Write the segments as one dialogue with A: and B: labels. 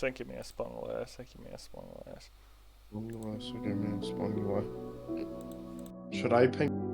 A: Sekimeiya spun glass. Sekimeiya spun glass.
B: Okay, man, Spongula. Should I ping?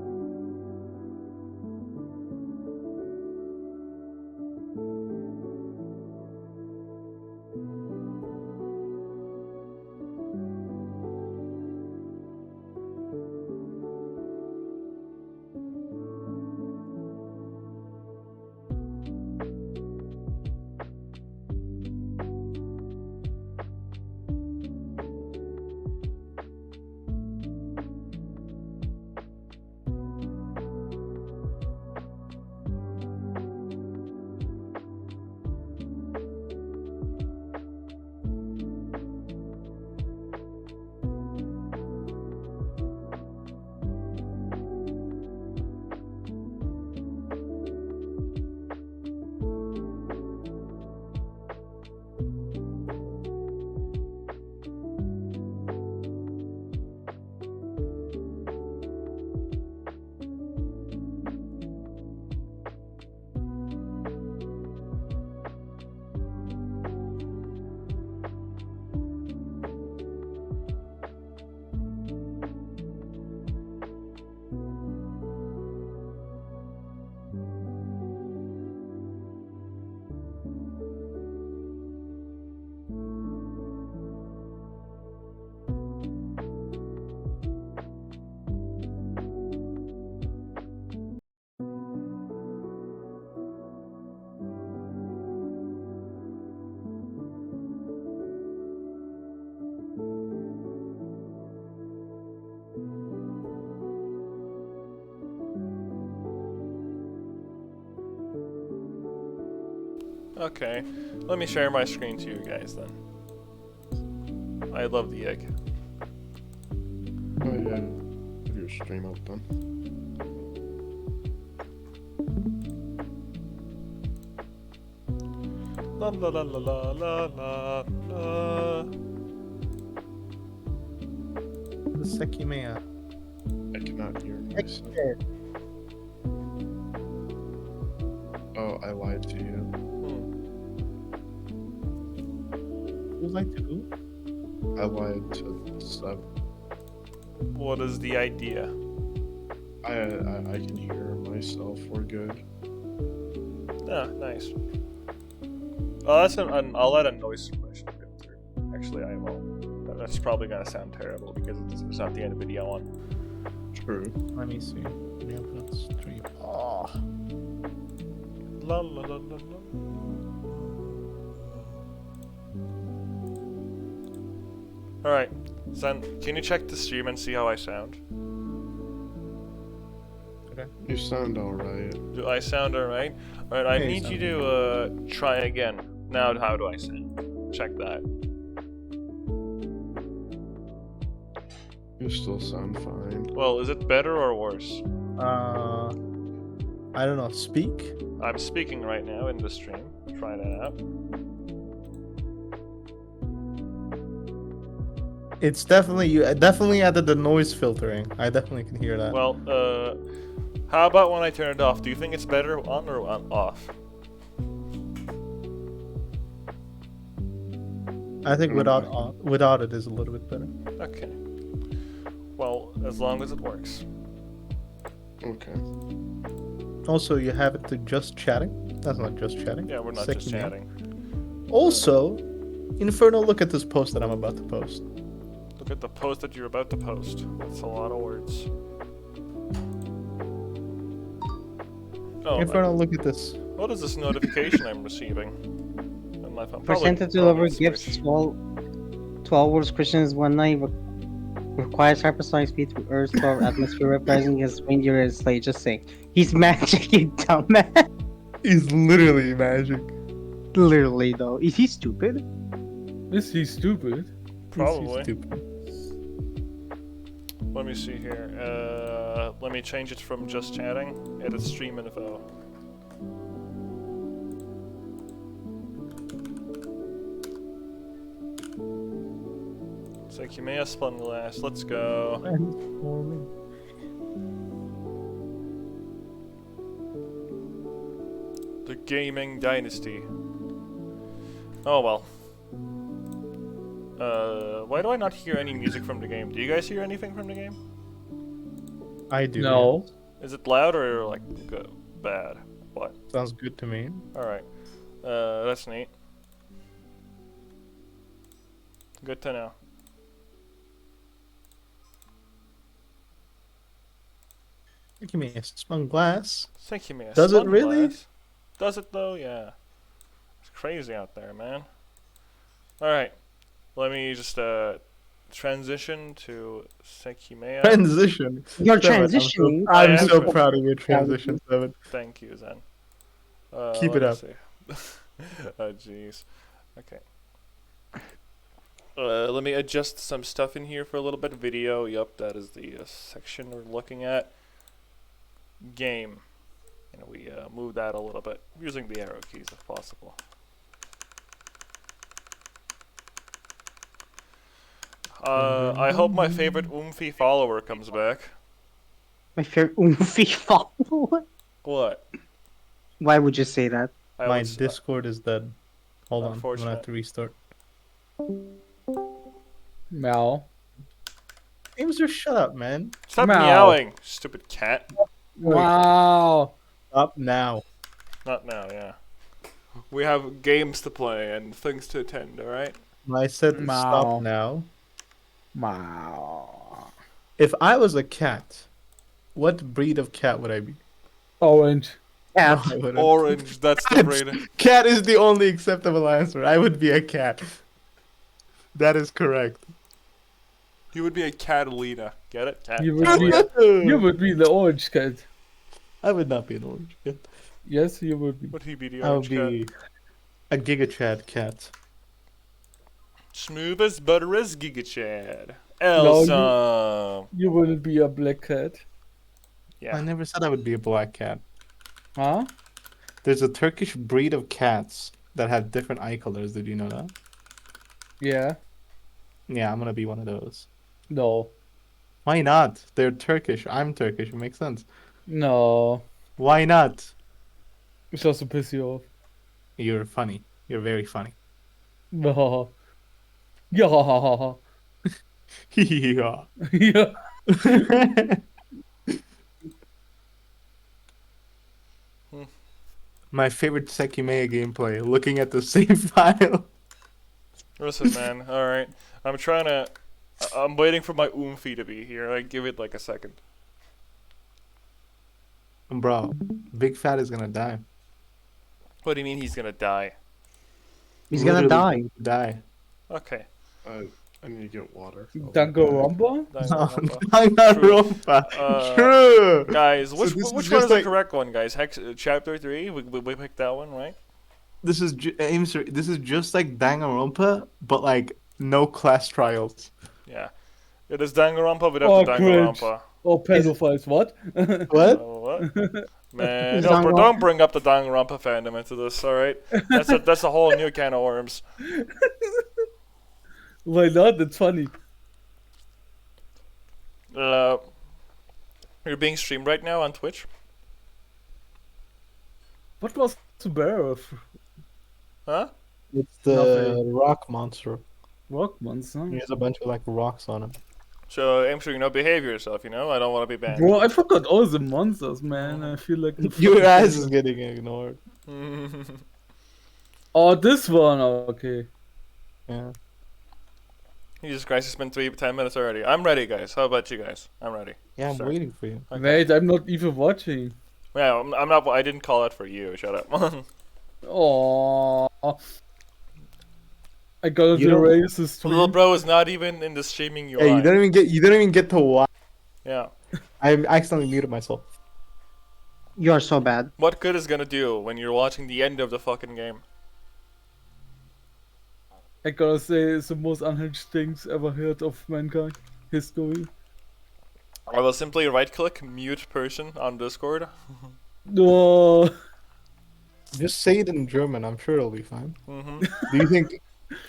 A: Okay, let me share my screen to you guys then. I love the egg.
B: Oh yeah, have your stream open.
A: La la la la la la la la.
C: The Sekimeiya.
B: I cannot hear myself. Oh, I lied to you.
C: Who like to who?
B: I lied to Seb.
A: What is the idea?
B: I can hear myself. We're good.
A: Ah, nice. Oh, that's I'll let a noise suppression go through. Actually, I won't. That's probably gonna sound terrible because it's not the end of the video on.
B: True.
C: Let me see. Yeah, that's stream. Oh.
A: La la la la la. Alright, Zen, can you check the stream and see how I sound?
C: Okay.
B: You sound alright.
A: Do I sound alright? Alright, I
C: Yeah, you
A: need you
C: sound
A: to try again. Now, how do I sound? Check that.
B: You still sound fine.
A: Well, is it better or worse?
C: I don't know. Speak.
A: I'm speaking right now in the stream. Try that out.
C: It's definitely you. Definitely added the noise filtering. I definitely can hear that.
A: Well, how about when I turn it off? Do you think it's better on or off?
C: I think without it is a little bit better.
A: Okay. Well, as long as it works.
B: Okay.
C: Also, you have it to just chatting. That's not just chatting.
A: Yeah, we're not just
C: Sekimeiya.
A: chatting.
C: Also, Inferno, look at this post that I'm about to post.
A: Look at the post that you're about to post. That's a lot of words. Oh,
C: Inferno, look at this.
A: what is this notification I'm receiving? I'm
D: Percentage to
A: probably
D: deliver
A: on
D: gifts
A: Switch.
D: to all world's Christians one night requires hypersonic speed through Earth's 12 atmosphere, reprising his reindeer and sleigh. Just saying. He's magic, you dumbass.
C: He's literally magic.
D: Literally, though. Is he stupid?
C: Is he stupid?
A: Probably.
C: Is he stupid?
A: Let me see here. Let me change it from just chatting. Edit stream info. Sekimeiya spun glass. Let's go. The gaming dynasty. Oh well. Why do I not hear any music from the game? Do you guys hear anything from the game?
C: I do.
B: No.
A: Is it loud or like good, bad? What?
C: Yeah. Sounds good to me.
A: Alright. That's neat. Good to know.
C: Give me a spun glass.
A: Sekimeiya.
C: Does it really?
A: Glass. Does it though? Yeah. It's crazy out there, man. Alright. Let me just transition to Sekimeiya.
C: Transition.
D: You're
C: Seven,
D: transitioning.
C: I'm
A: I
C: so
A: am
C: proud of your transition, Seven.
A: Thank you, Zen.
C: Keep it
A: let
C: up.
A: me see. Oh, jeez. Okay. Let me adjust some stuff in here for a little bit. Video, yup, that is the section we're looking at. Game. And we move that a little bit, using the arrow keys if possible. I hope my favorite Oomphy follower comes back.
D: My favorite Oomphy follower.
A: What?
D: Why would you say that?
A: I
C: My
A: would s-
C: Discord is dead. Hold on, I'm gonna
A: Unfortunate.
C: have to restart.
B: Meow.
C: Games, just shut up, man.
A: Stop
B: Meow.
A: meowing, stupid cat.
B: Wow.
C: Stop now.
A: Not now, yeah. We have games to play and things to attend, alright?
C: I said
B: Meow.
C: stop now.
B: Meow.
C: If I was a cat, what breed of cat would I be?
B: Orange.
D: Cat.
C: No, I wouldn't.
A: Orange, that's the breed.
C: Cat is the only acceptable answer. I would be a cat. That is correct.
A: You would be a Catalina. Get it?
B: You would
A: Catalina.
B: You would be the orange cat.
C: I would not be an orange cat.
B: Yes, you would be.
A: Would he be the
C: I would
A: orange cat?
C: be a Giga Chad cat.
A: Smooth as butter as Giga Chad.
B: No,
A: Elsa.
B: You wouldn't be a black cat.
A: Yeah.
C: I never said I would be a black cat.
B: Huh?
C: There's a Turkish breed of cats that have different eye colors. Did you know that?
B: Yeah.
C: Yeah, I'm gonna be one of those.
B: No.
C: Why not? They're Turkish. I'm Turkish. It makes sense.
B: No.
C: Why not?
B: It's just to piss you off.
C: You're funny. You're very funny.
B: No. Yeah.
C: Yeah.
B: Yeah.
C: My favorite Sekimeiya gameplay. Looking at the save file.
A: Listen, man. Alright. I'm trying to... I'm waiting for my Oomphy to be here. I give it like a second.
C: Bro, Big Fat is gonna die.
A: What do you mean he's gonna die?
D: He's gonna die.
C: Literally die.
A: Okay.
B: I need to get water.
C: No,
B: Danganronpa?
A: Danganronpa.
C: Danganronpa. True.
A: Guys,
C: So
A: which
C: this is
A: one
C: just
A: is the
C: like-
A: correct one, guys? Chapter 3? We picked that one, right?
C: This is this is just like Danganronpa, but like no class trials.
A: Yeah. It is Danganronpa without
B: Oh,
A: the
B: cringe.
A: Danganronpa.
B: Oh, pedophiles, what?
C: What?
A: Oh, what? Man,
D: Is
A: no,
D: Danganronpa-
A: don't bring up the Danganronpa fandom into this, alright? That's a whole new can of worms.
B: Why not? It's funny.
A: You're being streamed right now on Twitch?
B: What was the bear of
A: Huh?
C: It's the
B: Nothing.
C: rock monster.
B: rock monster?
C: He has a bunch of like rocks on him.
A: So, aim sure, behave yourself, I don't want to be banned.
B: Bro, I forgot all the monsters, man. I feel like
C: Your ass is getting ignored.
B: Oh, this one. Okay.
C: Yeah.
A: Jesus Christ, it's been 10 minutes already. I'm ready, guys. How about you guys? I'm ready.
C: Yeah, I'm
A: Sorry.
C: waiting for you.
A: Okay.
B: Wait, I'm not even watching.
A: Yeah, I'm not. I didn't call out for you. Shut up.
B: Oh. I gotta
C: You don't-
B: erase this
A: Little
B: stream.
A: bro is not even in the streaming UI.
C: Yeah, you don't even get to watch.
A: Yeah.
C: I accidentally muted myself.
D: You are so bad.
A: What good is gonna do when you're watching the end of the fucking game?
B: I gotta say, it's the most unhinged things ever heard of mankind history.
A: I will simply right-click mute person on Discord.
B: No.
C: Just say it in German. I'm sure it'll be fine.
A: Hmm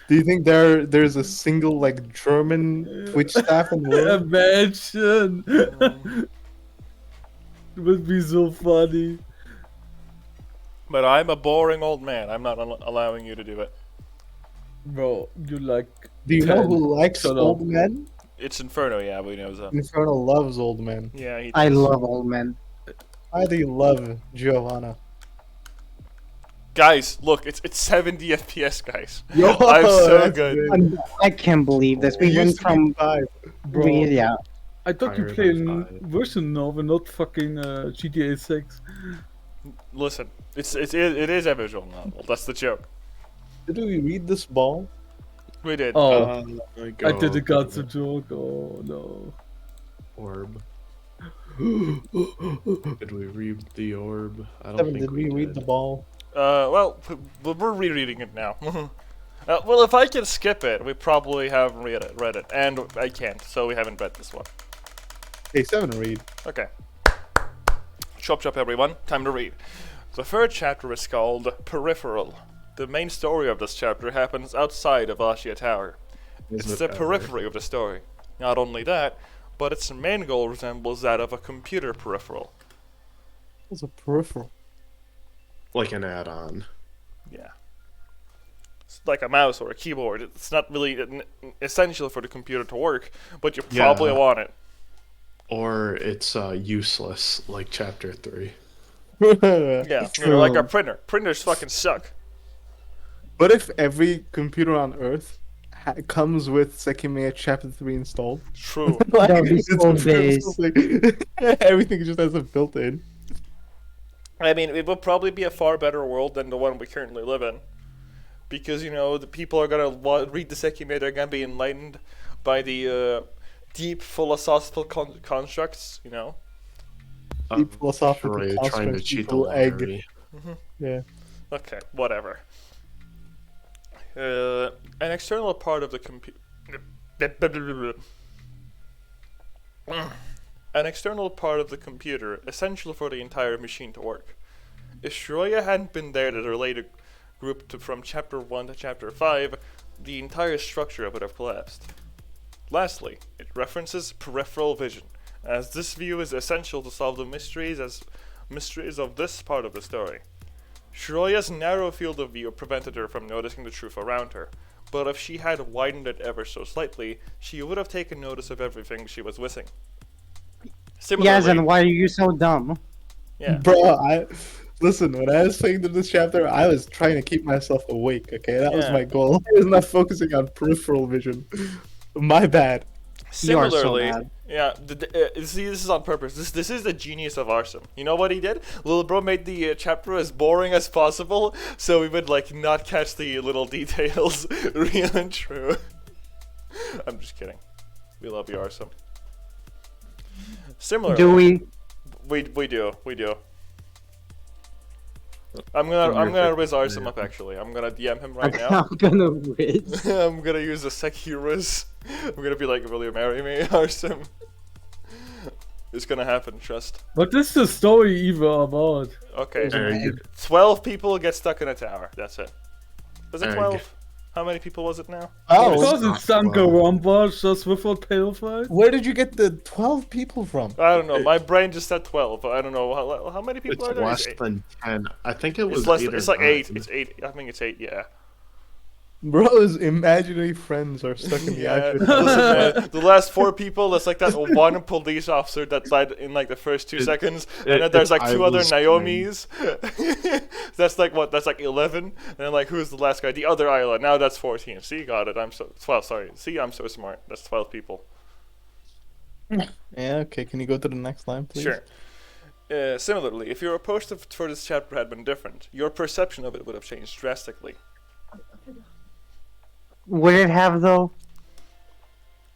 C: Do you think there's a single like German Twitch staff in the world?
B: Imagine. It would be so funny.
A: But I'm a boring old man. I'm not allowing you to do it.
B: Bro, you like.
C: Do you know
B: 10.
C: who likes
B: Shut
C: old
B: up.
C: men?
A: It's Inferno, yeah, we know that.
C: Inferno loves old men.
A: Yeah, he
D: I
A: does.
D: love old men.
C: I do love Giovanna.
A: Guys, look, it's 70 FPS, guys.
C: Yo,
A: I'm so
C: that's
A: good.
D: I can't believe this.
C: It
D: We
C: used
D: went
C: to be
D: from
C: 5.
B: Bro,
D: yeah.
B: I thought you
E: Higher
B: play
E: than
B: in
E: 5.
B: version now, but not fucking GTA 6.
A: Listen, it is a visual novel. That's the joke.
C: Did we read this ball?
A: We did.
B: Oh,
E: Go
B: I did a
E: to
B: Gatsu joke. Oh no.
E: Orb. Did we read the orb? I don't
C: Seven,
E: think
C: did we read the ball?
A: Well, we're rereading it now. Well, if I can skip it, we probably haven't read it, and I can't, so we haven't read this one.
C: Hey, 7, read.
A: Okay. Chop chop, everyone. Time to read. The third chapter is called Peripheral. The main story of this chapter happens outside of Asia Tower. It's the periphery of the story. Not only that, but its main goal resembles that of a computer peripheral.
C: It's a peripheral.
E: Like an add-on.
A: Yeah. It's like a mouse or a keyboard. It's not really essential for the computer to work, but you probably
E: Yeah.
A: want it.
E: Or it's useless, like chapter 3.
A: Yeah, you know, like a printer. Printers fucking suck.
C: What if every computer on Earth comes with Sekimeiya Chapter 3 installed?
A: True.
C: Like,
D: That'd be
C: it's
D: so base.
C: like, everything just has it built in.
A: I mean, it would probably be a far better world than the one we currently live in. Because, you know, the people are gonna read the Sekimeiya, they're gonna be enlightened by the deep philosophical constructs, you know?
C: Deep philosophical
E: Sure, trying to
C: constructs
E: cheat the
C: equal egg.
E: lottery.
C: Yeah.
A: Okay, whatever. An external part of the computer. An external part of the computer, essential for the entire machine to work. If Shroya hadn't been there to relay the group from chapter 1 to chapter 5, the entire structure would have collapsed. Lastly, it references peripheral vision, as this view is essential to solve the mysteries of this part of the story. Shroya's narrow field of view prevented her from noticing the truth around her, but if she had widened it ever so slightly, she would have taken notice of everything she was missing. Similarly,
D: Yes, and why are you so dumb?
A: yeah,
C: Bro, listen, when I was saying to this chapter, I was trying to keep myself awake, okay? That was
A: Yeah.
C: my goal. I was not focusing on peripheral vision. My bad.
D: You are so
A: similarly,
D: bad.
A: yeah. See, this is on purpose. This is the genius of Arsum. You know what he did? Little bro made the chapter as boring as possible, so we would like not catch the little details. Real and true. I'm just kidding. We love you, Arsum. Similarly,
D: Do we?
A: we do. I'm gonna whiz Arsum up actually. I'm gonna DM him right now.
D: I'm gonna whiz.
A: I'm gonna use a Seki Riz. I'm gonna be like, will you marry me, Arsum? It's gonna happen, trust.
B: What is the story even about?
A: Okay,
E: Egg.
A: 12 people get stuck in a tower. That's it. Was it
E: Egg.
A: 12? How many people was it now?
C: Oh,
B: Because it's Danganronpa just without pale fight?
C: where did you get the 12 people from?
A: I don't know. My brain just said 12. I don't know how many people
E: It's
A: are there.
E: less
A: It's
E: than 10. I think it was
A: It's less.
E: 8 or
A: It's like
E: 9.
A: 8. It's 8. I think it's 8. Yeah.
C: Bro's imaginary friends are stuck in the
A: Yeah.
C: actual.
A: Listen, man, the last 4 people. That's like that one police officer that died in like the first 2 seconds, and then there's like 2 other Naomis. That's like what? That's like 11. And then like who's the last guy? The other Isla. Now that's 14. See, got it. I'm so 12. Sorry. See, I'm so smart. That's 12 people.
C: Yeah, okay, can you go to the next line, please?
A: Sure. Similarly, if your approach for this chapter had been different, your perception of it would have changed drastically.
D: Would it have though?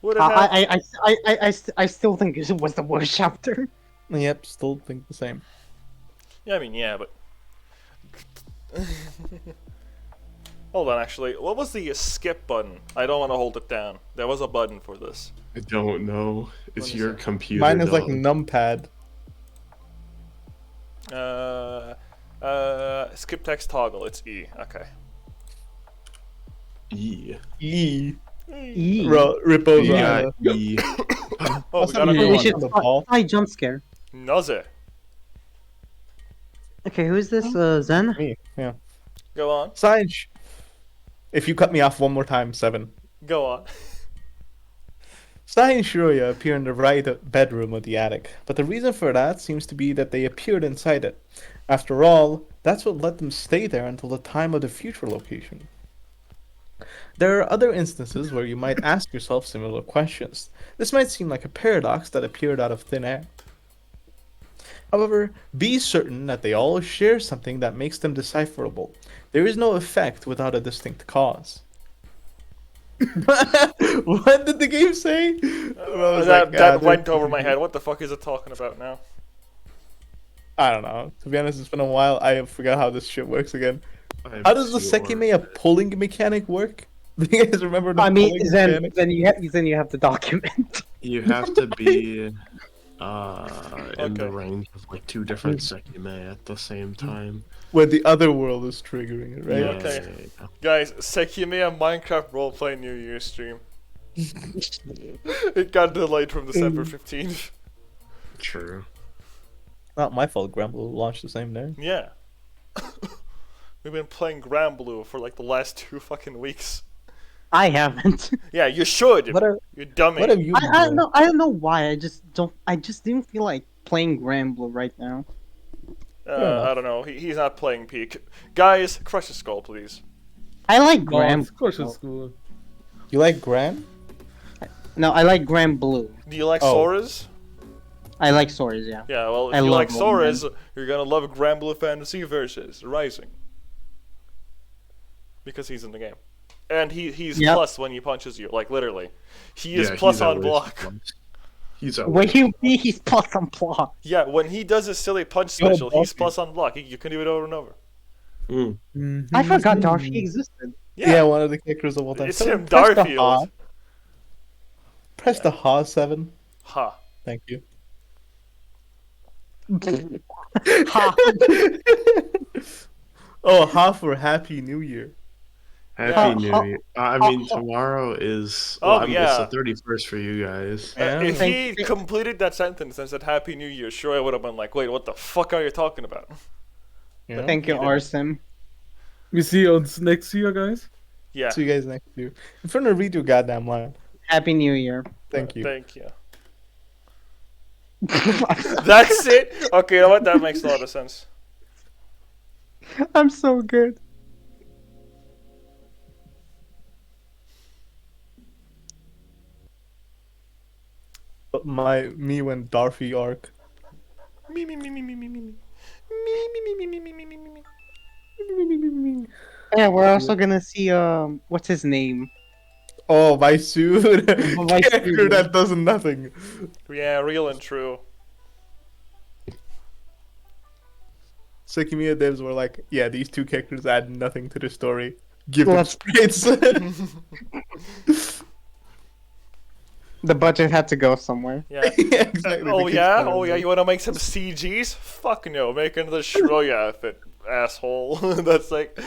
A: Would it have?
D: I still think it was the worst chapter.
C: Yep, still think the same.
A: Yeah, I mean, yeah, but... Hold on, actually. What was the skip button? I don't want to hold it down. There was a button for this.
E: I don't know. It's
A: What is
E: your
A: it?
E: computer.
C: Mine is like
E: dog.
C: numpad.
A: Skip text toggle. It's E. Okay.
E: E.
C: E.
D: E.
C: Ripo's
E: Yeah, E.
A: Oh, we
C: That's
A: got
C: not
A: a
C: E.
A: new
D: We
A: one.
D: should
C: on the ball.
D: try jump scare.
A: Naze.
D: Okay, who's this? Zen?
C: Me, yeah.
A: Go on.
C: Science. If you cut me off one more time, 7.
A: Go on.
C: Sai and Shiroya appear in the right bedroom of the attic, but the reason for that seems to be that they appeared inside it. After all, that's what let them stay there until the time of the future location. There are other instances where you might ask yourself similar questions. This might seem like a paradox that appeared out of thin air. However, be certain that they all share something that makes them decipherable. There is no effect without a distinct cause. What did the game say? I was like,
A: That
C: "Ah,
A: went over my head. What the fuck is it talking about now?
C: I don't know. To be honest, it's been a while. I forgot how this shit works again.
E: I'm
C: How does the
E: sure.
C: Sekimeiya pulling mechanic work? Do you guys remember the
D: I mean,
C: pulling
D: then
C: mechanic?
D: then you have to document.
E: You have to be in
A: Okay.
E: the range of like 2 different Sekimeiya at the same time.
C: Where the other world is triggering it, right?
E: Yeah,
A: Okay.
E: yeah.
A: Guys, Sekimeiya Minecraft roleplay New Year stream. It got delayed from December 15th.
E: True.
C: Not my fault. Granblue launched the same day.
A: Yeah. We've been playing Granblue for like the last 2 fucking weeks.
D: I haven't.
A: Yeah, you should.
C: What are
A: You dummy.
C: what have you? Been
D: I
C: doing?
D: don't know. I don't know why. I just don't. I just didn't feel like playing Granblue right now.
A: I don't know. He's not playing peak. Guys, crush the skull, please.
D: I like
B: Oh,
D: Granblue.
B: of course it's cool.
C: You like Gran?
D: No, I like Granblue.
A: Do you like
C: Oh.
A: Sora's?
D: I like swords. Yeah.
A: Yeah, well, if
D: I
A: you
D: love
A: like
D: them,
A: Sora's, you're gonna love Granblue Fantasy Versus Rising. Because he's in the game. And he's
D: Yep.
A: plus when he punches you, like literally. He is
E: Yeah,
A: plus
E: he's
A: on
E: always
A: block.
E: plus. He's
D: When
E: always
D: you be, he's plus on block.
A: Yeah, when he does his silly punch
C: Yo,
A: special, he's
C: Buffy.
A: plus on block. You can do it over and over.
E: Mm.
D: I forgot Darcy existed.
C: Yeah, one of the characters of all time.
A: It's
C: Someone
A: him,
C: press the
A: Darfield.
C: Ha. Press the Ha 7.
A: Ha.
C: Thank you.
D: Ha.
C: Oh, Ha for Happy New Year.
E: Happy
D: Yeah.
E: New Year. I mean, tomorrow is.
A: Oh,
E: Well, I mean,
A: yeah.
E: It's the 31st for you guys.
C: Yeah.
A: If he
D: Thank-
A: completed that sentence and said Happy New Year, sure I would have been like, wait, what the fuck are you talking about?
C: Yeah.
D: Thank you,
A: He did.
D: Arsim.
B: We see us next year, guys.
A: Yeah.
C: See you guys next year. I'm trying to read your goddamn line.
D: Happy New Year.
C: Thank you.
A: Thank you. That's it? Okay, you know what? That makes a lot of sense.
D: I'm so good.
C: But me when Darfy arc.
A: Me, me, me, me, me, me, me, me. Me, me, me, me, me, me, me, me, me.
D: Yeah, we're also gonna see what's his name?
C: Oh, my suit.
D: My
C: Character
D: suit.
C: that does nothing.
A: Yeah, real and true.
C: Sekimeiya devs were like, yeah, these 2 characters add nothing to the story. Give
D: Well,
C: them sprites.
D: The budget had to go somewhere.
A: Yeah.
C: Yeah, exactly.
A: Oh
C: the
A: yeah?
C: kids
A: Oh yeah, you wanna make some CGs? Fuck no, make another Shroya outfit, asshole. that's like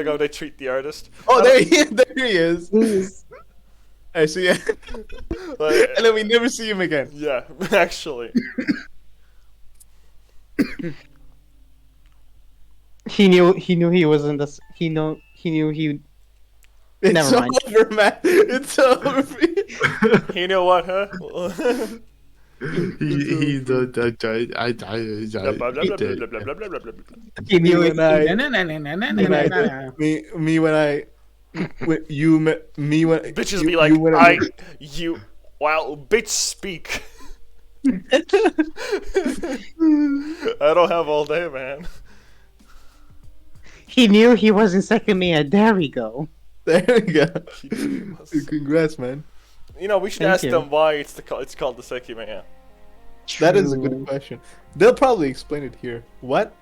A: how they treat the artist.
C: Oh, there he is. There he is. I see it.
A: Like,
C: And then we never see him again.
A: yeah, actually.
D: He knew he was in this. He knew he.
C: It's
D: Never mind.
C: over, man. It's over.
A: You know what, huh?
E: He did.
D: He knew it.
C: when you met me when
A: Bitches
C: you,
A: be like,
C: you when
A: wow, bitch speak. I don't have all day, man.
D: He knew he was in Sekimeiya. There we go.
C: There we go. Congrats, man.
A: You know, we should
D: Thank
A: ask
D: you.
A: them why it's called the Sekimeiya.
C: That is a
D: True.
C: good question. They'll probably explain it here. What?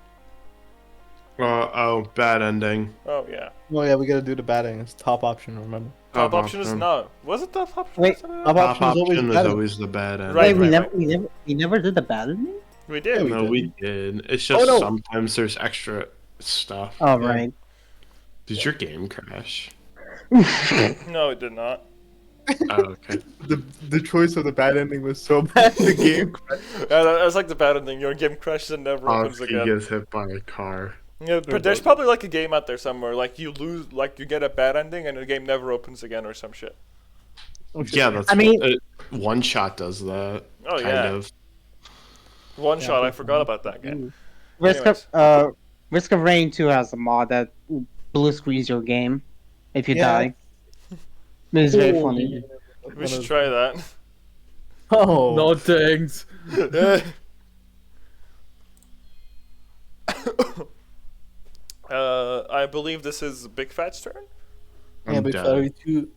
E: Oh, bad ending.
A: Oh yeah.
C: Oh yeah, we gotta do the batting. It's top option. Remember.
A: Top option is no. Was it top option?
D: Wait.
C: Top
E: Top
C: option is always
E: option is
C: batting.
E: always the bad ending.
A: Right,
D: Wait, we never did the battle name?
A: We did.
C: Yeah, we
E: No,
C: did.
E: we did. It's just
C: no.
E: sometimes there's extra stuff.
D: Oh
C: Yeah.
D: right.
E: Did your game crash?
A: No, it did not.
E: Oh, okay.
C: The choice of the bad ending was so bad. The game.
A: Yeah, that's like the bad ending. Your game crashes and never
E: Oh,
A: opens
E: he
A: again.
E: gets hit by a car.
A: Yeah, but there's probably like a game out there somewhere, like you lose, like you get a bad ending and the game never opens again or some shit.
E: Yeah, that's.
D: I mean-
E: One Shot does that.
A: Oh,
E: kind
A: yeah.
E: of.
A: One
C: Yeah,
A: shot, I
C: good
A: forgot
C: one.
A: about that game.
D: Risk of Rain 2 has a mod that blue screens your game if you
C: Yeah.
D: die. It's very funny.
A: We should try that.
C: Oh.
B: No thanks.
A: I believe this is Big Fat's turn.
C: Yeah,
E: I'm
C: but
E: dead.
C: are you too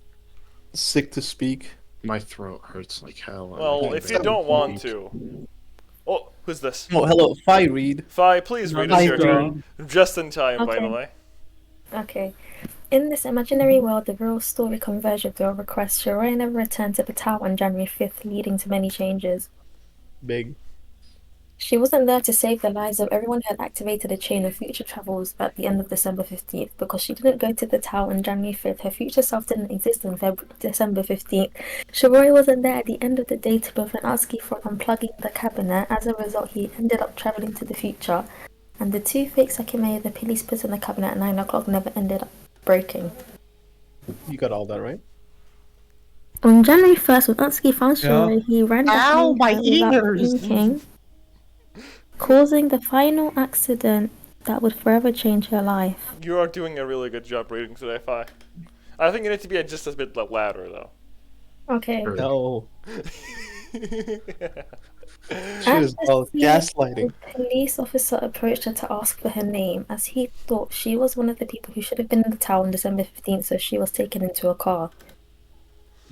C: sick to speak?
E: My throat hurts like hell. and I
A: Well,
E: can't
A: if you
E: even
A: don't want
E: eat.
A: to. Oh, who's this?
C: Oh, hello, Fi Reed.
A: Fi, please read us
B: Nice
A: your turn. Just in time, by the
F: Okay.
A: way.
F: Okay. In this imaginary world, the real story converged with your request. Shiroya never returned to the tower on January 5th, leading to many changes.
C: Big.
F: She wasn't there to save the lives of everyone who had activated a chain of future travels at the end of December 15th. Because she didn't go to the tower on January 5th, her future self didn't exist on December 15th. Shiroya wasn't there at the end of the day to prevent Atsuki from unplugging the cabinet. As a result, he ended up traveling to the future. And the two fake Sekimeiya the police put in the cabinet at 9 o'clock never ended up breaking.
C: You got all that right?
F: On January 1st, when Atsuki found
B: Yeah.
F: Shiroya, he ran
D: Ow,
F: behind
D: my
F: her without
D: ears!
F: thinking, causing the final accident that would forever change her life.
A: You are doing a really good job reading today, Fi. I think you need to be just a bit louder, though.
F: Okay.
E: Sure.
C: No. She
F: At
C: was
F: the
C: all
F: scene,
C: gaslighting.
F: a police officer approached her to ask for her name, as he thought she was one of the people who should have been in the tower on December 15th, so she was taken into a car.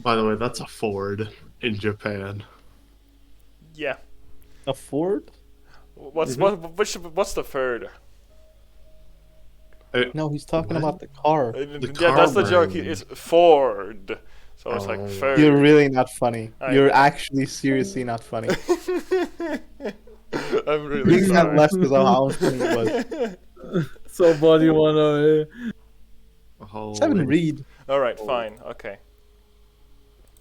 E: By the way, that's a Ford in Japan.
A: Yeah.
C: A Ford?
A: What's the third?
C: No, he's talking
E: What?
C: about the car.
A: Yeah, that's the joke.
E: brain.
A: It's Ford. So it's like
E: Oh.
A: third.
C: You're really not funny.
A: I
C: You're
A: know.
C: actually seriously not funny.
A: I'm really
C: Reading that
A: sorry.
C: left because of how funny it was.
B: Somebody wanna.
E: Holy.
C: 7 Reed.
A: Alright, fine. Okay.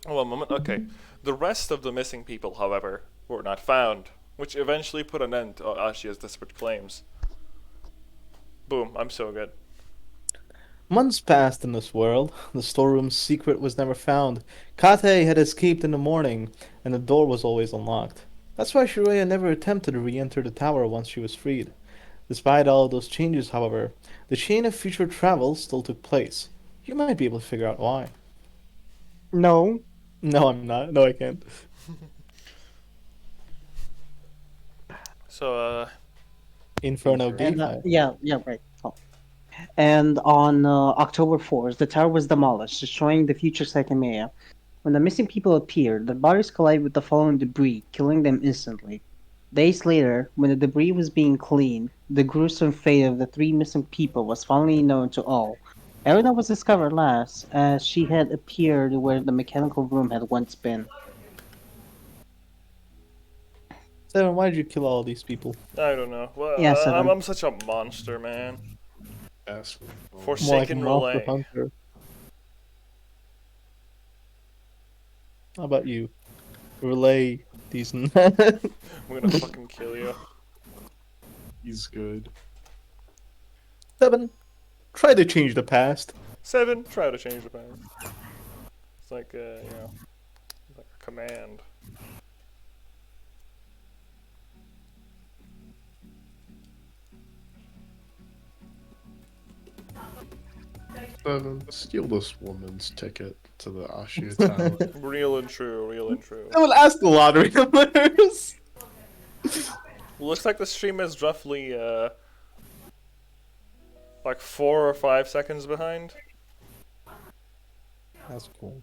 A: One moment. Okay. The rest of the missing people, however, were not found, which eventually put an end to Ashia's desperate claims. Boom. I'm so good.
C: Months passed in this world. The storeroom's secret was never found. Kate had escaped in the morning, and the door was always unlocked. That's why Shiroya never attempted to re-enter the tower once she was freed. Despite all of those changes, however, the chain of future travel still took place. You might be able to figure out why.
D: No.
C: No, I'm not. No, I can't.
A: So,
C: Inferno
D: And,
C: Gateway.
D: yeah, right. Oh. And on October 4th, the tower was demolished, destroying the future Sekimeiya. When the missing people appeared, their bodies collided with the fallen debris, killing them instantly. Days later, when the debris was being cleaned, the gruesome fate of the 3 missing people was finally known to all. Erina was discovered last, as she had appeared where the mechanical room had once been.
C: 7, why did you kill all these people?
A: I don't know. Well,
D: Yeah, 7.
A: I'm such a monster, man.
E: Ass.
C: More like a
A: Forsaken
C: monster
A: Relay.
C: hunter. How about you? Relay these.
A: I'm gonna fucking kill you.
E: He's good.
C: 7. Try to change the past.
A: 7. Try to change the past. It's like, like a command.
E: Steal this woman's ticket to the Ashia Tower.
A: Real and true, real and true.
C: I will ask the lottery numbers.
A: Looks like the stream is roughly, like 4 or 5 seconds behind.
C: That's cool.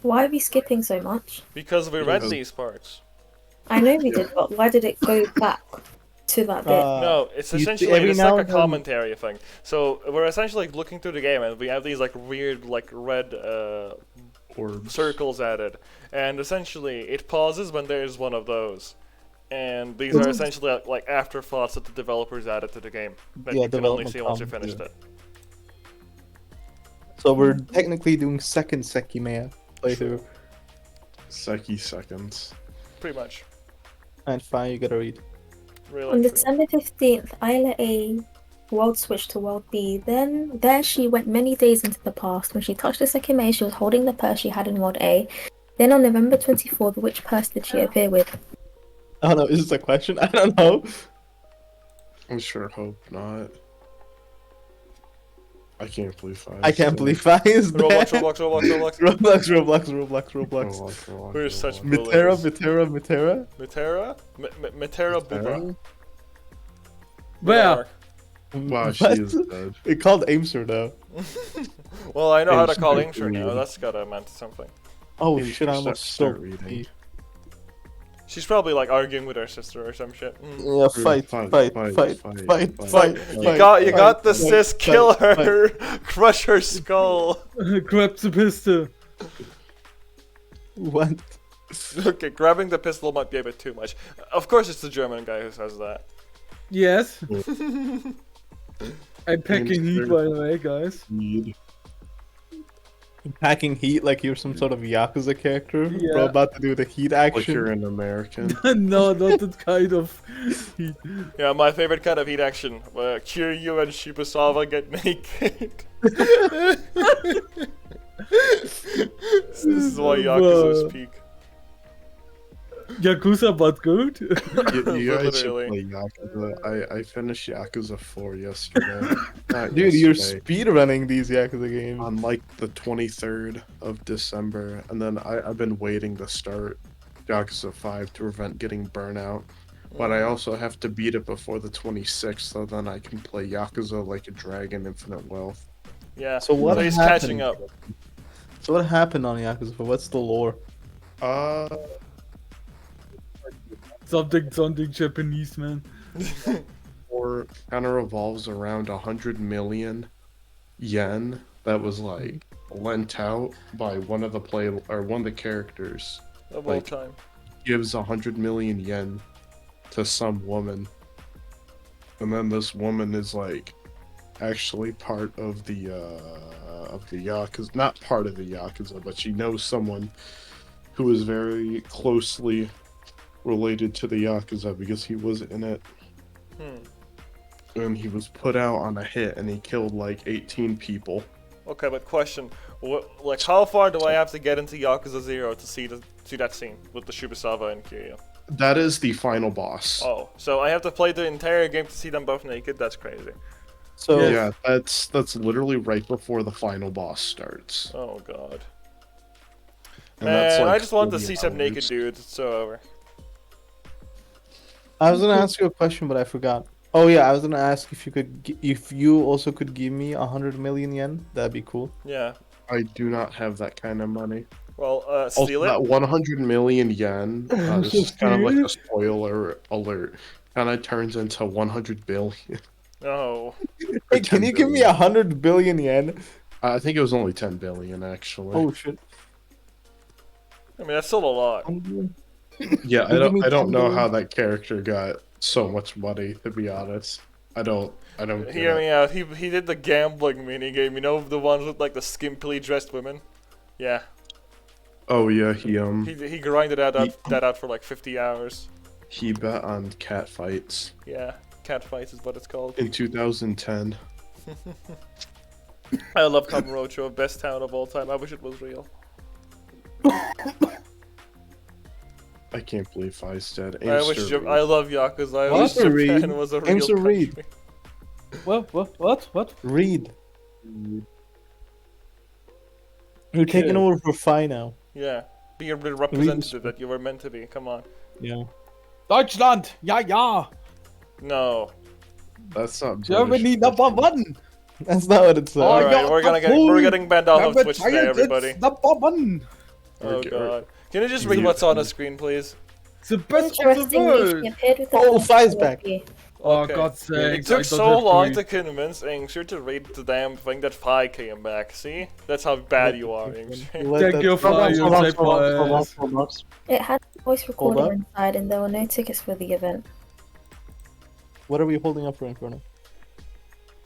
F: Why are we skipping so much?
A: Because we read
E: Because-
A: these parts.
F: I know we did, but why did it go back to that bit?
A: No, it's
C: you see
A: essentially
C: every
A: it's
C: now
A: like a
C: and then-
A: commentary thing. So we're essentially like looking through the game, and we have these like weird like red
E: Orbs.
A: circles added, and essentially it pauses when there's one of those. And these are essentially like afterthoughts that the developers added to the game that
C: Yeah,
A: you can only
C: development
A: see once you
C: comments,
A: finished
C: yeah.
A: it.
C: So we're technically doing second Sekimeiya playthrough.
E: Seki seconds.
A: Pretty much.
C: And fine, you gotta read.
A: Really.
F: On December 15th, Isla A world switched to World B. Then there she went many days into the past. When she touched the Sekimeiya, she was holding the purse she had in World A. Then on November 24th, which purse did she appear with?
C: I don't know, is this a question? I don't know.
E: I sure hope not. I can't believe
C: I can't believe Fi is there. Roblox.
A: We're such
C: Mitera,
A: bullies.
C: Mitera.
A: Mitera Buba.
B: Where?
E: Wow, she
C: What?
E: is dead.
C: It called Aimster though.
A: Well, I know how to
E: Aimster
A: call
E: is
A: Inkster now.
E: weird.
A: That's gotta amount to something.
C: Oh
E: Aimster,
C: shit, I almost
E: start
C: stole
E: reading.
C: it.
A: She's probably like arguing with her sister or some shit.
C: Yeah, fight.
A: You got the
C: fight,
A: sis, kill
C: fight,
A: her, crush her skull.
B: Grab the pistol.
C: What?
A: Okay, grabbing the pistol might be a bit too much. Of course, it's the German guy who says that.
B: Yes. I'm packing heat, by the way, guys.
E: Read.
C: Packing heat like you're some sort of Yakuza character,
B: Yeah.
C: bro, about to do the heat
E: Like
C: action.
E: you're an American.
B: No, not that kind of heat.
A: Yeah, my favorite kind of heat action. Kiryu and Shibusawa get naked. This is why Yakuza's peak.
B: Yakuza, but good.
E: You guys should
A: Literally.
E: play Yakuza. I finished Yakuza 4 yesterday. Not
C: Dude, you're
E: yesterday,
C: speedrunning these Yakuza games.
E: on like the 23rd of December, and then I've been waiting to start Yakuza 5 to prevent getting burnout. But I also have to beat it before the 26th, so then I can play Yakuza Like a Dragon Infinite Wealth.
A: Yeah.
C: So what
A: So he's
C: happened?
A: catching up.
C: So what happened on Yakuza? What's the lore?
B: Something Japanese, man.
E: Or kind of revolves around 100 million yen that was like lent out by one of the one of the characters.
A: Of all
E: Like-
A: time.
E: Gives 100 million yen to some woman, and then this woman is like actually part of the Yakuza, not part of the Yakuza, but she knows someone who is very closely related to the Yakuza because he was in it. And he was put out on a hit and he killed like 18 people.
A: Okay, but question. Like, how far do I have to get into Yakuza 0 to see that scene with the Shibusawa and Kiryu?
E: That is the final boss.
A: Oh, so I have to play the entire game to see them both naked? That's crazy.
C: So
E: Yeah, that's literally right before the final boss starts.
A: Oh god.
E: And that's,
A: Man,
E: like,
A: I just want to
E: 40
A: see some naked
E: hours.
A: dudes. It's so over.
C: I was gonna ask you a question, but I forgot. Oh yeah, I was gonna ask if you could, if you also could give me 100 million yen. That'd be cool.
A: Yeah.
E: I do not have that kind of money.
A: Well,
E: Also,
A: steal
E: that
A: it.
E: 100 million yen, this is kind of like a spoiler alert, kind of turns into 100 billion.
A: No.
C: Hey, can
E: 10
C: you give me
E: billion.
C: 100 billion yen?
E: I think it was only 10 billion, actually.
C: Oh shit.
A: I mean, that's still a lot.
E: Yeah,
C: Give me
E: I don't
C: 10
E: know
C: billion.
E: how that character got so much money, to be honest. I don't get
A: Hear
E: it.
A: me out. He did the gambling minigame. You know the ones with like the skimpily dressed women. Yeah.
E: Oh yeah,
A: He grinded that out for like 50 hours.
E: he bet on cat fights
A: Yeah. Cat fights is what it's called.
E: in 2010.
A: I love Kamurocho, best town of all time. I wish it was real.
E: I can't believe Fi's dead.
A: I love Yakuza. I
C: What?
A: wish
C: Reed.
A: Japan was a real
C: Aimster Reed.
A: country.
B: What?
C: Read. You're taking over for Fi now.
A: Yeah. Be a real representative that you were meant to be. Come on.
C: Yeah.
B: Deutschland, ja.
A: No.
E: That's not
B: Germany
E: British.
B: number one.
C: That's not what it said.
A: Alright,
B: yeah,
A: we're getting banned off of Twitch today, everybody.
B: Number one.
A: Oh
E: Okay,
A: god. Can you just read what's on the screen, please?
B: The best of the
F: Interestingly, she
B: world.
F: appeared with the
C: Oh,
F: first
C: Fi's
F: World
C: back.
F: B.
B: Oh,
A: Okay.
B: God's sake.
A: It took so long to convince Inkster to read the damn thing that Fi came back. See? That's how bad you are, Inkster.
B: Thank you for
D: Roblox,
B: your
D: Roblox,
B: type
D: Roblox,
B: of-
D: Roblox, Roblox.
F: It had a voice recorder
C: up.
F: inside, and there were no tickets for the event.
C: What are we holding up for in front of?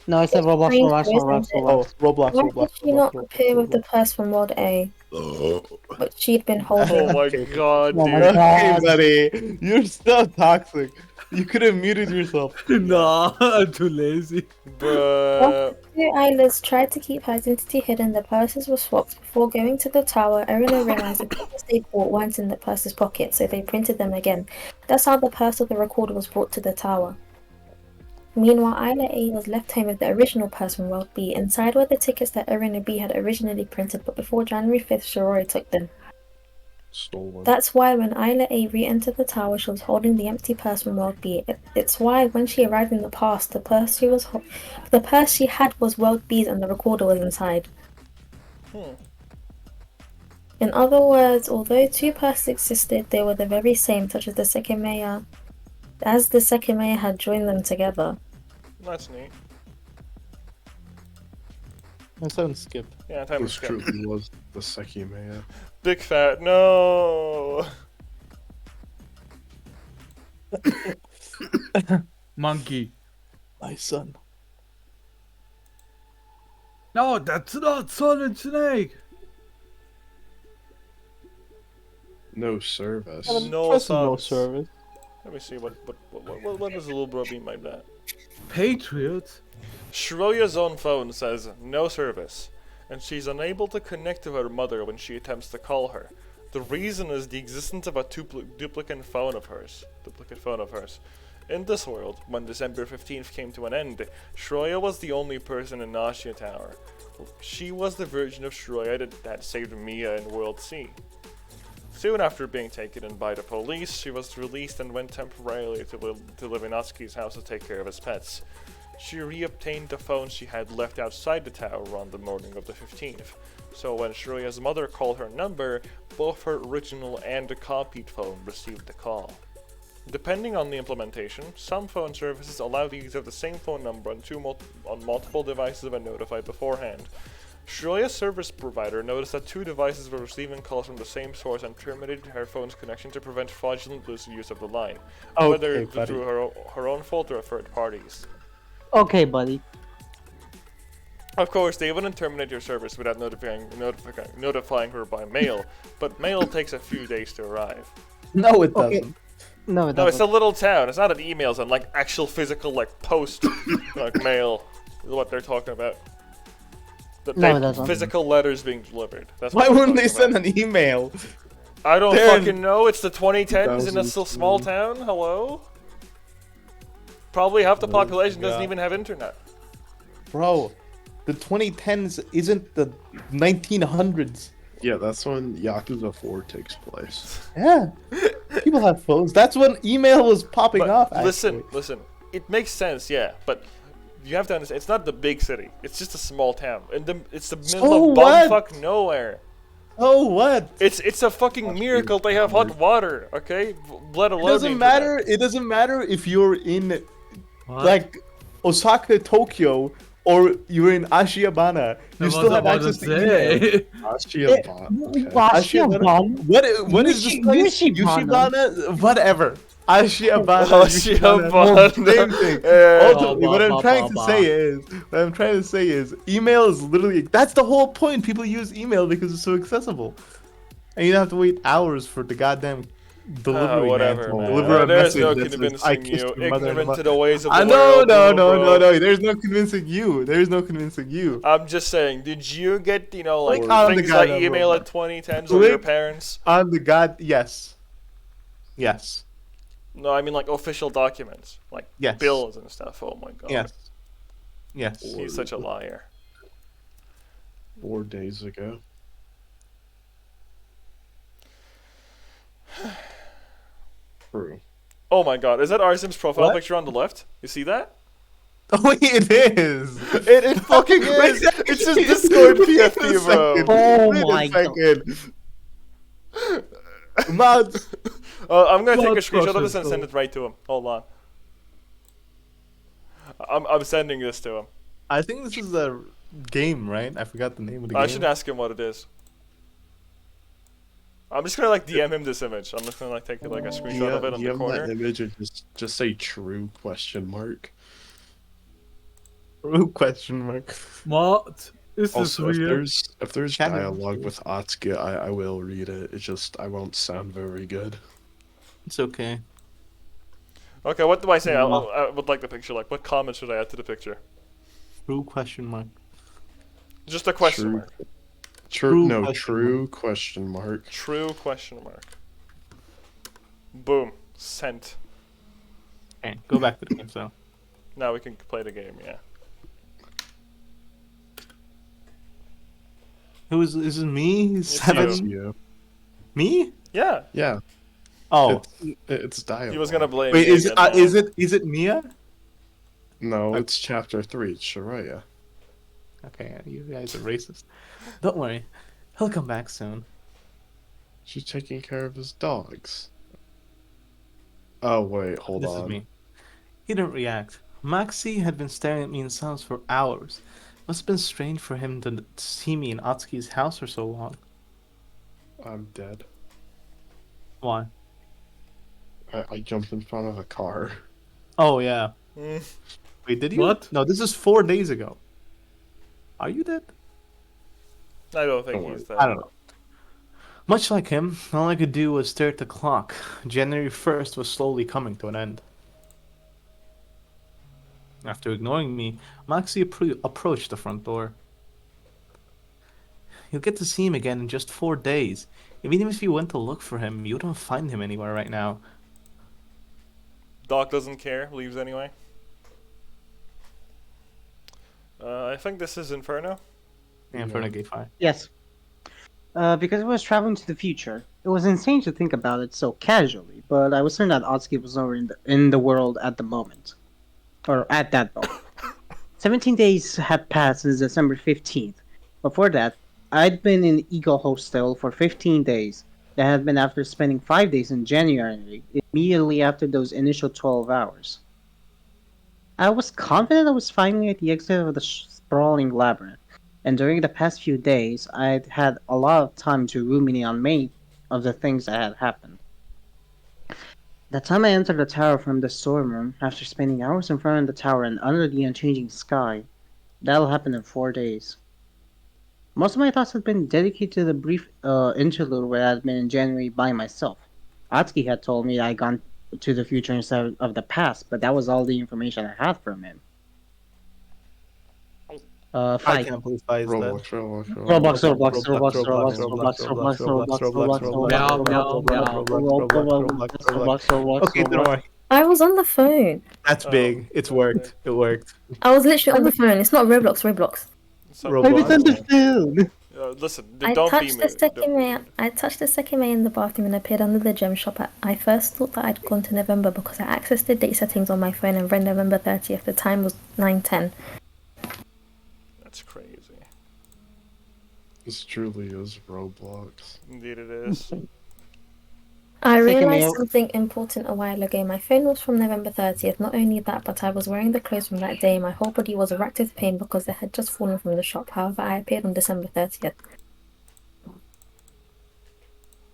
D: No, I said Roblox,
F: Strange
D: Roblox,
F: voice,
D: Roblox,
F: isn't it?
C: Oh,
D: Roblox.
C: Roblox,
F: Why
C: Roblox.
F: did she not
C: Roblox,
F: appear with the
C: Roblox.
F: purse from World A? but she'd been holding.
A: Oh my
C: Okay.
A: god,
D: Oh my
A: dude.
C: Okay,
D: God.
C: buddy. You're so toxic. You could have muted yourself.
B: Nah, I'm too lazy.
A: Bruh.
F: Two Islas tried to keep her identity hidden. The purses were swapped. Before going to the tower, Erina realized the papers they bought weren't in the purse's pocket, so they printed them again. That's how the purse of the recorder was brought to the tower. Meanwhile, Isla A was left home with the original purse from World B. Inside were the tickets that Erina B had originally printed, but before January 5th, Shiroi took them.
E: Stolen.
F: That's why when Isla A re-entered the tower, she was holding the empty purse from World B. It's why when she arrived in the past, the purse she had was World B's and the recorder was inside. In other words, although two purses existed, they were the very same, such as the Sekimeiya, as the Sekimeiya had joined them together.
A: That's neat.
C: My son skipped.
A: Yeah, time to
E: This
A: skip.
E: truly was the Sekimeiya.
A: Big fat no.
B: Monkey.
C: My son.
B: No, that's not Solid Snake.
E: No service.
A: No
C: Trust no
A: service.
C: service.
A: Let me see what does a little bro mean by that?
B: Patriot.
A: Shiroya's own phone says no service, and she's unable to connect to her mother when she attempts to call her. The reason is the existence of a duplicate phone of hers. In this world, when December 15th came to an end, Shiroya was the only person in Nausea Tower. She was the version of Shiroya that saved Mia in World C. Soon after being taken in by the police, she was released and went temporarily to live in Atsuki's house to take care of his pets. She reobtained the phone she had left outside the tower on the morning of the 15th. So when Shiroya's mother called her number, both her original and the copied phone received the call. Depending on the implementation, some phone services allow the use of the same phone number on multiple devices when notified beforehand. Shiroya's service provider noticed that two devices were receiving calls from the same source and terminated her phone's connection to prevent fraudulent use of the line, whether
C: Okay, buddy.
A: through her own fault or third parties.
D: Okay, buddy.
A: Of course, they wouldn't terminate your service without notifying her by mail, but mail takes a few days to arrive.
C: No, it
D: Okay.
C: doesn't.
D: No, it
A: No, it's a
D: doesn't.
A: little town. It's not an email. It's like actual physical, like post, like mail. Is what they're talking about.
D: No, it doesn't.
A: Physical letters being delivered. That's
C: Why
A: what they're
C: wouldn't they
A: talking
C: send an email?
A: about. I don't
C: They're in-
A: fucking know. It's the 2010s in a
E: 2002.
A: small town. Hello. Probably half the
C: Oh,
A: population doesn't
C: God.
A: even have internet.
C: Bro, the 2010s isn't the 1900s.
E: Yeah, that's when Yakuza 4 takes place.
C: Yeah. People have phones. That's when email was popping
A: But
C: off.
A: listen,
C: actually.
A: listen. It makes sense, yeah, but you have to understand. It's not the big city. It's just a small town, and it's the middle
C: So
A: of
C: what?
A: bumfuck nowhere.
C: Oh, what?
A: It's a fucking miracle they have hot water, okay? Let alone
C: It
A: the
C: doesn't
A: internet.
C: matter. It doesn't matter if you're in
B: What?
C: like Osaka, Tokyo, or you're in Ashiyabana. You
B: I
C: still
B: was
C: have
B: about
C: access
B: to
C: to email.
B: say.
E: Ashiyabana. Okay.
D: Ashiyabana?
C: What is this place?
D: Yushibana.
C: Yushibana? Whatever. Ashiyabana.
A: Ashiyabana.
C: Same thing.
A: Yeah.
C: Ultimately, what I'm trying to say is, email is literally, that's the whole point. People use email because it's so accessible. And you don't have to wait hours for the goddamn delivery
A: Whatever,
C: man to
A: man.
C: deliver a
A: There's
C: message
A: no
C: that says,
A: convincing
C: I kissed
A: you.
C: your mother.
A: Ignorant to the ways of the
C: I know,
A: world. bro.
C: there's no convincing you. There's no convincing you.
A: I'm just saying, did you get, like,
C: Click on the
A: things like
C: goddamn
A: email
C: robot.
A: at 2010s or your
C: Click
A: parents?
C: On the yes. Yes.
A: No, I mean, like, official documents. Like,
C: Yes.
A: bills and stuff. Oh my god.
C: Yes. Yes.
A: He's such a liar.
E: 4 days ago. True.
A: Oh my god, is that Arsim's profile
C: What?
A: picture on the left? You see that?
C: Oh, it is.
A: It fucking is! It's just Discord PFP, bro.
D: Oh
C: Wait a
D: my god.
C: second. Mods.
A: I'm gonna take a
B: Blood
A: screenshot of this and
B: pressure,
A: send it right to him. Hold on. I'm sending this to him.
C: I think this is a game, right? I forgot the name of the
A: I
C: game.
A: should ask him what it is. I'm just gonna like DM him this image. I'm just gonna like take like a screenshot of it on the
E: that
A: corner.
E: image and just say true question mark.
C: True question mark.
B: What Is this
E: Also, if
B: weird?
E: there's
C: Can be
E: dialogue
C: weird.
E: with Atsuki, I will read it. It's just I won't sound very good.
C: It's okay.
A: Okay, what do I say?
C: No.
A: I would like the picture. Like, what comment should I add to the picture?
C: True question mark.
A: Just a question
E: True.
A: mark.
C: True
E: No,
C: question
E: true question mark.
A: True question mark. Boom. Sent.
C: Okay, go back to the game, so.
A: Now we can play the game, yeah.
C: Who is it me?
A: you.
C: Seven?
E: It's you.
C: Me?
A: Yeah.
E: Yeah,
C: Oh.
E: it's dialogue.
A: He was gonna blame
C: Wait,
A: me
C: is
A: again,
C: it,
A: though.
C: is it Mia?
E: No,
C: Okay.
E: it's chapter 3. It's Shiraya.
C: Okay, you guys are racist. Don't worry. He'll come back soon.
E: She's taking care of his dogs. Oh wait, hold
C: This
E: on.
C: is me. He didn't react. Maxi had been staring at me in silence for hours. Must have been strange for him to see me in Atsuki's house for so long.
E: I'm dead.
C: Why?
E: I jumped in front of a car.
C: Oh, yeah.
A: Mm.
C: Wait, did you?
B: What?
C: No, this is 4 days ago. Are you dead?
A: I don't think
E: Don't
A: he's
E: worry.
A: that.
C: I don't know. Much like him, all I could do was stare at the clock. January 1st was slowly coming to an end. After ignoring me, Maxi approached the front door. You'll get to see him again in just 4 days. Even if you went to look for him, you don't find him anywhere right now.
A: Doc doesn't care. Leaves anyway. I think this is Inferno.
C: And for Gay Fi.
D: Yes. Because I was traveling to the future. It was insane to think about it so casually, but I was certain that Atsuki was nowhere in the world at the moment. Or at that moment. 17 days had passed since December 15th. Before that, I'd been in Eagle Hostel for 15 days. That had been after spending 5 days in January, immediately after those initial 12 hours. I was confident I was finally at the exit of the sprawling labyrinth, and during the past few days, I'd had a lot of time to ruminate on many of the things that had happened. The time I entered the tower from the storeroom, after spending hours in front of the tower and under the unchanging sky, that'll happen in 4 days. Most of my thoughts had been dedicated to the brief interlude where I had been in January by myself. Atsuki had told me I'd gone to the future instead of the past, but that was all the information I had from him.
C: I
D: Fight.
C: can't believe Fi is dead.
D: Roblox,
C: Okay, don't worry.
F: I was on the phone.
C: That's
A: Oh,
C: big. It's worked. It worked.
F: I was literally on the phone. It's not Roblox.
A: So,
C: Roblox.
D: I misunderstood.
A: listen,
F: I
A: don't be
F: touched the
A: moody. Don't be
F: Sekimeiya.
A: moody.
F: I touched the Sekimeiya in the bathroom and appeared under the gem shop. I first thought that I'd gone to November because I accessed the date settings on my phone and read November 30th. The time was 9:10.
A: That's crazy.
E: This truly is Roblox.
A: Indeed, it is.
F: I realized
D: Sekimeiya-
F: something important a while ago. My phone was from November 30th. Not only that, but I was wearing the clothes from that day. My whole body was racked with pain because they had just fallen from the shop. However, I appeared on December 30th.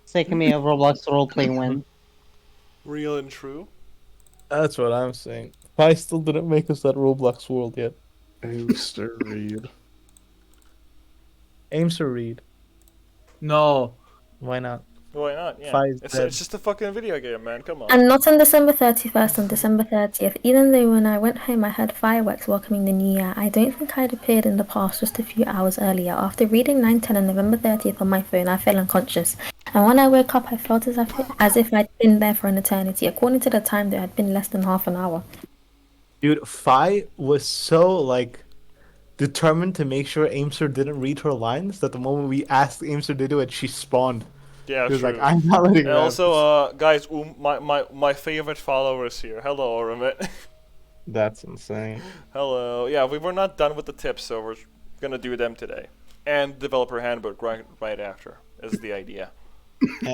D: Sekimeiya Roblox roleplay win.
A: Real and true.
C: That's what I'm saying. Fi still didn't make us that Roblox world yet.
E: Mr. Reed.
C: Aims to read.
B: No.
C: Why not?
A: Why not? Yeah.
C: Five's
A: It's
C: dead.
A: just a fucking video game, man. Come on.
F: And not on December 31st, on December 30th. Even though when I went home I had fireworks welcoming the new year, I don't think I'd appeared in the past just a few hours earlier. After reading 9:10 on November 30th on my phone, I fell unconscious. And when I woke up, I felt as if I'd been there for an eternity. According to the time, there had been less than half an hour.
C: Dude, Fi was so, like, determined to make sure Aimster didn't read her lines that the moment we asked Aimster to do it, she spawned.
A: Yeah,
C: She was
A: true.
C: like, I'm not letting
A: And
C: her
A: also, guys, my favorite followers here. Hello, Oromit.
C: That's insane.
A: Hello. Yeah, we were not done with the tips, so we're gonna do them today. And developer handbook right after is the idea.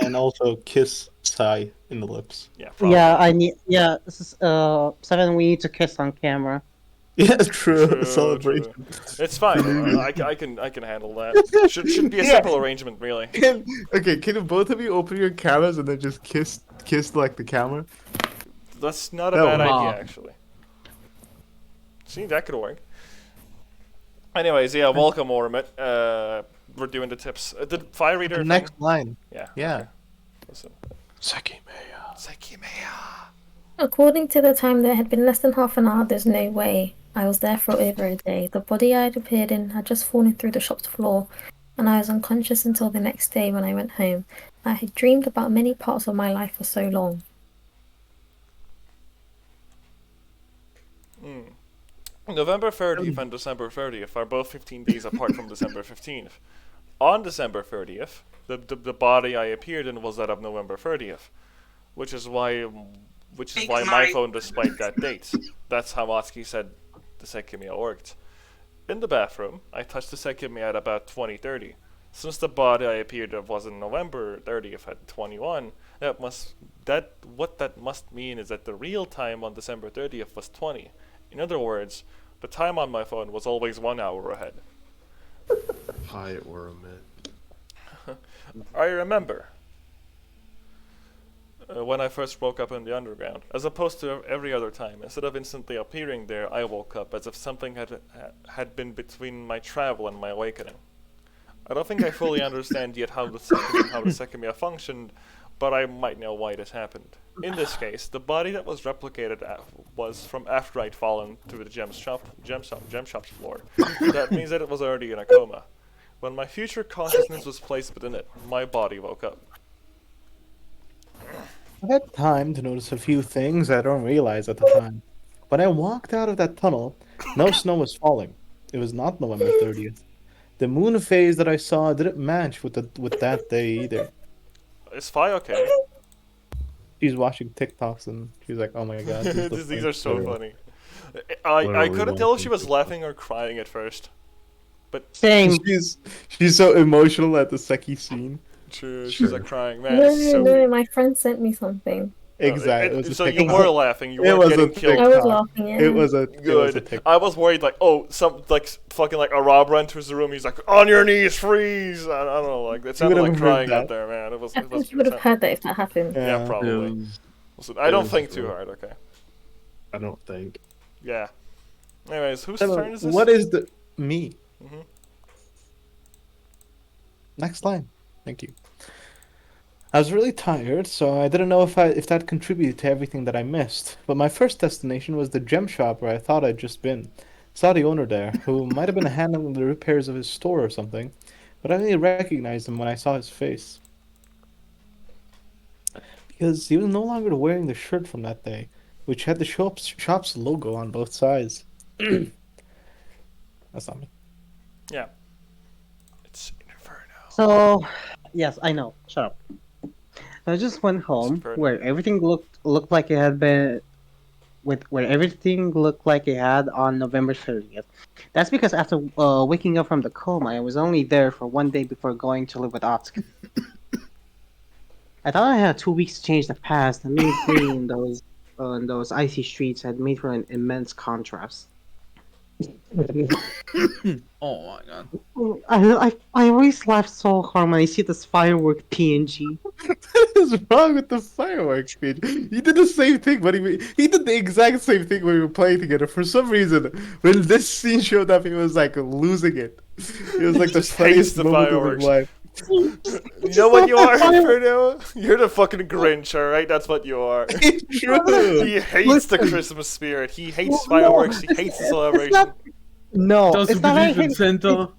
C: And also kiss Sai in the lips.
A: Yeah. Probably.
D: Yeah, I need. Yeah, this is, 7. We need to kiss on camera.
C: Yeah, true.
A: True,
C: Celebration.
A: It's fine. I can handle that. Should be a
C: Yeah.
A: simple arrangement, really.
C: Can both of you open your cameras and then just kiss like the camera?
A: That's not a
C: No.
A: bad
B: Wow.
A: idea, actually. See, that could work. Anyways, yeah, welcome, Ormit. We're doing the tips. Did Fire Reader
C: The
A: thing?
C: next line.
A: Yeah.
C: Yeah.
A: Okay. Listen.
E: Sekimeiya.
A: Sekimeiya.
F: According to the time, there had been less than half an hour. There's no way. I was there for over a day. The body I had appeared in had just fallen through the shop's floor, and I was unconscious until the next day when I went home. I had dreamed about many parts of my life for so long.
A: November 30th and December 30th are both 15 days apart from December 15th. On December 30th, the body I appeared in was that of November 30th, which is why my phone displayed that date. That's how Atsuki said the Sekimeiya worked. In the bathroom, I touched the Sekimeiya at about 20:30. Since the body I appeared of was on November 30th at 21, what that must mean is that the real time on December 30th was 20. In other words, the time on my phone was always 1 hour ahead.
E: Hi, Oromit.
A: I remember when I first woke up in the underground. As opposed to every other time, instead of instantly appearing there, I woke up as if something had been between my travel and my awakening. I don't think I fully understand yet how the Sekimeiya functioned, but I might know why this happened. In this case, the body that was replicated was from after I'd fallen to the gem shop's floor. That means that it was already in a coma. When my future consciousness was placed within it, my body woke up.
C: I had time to notice a few things I don't realize at the time. When I walked out of that tunnel, no snow was falling. It was not November 30th. The moon phase that I saw didn't match with that day either.
A: Is Fi okay?
C: She's watching TikToks and she's like, "Oh my god,
A: These are so funny.
E: What are
A: I
E: we
A: couldn't tell if she
E: watching
A: was
E: TikTok?
A: laughing or crying at first.
D: Same.
C: She's so emotional at the Seki scene.
A: She's
E: Sure.
A: like crying, man.
F: No,
A: It's so
F: no, my friend sent me something.
C: Exactly. It was a
A: so you
C: TikTok.
A: were laughing. You
C: It
A: weren't
C: was a
A: getting killed.
F: I was
C: TikTok.
F: laughing, yeah.
C: It was a
A: Good.
C: TikTok.
A: I was worried, like, oh, fucking like a robber enters the room. He's like, on your knees, freeze. I don't know, like it sounded
C: would
A: like
C: have heard
A: crying up
C: that.
A: there, man. It was.
F: I
A: It was
F: think you would have heard that if that happened.
A: Yeah, probably. Listen, I don't think too hard. Okay.
E: I don't think.
A: Yeah. Anyways, whose
C: So,
A: turn is this?
C: what is the me?
A: Mhm.
C: Next line. Thank you. I was really tired, so I didn't know if that contributed to everything that I missed. But my first destination was the gem shop where I thought I'd just been. Saw the owner there, who might have been handling the repairs of his store or something, but I only recognized him when I saw his face. Because he was no longer wearing the shirt from that day, which had the shop's logo on both sides. That's not me.
A: Yeah. It's Inferno.
D: So, yes, I know. Shut up. I just went home
A: Super.
D: where everything looked like it had been where everything looked like it had on November 30th. That's because after waking up from the coma, I was only there for 1 day before going to live with Atsuki. I thought I had 2 weeks to change the past, and me being in those icy streets had made for an immense contrast.
B: Oh my god.
D: I always laugh so hard when I see this firework PNG.
C: What is wrong with the fireworks speech? He did the same thing, but he did the exact same thing when we were playing together. For some reason, when this scene showed up, he was like losing it. It was like the
A: Just hates
C: funniest
A: the
C: moment of
A: fireworks.
C: his life.
A: You know what you are, Inferno? You're the fucking Grinch, alright? That's what you are.
C: It's true.
A: He hates the Christmas spirit. He hates fireworks. He hates the celebration.
D: No,
B: Does he
D: it's not like
B: believe in Santa?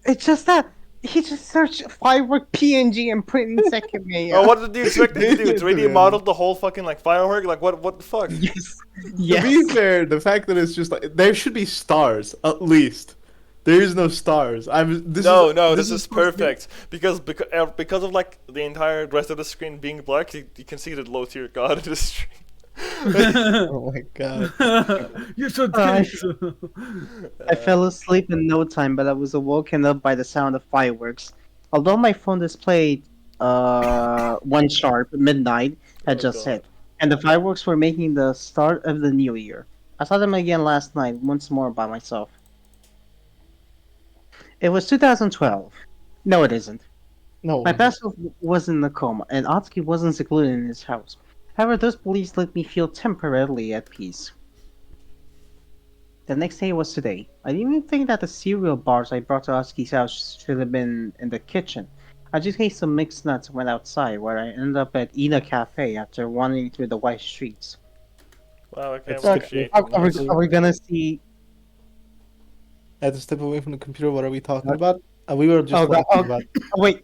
D: it's just that he just searched firework PNG and put in Sekimeiya.
A: Oh, what did you expect him to do? 3D modeled the whole fucking like firework? Like what the fuck?
D: Yes.
C: To
D: Yes.
C: be fair, the fact that it's just like there should be stars at least. There is no stars. This
A: This is
C: supposed to be-
A: perfect because of like the entire rest of the screen being black. You can see the low tier god in the screen.
C: Oh my god.
B: You should
D: I-
B: kill
D: I fell asleep in no time, but I was awoken up by the sound of fireworks. Although my phone displayed 1 sharp midnight had
A: Oh,
D: just
A: God.
D: hit, and the fireworks were making the start of the new year. I saw them again last night, once more by myself. It was 2012. No, it isn't.
C: No.
D: My past self was in the coma, and Atsuki wasn't secluded in his house. However, those beliefs let me feel temporarily at peace. The next day was today. I didn't even think that the cereal bars I brought to Husky's house should have been in the kitchen. I just ate some mixed nuts and went outside, where I ended up at Ina Cafe after wandering through the white streets.
A: Wow, I can't
C: It's
A: wait
C: like-
A: to eat
D: Are,
A: the
D: are we,
A: nuts.
D: are we gonna see?
C: I had to step away from the computer. What are we talking about? We were just
D: Oh god!
C: talking about.
D: Oh wait!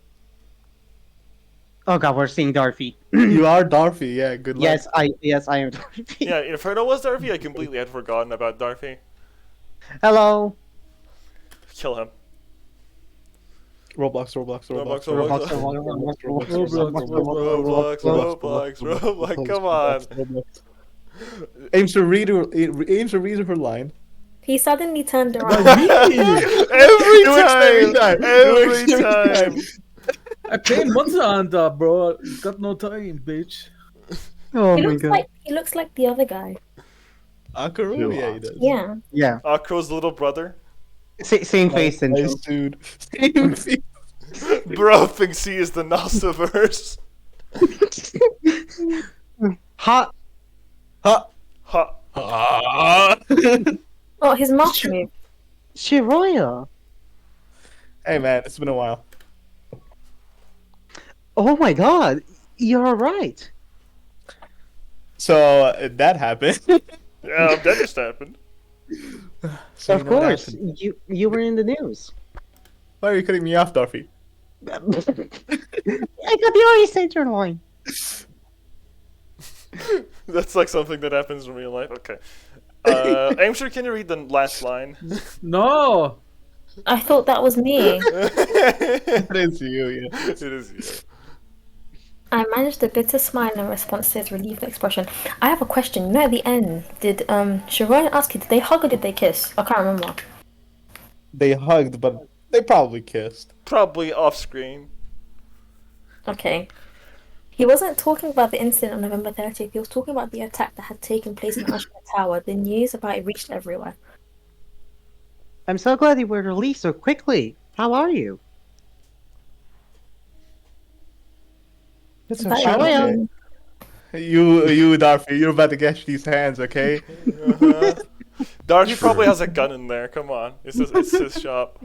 D: Oh god, we're seeing Dorothy.
C: You are Dorothy. Yeah. Good luck.
D: Yes, I am Dorothy.
A: Yeah, if I know was Darby, I completely had forgotten about Darby.
D: Hello.
A: Kill him.
C: Roblox.
A: Roblox, come on.
C: Aims to read her line.
F: He suddenly turned around.
A: Every
C: It works
A: time!
C: every time.
A: Every time!
B: I play Monster Hunter, bro. Got no time, bitch.
D: Oh
F: He
D: my
F: looks
D: god.
F: like he looks like the other guy.
C: Akaru? Yeah, he does.
F: Yeah.
D: Yeah.
A: Akro's little brother.
D: Same face syndrome.
C: Nice dude. Same face.
A: Bro thinks he is the Nostiverse.
D: Hot.
C: Ha.
A: Ha.
F: Oh, his mouth moved.
D: Shiroya.
C: Hey man, it's been a while.
D: Oh my god. You're right.
C: So that happened.
A: Yeah, that just happened.
C: So
D: Of
C: you know what
D: course.
C: happened.
D: You were in the news.
C: Why are you cutting me off, Dorothy?
D: I got the already sent your line.
A: That's like something that happens in real life. Okay. I'm sure, can you read the last line?
B: No.
F: I thought that was me.
C: It is you, yeah.
A: It is you.
F: I managed a bitter smile in response to his relieved expression. I have a question. You know, at the end, did Sharon ask you, did they hug or did they kiss? I can't remember.
C: They hugged, but they probably kissed.
A: Probably off screen.
F: Okay. He wasn't talking about the incident on November 30th. He was talking about the attack that had taken place in Ashmore Tower. The news about it reached everywhere.
D: I'm so glad you were released so quickly. How are you?
C: That's
F: But,
C: okay. You, Dorothy, you're about to get these hands, okay?
A: Uh-huh. Darby probably has a gun in there. Come on. It's his shop.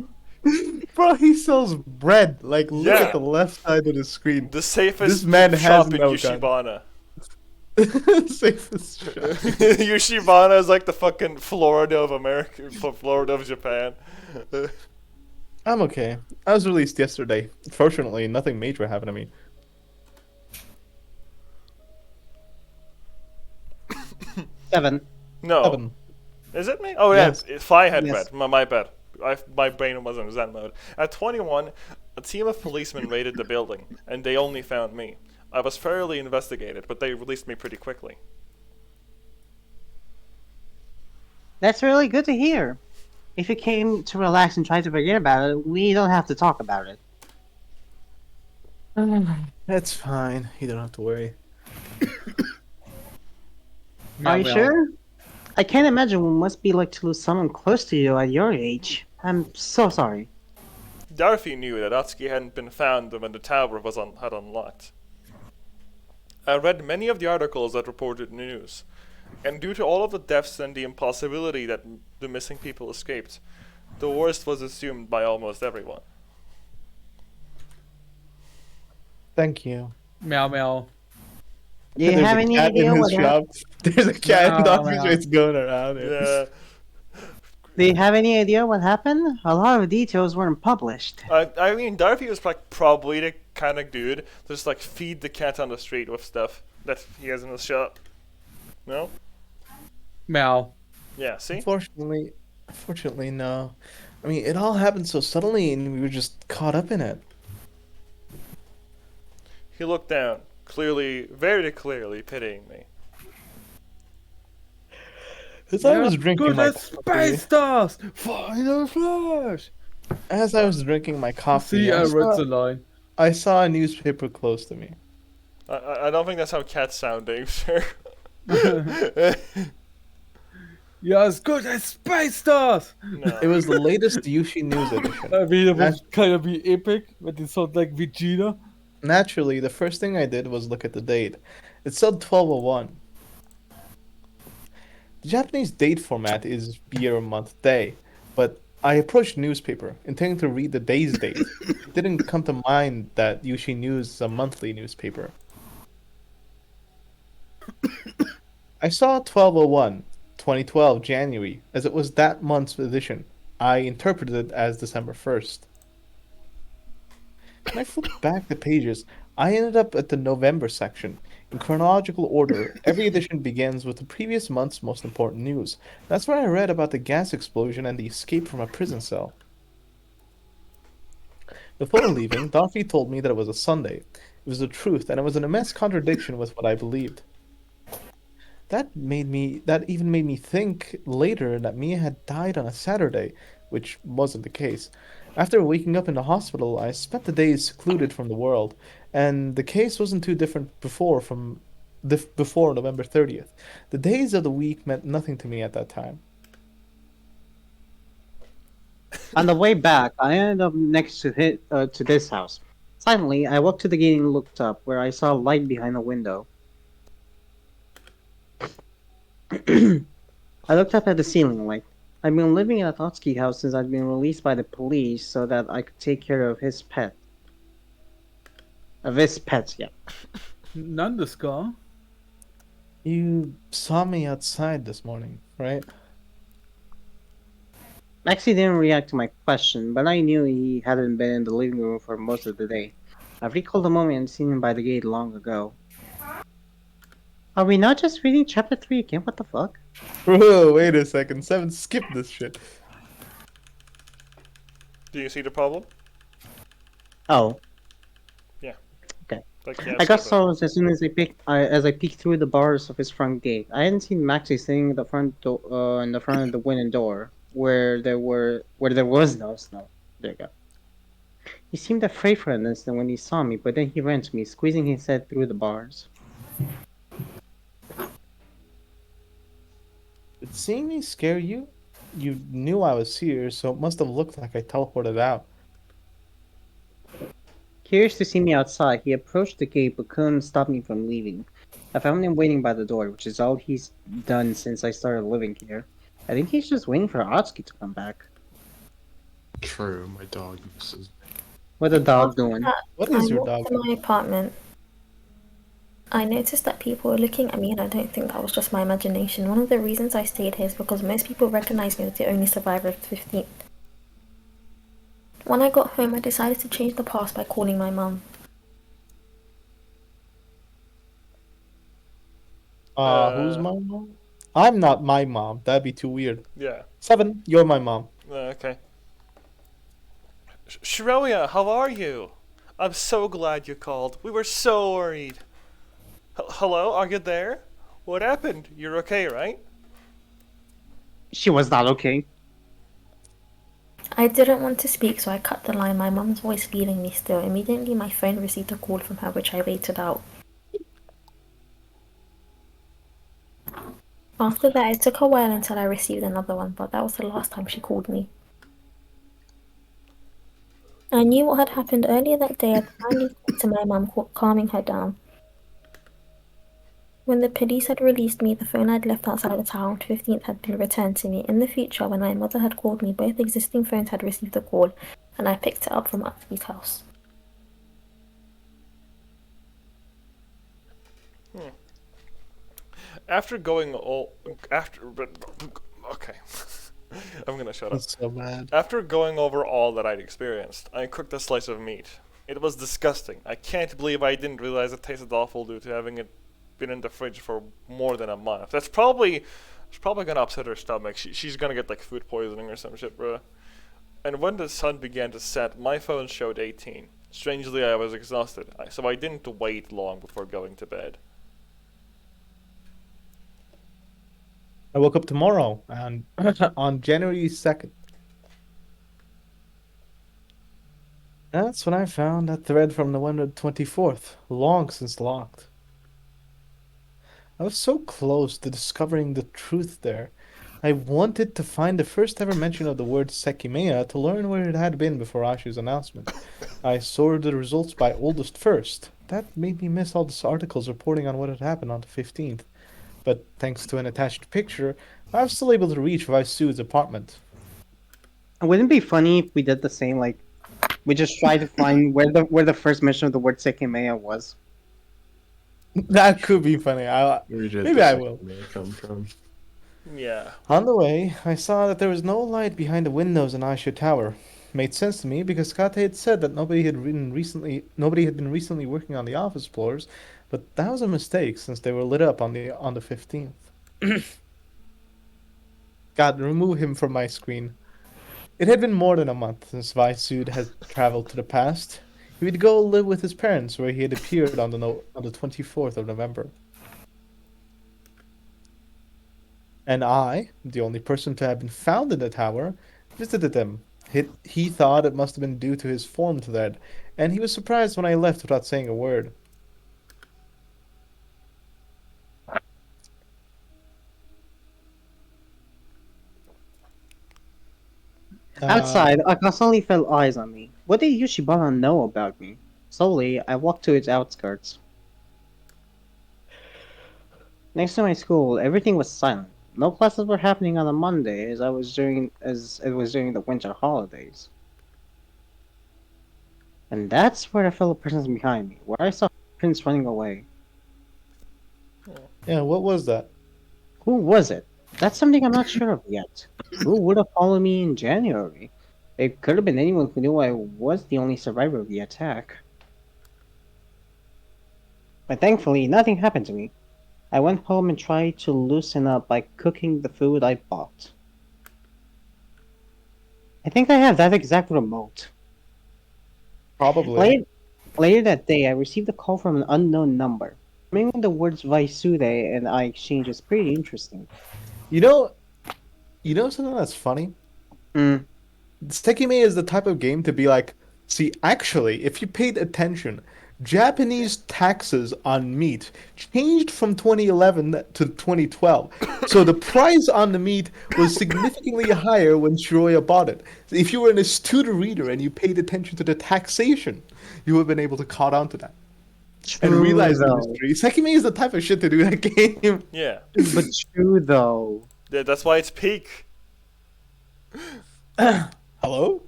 C: Bro, he sells bread. Like, look
A: Yeah.
C: at the left side of the screen.
A: The safest
C: This man
A: shop
C: has
A: in
C: no gun.
A: Yoshibana.
C: Safest shop.
A: Yoshibana is like the fucking Florida of America, Florida of Japan.
C: I'm okay. I was released yesterday. Fortunately, nothing major happened to me.
D: Seven.
A: No.
C: 7.
A: Is it me? Oh yeah,
C: Yes.
A: it's Fi had
D: Yes.
A: bad. My bad. My brain was in Zen mode. At 21, a team of policemen raided the building, and they only found me. I was thoroughly investigated, but they released me pretty quickly.
D: That's really good to hear. If you came to relax and try to forget about it, we don't have to talk about it.
C: That's fine. You don't have to worry.
D: Are you sure? I can't imagine what it must be like to lose someone close to you at your age. I'm so sorry.
A: Dorothy knew that Atsuki hadn't been found when the tower was had unlocked. I read many of the articles that reported the news, and due to all of the deaths and the impossibility that the missing people escaped, the worst was assumed by almost everyone.
C: Thank you.
B: Meow meow.
D: Do you
C: There's
D: have
C: a
D: any
C: cat
D: idea
C: in
D: what
C: his
D: happened?
C: shop. There's a cat in
B: No,
C: Dorothy's
B: no.
C: face going around here.
A: Yeah.
D: Do you have any idea what happened? A lot of details weren't published.
A: I mean, Dorothy was like probably the kind of dude to just like feed the cat on the street with stuff that he has in his shop. No?
B: Meow.
A: Yeah, see?
C: Unfortunately, no. I mean, it all happened so suddenly, and we were just caught up in it.
A: He looked down, clearly, very clearly pitying me.
C: As I was drinking
B: Good
C: my
B: as Space Stars! Final Flash!
C: as I was drinking my coffee,
B: See, I
C: I
B: read
C: saw,
B: the line.
C: I saw a newspaper close to me.
A: I don't think that's how cats sound, Dave, sir.
B: Yeah, as good as Space Stars!
A: No.
C: It was the latest Yushi News edition.
B: I mean, it was kind of be epic, but it sounds like Vegeta.
C: Naturally, the first thing I did was look at the date. It said 1201. The Japanese date format is year, month, day, but I approached newspaper, intending to read the day's date. It didn't come to mind that Yushi News is a monthly newspaper. I saw 1201, 2012, January, as it was that month's edition. I interpreted it as December 1st. When I flipped back the pages, I ended up at the November section. In chronological order, every edition begins with the previous month's most important news. That's where I read about the gas explosion and the escape from a prison cell. Before leaving, Darcy told me that it was a Sunday. It was the truth, and it was an immense contradiction with what I believed. That even made me think later that Mia had died on a Saturday, which wasn't the case. After waking up in the hospital, I spent the days secluded from the world, and the case wasn't too different before November 30th. The days of the week meant nothing to me at that time.
D: On the way back, I ended up next to this house. Silently, I walked to the gate and looked up, where I saw a light behind the window. I looked up at the ceiling light. I'd been living in a Totsky house since I'd been released by the police so that I could take care of his pet. Of his pets, yeah.
B: Nandeska?
C: You saw me outside this morning, right?
D: Maxie didn't react to my question, but I knew he hadn't been in the living room for most of the day. I recalled the moment and seen him by the gate long ago. Are we not just reading chapter 3 again? What the fuck?
C: Whoa, wait a second. Seven, skip this shit.
A: Do you see the problem?
D: Oh,
A: Like,
D: I got
A: skip it.
D: startled as soon as I peeked through the bars of his front gate. I hadn't seen Maxie sitting in the front in the front of the wooden door, where there was no snow. There you go. He seemed afraid for an instant when he saw me, but then he ran to me, squeezing his head through the bars.
C: Did seeing me scare you? You knew I was here, so it must have looked like I teleported out.
D: Curious to see me outside, he approached the gate but couldn't stop me from leaving. I found him waiting by the door, which is all he's done since I started living here. I think he's just waiting for Atsuki to come back.
E: True, my dog misses.
D: What the dog
F: After
D: doing?
F: that,
C: What
F: I
C: is your
F: walked
C: dog?
F: to my apartment. I noticed that people were looking at me, and I don't think that was just my imagination. One of the reasons I stayed here is because most people recognize me as the only survivor of the 15th. When I got home, I decided to change the past by calling my mum.
C: Who's my mom? I'm not my mom. That'd be too weird.
A: Yeah.
C: Seven, you're my mom.
A: Okay. Shiroya, how are you? I'm so glad you called. We were so worried. Hello, are you there? What happened? You're okay, right?
D: She was not okay.
F: I didn't want to speak, so I cut the line, my mum's voice leaving me still. Immediately, my phone received a call from her, which I waited out. After that, it took a while until I received another one, but that was the last time she called me. I knew what had happened earlier that day. I'd finally talked to my mum, calming her down. When the police had released me, the phone I'd left outside the tower on 15th had been returned to me. In the future, when my mother had called me, both existing phones had received a call, and I picked it up from Atsuki's house.
A: After going all okay. I'm gonna shut up.
C: That's so bad.
A: After going over all that I'd experienced, I cooked a slice of meat. It was disgusting. I can't believe I didn't realize it tasted awful due to having it been in the fridge for more than a month. It's probably gonna upset her stomach. She's gonna get like food poisoning or some shit, bro. And when the sun began to set, my phone showed 18. Strangely, I was exhausted, so I didn't wait long before going to bed.
C: I woke up tomorrow and on January 2nd. That's when I found that thread from November 24th, long since locked. I was so close to discovering the truth there. I wanted to find the first ever mention of the word Sekimeiya to learn where it had been before Ashu's announcement. I sorted the results by oldest first. That made me miss all the articles reporting on what had happened on the 15th. but thanks to an attached picture, I was still able to reach Vaisu's apartment.
D: Wouldn't it be funny if we did the same? Like, we just try to find where the first mention of the word Sekimeiya was.
C: That could be funny.
E: Where did
C: Maybe
E: the
C: I will.
E: second man come from?
A: Yeah.
C: On the way, I saw that there was no light behind the windows in Aisha Tower. Made sense to me because Kate had said that nobody had been recently working on the office floors, but that was a mistake since they were lit up on the 15th. God, remove him from my screen. It had been more than a month since Vaisud had traveled to the past. He would go live with his parents where he had appeared on the 24th of November. And I, the only person to have been found in the tower, visited him. He thought it must have been due to his form thread, and he was surprised when I left without saying a word.
D: Outside, I constantly felt eyes on me. What did Yushibana know about me? Slowly, I walked to its outskirts. Next to my school, everything was silent. No classes were happening on a Monday as it was during the winter holidays. And that's where I felt a presence behind me, where I saw Prince running away.
C: Yeah, what was that?
D: Who was it? That's something I'm not sure of yet. Who would have followed me in January? It could have been anyone who knew I was the only survivor of the attack. But thankfully, nothing happened to me. I went home and tried to loosen up by cooking the food I bought. I think I have that exact remote.
C: Probably.
D: Later that day, I received a call from an unknown number. Remembering the words Vaisude and I exchanged is pretty interesting.
C: You know, something that's funny?
D: Hmm.
C: Sekimeiya is the type of game to be like, see, actually, if you paid attention, Japanese taxes on meat changed from 2011 to 2012. So the price on the meat was significantly higher when Shiroya bought it. If you were an astute reader and you paid attention to the taxation, you would have been able to caught on to that and
D: True
C: realize the
D: though.
C: mystery. Sekimeiya is the type of shit to do that game.
A: Yeah.
D: But true though.
A: That's why it's peak.
C: Hello?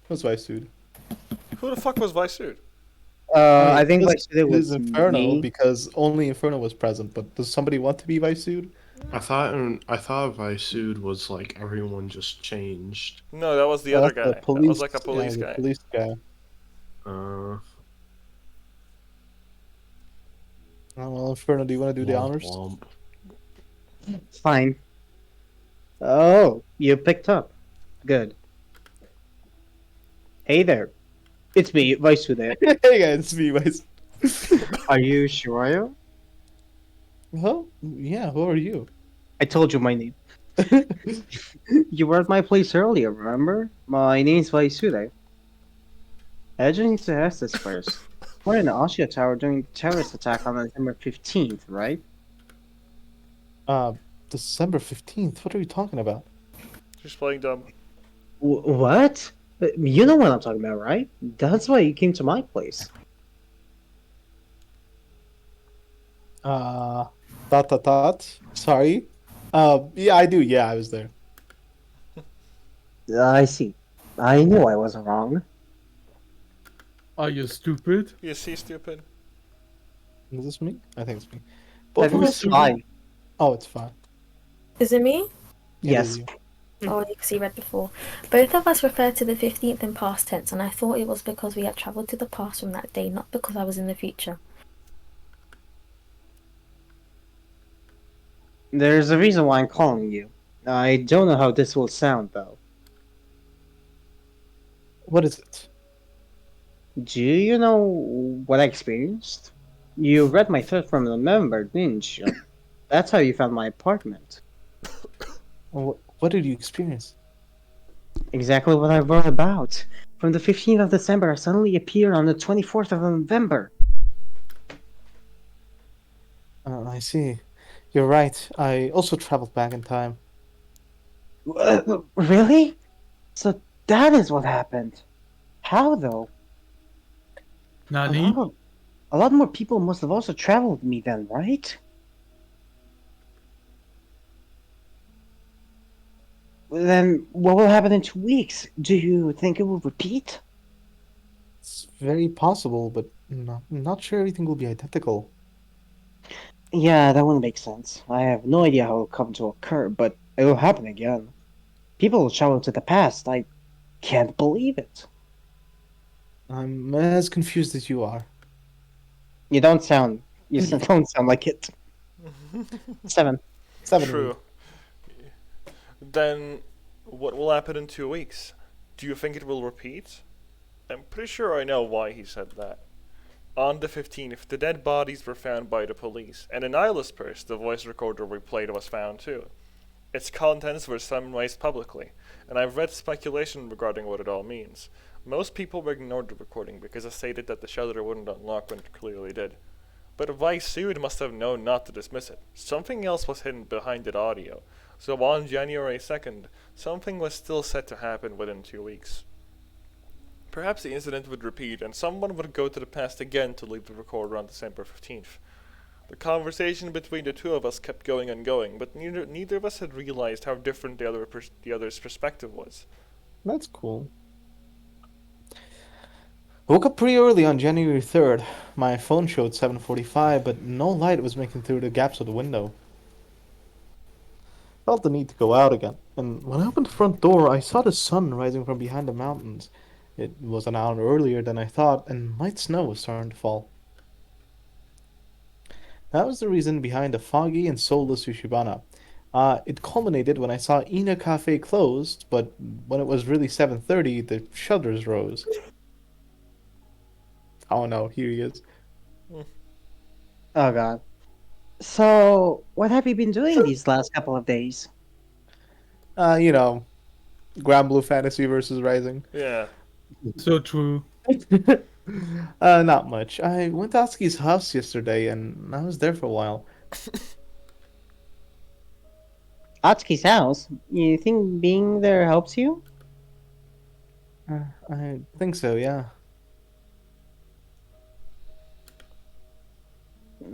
C: What's my suit?
A: Who the fuck was Vaisud?
D: I think
C: It
D: Vaisude was
C: is Inferno
D: me.
C: because only Inferno was present. But does somebody want to be Vaisud?
E: I thought Vaisud was like everyone just changed.
A: No, that was the
C: Oh,
A: other
C: that's the
A: guy. That was like a police
C: the
A: guy.
C: Police guy.
E: Uh,
C: Oh, well, Inferno, do you want to do the
E: womp
C: honors?
E: womp.
D: Fine. Oh, you picked up. Good. Hey there. It's me, Vaisude.
C: Hey guys, it's me, Vais.
D: Are you Shiraya?
C: Huh? Yeah, who are you?
D: I told you my name. You were at my place earlier, remember? My name's Vaisude. I just need to ask this first. We're in the Asia Tower during the terrorist attack on December 15th, right?
C: December 15th. What are you talking about?
A: Just playing dumb.
D: What? You know what I'm talking about, right? That's why you came to my place.
C: Sorry. Yeah, I do. Yeah, I was there.
D: I see. I knew I wasn't wrong.
B: Are you stupid?
A: You see, stupid.
C: Is this me? I think it's me.
D: That
C: Both of
D: was
C: us are-
D: fine.
C: Oh, it's fine.
F: Is it me?
C: It
D: Yes.
C: is you.
F: Oh, you can see read before. Both of us referred to the 15th in past tense, and I thought it was because we had travelled to the past from that day, not because I was in the future.
D: There's a reason why I'm calling you. I don't know how this will sound, though.
C: What is it?
D: Do you know what I experienced? You read my threat from November, didn't you? That's how you found my apartment.
C: What did you experience?
D: Exactly what I wrote about. From the 15th of December, I suddenly appeared on the 24th of November.
C: I see. You're right. I also traveled back in time.
D: Really? So that is what happened. How, though?
B: Nani?
D: Oh, A lot more people must have also traveled with me then, right? Then what will happen in 2 weeks? Do you think it will repeat?
C: It's very possible, but not sure everything will be identical.
D: Yeah, that wouldn't make sense. I have no idea how it will come to occur, but it will happen again. People will travel to the past. I can't believe it.
C: I'm as confused as you are.
D: You don't sound. Don't sound like it. 7.
C: 7 weeks.
A: True. Then, what will happen in 2 weeks? Do you think it will repeat? I'm pretty sure I know why he said that. On the 15th, the dead bodies were found by the police, and in Isla's purse, the voice recorder we played was found too. Its contents were summarized publicly, and I've read speculation regarding what it all means. Most people ignored the recording because it stated that the shutter wouldn't unlock when it clearly did. But Vice Sued must have known not to dismiss it. Something else was hidden behind that audio. So on January 2nd, something was still set to happen within 2 weeks. Perhaps the incident would repeat and someone would go to the past again to leave the recorder on December 15th. The conversation between the two of us kept going and going, but neither of us had realized how different the other's perspective was.
C: That's cool. I woke up pretty early on January 3rd. My phone showed 7:45, but no light was making through the gaps of the window. Felt the need to go out again, and when I opened the front door, I saw the sun rising from behind the mountains. It was an hour earlier than I thought, and light snow was starting to fall. That was the reason behind the foggy and soulless Ushibana. It culminated when I saw Ina Cafe closed, but when it was really 7:30, the shutters rose. Oh no, here he is.
D: Oh god. So, what have you been doing these last couple of days?
C: You know, Grand Blue Fantasy versus Rising.
A: Yeah.
B: So true.
C: Not much. I went to Atsuki's house yesterday, and I was there for a while.
D: Atsuki's house? You think being there helps you?
C: I think so, yeah.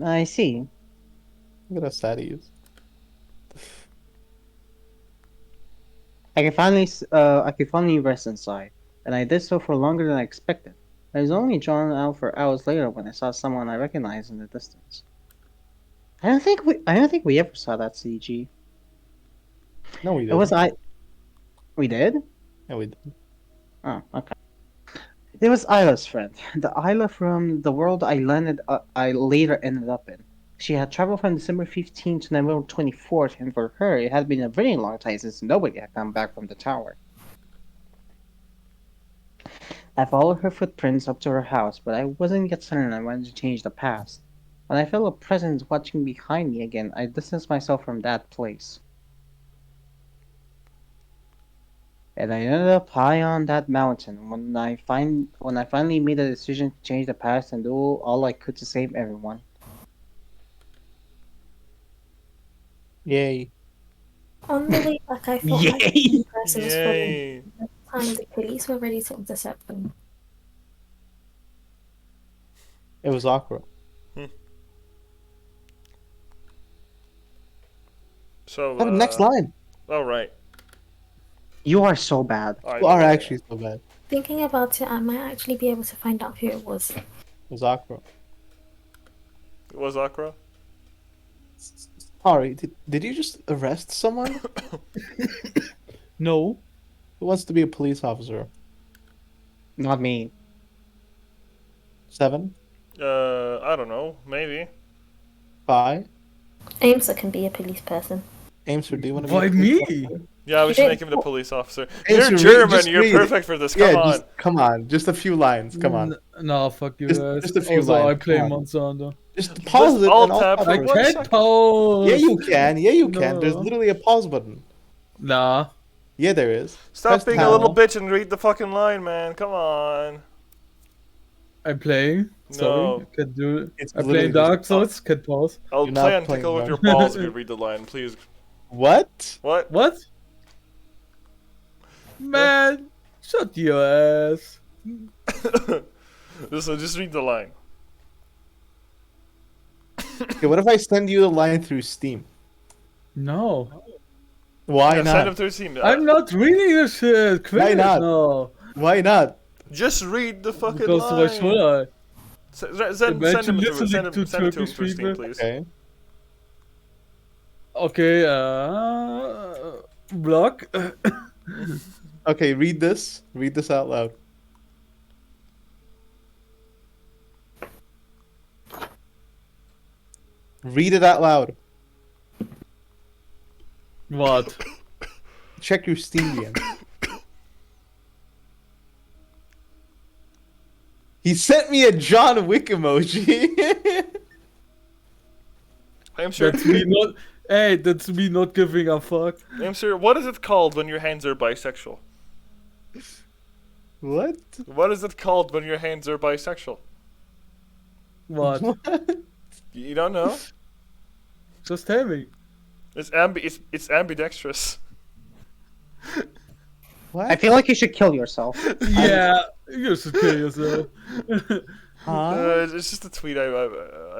D: I see.
C: Look at how sad he is.
D: I could finally rest inside, and I did so for longer than I expected. I was only drawn out for hours later when I saw someone I recognized in the distance. I don't think we ever saw that CG.
C: No, we
D: It
C: didn't.
D: was I. We did?
C: Yeah, we did.
D: Oh, okay. It was Isla's friend, the Isla from the world I later ended up in. She had traveled from December 15th to November 24th, and for her, it had been a very long time since nobody had come back from the tower. I followed her footprints up to her house, but I wasn't yet certain I wanted to change the past. When I felt a presence watching behind me again, I distanced myself from that place. And I ended up high on that mountain when I finally made a decision to change the past and do all I could to save everyone.
C: Yay.
F: On the way back, I thought
D: Yay!
F: the person was following
A: Yay!
F: me. At the time, the police were ready to intercept them.
C: It was Akira.
A: So,
C: Have a next line.
A: Oh, right.
D: You are so bad.
A: I
C: You are
A: know.
C: actually so bad.
F: Thinking about it, I might actually be able to find out who it was.
C: It was Akira.
A: It was Akra?
C: Sorry, did you just arrest someone
B: No.
C: who wants to be a police officer?
D: Not me.
C: 7?
A: I don't know. Maybe.
C: 5?
F: Aimsa can be a police person.
C: Aims for D. Wanna be
B: Why
C: a police
B: me?
C: officer?
A: Yeah, we
F: You
A: should
F: did-
A: make him the police officer.
C: Hey,
A: You're
C: so
A: German.
C: just
A: You're
C: read it.
A: perfect for this. Come
C: Yeah,
A: on.
C: just come on. Just a few lines. Come on.
B: Nah, fuck you
C: Just-
B: guys.
C: just a few
B: Also, I
C: lines,
B: play
C: come on.
B: Monster Hunter.
C: Just pause it
A: alt
C: and I'll
A: tab
C: talk
A: for
B: I
C: over
A: one
C: it.
B: can't
A: second.
B: pause.
C: Yeah, you can. Yeah, you can. There's
B: No.
C: literally a pause button.
B: Nah.
C: Yeah, there is.
A: Stop
C: Press
A: being
C: tab.
A: a little bitch and read the fucking line, man. Come on.
B: I'm playing. Sorry.
A: No.
B: Can't do it.
C: It's
B: I'm
C: literally
B: playing Dark
C: just-
B: Souls. Can't pause.
A: I'll
C: You're
A: play
C: not
A: and
C: playing
A: tickle with your
C: Dark-
A: balls if you read the line, please.
C: What?
A: What?
B: What? Man, shut your ass.
A: Just read the line.
C: Okay, what if I send you the line through Steam?
B: No.
C: Why
A: Yeah, send him
C: not?
A: through Steam.
B: I'm not reading this shit.
C: Why
B: Quit it
C: not?
B: now.
C: Why not?
A: Just read the fucking
B: Because why should
A: line.
B: I?
A: Send
B: Imagine
A: him through.
B: listening to
A: Send it to him
B: Turkish
A: through Steam,
B: people.
A: please.
C: Okay.
B: Okay, block.
C: Okay, read this. Read this out loud. Read it out loud.
B: What?
C: Check your Steam DM. He sent me a John Wick emoji.
A: I'm sure.
B: That's me not. Hey, that's me not giving a fuck.
A: I'm sure. What is it called when your hands are bisexual?
C: What?
A: What is it called when your hands are bisexual?
B: What?
A: You don't know?
B: Just tell me.
A: It's ambidextrous.
C: What?
D: I feel like you should kill yourself.
B: Yeah, you should kill yourself.
C: Huh?
A: It's just a tweet I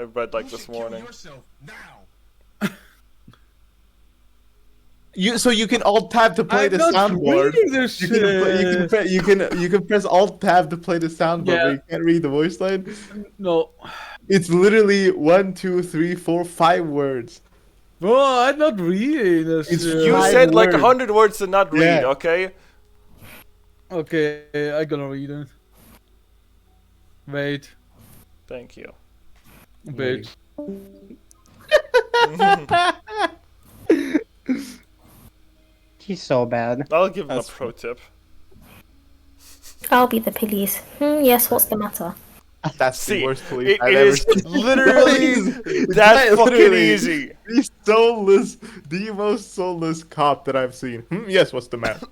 A: read like this morning.
C: So you can alt tab to play
B: I'm
C: the
B: not
C: soundboard.
B: reading this
C: You
B: shit.
C: you can press alt tab to play the soundboard,
B: Yeah.
C: but you can't read the voice line.
B: No.
C: It's literally 1, 2, 3, 4, 5 words.
B: Bro, I'm not reading this
C: It's
B: shit.
A: You
C: Five
A: said like
C: words.
A: 100 words to not read,
C: Yeah.
A: okay?
B: Okay, I gonna read it. Wait,
A: Thank you.
B: bitch.
D: He's so bad.
A: I'll give him
C: That's
A: a pro tip.
F: I'll be the police. Yes, what's the matter?
C: That's
A: See,
C: the worst police
A: it
C: I've
A: is
C: ever seen.
A: literally that
C: Quite
A: fucking
C: literally
A: easy.
C: The soulless, the most soulless cop that I've seen. Yes, what's the matter?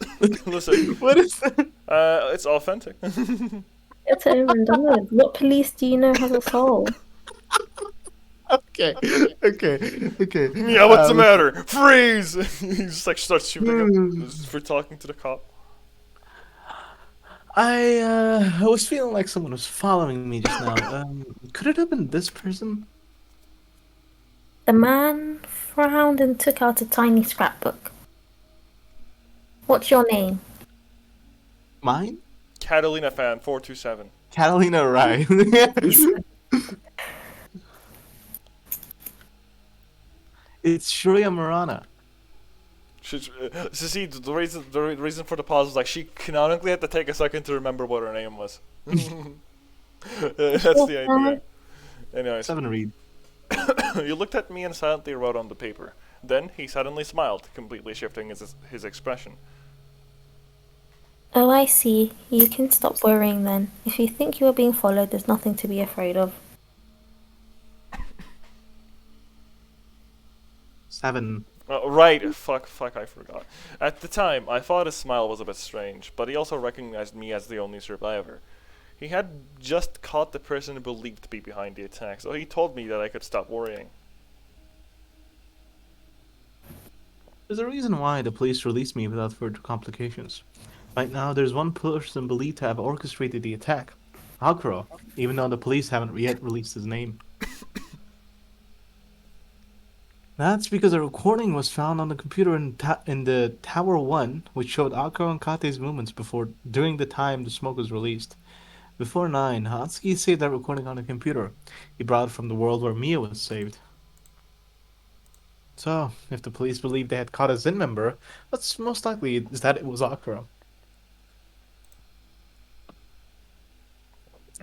A: Listen,
C: What is that?
A: it's authentic.
F: It's Aaron Donald. What police do you know has a soul?
C: Okay.
A: Yeah, what's the matter? Freeze! He just like starts shooting him for talking to the cop.
C: I was feeling like someone was following me just now. Could it have been this person?
F: The man frowned and took out a tiny scrapbook. What's your name?
C: Mine?
A: Catalina fan 427.
C: Catalina Rye. It's Shreya Marana.
A: See, the reason for the pause was like she canonically had to take a second to remember what her name was. That's the idea. Anyways,
C: 7 read.
A: you looked at me and silently wrote on the paper. Then he suddenly smiled, completely shifting his expression.
F: Oh, I see. You can stop worrying then. If you think you are being followed, there's nothing to be afraid of.
C: 7.
A: Right, fuck, I forgot. At the time, I thought his smile was a bit strange, but he also recognized me as the only survivor. He had just caught the person believed to be behind the attack, so he told me that I could stop worrying.
C: There's a reason why the police released me without further complications. Right now, there's one person believed to have orchestrated the attack. Alcro, even though the police haven't yet released his name. That's because a recording was found on the computer in the Tower 1, which showed Alcro and Kate's movements during the time the smoke was released. Before 9, Hatsuki saved that recording on the computer. He brought it from the world where Mia was saved. So, if the police believed they had caught a Zen member, what's most likely is that it was Akira.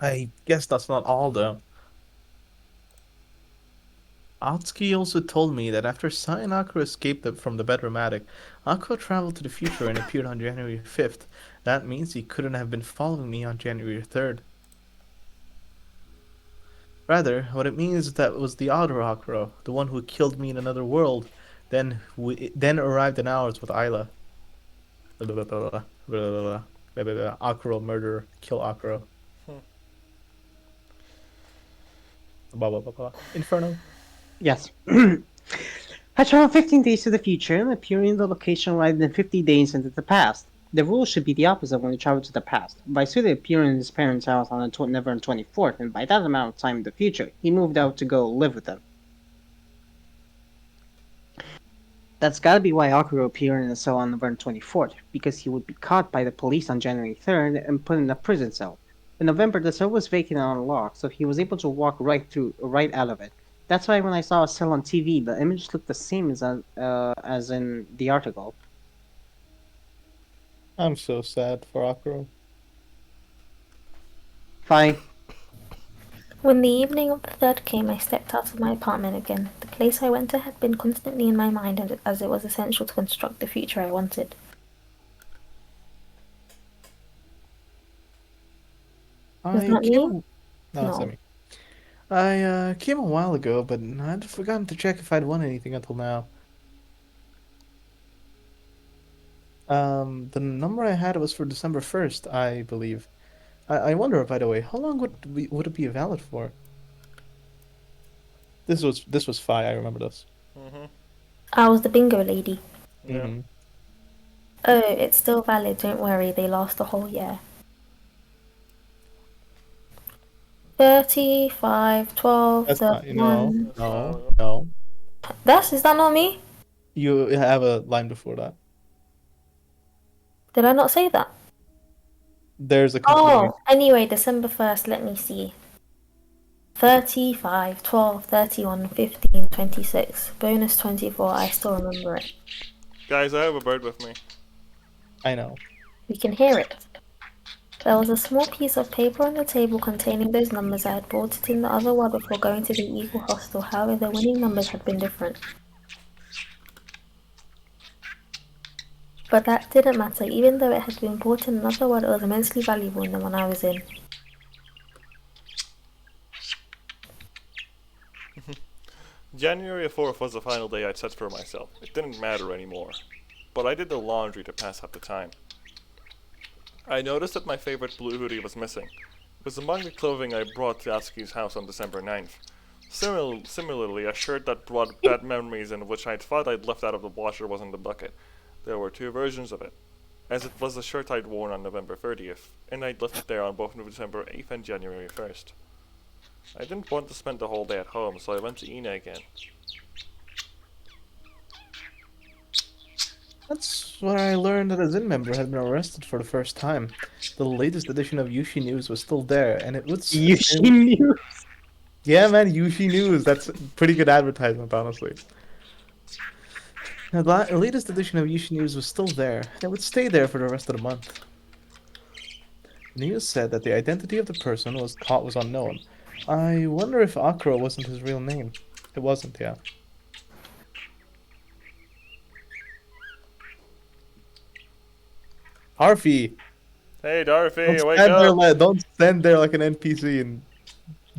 C: I guess that's not all, though. Atsuki also told me that after Sai and Akira escaped from the bedroom attic, Akira traveled to the future and appeared on January 5th. That means he couldn't have been following me on January 3rd. Rather, what it means is that it was the other Akira, the one who killed me in another world, then arrived in ours with Ayla. Akira murder, kill Akira. Blah blah blah blah. Inferno.
D: Yes. I travel 15 days to the future and appear in the location rather than 50 days into the past. The rule should be the opposite when we travel to the past. Vaisuli appeared in his parents' house on November 24th, and by that amount of time in the future, he moved out to go live with them. That's gotta be why Akuro appeared in the cell on November 24th, because he would be caught by the police on January 3rd and put in a prison cell. In November, the cell was vacant and unlocked, so he was able to walk right out of it. That's why when I saw a cell on TV, the image looked the same as in the article.
C: I'm so sad for Akuro.
D: Fine.
F: When the evening of the 3rd came, I stepped out of my apartment again. The place I went to had been constantly in my mind as it was essential to construct the future I wanted. Was that me?
C: No, it's
F: No.
C: not me. I came a while ago, but I'd forgotten to check if I'd won anything until now. The number I had was for December 1st, I believe. I wonder, by the way, how long would it be valid for? This was Phi, I remember this.
A: Mm-hmm.
F: I was the bingo lady.
A: Yeah.
C: Mhm.
F: Oh, it's still valid, don't worry, they last the whole year. 35, 12,
C: That's not,
F: 31.
C: no.
F: Is that not me?
C: You have a line before that.
F: Did I not say that?
C: There's a continuing.
F: Oh, anyway, December 1st, let me see. 35, 12, 31, 15, 26. Bonus 24, I still remember it.
A: Guys, I have a bird with me.
C: I know.
F: We can hear it. There was a small piece of paper on the table containing those numbers. I had brought it in the other ward before going to the Eagle Hostel, however the winning numbers had been different. But that didn't matter, even though it had been bought in another ward, it was immensely valuable in the one I was in.
A: January 4th was the final day I'd set for myself. It didn't matter anymore. But I did the laundry to pass up the time. I noticed that my favorite blue hoodie was missing. It was among the clothing I brought to Atsuki's house on December 9th. Similarly, a shirt that brought bad memories and which I thought I'd left out of the washer was in the bucket. There were two versions of it, as it was the shirt I'd worn on November 30th, and I'd left it there on both December 8th and January 1st. I didn't want to spend the whole day at home, so I went to Ina again.
C: That's where I learned that a Zin member had been arrested for the first time. The latest edition of Yushi News was still there, and it was...
D: Yushi knew.
C: Yeah, man, Yushi News. That's pretty good advertisement, honestly. The latest edition of Yushi News was still there, and it would stay there for the rest of the month. The news said that the identity of the person was caught was unknown. I wonder if Akro wasn't his real name. It wasn't, yeah. Harvey,
A: Hey, Dorothy,
C: don't
A: wake
C: stand there
A: up!
C: don't stand there like an NPC and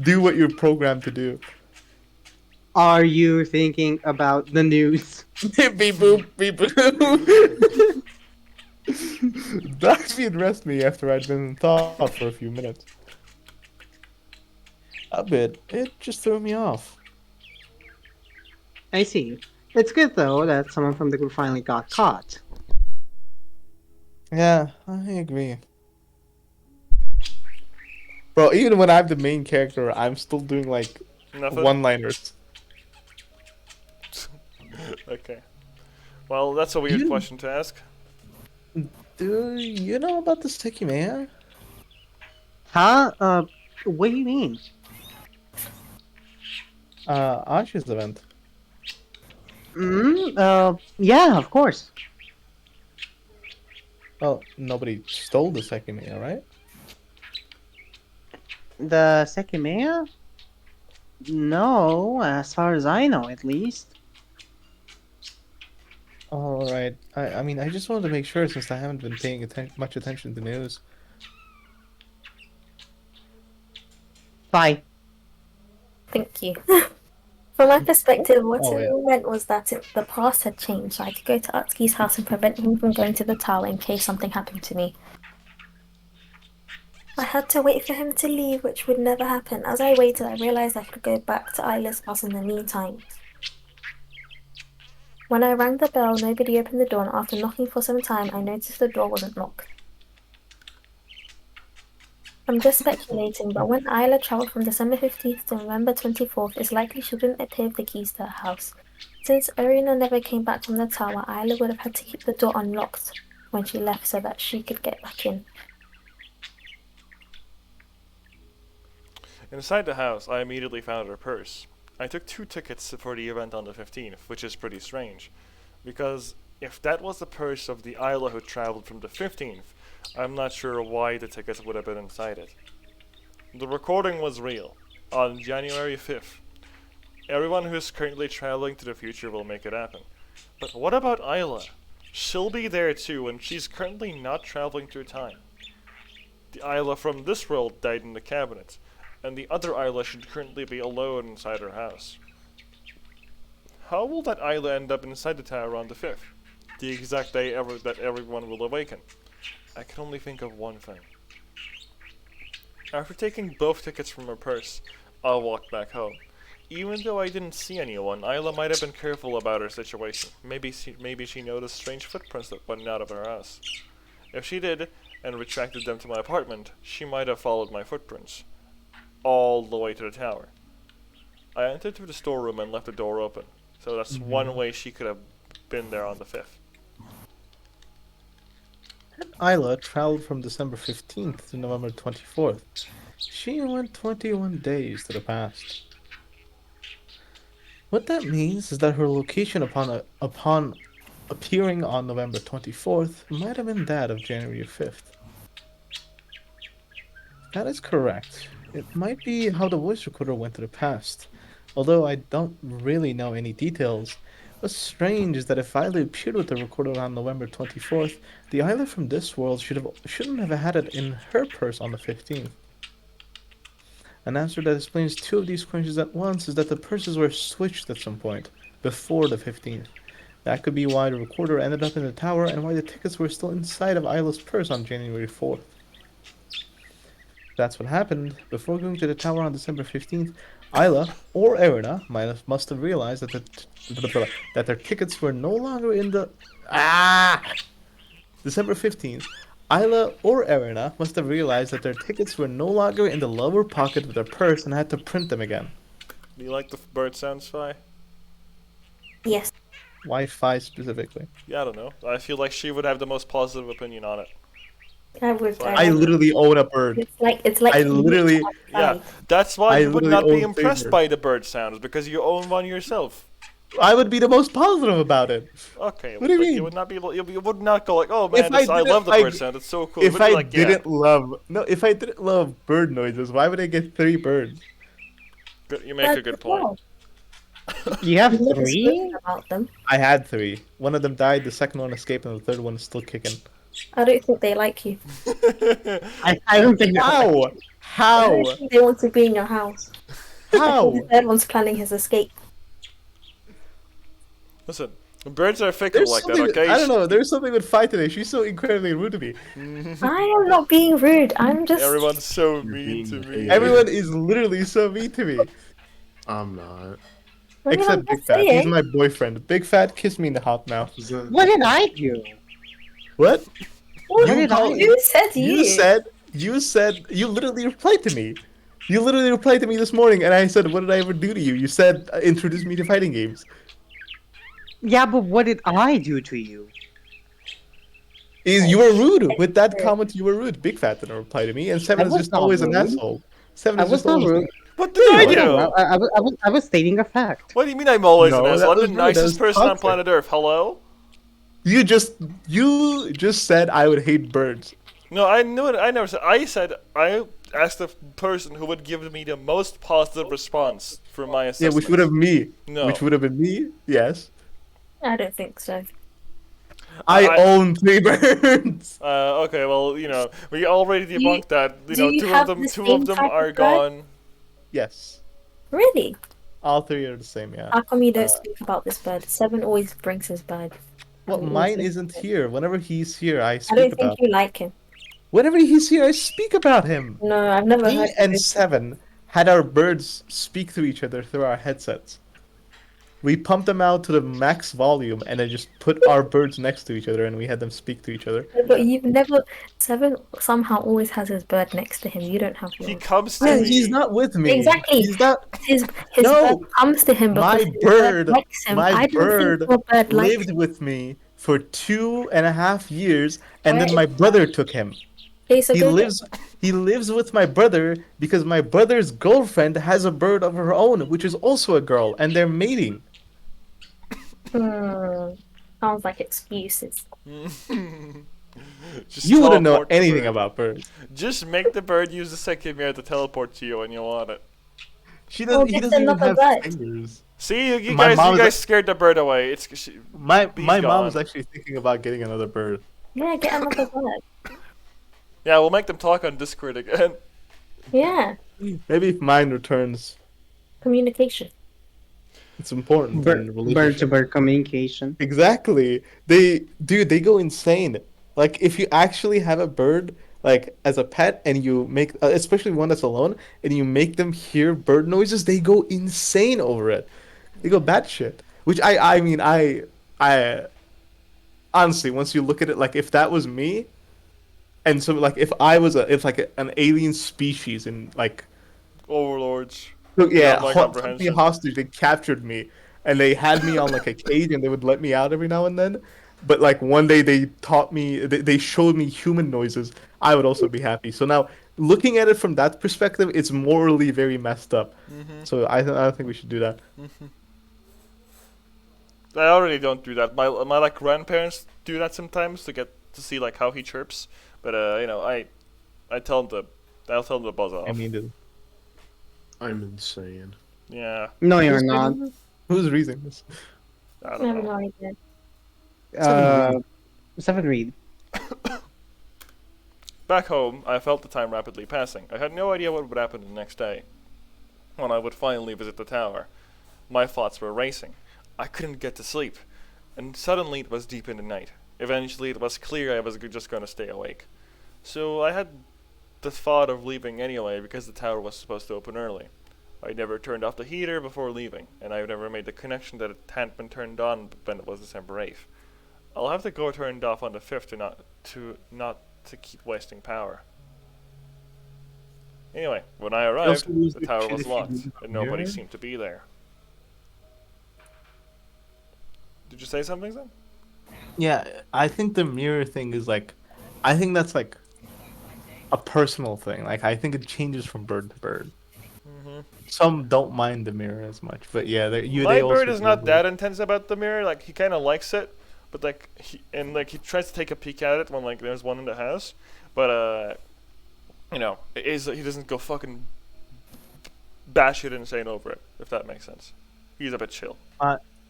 C: do what you're programmed to do.
D: Are you thinking about the news?
C: Beep boop, beep boop. Darby addressed me after I'd been in thought for a few minutes. A bit. It just threw me off.
D: I see. It's good though that someone from the group finally got caught.
C: Yeah, I agree. Bro, even when I'm the main character, I'm still doing like
A: Nothing?
C: one-liners.
A: Okay. Well, that's a weird
C: You-
A: question to ask.
C: Do you know about the Sekimeiya?
D: Huh? What do you mean?
C: Ashi's event.
D: Yeah, of course.
C: Well, nobody stole the Sekimeiya, right?
D: The Sekimeiya? No, as far as I know, at least.
C: Alright. I mean, I just wanted to make sure since I haven't been paying much attention to news.
D: Bye.
F: Thank you. From my perspective, what
C: Oh,
F: it
C: yeah.
F: all meant was that the past had changed, so I could go to Atsuki's house and prevent him from going to the tower in case something happened to me. I had to wait for him to leave, which would never happen. As I waited, I realized I could go back to Isla's house in the meantime. When I rang the bell, nobody opened the door, and after knocking for some time, I noticed the door wasn't locked. I'm just speculating, but when Isla travelled from December 15th to November 24th, it's likely she didn't appear with the keys to her house. Since Irina never came back from the tower, Isla would have had to keep the door unlocked when she left so that she could get back in.
A: Inside the house, I immediately found her purse. I took 2 tickets for the event on the 15th, which is pretty strange, because if that was the purse of the Isla who traveled from the 15th, I'm not sure why the tickets would have been inside it. The recording was real. On January 5th, everyone who is currently traveling to the future will make it happen. But what about Isla? She'll be there too, and she's currently not traveling through time. The Isla from this world died in the cabinet, and the other Isla should currently be alone inside her house. How will that Isla end up inside the tower on the 5th? The exact day that everyone will awaken? I can only think of one thing. After taking both tickets from her purse, I walked back home. Even though I didn't see anyone, Isla might have been careful about her situation. Maybe she noticed strange footprints that went out of her house. If she did, and retracted them to my apartment, she might have followed my footprints all the way to the tower. I entered through the storeroom and left the door open, so that's one way she could have been there on the 5th.
C: Isla traveled from December 15th to November 24th. She went 21 days to the past. What that means is that her location upon appearing on November 24th might have been that of January 5th. That is correct. It might be how the voice recorder went to the past. Although I don't really know any details, what's strange is that if Isla appeared with the recorder on November 24th, the Isla from this world shouldn't have had it in her purse on the 15th. An answer that explains 2 of these questions at once is that the purses were switched at some point, before the 15th. That could be why the recorder ended up in the tower and why the tickets were still inside of Isla's purse on January 4th. If that's what happened, before going to the tower on December 15th, Isla or Erina must have realized that their tickets were no longer in the... December 15th, Isla or Erina must have realized that their tickets were no longer in the lower pocket of their purse and had to print them again.
A: Do you like the bird sounds, Fi?
F: Yes.
C: Why Fi specifically?
A: Yeah, I don't know. I feel like she would have the most positive opinion on it.
F: I would.
C: I literally own a bird.
F: It's like
C: I literally...
A: Yeah, that's why
C: I
A: you would
C: literally
A: not be
C: own
A: impressed
C: Saber.
A: by the bird sounds, because you own one yourself.
C: I would be the most positive about it.
A: Okay,
C: What do you
A: but
C: mean?
A: You would not be. You would not go like, "Oh man,
C: If I
A: I love the
C: didn't-
A: bird sound. It's so cool."
C: If
A: You'd be
C: I
A: like, yeah,
C: didn't love bird noises, why would I get 3 birds?
A: good, you make a good point.
D: You have
F: I've never
D: 3?
F: spoken about them.
C: I had 3. One of them died, the second one escaped, and the third one is still kicking.
F: I don't think they like you.
D: I don't think
C: How?
F: I
C: How?
F: don't think they want to be in your house.
C: How?
F: The third one's planning his escape.
A: Listen, birds are fickle
C: There's
A: like that.
C: something,
A: Okay.
C: I don't know, there's something with Fi today. She's so incredibly rude to me.
F: I am not being rude. I'm just.
A: Everyone's so
E: You're
A: mean to
E: being
A: me.
E: a-
C: Everyone is literally so mean to me.
E: I'm not.
F: I mean,
C: Except
F: I'm
C: Big
F: just
C: Fat. He's
F: saying.
C: my boyfriend. Big Fat, kiss me in the hot mouth.
E: Is that-
D: What did I do?
C: What?
F: What
C: You
F: did
C: call-
F: Who said you?
C: You literally replied to me. You literally replied to me this morning, and I said, what did I ever do to you? You said, introduce me to fighting games.
D: Yeah, but what did I do to you?
C: You were rude. With that comment, you were rude. Big Fat didn't reply to me, and Seven
D: I
C: is
D: was
C: just
D: not
C: always an
D: rude.
C: asshole. Seven
D: I
C: is
D: was
C: just
D: not
C: always...
D: rude.
A: What did I
C: No,
A: do?
D: I was stating a fact.
A: What do you mean I'm always
C: No,
A: an
C: that
A: asshole? I'm the
C: was rude. That
A: nicest
C: was
A: person on
C: toxic.
A: planet Earth. Hello?
C: You just said I would hate birds.
A: No, I knew it. I never said. I said I asked the person who would give me the most positive response for my
C: Yeah,
A: assessment.
C: which would have me.
A: No.
C: Which would have been me. Yes.
F: I don't think so.
C: I
A: I-
C: own 3 birds.
A: Okay, well, we already
F: Do you-
A: debunked that.
F: do you
A: Two
F: have
A: of them,
F: the
A: two
F: same
A: of them
F: type of
A: are
F: bird?
A: gone.
C: Yes.
F: Really?
C: All 3 are the same. Yeah.
F: How come you don't speak about this bird? Seven always brings his bird.
C: Well,
F: Always
C: mine
F: brings
C: isn't
F: it.
C: here. Whenever he's here, I
F: I
C: speak
F: don't
C: about.
F: think you like him.
C: Whenever he's here, I speak about him.
F: No, I've never
C: Me
F: heard.
C: and
F: you.
C: Seven had our birds speak to each other through our headsets. We pumped them out to the max volume, and then just put our birds next to each other, and we had them speak to each other.
F: But you've never. Seven somehow always has his bird next to him. You don't have
A: He
F: yours.
A: comes to
C: Yeah,
F: And
C: he's
A: me.
C: not with me.
F: exactly,
C: He's not.
F: his bird
C: No,
F: comes to him because
C: my
F: his bird
C: bird,
F: likes him.
C: my
F: I don't think
C: bird
F: your bird likes
C: lived
F: him.
C: with me for 2.5 years, and
F: Where
C: then
F: is
C: my brother took him.
F: okay, so
C: He
F: go get
C: lives he lives with my brother because my brother's girlfriend has a bird of her own, which is also a girl, and they're mating.
F: hmm. Sounds like excuses.
A: Just
C: You wouldn't know
A: teleport the
C: anything
A: bird.
C: about birds.
A: Just make the bird use the Sekimeiya to teleport to you when you want it.
C: She
F: Oh,
C: doesn't. He
F: get
C: doesn't even
F: another
C: have
F: bird.
C: fingers.
A: See, you
C: My
A: guys, you
C: mom is
A: guys scared the bird away. He's
C: my mom is
A: gone.
C: actually thinking about getting another bird.
F: Yeah, get another bird.
A: Yeah, we'll make them talk on Discord again.
F: Yeah,
C: Maybe if mine returns,
F: communication.
C: it's important in
D: Bird to
C: relationships.
D: bird communication.
C: Exactly. They go insane. Like if you actually have a bird like as a pet and you make especially one that's alone and you make them hear bird noises, they go insane over it. They go batshit. Which I mean I honestly once you look at it like if that was me and so like if I was if like an alien species and like
A: Overlords.
C: took yeah,
A: Beyond my
C: took me
A: comprehension.
C: hostage. They captured me, and they had me on like a cage, and they would let me out every now and then. But like one day, they taught me, they showed me human noises. I would also be happy. So now, looking at it from that perspective, it's morally very messed up.
A: Mm-hmm.
C: So I don't think we should do that.
A: Mm-hmm. I already don't do that. My like grandparents do that sometimes to get to see like how he chirps. But I tell him I'll tell him to buzz off.
C: I mean,
E: I'm insane.
A: Yeah,
D: No, you're not.
C: who's reading this?
A: I
F: I
A: don't
F: have
A: know.
F: no idea.
D: Uh, Seven read.
A: Back home, I felt the time rapidly passing. I had no idea what would happen the next day, when I would finally visit the tower. My thoughts were racing. I couldn't get to sleep, and suddenly it was deep in the night. Eventually, it was clear I was just going to stay awake. So I had the thought of leaving anyway because the tower was supposed to open early. I never turned off the heater before leaving, and I've never made the connection that it hadn't been turned on when it was December 8th. I'll have to go turned off on the 5th to keep wasting power. Anyway, when I
C: also
A: arrived,
C: lose
A: the
C: the
A: tower
C: shit
A: was
C: if you
A: locked,
C: lose
A: and
C: the
A: nobody
C: mirror.
A: seemed to be there. Did you say something, then?
C: Yeah, I think the mirror thing is like, I think that's like a personal thing. Like I think it changes from bird to bird.
A: Mm-hmm.
C: Some don't mind the mirror as much, but yeah,
A: My
C: they also
A: bird is not that intense about the mirror. Like he kind of likes it, but like he tries to take a peek at it when like there's one in the house, but he doesn't go fucking batshit insane over it. If that makes sense, he's a bit chill.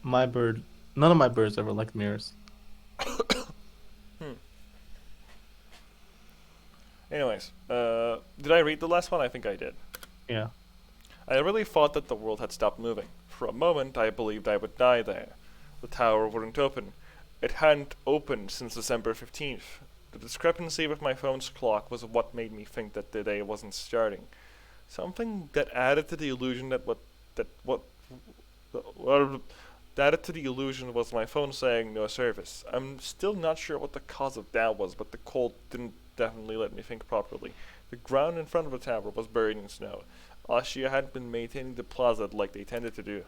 C: My bird. None of my birds ever liked mirrors.
A: Anyways, did I read the last one? I think I did.
C: Yeah.
A: I really thought that the world had stopped moving. For a moment, I believed I would die there. The tower wouldn't open. It hadn't opened since December 15th. The discrepancy with my phone's clock was what made me think that the day wasn't starting. Something that added to the illusion that added to the illusion was my phone saying no service. I'm still not sure what the cause of that was, but the cold didn't definitely let me think properly. The ground in front of the tower was buried in snow. Austria hadn't been maintaining the plaza like they tended to do.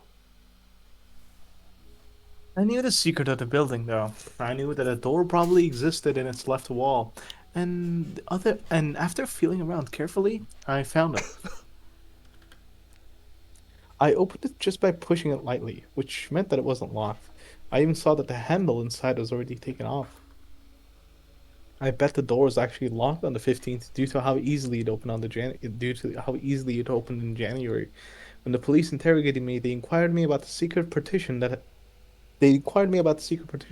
C: I knew the secret of the building, though. I knew that a door probably existed in its left wall, and after feeling around carefully, I found it. I opened it just by pushing it lightly, which meant that it wasn't locked. I even saw that the handle inside was already taken off. I bet the door was actually locked on the 15th due to how easily it opened in January. When the police interrogated me, they inquired me about the secret partition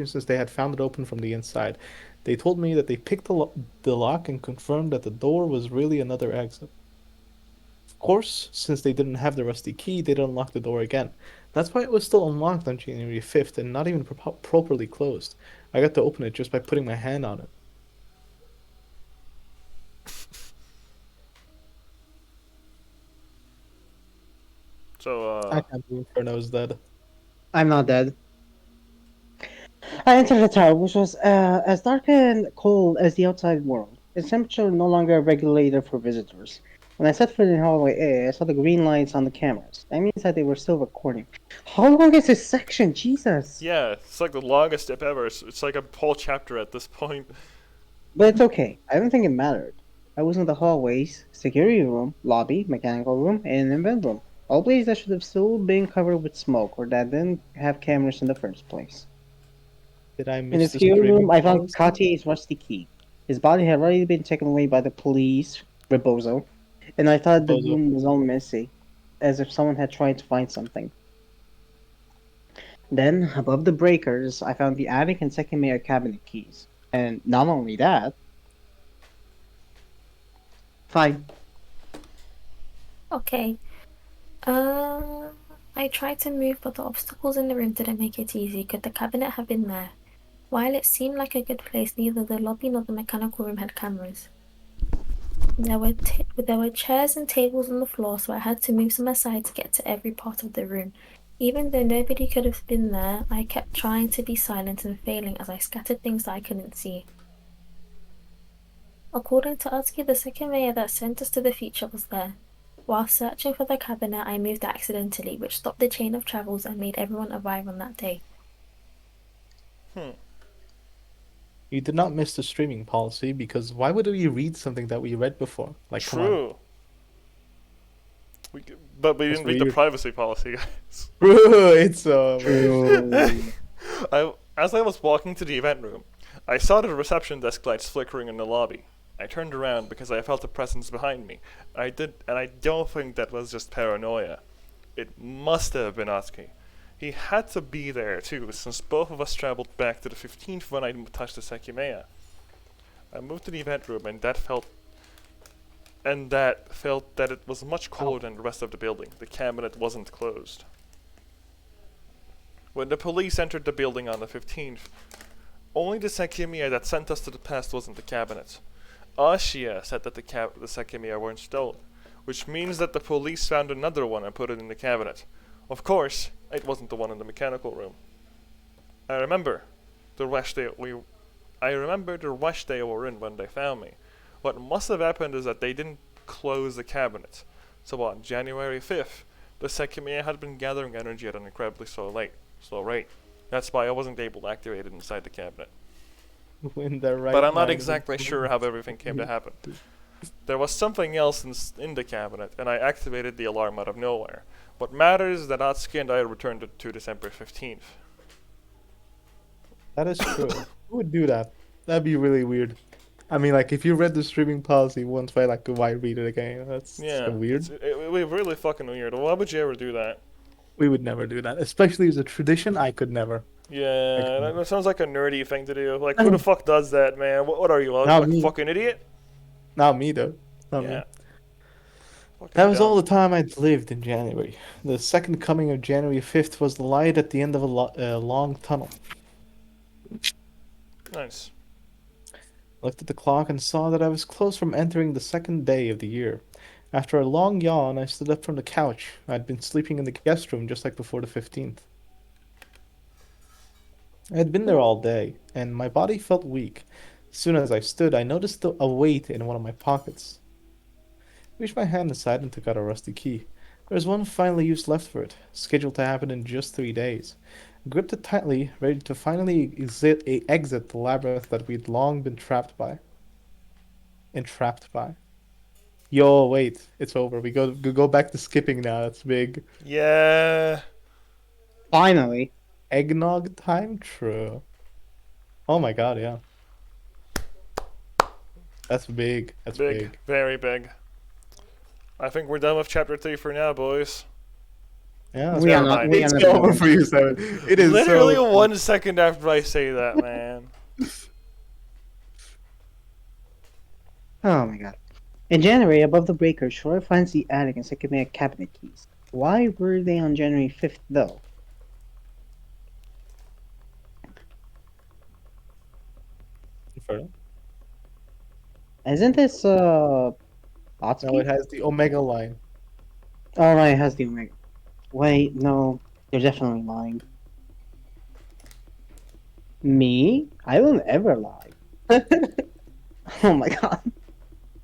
C: since they had found it open from the inside. They told me that they picked the lock and confirmed that the door was really another exit. Of course, since they didn't have the rusty key, they didn't unlock the door again. That's why it was still unlocked on January 5th and not even properly closed. I got to open it just by putting my hand on it.
A: So,
C: I can't believe Inferno is dead.
D: I'm not dead. I entered the tower, which was as dark and cold as the outside world. Its temperature no longer a regulator for visitors. When I set foot in hallway A, I saw the green lights on the cameras. That means that they were still recording. How long is this section? Jesus!
A: Yeah, it's like the longest step ever. It's like a whole chapter at this point.
D: But it's okay. I don't think it mattered. I was in the hallways, security room, lobby, mechanical room, and event room. All places that should have still been covered with smoke or that didn't have cameras in the first place.
C: Did I
D: In the
C: miss the
D: security room,
C: streaming
D: I found
C: policy?
D: Katie's rusty key. His body had already been taken away by the police, Rebozo, and I thought the
C: Bozo.
D: room was all messy, as if someone had tried to find something. Then, above the breakers, I found the attic and Sekimeiya cabinet keys. And not only that, fine.
F: Okay. Uh, I tried to move, but the obstacles in the room didn't make it easy. Could the cabinet have been there? While it seemed like a good place, neither the lobby nor the mechanical room had cameras. There were chairs and tables on the floor, so I had to move some aside to get to every part of the room. Even though nobody could have been there, I kept trying to be silent and failing as I scattered things that I couldn't see. According to Utski, the Sekimeiya that sent us to the future was there. While searching for the cabinet, I moved accidentally, which stopped the chain of travels and made everyone arrive on that day.
C: You did not miss the streaming policy because why would we read something that we read before? Like, come on.
A: True. But we
C: That's
A: didn't read the
C: weird.
A: privacy policy, guys.
C: Bro, it's
D: True.
A: As I was walking to the event room, I saw the reception desk lights flickering in the lobby. I turned around because I felt a presence behind me. I don't think that was just paranoia. It must have been Atsuki. He had to be there too, since both of us traveled back to the 15th when I touched the Sekimeiya. I moved to the event room that felt that it was much cooler than the rest of the building. The cabinet wasn't closed. When the police entered the building on the 15th, only the Sekimeiya that sent us to the past wasn't the cabinet. Ashia said that the Sekimeiya weren't stolen, which means that the police found another one and put it in the cabinet. Of course, it wasn't the one in the mechanical room. I remember the rush they were in when they found me. What must have happened is that they didn't close the cabinet. So on January 5th, the Sekimeiya had been gathering energy at an incredibly slow rate. That's why I wasn't able to activate it inside the cabinet.
C: in the right
A: But I'm not
C: mind.
A: exactly sure how everything came to happen. There was something else in the cabinet, and I activated the alarm out of nowhere. What matters is that Atsuki and I returned it to December 15th.
C: That is true. Who would do that? That'd be really weird. I mean, like, if you read the streaming policy once, why read it again? That's
A: Yeah,
C: weird.
A: It was really fucking weird. Why would you ever do that?
C: We would never do that. Especially as a tradition, I could never.
A: Yeah, that sounds like a nerdy thing to do. Like, who the fuck does that, man? What are you,
C: Not
A: like a
C: me.
A: fucking idiot?
C: Not me, though. Not me.
A: Yeah. Fucking
C: That was
A: dumb.
C: all the time I'd lived in January. The second coming of January 5th was the light at the end of a long tunnel.
A: Nice.
C: Looked at the clock and saw that I was close from entering the second day of the year. After a long yawn, I stood up from the couch. I'd been sleeping in the guest room just like before the 15th. I had been there all day, and my body felt weak. As soon as I stood, I noticed a weight in one of my pockets. I reached my hand inside and took out a rusty key. There was one finally use left for it, scheduled to happen in just 3 days. I gripped it tightly, ready to finally exit the labyrinth that we'd long been entrapped by. Yo, wait, it's over. We go back to skipping now. That's big.
A: Yeah.
D: Finally.
C: Eggnog time? True. Oh my god, yeah. That's big. That's big.
A: Very big. I think we're done with chapter 3 for now, boys.
C: Yeah,
D: We are not. We are
C: it's
D: not.
C: over for you, Simon. It is
A: Literally
C: so...
A: 1 second after I say that, man.
D: Oh my god. In January, above the breakers, Shore finds the attic and Sekimeiya cabinet keys. Why were they on January 5th, though?
C: Inferno?
D: Isn't this,
C: No,
D: Atsuki?
C: it has the Omega line.
D: Oh, right, it has the Omega. Wait, no, they're definitely lying. Me? I don't ever lie. Oh my god.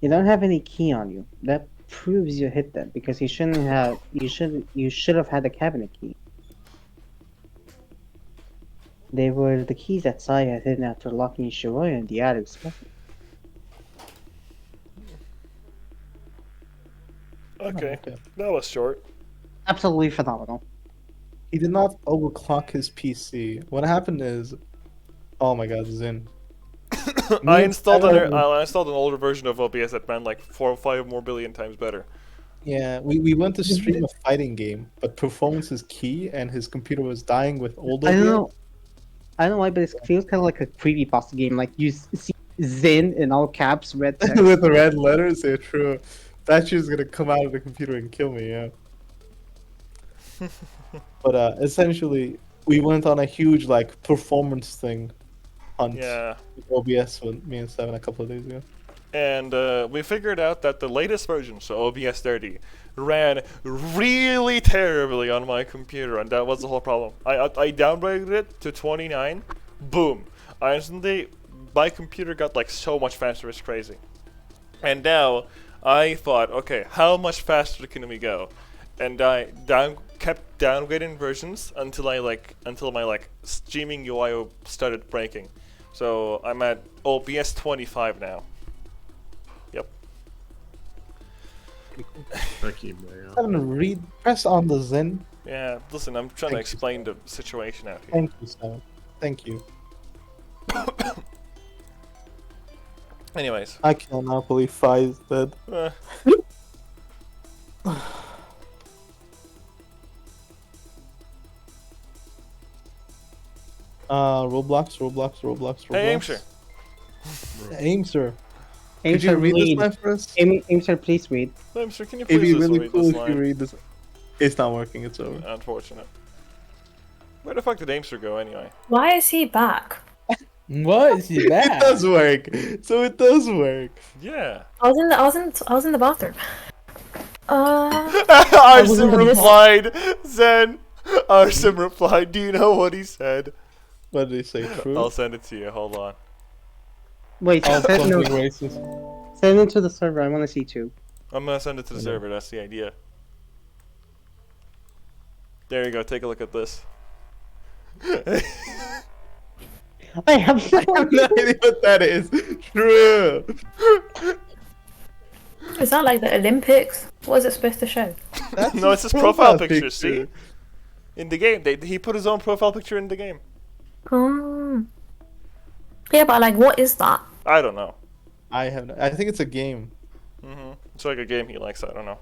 D: You don't have any key on you. That proves you hit them because you shouldn't have. You should have had a cabinet key. They were the keys that Sai had hidden after locking Shiroya in the attic specimen.
A: Okay,
C: okay.
A: that was short.
D: Absolutely phenomenal.
C: He did not overclock his PC. What happened is, oh my god, Zin.
A: I
C: Me and Seven-
A: I installed an older version of OBS that ran like 4 or 5 more billion times better.
C: Yeah, we went to stream a fighting game, but performance is key, and his computer was dying with old
D: I don't
C: OBS.
D: know. I don't know why, but it feels kind of like a creepypasta game. Like you see Zin in all caps, red text.
C: With the red letters, yeah, true. That shit's gonna come out of the computer and kill me, yeah. But essentially, we went on a huge like performance thing hunt
A: Yeah.
C: with OBS with me and Seven a couple of days ago.
A: And we figured out that the latest version, so OBS 30, ran really terribly on my computer, and that was the whole problem. I downgraded it to 29, boom. I instantly, my computer got like so much faster, it's crazy. And now, I thought, okay, how much faster can we go? And I kept downgrading versions until my streaming UI started breaking. So I'm at OBS 25 now. Yep.
E: Sekimeiya.
C: Seven, press on the Zen.
A: Yeah, listen, I'm trying to
C: Thank you,
A: explain the situation out here.
C: Thank you, Seven. Thank you.
A: Anyways,
C: I cannot believe Fi is dead.
A: uh,
C: Roblox.
A: hey, Aimster.
C: Aimster. Could
D: Aimster,
C: you read this
D: read.
C: line for us?
D: Aimster, please read.
A: Aimster, can you
C: It'd
A: please
C: be
A: just
C: really
A: read
C: cool
A: this
C: if you
A: line?
C: read this. It's not working. It's over.
A: Unfortunate. Where the fuck did Aimster go anyway?
F: Why is he back?
B: What is he
C: It
B: back?
C: does work. So it does work.
A: Yeah.
F: I was in the bathroom.
A: Arsim
F: wasn't-
A: replied, Zen. Arsim replied, do you know what he said?
C: What did they say? True.
A: I'll send it to you, hold on.
D: Wait,
B: All
D: send, no,
B: something racist.
D: send it to the server. I want to see too.
A: I'm gonna send it to the server, that's the idea. There you go, take a look at this.
D: I have no
C: I have no idea what that is. True.
F: Is that like the Olympics? What is it supposed to show?
C: That's
A: No, it's his profile picture, see? In the game, he put his own profile picture in the game.
F: Oh. Yeah, but like, what is that?
A: I don't know.
C: I have. No, I think it's a game.
A: It's like a game he likes, I don't know.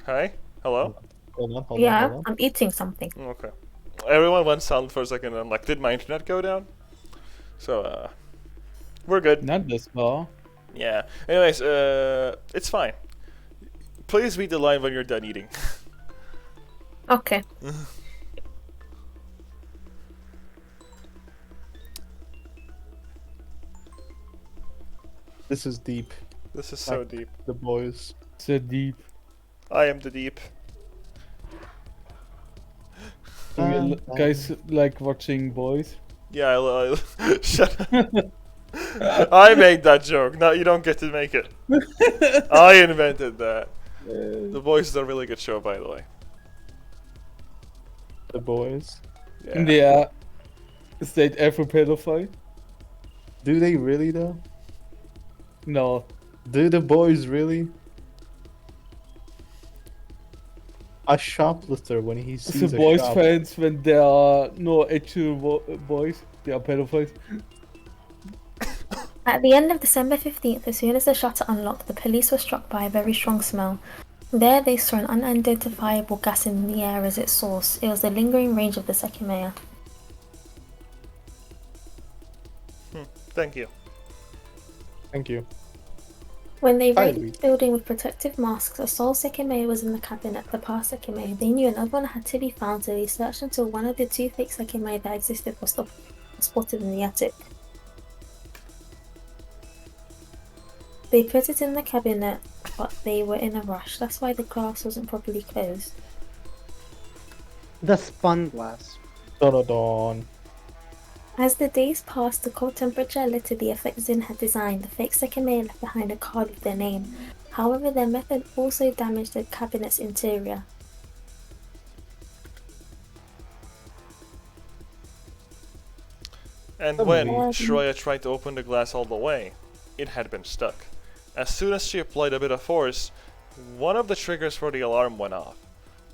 A: Hi? Hello?
C: Hold on.
F: Yeah,
C: Hold on.
F: I'm eating something.
A: Okay. Everyone went silent for a second and I'm like, did my internet go down? So, we're good.
B: Not this far.
A: Yeah. Anyways, it's fine. Please read the line when you're done eating.
F: Okay.
C: This is deep.
A: This is so deep.
C: The boys.
B: So deep.
A: I am the deep.
B: Do you guys like watching boys?
A: Yeah, shut up. I made that joke. No, you don't get to make it. I invented that. The Boys is a really good show, by the way.
C: The boys.
A: Yeah.
B: Yeah. Is that ever pedophile?
C: Do they really though?
B: No.
C: Do the boys really? A shoplifter when he
B: So
C: sees a
B: boys
C: shop.
B: fans when there are no actual boys, they are pedophiles.
F: At the end of December 15th, as soon as the shutter unlocked, the police were struck by a very strong smell. There they saw an unidentifiable gas in the air as its source. It was the lingering range of the Sekimeiya.
A: Thank you.
C: Thank you.
F: When they
C: Hi,
F: raided
C: Lee.
F: the building with protective masks, a sole Sekimeiya was in the cabinet. The past Sekimeiya. They knew another one had to be found, so they searched until one of the two fake Sekimeiya that existed was spotted in the attic. They put it in the cabinet, but they were in a rush. That's why the glass wasn't properly closed.
D: The spun glass.
C: Don.
F: As the days passed, the cold temperature led to the effect Zin had designed. The fake Sekimeiya left behind a card with their name. However, their method also damaged the cabinet's interior.
A: And when Shroya tried to open the glass all the way, it had been stuck. As soon as she applied a bit of force, one of the triggers for the alarm went off.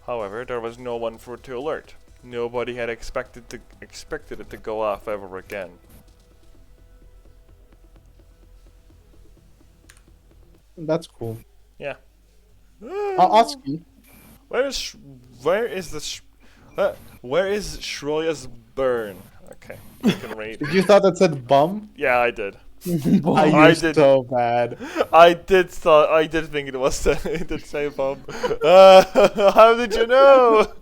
A: However, there was no one to alert. Nobody had expected it to go off ever again.
C: That's cool.
A: Yeah.
C: Atsuki,
A: Where is Shroya's burn? Okay, you can read.
C: you thought that said bum?
A: Yeah, I did.
C: You're
A: I did.
C: so bad.
A: I did think it was. It did say bomb. How did you know?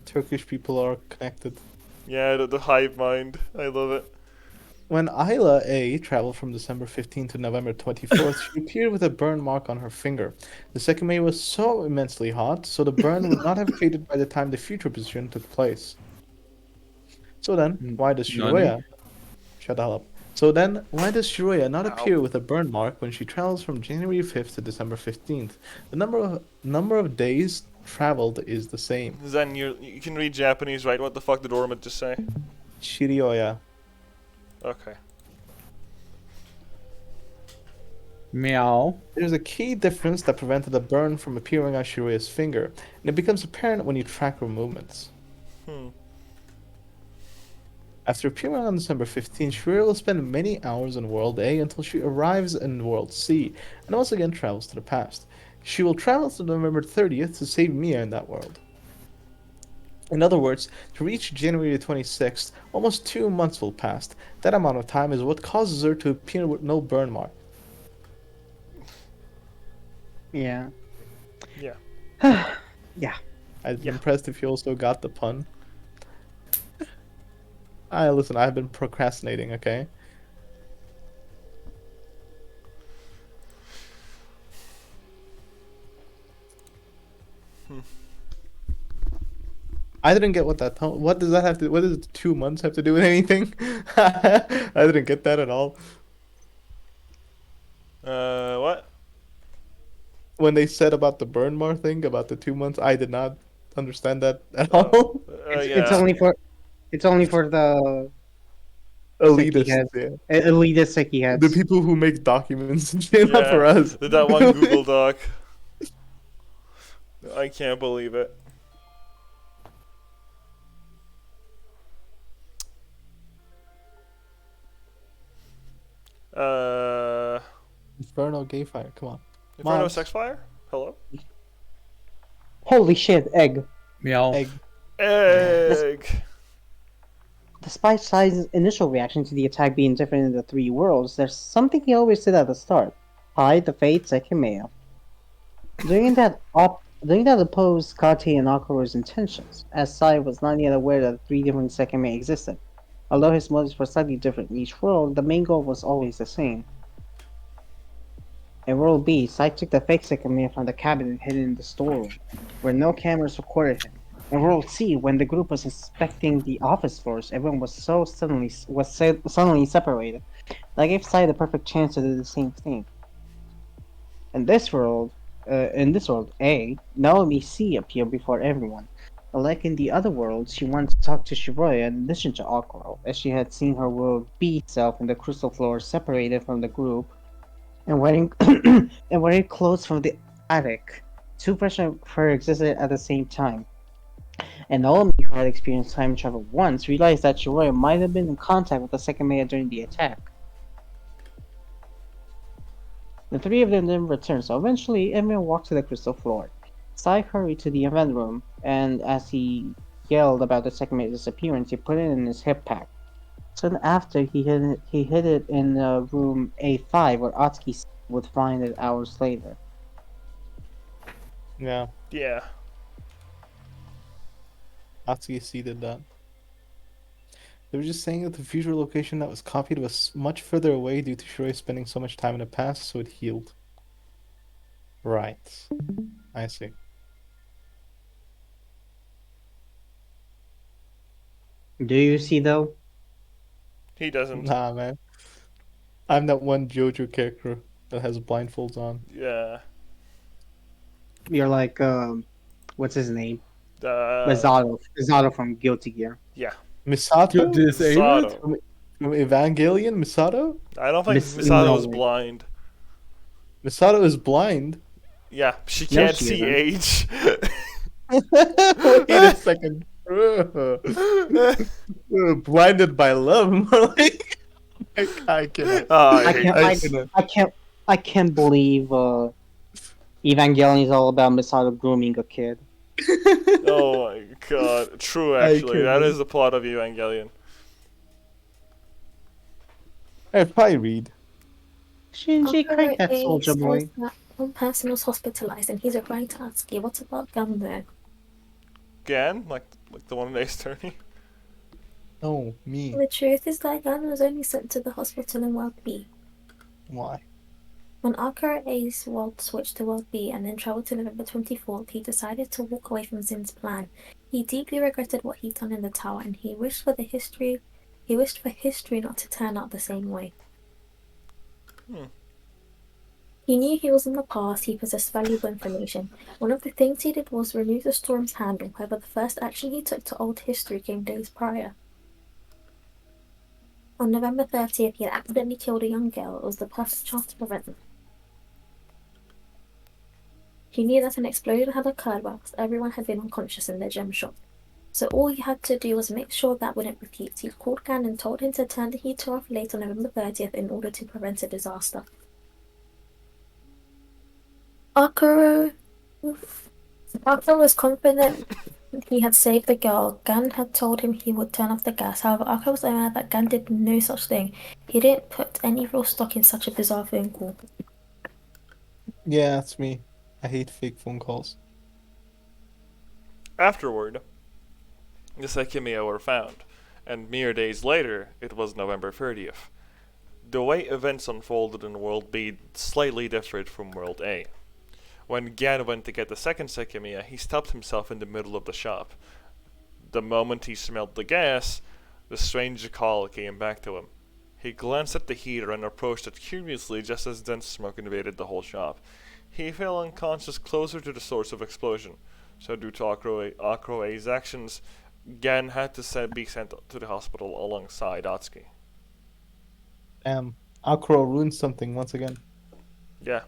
C: Turkish people are connected.
A: Yeah, the hive mind. I love it.
C: When Ayla A traveled from December 15th to November 24th, she appeared with a burn mark on her finger. The Sekimeiya was so immensely hot, so the burn would not have faded by the time the future position took place. So then, why does Shiroya... Shut the hell up. So then, why does Shiroya not appear with a burn mark when she travels from January 5th to December 15th? The number of days traveled is the same.
A: Zen, you can read Japanese, right? What the fuck did Ormond just say?
C: Shirioya.
A: Okay.
B: Meow.
C: There's a key difference that prevented the burn from appearing on Shiroya's finger, and it becomes apparent when you track her movements. After appearing on December 15th, Shiroya will spend many hours in World A until she arrives in World C, and once again travels to the past. She will travel to November 30th to save Mia in that world. In other words, to reach January 26th, almost 2 months will pass. That amount of time is what causes her to appear with no burn mark.
D: Yeah.
A: Yeah.
D: Yeah.
C: I'd be impressed if you also got the pun. Listen, I've been procrastinating, okay? I didn't get what that what does that have to what does 2 months have to do with anything? I didn't get that at all.
A: What?
C: When they said about the burn mar thing about the 2 months, I did not understand that at all.
D: It's
A: Yeah.
D: only for the
C: Elitists,
D: heads.
C: yeah.
D: Elitist Seki heads.
C: The people who make documents and shit, not for
A: Yeah.
C: us.
A: That one Google Doc. I can't believe it.
C: Inferno gay fire, come on.
A: Inferno
C: Mods.
A: Sex Fire? Hello?
D: Holy shit, egg.
B: Meow.
C: Egg.
A: Egg!
D: Despite Sai's initial reaction to the attack being different in the three worlds, there's something he always said at the start. Hide the fate Sekimeiya. Doing that opposed Kate and Akura's intentions, as Sai was not yet aware that three different Sekimei existed. Although his motives were slightly different in each world, the main goal was always the same. In World B, Sai took the fake Sekimei from the cabinet hidden in the storeroom, where no cameras recorded him. In World C, when the group was inspecting the office floors, everyone was suddenly separated. That gave Sai the perfect chance to do the same thing. In this world A, Naomi C appeared before everyone. Like in the other worlds, she wanted to talk to Shiroya in addition to Akuro, as she had seen her world B self in the crystal floor separated from the group and wearing and wearing clothes from the attic. Two versions of her existed at the same time. And Naomi, who had experienced time travel once, realized that Shiroya might have been in contact with the Sekimeiya during the attack. The three of them then returned, so eventually everyone walked to the crystal floor. Sai hurried to the event room, and as he yelled about the Sekimeiya's disappearance, he put it in his hip pack. Soon after, he hid it in room A5, where Atsuki would find it hours later.
C: Yeah,
A: Yeah.
C: Atsuki did that. They were just saying that the future location that was copied was much further away due to Shiroya spending so much time in the past, so it healed. Right. I see.
D: Do you see though?
A: He doesn't.
C: Nah, man. I'm that one JoJo character that has blindfolds on.
A: Yeah.
D: You're like what's his name?
A: Uh,
D: Masato from Guilty Gear.
A: yeah.
B: You
C: Misato?
B: disabled?
A: Misato.
C: From Evangelion? Misato?
A: I don't think
D: No
A: Misato is
D: way.
A: blind.
C: Misato is blind.
A: Yeah, she
D: No,
A: can't
D: she
A: see
D: isn't.
A: age.
C: Wait a second. Blinded by love, more like. I cannot.
A: Oh, I
D: I
A: hate
D: can't.
C: I
A: this.
C: cannot.
D: I can't believe Evangelion is all about Misato grooming a kid.
A: Oh my god. True,
C: I
A: actually. That
C: cannot.
A: is the plot of Evangelion.
C: I'd probably read.
D: Shinji, crank
F: Akira
D: that
F: A
D: soldier
F: says
D: boy.
F: that one person was hospitalized and he's going to ask you, what about Gun there?
A: Gan? Like the one in Ace Attorney?
C: No, me.
F: The truth is that Gun was only sent to the hospital in World B.
C: Why?
F: When Akira A's world switched to World B and then traveled to November 24th, he decided to walk away from Zin's plan. He deeply regretted what he'd done in the tower and he wished for history not to turn out the same way. He knew he was in the past, he possessed valuable information. One of the things he did was remove the Storm's handle, however the first action he took to old history came days prior. On November 30th, he had accidentally killed a young girl. It was the perfect chance to prevent them. He knew that an explosion had occurred whilst everyone had been unconscious in their gem shop. So all he had to do was make sure that wouldn't repeat. He called Gan and told him to turn the heater off late on November 30th in order to prevent a disaster. Akira was confident he had saved the girl. Gan had told him he would turn off the gas. However, Akira was aware that Gan did no such thing. He didn't put any real stock in such a bizarre phone call.
C: Yeah, that's me. I hate fake phone calls.
A: Afterward, the Sekimeiya were found, and mere days later, it was November 30th. The way events unfolded in World B slightly differed from World A. When Gan went to get the second Sekimeiya, he stopped himself in the middle of the shop. The moment he smelled the gas, the strange call came back to him. He glanced at the heater and approached it curiously just as dense smoke invaded the whole shop. He fell unconscious closer to the source of explosion, so due to Akroe's actions, Gan had to be sent to the hospital alongside Atsuki.
C: Akro ruined something once again.
A: Yeah.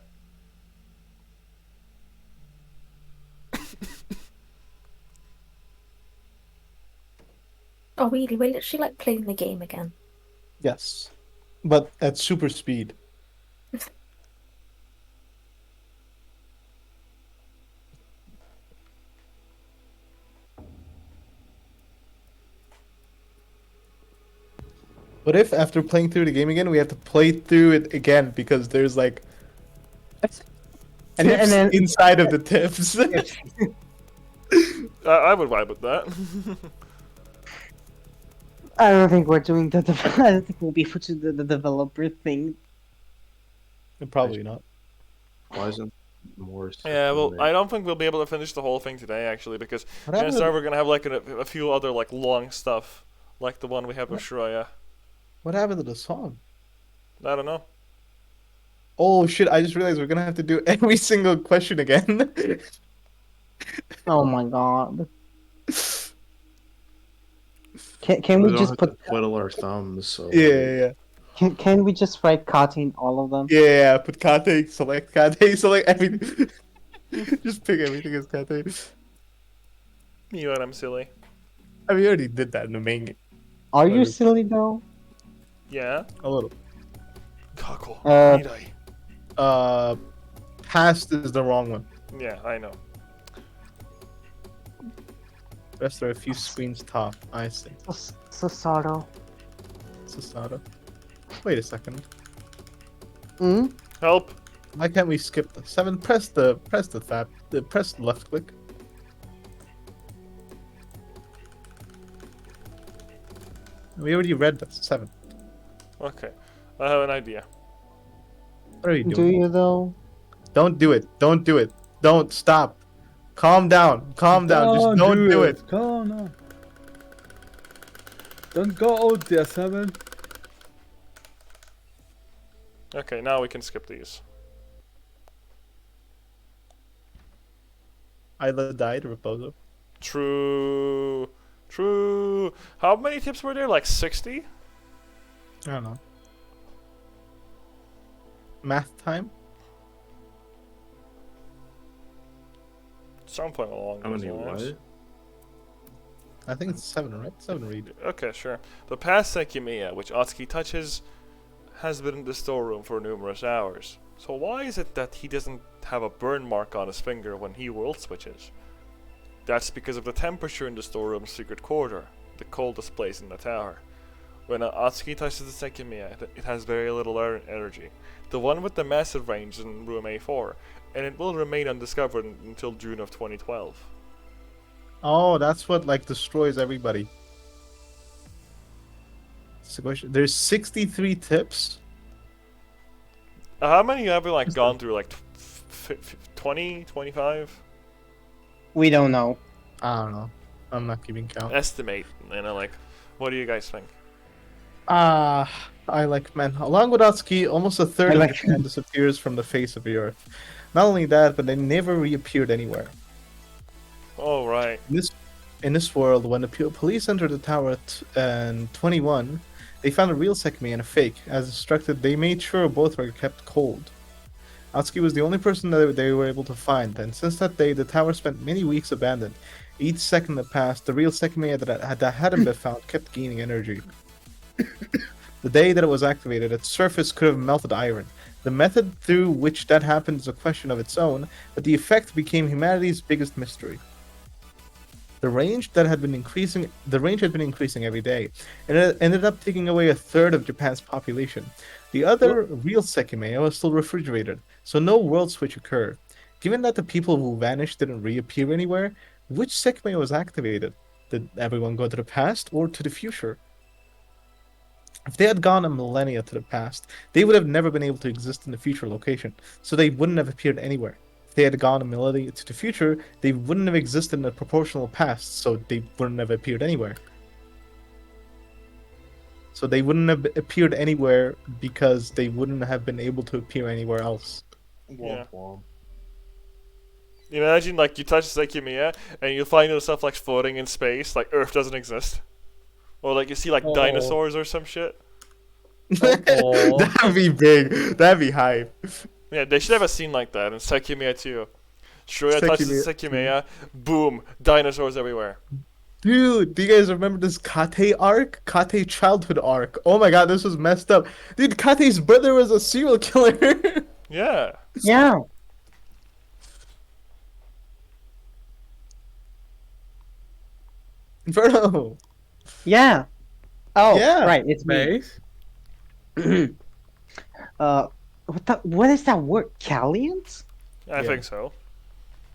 F: Oh really? We're literally like playing the game again.
C: Yes. But at super speed. What if after playing through the game again, we have to play through it again because there's like tips
D: And then
C: inside of the tips?
A: I would vibe with that.
D: I don't think we're doing the. I don't think we'll be able to do the developer thing.
C: Probably not.
E: Why isn't more?
A: Yeah, well, I don't think we'll be able to finish the whole thing today, actually, because
C: What happened
A: chances are
C: to,
A: we're gonna have like a few other like long stuff, like the one we have with Shiraya.
C: what happened to the song?
A: I don't know.
C: Oh shit, I just realized we're gonna have to do every single question again.
D: Oh my god. Can we
E: don't
D: just
E: have
D: put
E: to twiddle our thumbs? So
C: Yeah.
D: can we just write Kate in all of them?
C: Yeah, put Kate, select everything. Just pick everything as Kate.
A: You know what? I'm silly.
C: I mean, we already did that in the main game.
D: Are you
C: Okay.
D: silly though?
A: Yeah.
C: A little.
A: Kako.
D: Uh,
A: Mirai.
C: Past is the wrong one.
A: Yeah, I know.
C: Rest are a few screens top. I see.
D: Susato.
C: Susato. Wait a second.
D: Hmm?
A: Help.
C: Why can't we skip the 7? Press the tab. Press left click. We already read that 7.
A: Okay. I have an idea.
C: What are you
D: Do
C: doing?
D: you though?
C: Don't do it. Don't do it. Don't stop. Calm down. Calm down. Just don't do it.
B: Calm down. Don't go out there, Seven.
A: Okay, now we can skip these.
C: Isla died, Raposo.
A: True. True. How many tips were there? Like 60?
C: I don't know. Math time?
A: Something along
E: How
A: those
E: many
A: lines.
E: what?
C: I think it's 7, right? 7 read.
A: Okay, sure. The past Sekimeiya, which Atsuki touches, has been in the storeroom for numerous hours. So why is it that he doesn't have a burn mark on his finger when he world switches? That's because of the temperature in the storeroom's secret corridor, the coldest place in the tower. When Atsuki touches the Sekimeiya, it has very little energy. The one with the massive range is in room A4, and it will remain undiscovered until June of 2012.
C: Oh, that's what like destroys everybody. That's the question. There's 63 tips.
A: How many have we like gone through? Like 20, 25?
D: We don't know.
C: I don't know. I'm not keeping count.
A: Estimate, like, what do you guys think?
C: I like men. Along with Atsuki, almost a third
D: I
C: of
D: like-
C: Japan disappears from the face of the earth. Not only that, but they never reappeared anywhere.
A: Oh, right.
C: In this world, when the police entered the tower in 21, they found a real Sekimeiya and a fake. As instructed, they made sure both were kept cold. Atsuki was the only person that they were able to find, and since that day, the tower spent many weeks abandoned. Each second that passed, the real Sekimeiya that hadn't been found kept gaining energy. The day that it was activated, its surface could have melted iron. The method through which that happened is a question of its own, but the effect became humanity's biggest mystery. The range had been increasing every day, and it ended up taking away a third of Japan's population. The other real Sekimeiya was still refrigerated, so no world switch occurred. Given that the people who vanished didn't reappear anywhere, which Sekimeiya was activated? Did everyone go to the past or to the future? If they had gone a millennia to the past, they would have never been able to exist in the future location, so they wouldn't have appeared anywhere. If they had gone a millennia to the future, they wouldn't have existed in the proportional past, so they wouldn't have appeared anywhere. So they wouldn't have appeared anywhere because they wouldn't have been able to appear anywhere else.
A: Yeah.
E: Womp womp.
A: Imagine, like, you touch Sekimiya, and you find yourself, like, floating in space, like Earth doesn't exist. Or, like, you see, like,
B: Oh.
A: dinosaurs or some shit.
B: Oh.
C: That'd be big. That'd be hype.
A: Yeah, they should have a scene like that in Sekimiya too. Shuya touches Sekimiya, boom, dinosaurs everywhere.
C: Dude, do you guys remember this Kate arc? Kate childhood arc. Oh my god, this was messed up. Dude, Kate's brother was a serial killer.
A: Yeah.
D: Yeah.
C: Inferno.
D: Yeah. Oh,
C: Yeah.
D: right. It's me.
B: Base?
D: What is that word? Callians?
A: I think so.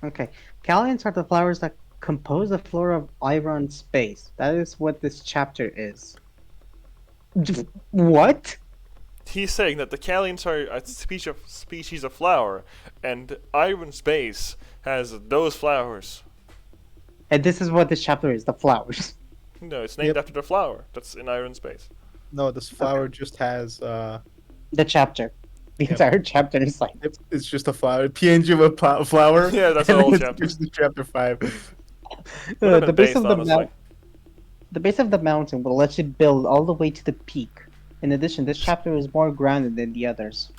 D: Okay. Callians are the flowers that compose the flora of Iron space. That is what this chapter is. What?
A: He's saying that the Callians are a species of flower, and Iron Space has those flowers.
D: And this is what this chapter is, the flowers.
A: No, it's named after the flower that's in Iron Space.
C: No, this flower just has
D: The chapter. The
C: Yep.
D: entire chapter is like
C: it's just a flower. PNG of a flower.
A: Yeah, that's
C: and
A: the whole
C: then
A: chapter.
C: It's just chapter 5.
A: Would have
D: the
A: been
D: base
A: based,
D: of the
A: honestly.
D: mountain. The base of the mountain will let you build all the way to the peak. In addition, this chapter is more grounded than the others.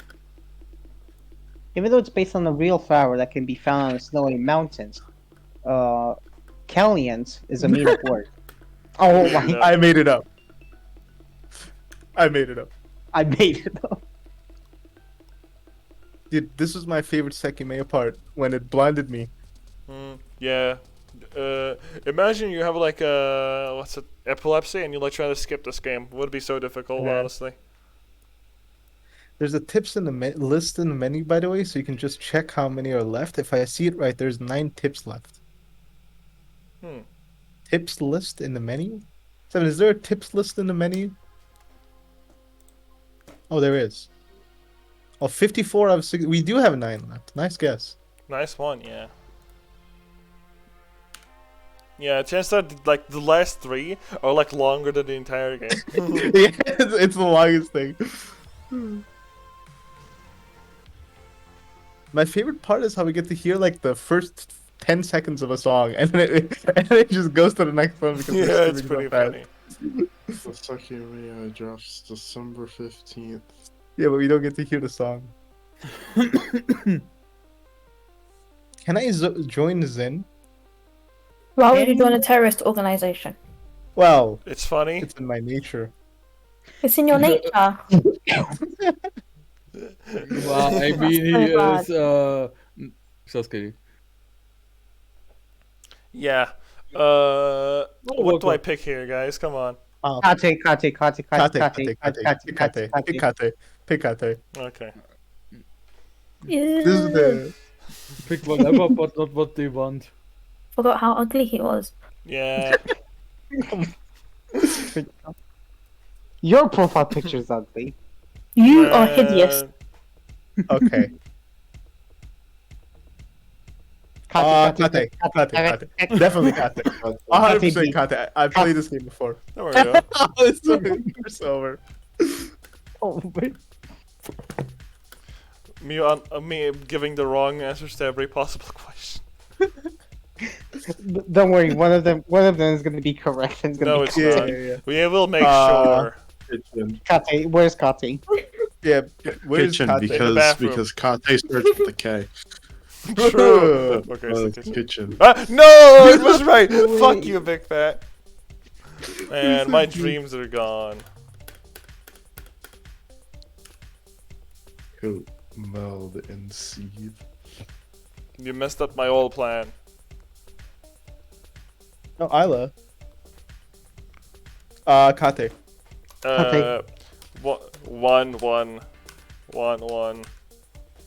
D: Even though it's based on a real flower that can be found on snowy mountains, Callians is a made-up word. Oh my!
A: Yeah.
C: I made it up. I made it up.
D: I made it up.
C: Dude, this was my favorite Sekimeiya part when it blinded me.
A: Yeah. Imagine you have like epilepsy, and you're like trying to skip this game. It would be so difficult,
C: Yeah.
A: honestly.
C: There's a tips in the list in the menu, by the way, so you can just check how many are left. If I see it right, there's 9 tips left. Tips list in the menu? 7, is there a tips list in the menu? Oh, there is. Oh, 54 out of 6. We do have 9 left. Nice guess.
A: Nice one, yeah. Yeah, chance that like the last 3 are like longer than the entire game.
C: Yeah, it's the longest thing. My favorite part is how we get to hear like the first 10 seconds of a song, and then it just goes to the next one because
A: Yeah,
C: they're
A: it's
C: skipping
A: pretty
C: so fast.
A: funny.
E: The Sekimeiya drops December 15th.
C: Yeah, but we don't get to hear the song. Can I join Zen?
F: Why would you join a terrorist organization?
C: Well,
A: It's funny.
C: it's in my nature.
F: It's in your nature.
B: Well, I mean, he
F: That's
B: is. Just kidding.
A: Yeah. What do I pick here, guys? Come on.
D: Kate.
C: Picate.
A: Okay.
C: This is the
B: Pick whatever, but not what they want.
F: Forgot how ugly he was.
A: Yeah.
D: Your profile picture is ugly.
F: You are hideous.
C: okay. Kate. Definitely Kate. 100% Kate. I played this game before.
A: There we go.
C: It's over.
D: Oh, wait.
A: Me giving the wrong answers to every possible question.
D: Don't worry, one of them is gonna be correct. And it's gonna
A: No,
D: be
A: it's
C: Yeah,
A: not.
C: yeah, yeah.
A: We will make sure.
E: Kitchen.
D: Kate. Where's Kate?
C: Yeah, where's
E: Kitchen
C: Kate?
E: because
A: bathroom.
E: Kate starts with a K.
A: True. Okay, so kitchen.
E: Kitchen.
A: No, it was right. Fuck you, big fat. Man, my dreams are gone.
E: Coat, meld, and seed.
A: You messed up my whole plan.
C: No, Isla. Kate.
A: One.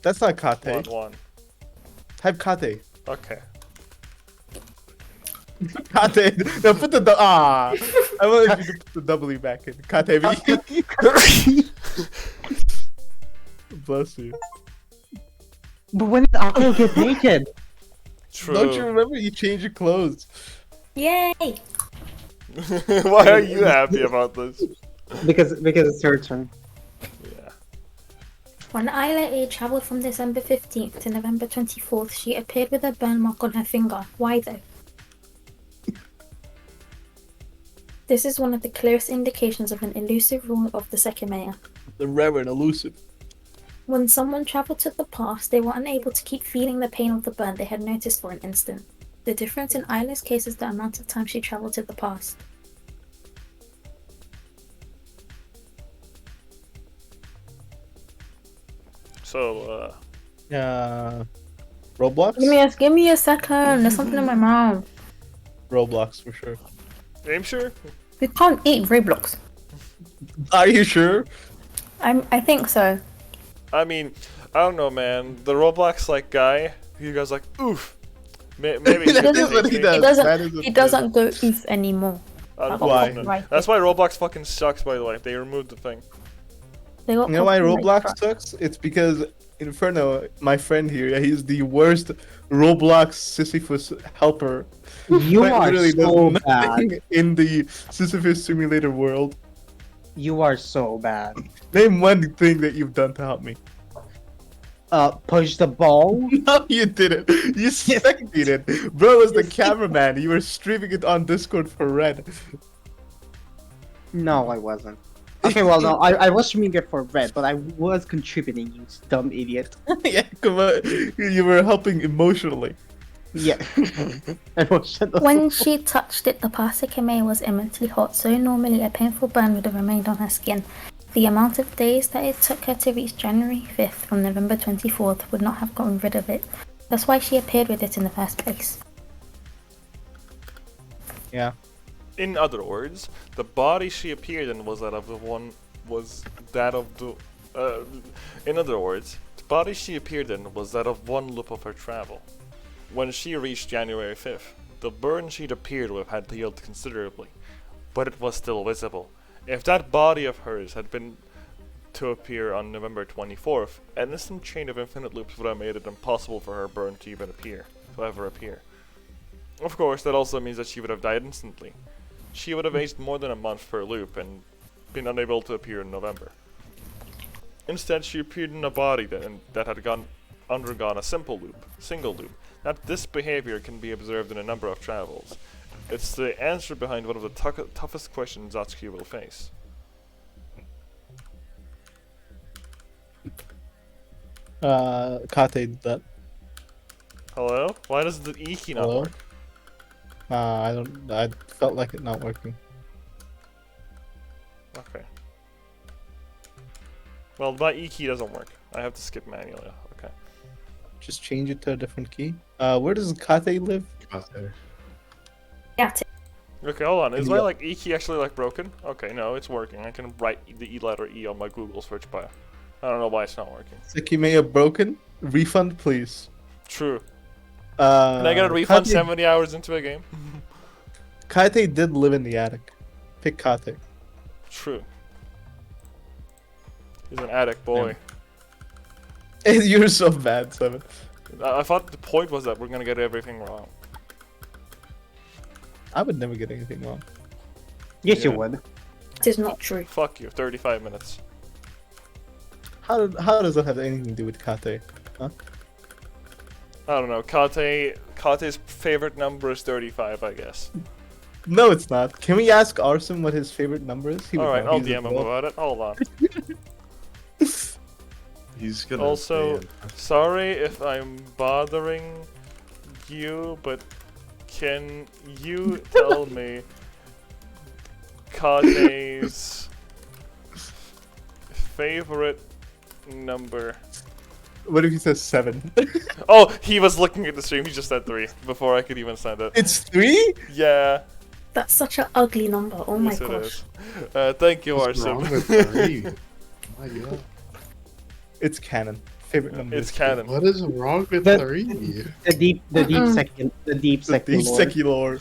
C: That's not Kate.
A: One.
C: Type Kate.
A: Okay.
C: Kate. No, put the I want you to put the W back in. Kate. Bless you.
D: But when did Akko get naked?
A: True.
C: Don't you remember you changed your clothes?
F: Yay!
A: Why are you happy about this?
D: Because it's her turn.
A: Yeah.
F: When Isla travelled from December 15th to November 24th, she appeared with a burn mark on her finger. Why though? This is one of the clearest indications of an elusive rule of the Sekimeiya.
C: The rare and elusive.
F: When someone travelled to the past, they were unable to keep feeling the pain of the burn they had noticed for an instant. The difference in Isla's case is the amount of time she travelled to the past.
A: So,
C: Roblox?
F: Give me a second. There's something in my mouth.
C: Roblox for sure.
A: I'm sure.
F: We can't eat Roblox.
C: Are you sure?
F: I think so.
A: I mean, I don't know, man. The Roblox like guy, you guys like, oof. Maybe
C: That is what he does. That is what
F: He doesn't go oof anymore.
C: Why?
F: Right.
A: That's why Roblox fucking sucks. By the way, they removed the thing.
F: They got
C: You know why
F: copyright
C: Roblox
F: strike.
C: sucks? It's because Inferno, my friend here, he's the worst Roblox Sisyphus helper.
D: You
C: Quite
D: are
C: literally does
D: so
C: nothing
D: bad.
C: in the Sisyphus simulator world.
D: You are so bad.
C: Name one thing that you've done to help me.
D: Push the ball.
C: No, you didn't. You spectated. Bro was the cameraman. You were streaming it on Discord for Red.
D: No, I wasn't. Okay, well, no, I was streaming it for Red, but I was contributing, you dumb idiot.
C: Yeah, come on. You were helping emotionally.
D: Yeah. Emotional.
F: When she touched it, the past Sekimeiya was immensely hot, so normally a painful burn would have remained on her skin. The amount of days that it took her to reach January 5th from November 24th would not have gotten rid of it. That's why she appeared with it in the first place.
C: Yeah.
A: In other words, the body she appeared in was that of the one. In other words, the body she appeared in was that of one loop of her travel. When she reached January 5th, the burn she'd appeared with had healed considerably, but it was still visible. If that body of hers had been to appear on November 24th, an instant chain of infinite loops would have made it impossible for her burn to even ever appear. Of course, that also means that she would have died instantly. She would have aged more than a month per loop and been unable to appear in November. Instead, she appeared in a body that had undergone a single loop. That this behavior can be observed in a number of travels. It's the answer behind one of the toughest questions Zatsuki will face.
C: Kate did that.
A: Hello? Why does the E key not
C: Hello?
A: work?
C: I don't. I felt like it not working.
A: Okay. Well, my E key doesn't work. I have to skip manually. Okay.
C: Just change it to a different key. Where does Kate live?
E: Out there.
F: Yeah,
A: Okay, hold on. Is
C: Yeah.
A: my like E key actually like broken? Okay, no, it's working. I can write the E letter E on my Google search bar. I don't know why it's not working.
C: Sekimeiya broken. Refund, please.
A: True. Can I get a refund
C: Kate,
A: 70 hours into a game?
C: Kate did live in the attic. Pick Kate.
A: True. He's an addict boy.
C: You're so bad, Seven.
A: I thought the point was that we're gonna get everything wrong.
C: I would never get anything wrong.
D: Yes, you
A: Yeah.
D: would.
F: it is not true.
A: Fuck you. 35 minutes.
C: How does that have anything to do with Kate?
A: I don't know. Kate's favorite number is 35, I guess.
C: No, it's not. Can we ask Arson what his favorite number is? He would
A: Alright,
C: know.
A: I'll
C: He's
A: DM him
C: adult.
A: about it. Hold on.
E: He's gonna.
A: Also,
E: ban us.
A: sorry if I'm bothering you, but can you tell me Kate's favorite number?
C: What if he says 7?
A: Oh, he was looking at the stream. He just said 3 before I could even send it.
C: It's 3?
A: Yeah,
F: That's such an ugly number. Oh my
A: yes it
F: gosh.
A: is. Thank you,
E: What's wrong
A: Arson.
E: with 3? My God.
C: It's canon. Favorite number.
A: It's
C: is 3.
A: canon.
E: What is wrong with
D: But-
E: 3?
D: The deep second, the deep
C: The
D: second lord.
C: Seki lore.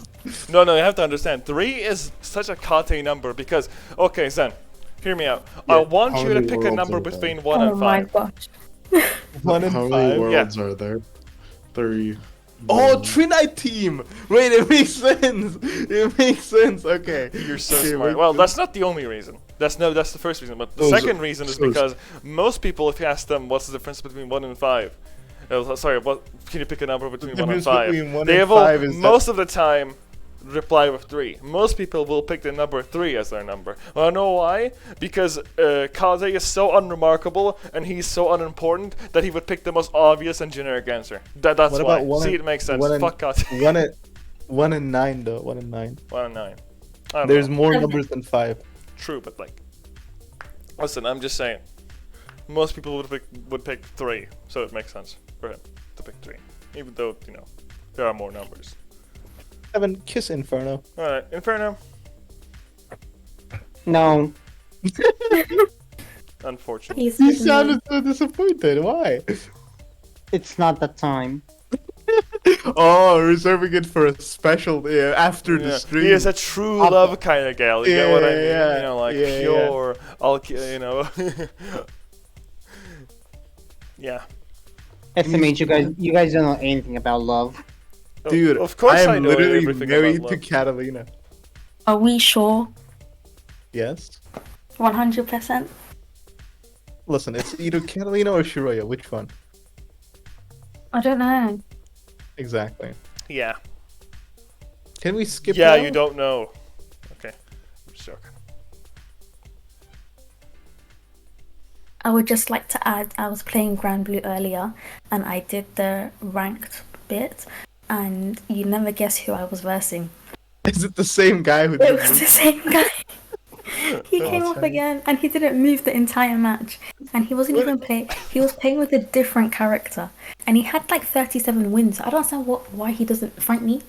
A: No, you have to understand. 3 is such a Kate number because, okay, Zen, hear me out.
C: Yeah,
A: I want
E: how
A: you to
E: many
A: pick a
E: worlds
A: number
E: are there?
A: between 1
F: Oh
A: and
F: my
A: 5.
F: gosh.
C: 1 and
E: How
C: 5.
E: many worlds are there? 3.
C: Oh,
E: One.
C: Trinite team! Wait, it makes sense! It makes sense, okay.
A: You're so
C: Okay,
A: smart.
C: wait,
A: Well, that's not the only reason. That's the first reason. But the
E: Oh, so-
A: second reason is
E: so-
A: because most people, if you ask them what's the difference between 1 and 5, sorry, what can you pick a number between 1 and
C: difference
A: 5?
C: between 1
A: They
C: and
A: will
C: 5 is that-
A: most of the time reply with 3. Most people will pick the number 3 as their number. Wanna know why? Because Kaze is so unremarkable and he's so unimportant that he would pick the most obvious and generic answer. That's
C: What
A: why.
C: about 1
A: See,
C: and-
A: it makes sense.
C: 1 and-
A: Fuck Kaze.
C: 1 and 9 though, 1 and 9.
A: 1 and 9. I don't
C: There's
A: know.
C: more numbers than 5.
A: True, but like, listen, I'm just saying. Most people would pick 3, so it makes sense for him to pick 3, even though there are more numbers.
C: 7, kiss Inferno.
A: All right, Inferno.
D: No,
A: Unfortunately,
F: He's
C: You sounded so disappointed, why?
D: it's not the time.
C: Oh, reserving it for a special after the
A: yeah,
C: stream.
A: he is a true
C: Up-
A: love kind of gal. You get what I mean?
C: Yeah,
A: Like
C: yeah,
A: pure. Yeah.
D: Estimate you guys don't know anything about love.
C: Dude,
A: of course
C: I
A: I
C: am
A: know
C: literally
A: everything
C: married
A: about
C: to
A: love.
C: Catalina.
F: Are we sure?
C: Yes.
F: 100%?
C: Listen, it's either Catalina or Shiroya. Which one?
F: I don't know.
C: Exactly.
A: Yeah.
C: Can we skip?
A: Yeah,
C: now?
A: you don't know. Okay, I'm just joking.
F: I would just like to add, I was playing Grand Blue earlier, and I did the ranked bit, and you never guess who I was versing.
C: Is it the same guy who
F: It
C: did
F: was
C: this?
F: the same guy. He came
C: Oh,
F: up
C: sorry.
F: again, and he didn't move the entire match, and he wasn't even playing. He was playing with a different character, and he had like 37 wins. I don't understand why he doesn't fight me.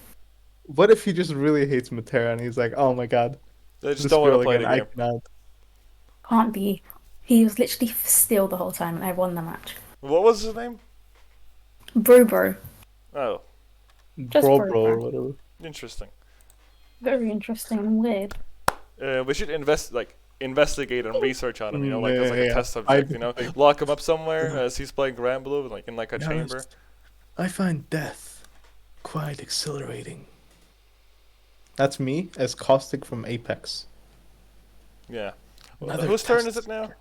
C: What if he just really hates Matera and he's like, oh my god,
A: They just
C: this
A: don't want
C: girl
A: to play
C: again,
A: the
C: I
A: game.
C: cannot.
F: Can't be. He was literally still the whole time, and I won the match.
A: What was his name?
F: Bro.
A: Oh,
F: Just
C: Bro,
F: for
C: bro, or
F: fun.
C: whatever.
F: Interesting.
A: interesting.
F: Very interesting and weird.
A: We should investigate and research on him. Like as like a
C: Yeah,
A: test
C: yeah.
A: subject. Lock him up somewhere as he's playing Grand Blue, like in like a chamber.
C: I find death quite exhilarating. That's me as Caustic from Apex.
A: Yeah.
C: Another
A: Whose turn is
C: test.
A: it now?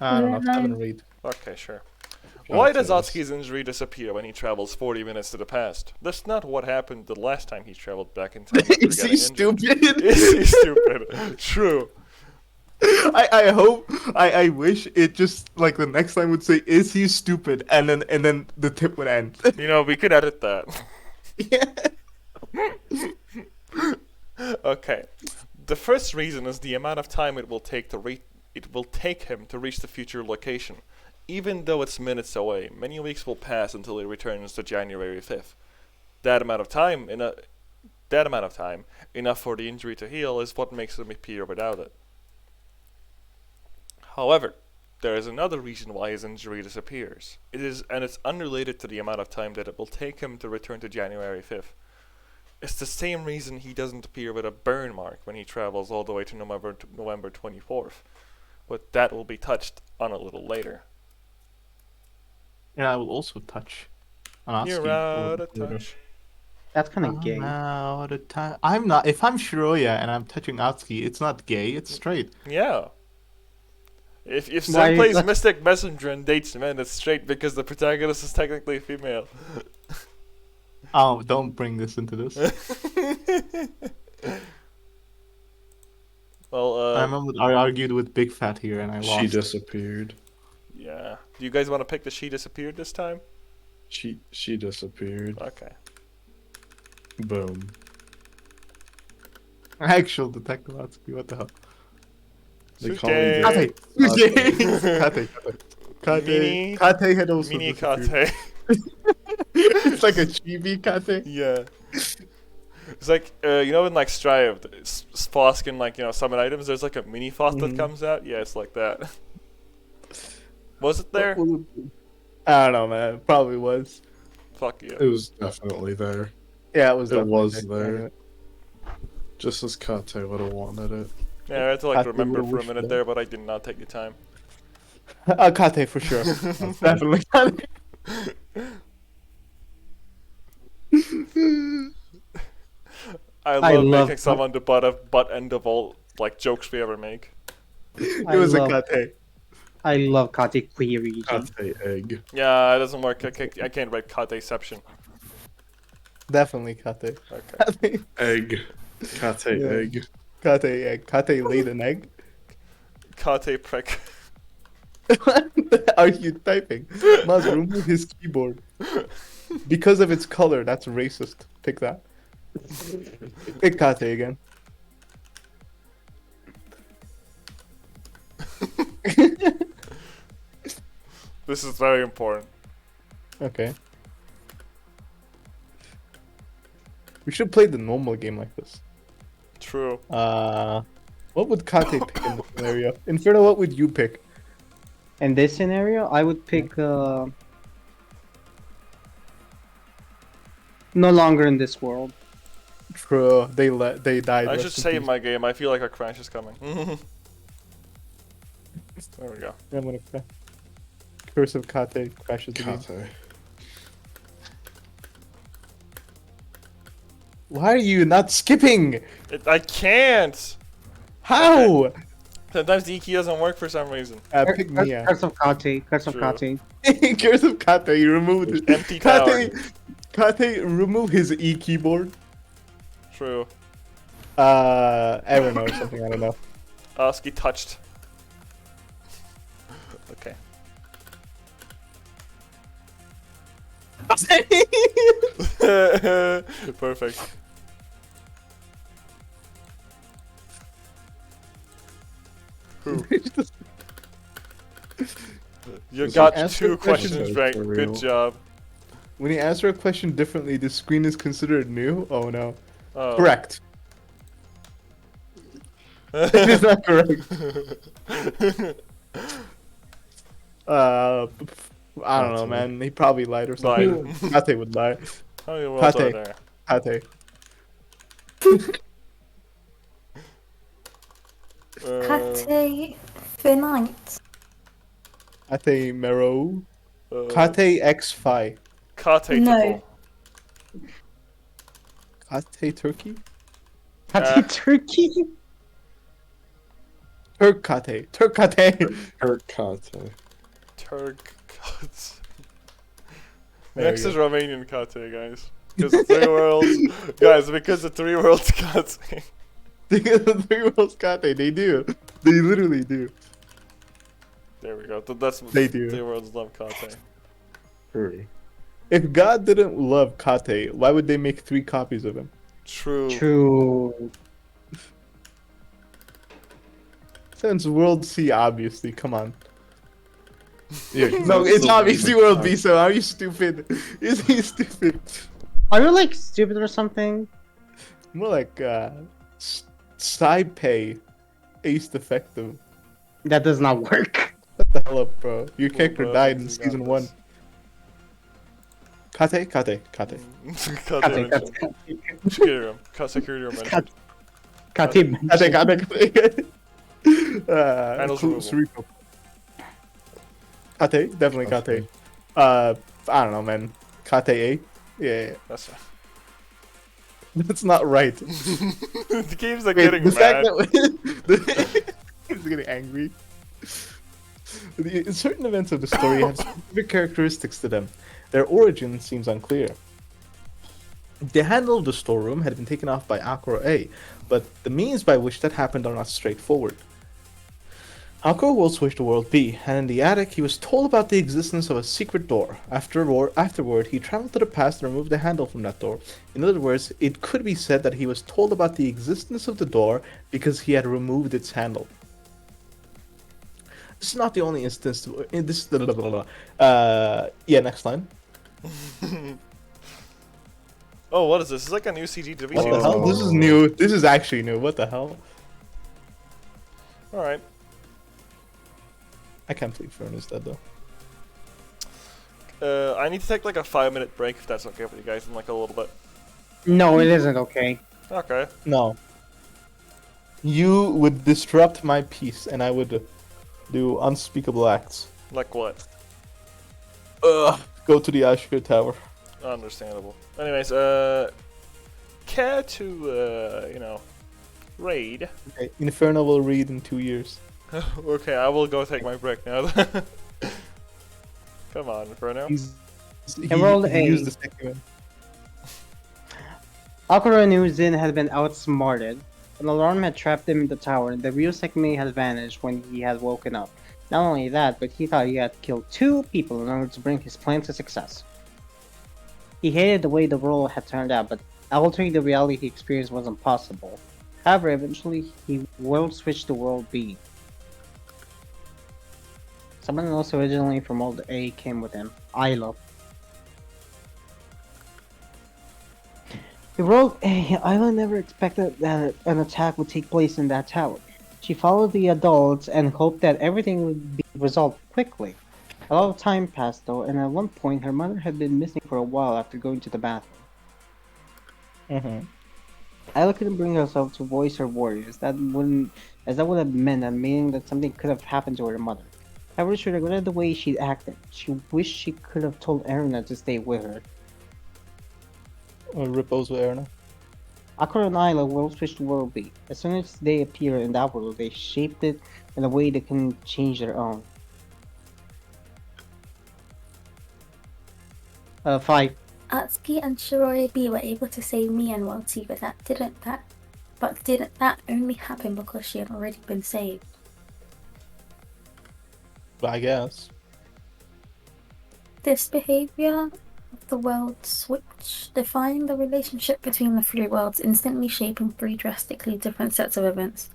C: I don't know.
F: Yeah.
C: 7 read.
A: Okay, sure. Why does
E: Kate's.
A: Atsuki's injury disappear when he travels 40 minutes to the past? That's not what happened the last time he traveled back in time after
C: Is
A: getting
C: he
A: injured.
C: stupid?
A: Is he stupid? True.
C: I hope I wish it just like the next line would say, "Is he stupid?" and then the tip would end.
A: You know, we could edit that.
C: Yeah.
A: Okay. The first reason is the amount of time it will take him to reach the future location. Even though it's minutes away, many weeks will pass until he returns to January 5th. That amount of time, enough for the injury to heal, is what makes him appear without it. However, there is another reason why his injury disappears. It's unrelated to the amount of time that it will take him to return to January 5th. It's the same reason he doesn't appear with a burn mark when he travels all the way to November 24th. But that will be touched on a little later.
C: And I will also touch. On
A: You're
C: Atsuki
A: out of
C: later.
A: touch.
D: That's kind of gay.
C: I'm out of time. I'm not. If I'm Shiroya and I'm touching Atsuki, it's not gay. It's straight.
A: Yeah. If
D: Why
A: Sen plays
D: that-
A: Mystic Messenger and dates men, it's straight because the protagonist is technically female.
C: Oh, don't bring this into this.
A: Well,
C: I remember I argued with Big Fat here and I lost.
E: She disappeared.
A: yeah. Do you guys want to pick the she disappeared this time?
E: She disappeared.
A: Okay.
E: Boom.
C: Actual Detective Atsuki. What the hell?
E: They call me
A: Suke.
C: Kate.
A: Mini-
C: Kate had also
A: Mini
C: disappeared.
A: Kate.
C: It's like a chibi Kate.
A: Yeah. It's like, you know in like Strive, Foss can like, summon items, there's like a mini Foss that comes out? Yeah, it's like that. Was it there?
C: I don't know, man. It probably was.
A: Fuck you.
E: It was definitely there.
C: Yeah, it was.
E: It
C: definitely
E: was there. Just as Kate would have wanted it.
A: Yeah, I had to like
C: Kate
A: remember
C: would've
A: for a
C: wished
A: minute
C: that.
A: there, but I did not take the time.
C: Kate for sure. Definitely Kate.
A: I
D: I
A: love
D: love
A: making someone the butt end of all like jokes we ever make.
C: It was a Kate.
D: I love Kate queer region.
E: Kate egg.
A: Yeah, it doesn't work. I can't write Kateception.
C: Definitely Kate.
A: Okay.
E: Egg. Kate
C: Yeah.
E: egg.
C: Kate laid an egg.
A: Kate prick.
C: What are you typing? Must remove his keyboard. Because of its color, that's racist. Pick that. Pick Kate again.
A: This is very important.
C: Okay. We should play the normal game like this.
A: True.
C: What would Kate pick in this scenario? Inferno, what would you pick?
D: In this scenario, I would pick no longer in this world.
C: True, they died.
A: I
C: rest
A: should
C: in
A: save
C: peace.
A: my game. I feel like a crash is coming. There we go.
C: I'm gonna Curse of Kate crashes the game.
E: Kate.
C: Why are you not skipping?
A: I can't!
C: How?
A: Sometimes the key doesn't work for some reason.
C: Pick Mia.
D: Curse of Kate. Curse of
A: True.
D: Kate.
C: Curse of Kate, you removed it.
A: Empty tower.
C: Kate, remove his E keyboard.
A: True.
C: Aaron or something, I don't know.
A: Oski touched. Okay. Perfect. Who? You got
C: answer
A: two
C: the question,
A: questions
E: though,
A: right.
E: for
A: Good
E: real.
A: job.
C: When you answer a question differently, the screen is considered new? Oh no.
A: Oh.
C: Correct. It is not correct. I don't know, man. He probably lied or something. Kate would lie.
A: How many worlds are
C: Kate.
A: there?
C: Kate.
F: Kate Finite.
C: Kate Mero.
A: Uh,
C: Kate X Phi.
A: Kate
F: No.
A: Tipple.
C: Kate Turkey?
D: Kate Turkey.
C: Turkate. Turkate.
E: Turkate.
A: Turk cuts.
C: There
A: Next
C: you
A: is Romanian kate, guys. Because the three worlds, guys. Because the three worlds kate.
C: The three worlds kate. They do. They literally do.
A: There we go. That's
C: They do.
A: three worlds love kate.
E: True.
C: If God didn't love Kate, why would they make 3 copies of him?
A: True.
D: True.
C: Since World C, obviously. Come on.
E: Yeah.
C: No,
E: that's
C: it's
E: the
C: obviously
E: one
C: World
E: with
C: B, so are you stupid? Is he stupid?
D: Are you like stupid or something?
C: More like, Saipei Ace Defective.
D: That does not work.
C: What the hell up, bro? Your
A: Well,
C: character
A: bro,
C: died in
A: you got
C: season 1.
A: this.
C: Kate? Kate.
A: Kate
D: Kate,
A: mentioned. Security room. Security room mentioned.
D: Kate.
C: Kate.
A: Handles removal.
C: Kate? Definitely Kate.
E: Okay.
C: I don't know, man. Kate A? Yeah.
A: That's
C: That's not right.
A: the games are
C: Wait,
A: getting
C: the fact
A: mad.
C: that he's getting angry. Certain events of the story have specific characteristics to them. Their origin seems unclear. The handle of the storeroom had been taken off by Akura A, but the means by which that happened are not straightforward. Akura will switch to World B, and in the attic he was told about the existence of a secret door. Afterward, he traveled to the past and removed the handle from that door. In other words, it could be said that he was told about the existence of the door because he had removed its handle. This is not the only instance. Yeah, next line.
A: Oh, what is this? It's like a new CGW.
C: What the hell? This is new. This is actually new. What the hell?
A: Alright.
C: I can't believe Fern is dead though.
A: I need to take like a 5-minute break if that's okay with you guys in like a little bit.
D: No, it isn't okay.
A: Okay.
C: No. You would disrupt my peace, and I would do unspeakable acts.
A: Like what?
C: Go to the Ashker Tower.
A: Understandable. Anyways, care to, you know, raid?
C: Okay. Inferno will read in 2 years.
A: Okay, I will go take my break now. Come on, Inferno.
C: He
D: Emerald A.
C: used the second.
D: Akura knew Zin had been outsmarted. An alarm had trapped him in the tower, and the real Sekimeiya had vanished when he had woken up. Not only that, but he thought he had killed 2 people in order to bring his plan to success. He hated the way the world had turned out, but altering the reality he experienced wasn't possible. However, eventually, he world switched to World B. Someone else originally from World A came with him, Isla. In World A, Isla never expected that an attack would take place in that tower. She followed the adults and hoped that everything would be resolved quickly. A lot of time passed though, and at one point her mother had been missing for a while after going to the bathroom. Isla couldn't bring herself to voice her worries, as that would have meant a meaning that something could have happened to her mother. However, she regretted the way she'd acted. She wished she could have told Erina to stay with her.
C: Ripples with Erna.
D: Akura and Isla world switched to World B. As soon as they appeared in that world, they shaped it in a way they can change their own. 5.
F: Atsuki and Shiroi B were able to save me and World C, but didn't that only happen because she had already been saved?
C: I guess.
F: This behavior of the world switch, defining the relationship between the 3 worlds, instantly shaping 3 drastically different sets of events.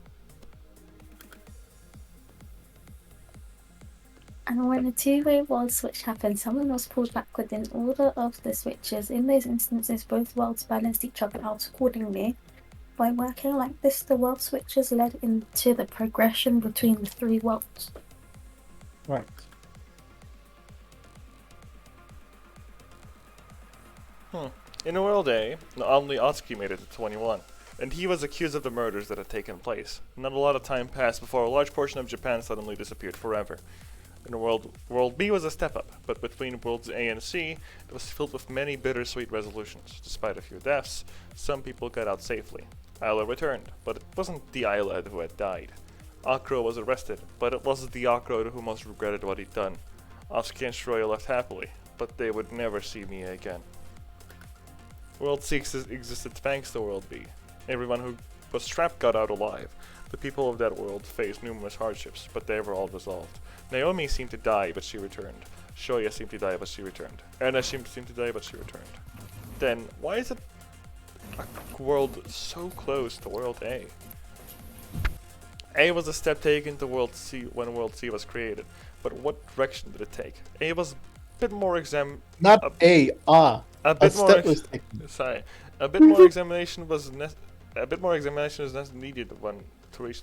F: And when a 2-way world switch happened, someone was pulled back within order of the switches. In those instances, both worlds balanced each other out accordingly. By working like this, the world switches led into the progression between the 3 worlds.
C: Right.
A: In World A, only Atsuki made it to 21, and he was accused of the murders that had taken place. Not a lot of time passed before a large portion of Japan suddenly disappeared forever. In World B was a step up, but between Worlds A and C, it was filled with many bittersweet resolutions. Despite a few deaths, some people got out safely. Isla returned, but it wasn't the Isla who had died. Akro was arrested, but it wasn't the Akro who most regretted what he'd done. Oski and Shroya left happily, but they would never see me again. World C existed thanks to World B. Everyone who was trapped got out alive. The people of that world faced numerous hardships, but they were all resolved. Naomi seemed to die, but she returned. Shoya seemed to die, but she returned. Erna seemed to die, but she returned. Then, why is it a world so close to World A? A was a step taken to World C when World C was created, but what direction did it take? A was a bit more
C: Not
A: a
C: a
A: bit more
C: step was taken.
A: sorry, a bit more examination was a bit more examination is needed when to reach.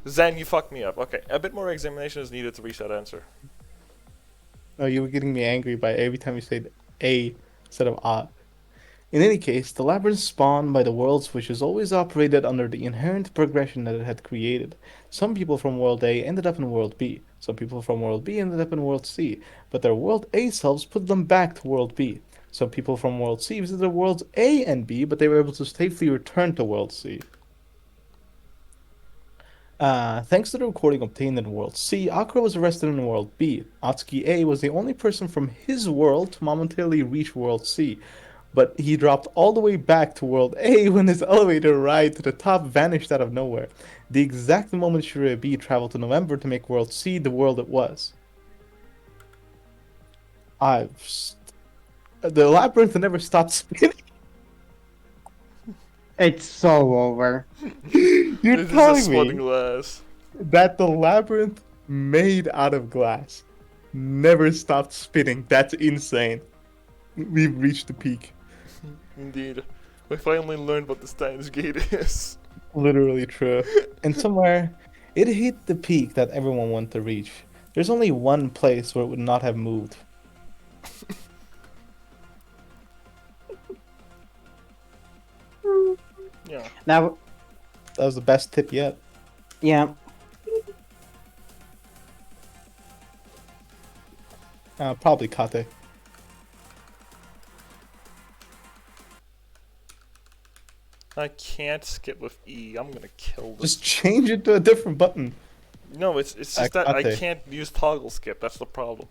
A: Zen, you fucked me up. Okay, a bit more examination is needed to reach that answer.
C: No, you were getting me angry by every time you said a instead of a. In any case, the labyrinth spawned by the worlds which has always operated under the inherent progression that it had created. Some people from World A ended up in World B. Some people from World B ended up in World C. But their World A selves put them back to World B. Some people from World C visited Worlds A and B, but they were able to safely return to World C. Thanks to the recording obtained in World C, Akra was arrested in World B. Atsuki A was the only person from his world to momentarily reach World C, but he dropped all the way back to World A when his elevator ride to the top vanished out of nowhere, the exact moment Shirei B traveled to November to make World C the world it was. The labyrinth never stopped spinning.
D: It's so over.
C: You're
A: This is
C: telling
A: exploding
C: me
A: glass.
C: that the labyrinth made out of glass never stopped spinning. That's insane. We've reached the peak.
A: Indeed. We finally learned what the Steins Gate is.
C: Literally true. And somewhere, it hit the peak that everyone wanted to reach. There's only one place where it would not have moved.
A: Yeah.
D: Now,
C: That was the best tip yet.
D: yeah,
C: Probably Kate.
A: I can't skip with E. I'm gonna kill this.
C: Just change it to a different button.
A: No, it's just that I
C: Kate.
A: can't use toggle skip. That's the problem.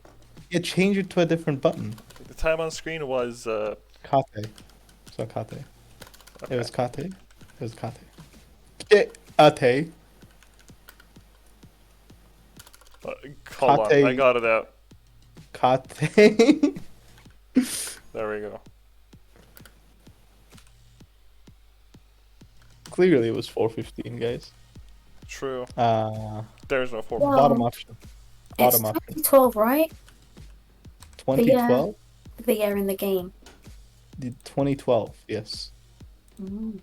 C: Yeah, change it to a different button.
A: The time on screen was
C: Kate. It's not Kate.
A: okay.
C: It was Kate. It was Kate. Kate.
A: Hold on, I
C: Kate.
A: got it out.
C: Kate.
A: There we go.
C: Clearly it was 4:15, guys.
A: True. There's no four.
F: Wow.
C: Bottom option.
F: It's
C: Bottom option.
F: 2012, right?
C: 2012?
F: The year in the game.
C: 2012, yes.
F: Mm.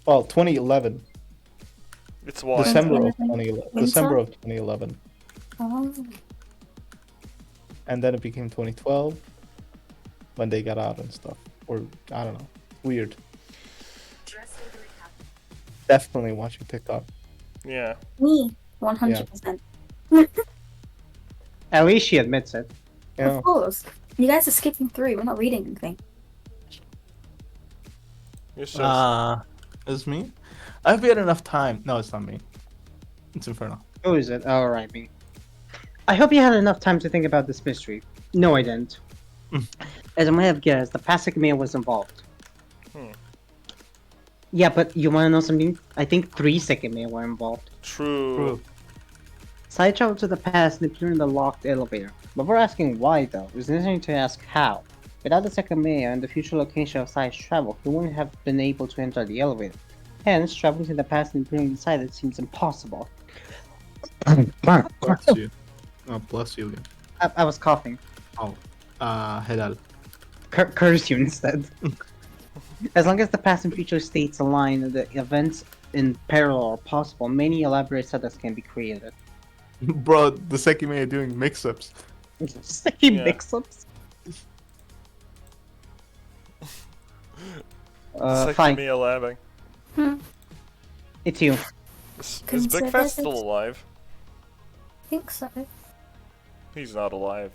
C: Well, 2011.
A: It's why.
C: December of
F: 2011.
C: 2011. December of 2011.
F: Oh.
C: And then it became 2012 when they got out and stuff. Or, I don't know. Weird. Definitely watching TikTok.
A: Yeah.
F: Me, 100%.
D: at least she admits it.
C: Yeah.
F: Of course. You guys are skipping through. We're not reading anything.
A: It's just
C: It's me? I've had enough time. No, it's not me. It's Inferno.
D: Who is it? Oh, right, me. I hope you had enough time to think about this mystery. No, I didn't. As I might have guessed, the past Sekimeiya was involved.
A: Hmm.
D: Yeah, but you want to know something? I think 3 Sekimeiya were involved.
A: true.
D: Sai traveled to the past and appeared in the locked elevator. But we're asking why, though. It's necessary to ask how. Without the Sekimeiya and the future location of Sai's travel, he wouldn't have been able to enter the elevator. Hence, traveling to the past and appearing inside it seems impossible.
C: Bless you. Oh, bless you again.
D: I was coughing.
C: Helal.
D: Curse you instead. As long as the past and future states align and the events in parallel are possible, many elaborate setups can be created.
C: Bro, the Sekimeiya doing mix-ups.
D: Sticky
A: Yeah.
D: mix-ups.
A: It's like
D: Fine.
A: me laughing.
D: It's you.
A: Is Big
F: Consider
A: Fat
F: it-
A: still alive?
F: I think so.
A: He's not alive.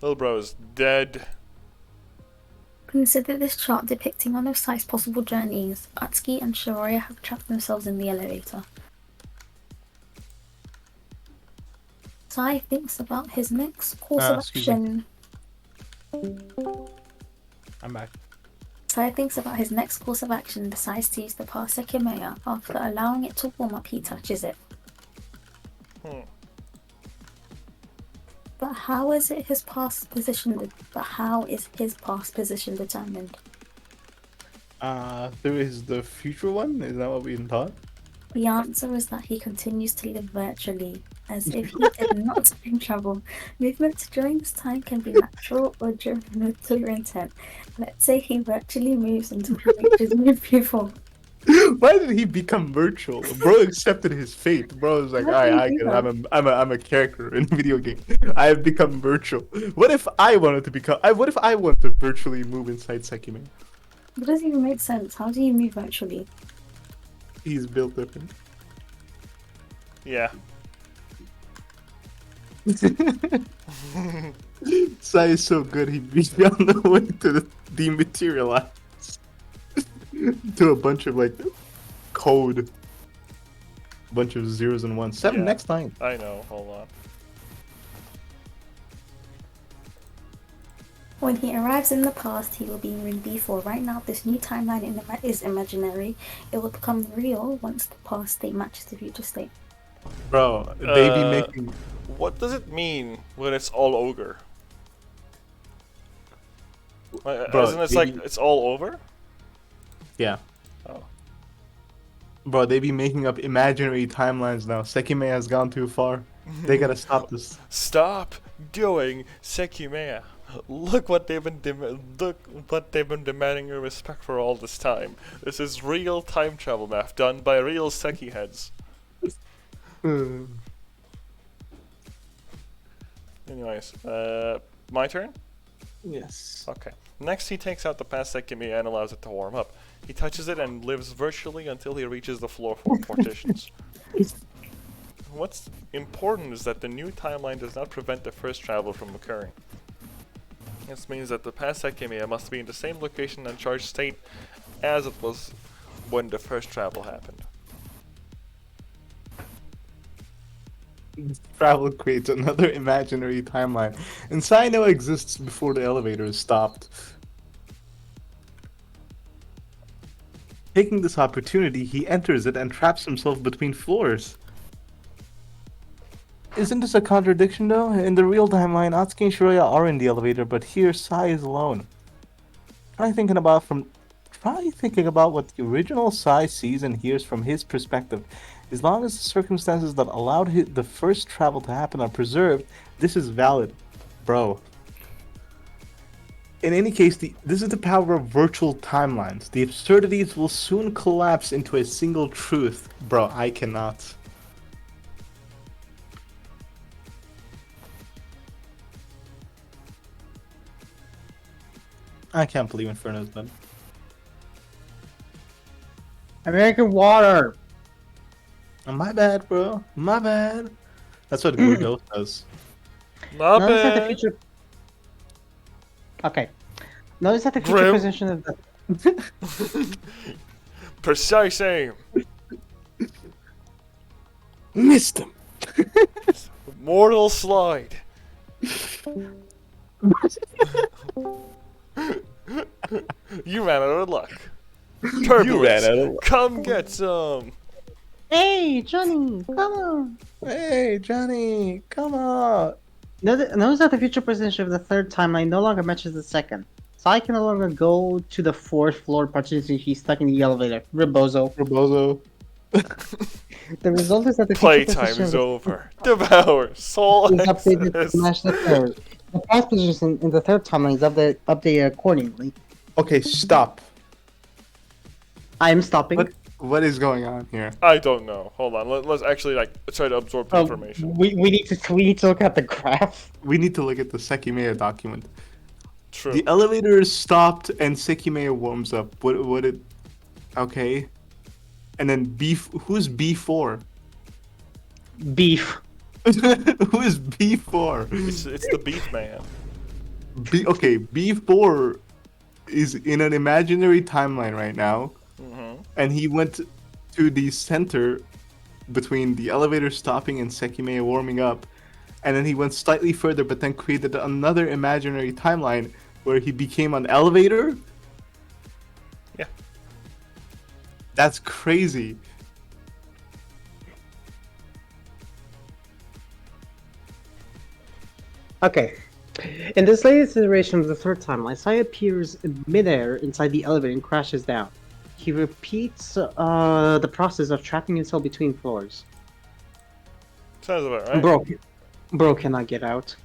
A: Little bro is dead.
F: Consider this chart depicting one of Sai's possible journeys. Atsuki and Shiroya have trapped themselves in the elevator. Sai thinks about his next course of
C: Excuse me.
F: action.
C: I'm back.
F: Sai thinks about his next course of action and decides to use the past Sekimeiya. After allowing it to warm up, he touches it. But how is his past position determined?
C: There is the future one. Is that what we thought?
F: The answer is that he continues to live virtually, as if he did not time travel. Movements during this time can be natural or driven with clear intent. Let's say he virtually moves until he reaches move before.
C: Why did he become virtual? Bro accepted his fate. Bro was like,
F: How
C: alright,
F: did
C: I
F: he do
C: can. I'm a character in a video game. I have become virtual. What if I wanted to become? What if I want to virtually move inside Sekimeiya?
F: That doesn't even make sense. How do you move virtually?
C: He's built different.
A: Yeah.
C: Sai is so good. He'd be on the way to dematerialize to a bunch of like code, bunch of zeros and ones. 7
A: Yeah.
C: next time.
A: I know. Hold on.
F: When he arrives in the past, he will be in B4. Right now, this new timeline is imaginary. It will become real once the past state matches the future state.
C: Bro, they be
A: Uh,
C: making.
A: What does it mean when it's all ogre?
C: Bro,
A: Isn't it like it's all over?
C: Yeah.
A: Oh.
C: Bro, they be making up imaginary timelines now. Sekimeiya has gone too far. They gotta stop this.
A: Stop doing Sekimeiya. Look what they've been demanding your respect for all this time. This is real time travel math done by real Seki heads. Anyways, my turn?
C: Yes.
A: Okay. Next, he takes out the past Sekimeiya and allows it to warm up. He touches it and lives virtually until he reaches the floor form partitions. What's important is that the new timeline does not prevent the first travel from occurring. This means that the past Sekimeiya must be in the same location and charged state as it was when the first travel happened.
C: Travel creates another imaginary timeline, and Sino exists before the elevator is stopped. Taking this opportunity, he enters it and traps himself between floors. Isn't this a contradiction though? In the real timeline, Atsuki and Shiroya are in the elevator, but here Sai is alone. Try thinking about what the original Sai sees and hears from his perspective. As long as the circumstances that allowed the first travel to happen are preserved, this is valid. Bro. In any case, this is the power of virtual timelines. The absurdities will soon collapse into a single truth. Bro, I cannot. I can't believe Inferno's done.
D: American water.
C: My bad, bro. My bad. That's what Gordo does.
A: Not
D: Notice that the
A: bad.
D: future. Okay. Notice that the future
A: Grim.
D: position of the.
A: Precise aim.
C: Missed him.
A: Mortal slide. You ran out of luck. Turbulence. Come get some.
D: Hey, Johnny, come on.
C: Hey, Johnny, come on.
D: Notice that the future position of the third timeline no longer matches the second. Sai can no longer go to the fourth floor partition. He's stuck in the elevator. Rebozo.
C: Rebozo.
D: The result is that the future
A: Playtime
D: position
A: is
D: of
A: over. Devour. Soul
D: the is updated
A: Exodus.
D: to match the third. The past position in the third timeline is updated accordingly.
C: Okay, stop.
D: I am stopping.
C: What is going on here?
A: I don't know. Hold on. Let's actually try to absorb the information.
D: We need to look at the graph.
C: We need to look at the Sekimeiya document.
A: True.
C: The elevator is stopped and Sekimeiya warms up. What it? Okay. And then who's B4?
D: Beef.
C: Who is B4?
A: It's the beef man.
C: Okay, B4 is in an imaginary timeline right now,
A: Mm-hmm.
C: and he went to the center between the elevator stopping and Sekimeiya warming up, and then he went slightly further, but then created another imaginary timeline where he became an elevator.
A: Yeah.
C: That's crazy.
D: Okay. In this latest iteration of the third timeline, Sai appears in midair inside the elevator and crashes down. He repeats the process of trapping himself between floors.
A: Sounds about right.
D: Bro cannot get out.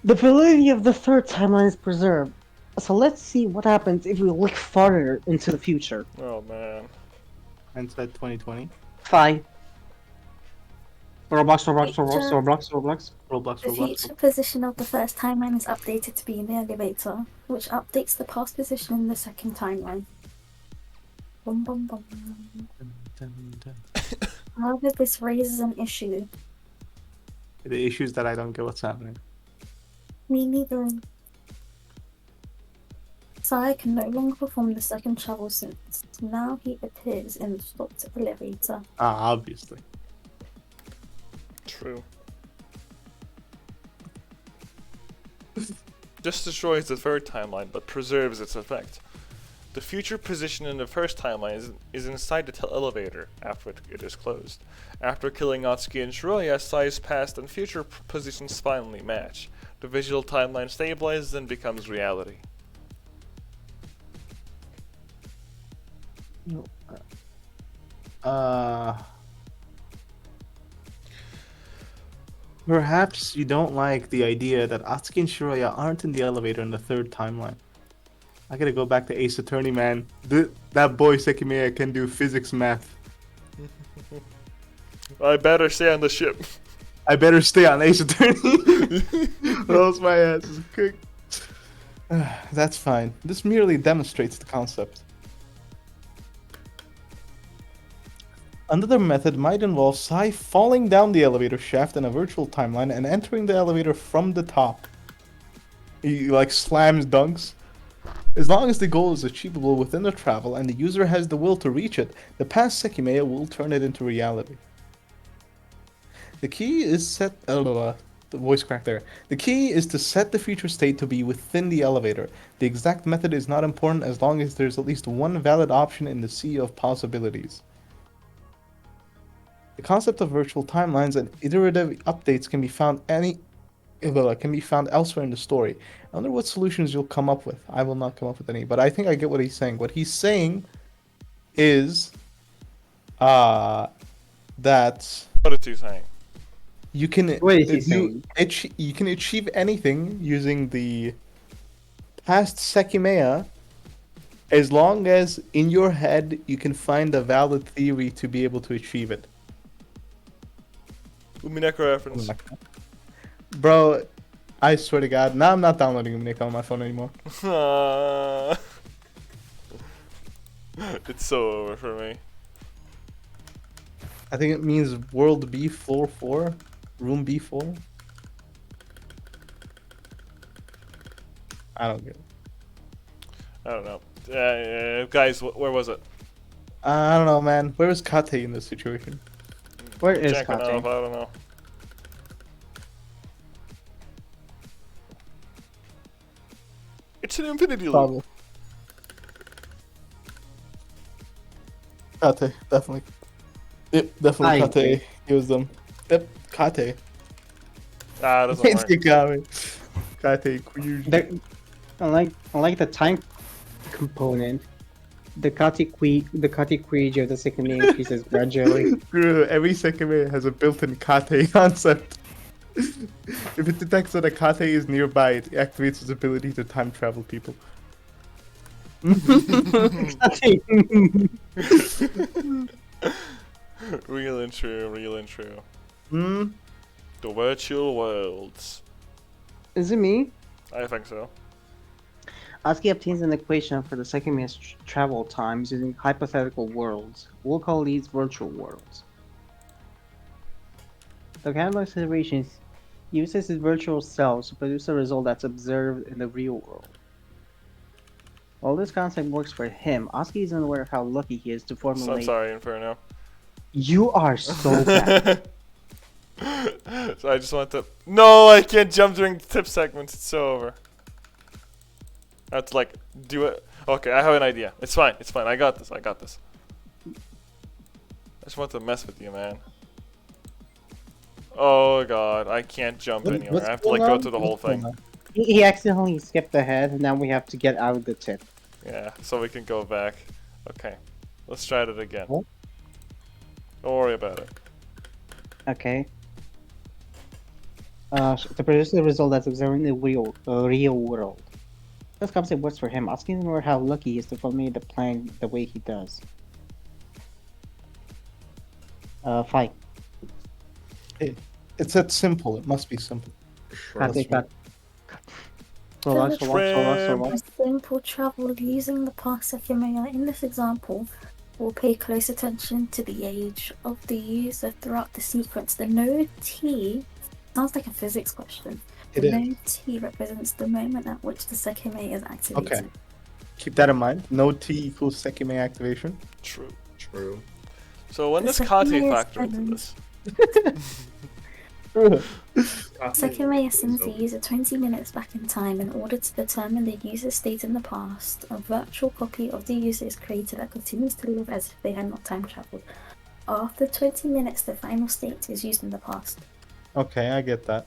D: The validity of the third timeline is preserved. So let's see what happens if we look farther into the future.
A: Oh man.
C: Hindsight 2020.
D: Fine. Roblox.
C: Roblox,
F: The
C: Roblox.
F: future position of the first timeline is updated to be in the elevator, which updates the past position in the second timeline. Bum, bum, bum. However, this raises an issue.
C: The issue is that I don't get what's happening.
F: Me neither. Saya can no longer perform the second travel since now he appears in the stopped elevator.
C: Obviously.
A: True. This destroys the third timeline, but preserves its effect. The future position in the first timeline is inside the elevator after it is closed. After killing Atsuki and Shiroya, Sai's past and future positions finally match. The visual timeline stabilizes and becomes reality.
C: Perhaps you don't like the idea that Atsuki and Shiroya aren't in the elevator in the third timeline. I gotta go back to Ace Attorney, man. That boy Sekimeiya can do physics math.
A: I better stay on the ship.
C: I better stay on Ace Attorney, or else my ass is cooked. That's fine. This merely demonstrates the concept. Another method might involve Sai falling down the elevator shaft in a virtual timeline and entering the elevator from the top. He like slams dunks. As long as the goal is achievable within the travel and the user has the will to reach it, the past Sekimeiya will turn it into reality. The key is the voice crack there. The key is to set the future state to be within the elevator. The exact method is not important as long as there's at least one valid option in the sea of possibilities. The concept of virtual timelines and iterative updates can be found elsewhere in the story. I wonder what solutions you'll come up with. I will not come up with any, but I think I get what he's saying. What he's saying is that
A: What is he saying?
C: you can
D: What is he saying?
C: you can achieve anything using the past Sekimeiya as long as in your head you can find a valid theory to be able to achieve it.
A: Umineko reference.
C: Bro, I swear to God, now I'm not downloading Umineko on my phone anymore.
A: It's so over for me.
C: I think it means world B, floor 4, room B4. I don't get it.
A: I don't know. Guys, where was it?
C: I don't know, man. Where is Kate in this situation?
D: Where is
A: Checking
D: Kate?
A: off, I don't know. It's an infinity loop.
C: Probably. Kate, definitely. Yep, definitely
D: I
C: Kate. He was them. Yep, Kate.
A: Ah, it doesn't
C: It's
A: work.
C: Kate, queer.
D: Unlike the time component, the Kati Kuiji of the Sekimeiya increases gradually.
C: Screw, every Sekimeiya has a built-in Kate concept. If it detects that a Kate is nearby, it activates its ability to time travel people.
A: Real and true, real and true.
C: Hmm?
A: The virtual worlds.
D: Is it me?
A: I think so.
D: ASCII obtains an equation for the Sekimeiya's travel times using hypothetical worlds. We'll call these virtual worlds. The catalog iterations Uses his virtual self to produce a result that's observed in the real world. While this concept works for him, Oski isn't aware of how lucky he is to
A: So I'm
D: formulate.
A: sorry, Inferno.
D: You are so bad.
A: So I just want to. No, I can't jump during tip segments. It's so over. I have to like do it. Okay, I have an idea. It's fine. It's fine. I got this. I got this. I just want to mess with you, man. Oh god, I can't jump anywhere.
C: What's
A: I have to like
C: going
A: go
C: on?
A: through the whole
C: What's going
A: thing.
C: on?
D: He accidentally skipped ahead, and now we have to get out of the tip.
A: Yeah, so we can go back. Okay, let's try it again.
C: What?
A: Don't worry about it.
D: Okay. To produce the result that's observing the real world. This concept works for him, asking him how lucky he is to formulate the plan the way he does. Fight.
C: It's that simple. It must be simple.
D: Can't take that. So
F: The
D: long, so long, so long, so long.
F: simple travel using the past Sekimeiya in this example will pay close attention to the age of the user throughout the sequence. The node T sounds like a physics question.
C: It
F: The
C: is.
F: node T represents the moment at which the Sekimeiya is activated.
C: Okay. Keep that in mind. No T equals Sekimeiya activation.
A: True.
E: True.
A: So when
F: The
A: does Kate
F: Sekimeiya
A: factor into
F: sends-
A: this?
F: Sekimeiya sends the user 20 minutes back in time in order to determine the user's state in the past. A virtual copy of the user is created that continues to live as if they had not time traveled. After 20 minutes, the final state is used in the past.
C: Okay, I get that.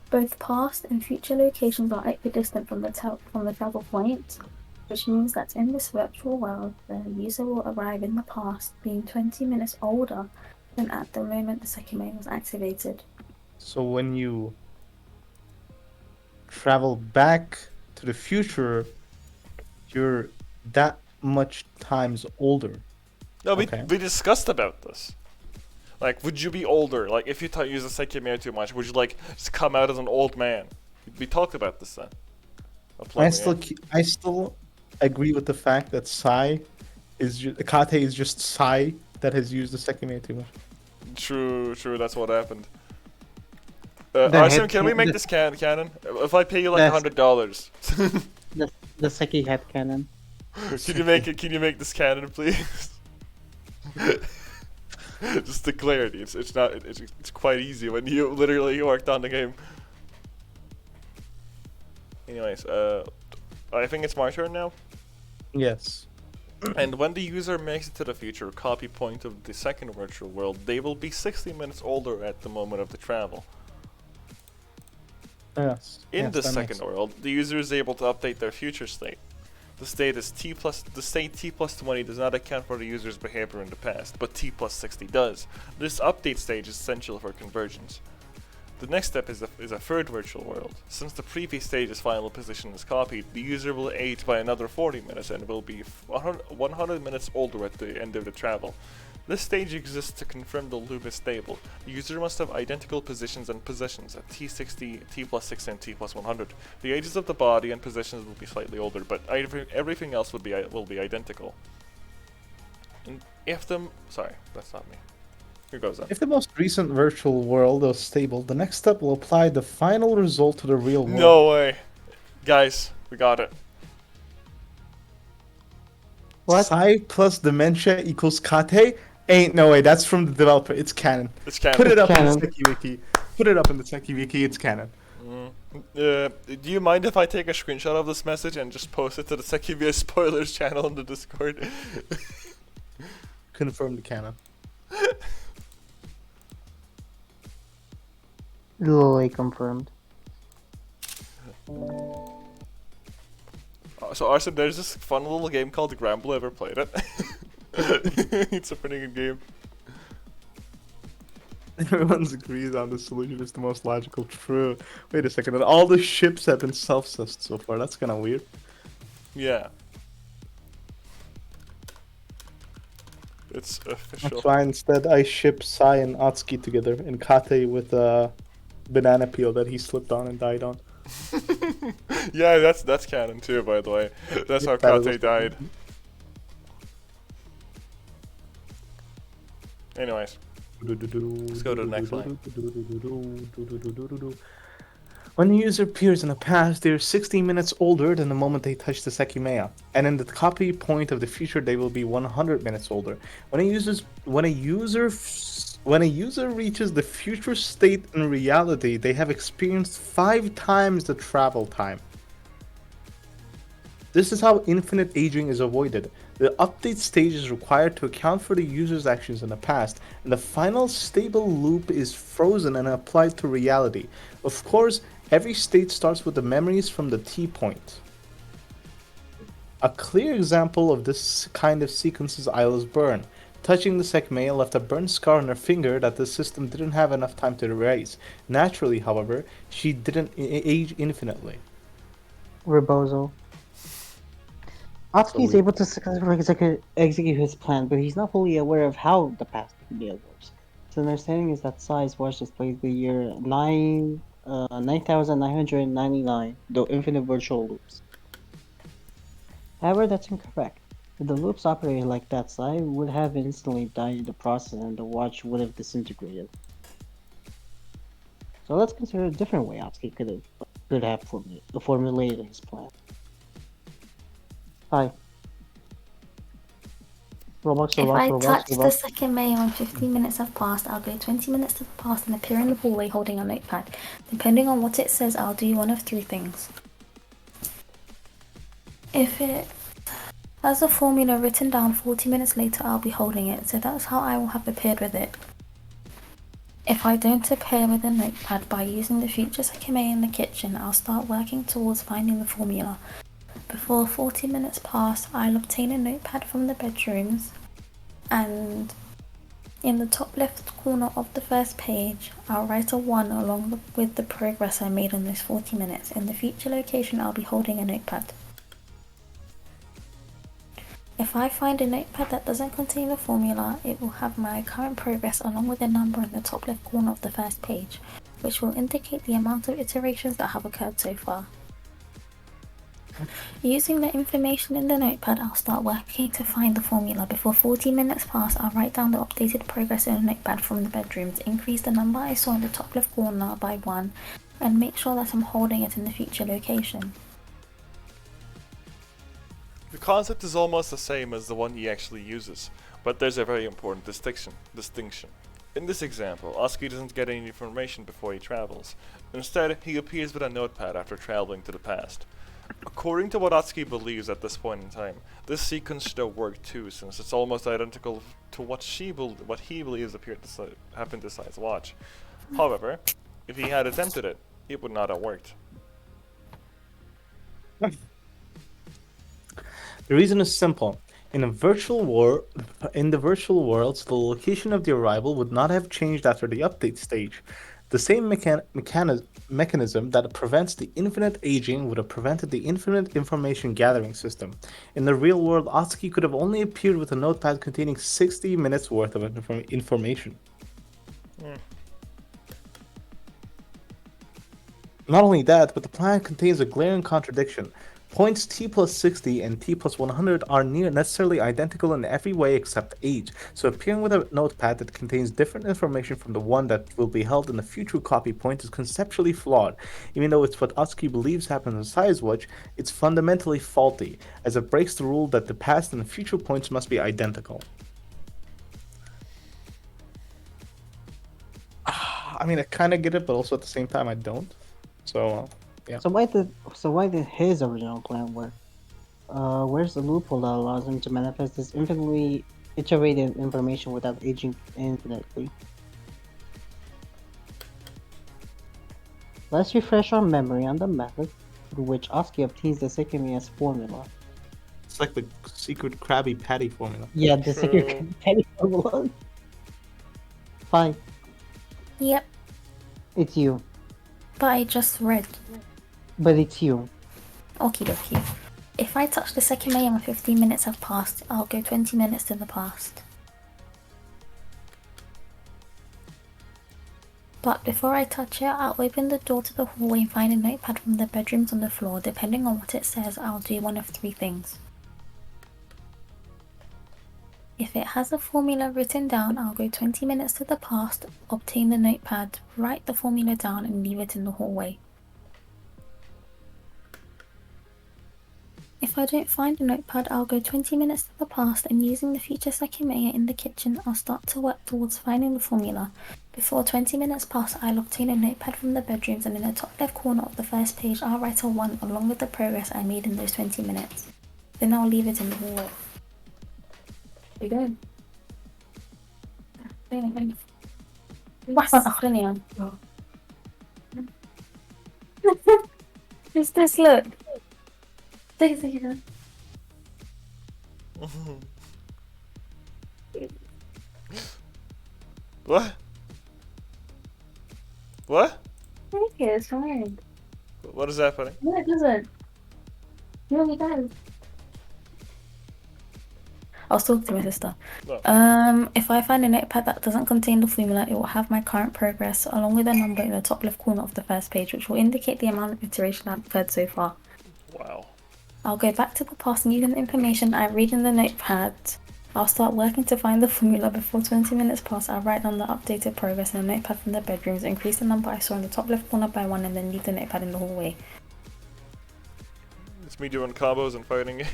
F: Both past and future locations are equidistant from the travel point, which means that in this virtual world, the user will arrive in the past, being 20 minutes older than at the moment the Sekimeiya was activated.
C: So when you travel back to the future, you're that much times older.
A: No,
C: Okay.
A: we discussed about this. Like, would you be older? Like, if you use the Sekimeiya too much, would you like just come out as an old man? We talked about this then.
C: I still agree with the fact that Kate is just Sai that has used the Sekimeiya too much.
A: True. That's what happened.
D: The
A: Arsene,
D: head
A: can we
D: can-
A: make
D: the-
A: this canon? If I pay you like
D: Yes.
A: $100,
D: The Seki head cannon.
A: can you make it? Can you make this canon, please? Just the clarity. It's not. It's quite easy when you literally worked on the game. Anyways, I think it's my turn now.
C: Yes.
A: And when the user makes it to the future copy point of the second virtual world, they will be 60 minutes older at the moment of the travel.
C: Yes.
A: In
C: yes,
A: the
C: that
A: second
C: makes-
A: world, the user is able to update their future state. The state T plus 20 does not account for the user's behavior in the past, but T plus 60 does. This update stage is essential for convergence. The next step is a third virtual world. Since the previous stage's final position is copied, the user will age by another 40 minutes and will be 100 minutes older at the end of the travel. This stage exists to confirm the loop is stable. The user must have identical positions and possessions at T60, T plus 6, and T plus 100. The ages of the body and positions will be slightly older, but everything else will be identical. And if the... Sorry, that's not me. Here goes on.
C: If the most recent virtual world is stable, the next step will apply the final result to the real world.
A: No way. Guys, we got it.
D: What?
C: Psi plus dementia equals Kate? Ain't no way. That's from the developer. It's canon.
A: It's canon.
C: Put it up in
D: Canon.
C: the Seki Wiki. Put it up in the Seki Wiki. It's canon.
A: Do you mind if I take a screenshot of this message and just post it to the Sekimeiya spoilers channel in the Discord?
C: Confirm the canon.
D: Literally confirmed.
A: So Arsene, there's this fun little game called The Gramble. Ever played it? It's a pretty good game.
C: Everyone agrees on the solution is the most logical. True. Wait a second. And all the ships have been self-sussed so far. That's kind of weird.
A: Yeah. It's official.
C: That's why instead I ship Sai and Atsuki together and Kate with a banana peel that he slipped on and died on.
A: Yeah, that's canon too, by the way. That's how
C: That is
A: Kate died. Anyways,
C: Let's
A: go to the next line.
C: When the user appears in the past, they are 16 minutes older than the moment they touch the Sekimeiya, and in the copy point of the future, they will be 100 minutes older. When a user reaches the future state in reality, they have experienced 5 times the travel time. This is how infinite aging is avoided. The update stage is required to account for the user's actions in the past, and the final stable loop is frozen and applied to reality. Of course, every state starts with the memories from the T point. A clear example of this kind of sequence is Isla's burn. Touching the Sekimeiya left a burn scar on her finger that the system didn't have enough time to erase. Naturally, however, she didn't age infinitely.
D: Rebozo. Atsuki is
C: we-
D: able to successfully execute his plan, but he's not fully aware of how the past Sekimeiya works. His understanding is that Sai's watch displays the year 9,999, though infinite virtual loops. However, that's incorrect. If the loops operated like that, Sai would have instantly died in the process and the watch would have disintegrated. So let's consider a different way Atsuki could have formulated his plan. Hi. Roblox,
F: If I
D: Roblox,
F: touch the
D: Roblox.
F: second May when 15 minutes have passed, I'll go 20 minutes to the past and appear in the hallway holding a notepad. Depending on what it says, I'll do one of 3 things. If it has a formula written down 40 minutes later, I'll be holding it, so that's how I will have appeared with it. If I don't appear with a notepad by using the future Sekimeiya in the kitchen, I'll start working towards finding the formula. Before 40 minutes pass, I'll obtain a notepad from the bedrooms, and in the top left corner of the first page, I'll write a 1 along with the progress I made in those 40 minutes. In the future location, I'll be holding a notepad. If I find a notepad that doesn't contain a formula, it will have my current progress along with a number in the top left corner of the first page, which will indicate the amount of iterations that have occurred so far. Using the information in the notepad, I'll start working to find the formula. Before 40 minutes pass, I'll write down the updated progress in a notepad from the bedroom to increase the number I saw in the top left corner by 1 and make sure that I'm holding it in the future location.
A: The concept is almost the same as the one he actually uses, but there's a very important distinction. In this example, Atsuki doesn't get any information before he travels. Instead, he appears with a notepad after traveling to the past. According to what Atsuki believes at this point in time, this sequence should have worked too, since it's almost identical to what he believes happened to Sai's watch. However, if he had attempted it, it would not have worked.
C: The reason is simple. In the virtual worlds, the location of the arrival would not have changed after the update stage. The same mechanism that prevents the infinite aging would have prevented the infinite information gathering system. In the real world, Atsuki could have only appeared with a notepad containing 60 minutes worth of information. Not only that, but the plan contains a glaring contradiction. Points t plus 60 and t plus 100 are near necessarily identical in every way except age, so appearing with a notepad that contains different information from the one that will be held in the future copy point is conceptually flawed. Even though it's what Atsuki believes happens in Sai's watch, it's fundamentally faulty, as it breaks the rule that the past and the future points must be identical. I mean, I kind of get it, but also at the same time I don't. So, yeah.
D: So why did his original plan work? Where's the loophole that allows him to manifest this infinitely iterated information without aging infinitely? Let's refresh our memory on the method through which Atsuki obtains the Sekimeiya's formula.
C: It's like the secret Krabby Patty formula.
D: Yeah, the secret penny formula. Fine,
F: Yep,
D: it's you.
F: but I just read.
D: But it's you.
F: Okie dokie. If I touch the Sekimeiya and 15 minutes have passed, I'll go 20 minutes to the past. But before I touch it, I'll open the door to the hallway and find a notepad from the bedrooms on the floor. Depending on what it says, I'll do one of 3 things. If it has a formula written down, I'll go 20 minutes to the past, obtain the notepad, write the formula down, and leave it in the hallway. If I don't find a notepad, I'll go 20 minutes to the past, and using the future Sekimeiya in the kitchen, I'll start to work towards finding the formula. Before 20 minutes pass, I'll obtain a notepad from the bedrooms, and in the top left corner of the first page, I'll write a 1 along with the progress I made in those 20 minutes. Then I'll leave it in the hallway. You go. What's this? Look.
A: What? What?
F: It's fine.
A: What is happening?
F: No, it doesn't. No, it does. I was talking to my sister.
A: No.
F: If I find a notepad that doesn't contain the formula, it will have my current progress along with a number in the top left corner of the first page, which will indicate the amount of iteration I've had so far.
A: Wow.
F: I'll go back to the past and using the information I read in the notepad, I'll start working to find the formula. Before 20 minutes pass, I'll write down the updated progress in a notepad from the bedrooms, increase the number I saw in the top left corner by 1, and then leave the notepad in the hallway.
A: It's me doing combos and fighting games.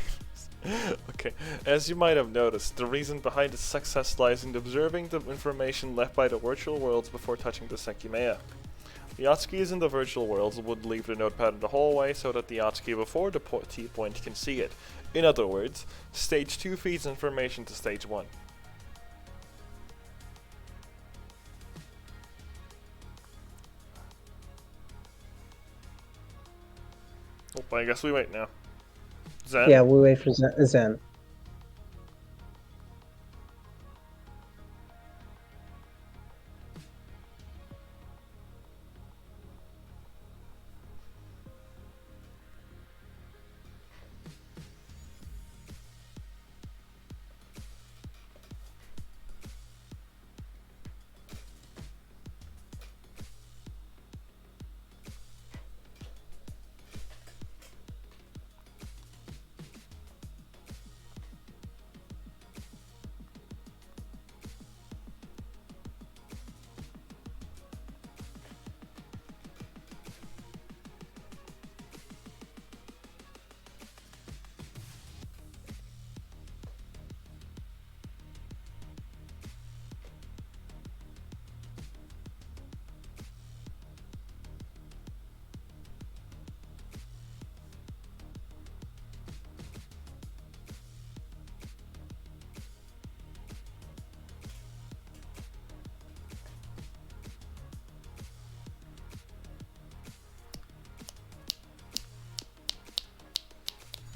A: Okay, as you might have noticed, the reason behind its success lies in observing the information left by the virtual worlds before touching the Sekimeiya. The Yatskis in the virtual worlds would leave the notepad in the hallway so that the Yatski before the T-point can see it. In other words, Stage 2 feeds information to Stage 1. Oh, I guess we wait now. Zen?
D: Yeah, we wait for Zen.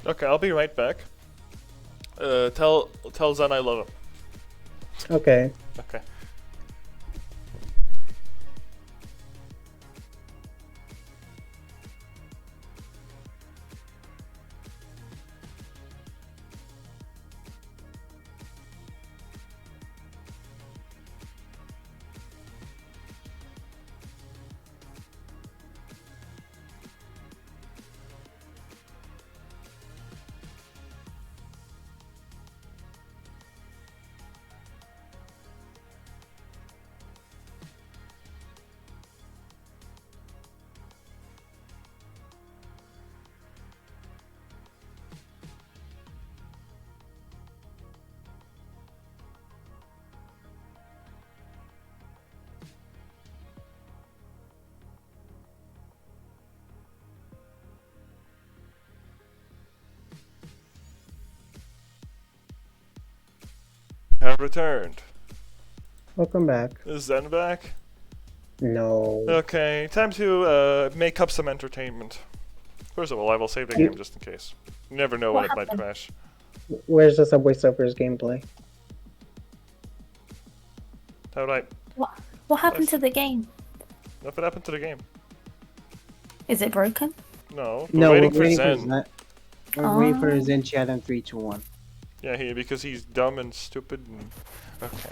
A: Okay, I'll be right back. Tell Zen I love him.
D: Okay.
A: Okay. Have returned.
D: Welcome back.
A: Is Zen back?
D: No.
A: Okay, time to make up some entertainment. First of all, I will save the game just in case. You never know when it might crash.
D: Where's the Subway Surfers gameplay?
A: How would I?
F: What happened to the game?
A: Nothing happened to the game.
F: Is it broken?
A: No,
D: No,
A: we're
D: we're
A: waiting for Zen.
D: We're waiting for Zen chat in 3, 2, 1.
A: Yeah, because he's dumb and stupid and... Okay.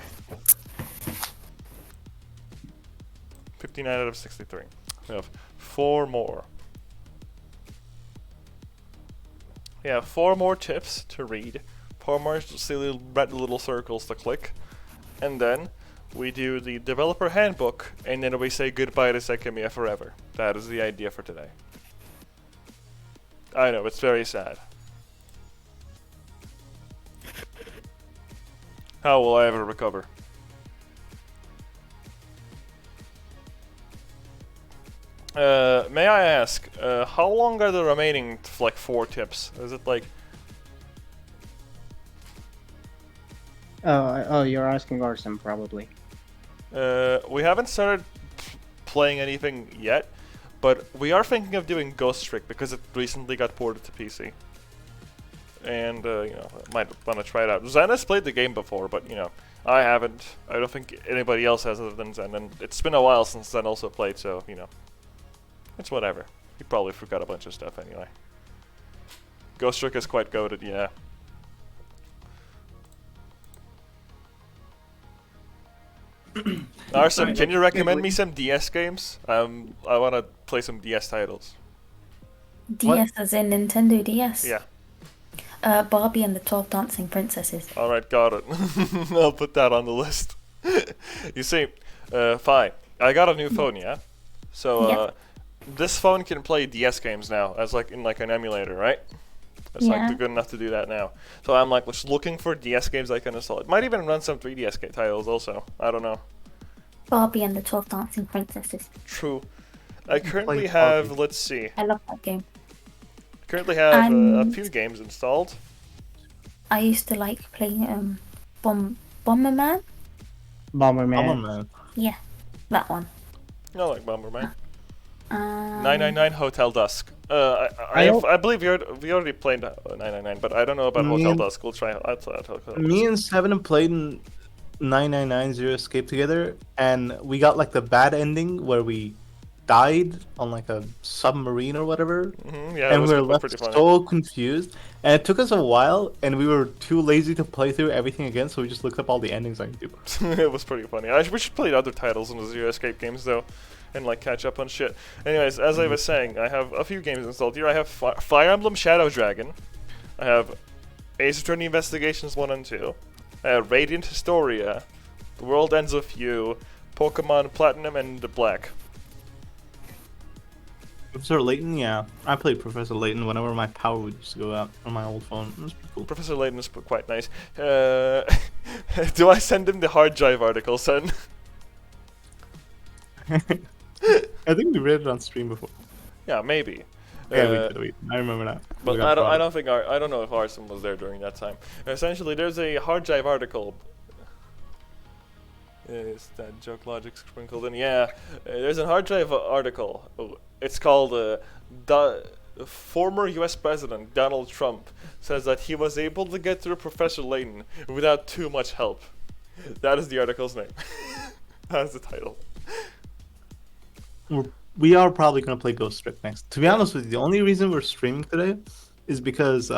A: 59 out of 63. We have 4 more. We have 4 more tips to read 4 more silly red little circles to click, and then we do the developer handbook, and then we say goodbye to Sekimeiya forever. That is the idea for today. I know, it's very sad. How will I ever recover? May I ask, how long are the remaining, like, 4 tips? Is it like...
D: Oh, you're asking Arson, probably.
A: We haven't started playing anything yet, but we are thinking of doing Ghost Trick because it recently got ported to PC. And, you know, might want to try it out. Zen has played the game before, but, you know, I haven't. I don't think anybody else has other than Zen, and it's been a while since Zen also played, so, you know, it's whatever. He probably forgot a bunch of stuff anyway. Ghost Trick is quite goated, yeah. Arson, can you recommend me some DS games? I want to play some DS titles.
F: DS as in Nintendo DS?
A: Yeah.
F: Barbie and the 12 Dancing Princesses.
A: Alright, got it. I'll put that on the list. You see, fine. I got a new phone, yeah? So, this phone can play DS games now, as like in like an emulator, right? It's like good enough to do that now. So I'm like just looking for DS games I can install. It might even run some 3DS titles also. I don't know.
F: Barbie and the 12 Dancing Princesses.
A: True. I currently have, let's see.
F: I love that game.
A: Currently have a few games installed.
F: I used to like playing Bomberman.
D: Bomberman.
F: Yeah, that one.
A: I like Bomberman.
F: 999
A: 999 Hotel Dusk. I believe we already played 999, but I don't know about Hotel Dusk. We'll try. I'll try Hotel Dusk.
C: Me and Seven played in 999 Zero Escape together, and we got like the bad ending where we died on like a submarine or whatever,
A: Yeah,
C: and we were
A: pretty
C: left
A: funny.
C: so confused. And it took us a while, and we were too lazy to play through everything again, so we just looked up all the endings on YouTube.
A: It was pretty funny. We should play other titles in the Zero Escape games though, and like catch up on shit. Anyways, as I was saying, I have a few games installed here. I have Fire Emblem Shadow Dragon. I have Ace Attorney Investigations 1 and 2. I have Radiant Historia. The World Ends With You. Pokemon Platinum and Black.
C: Professor Layton, yeah. I played Professor Layton whenever my power would used to go out on my old phone. It was pretty cool.
A: Professor Layton is quite nice. Do I send him the hard drive article, son?
C: I think we read it on stream before.
A: Yeah, maybe.
C: Yeah, we did. I remember that.
A: But I don't know if Arson was there during that time. Essentially, there's a hard drive article. Is that joke logic sprinkled in? Yeah, there's a hard drive article. It's called former U.S. President Donald Trump says that he was able to get through Professor Layton without too much help. That is the article's name. That's the title.
C: We are probably going to play Ghost Trick next. To be honest with you, the only reason we're streaming today is because,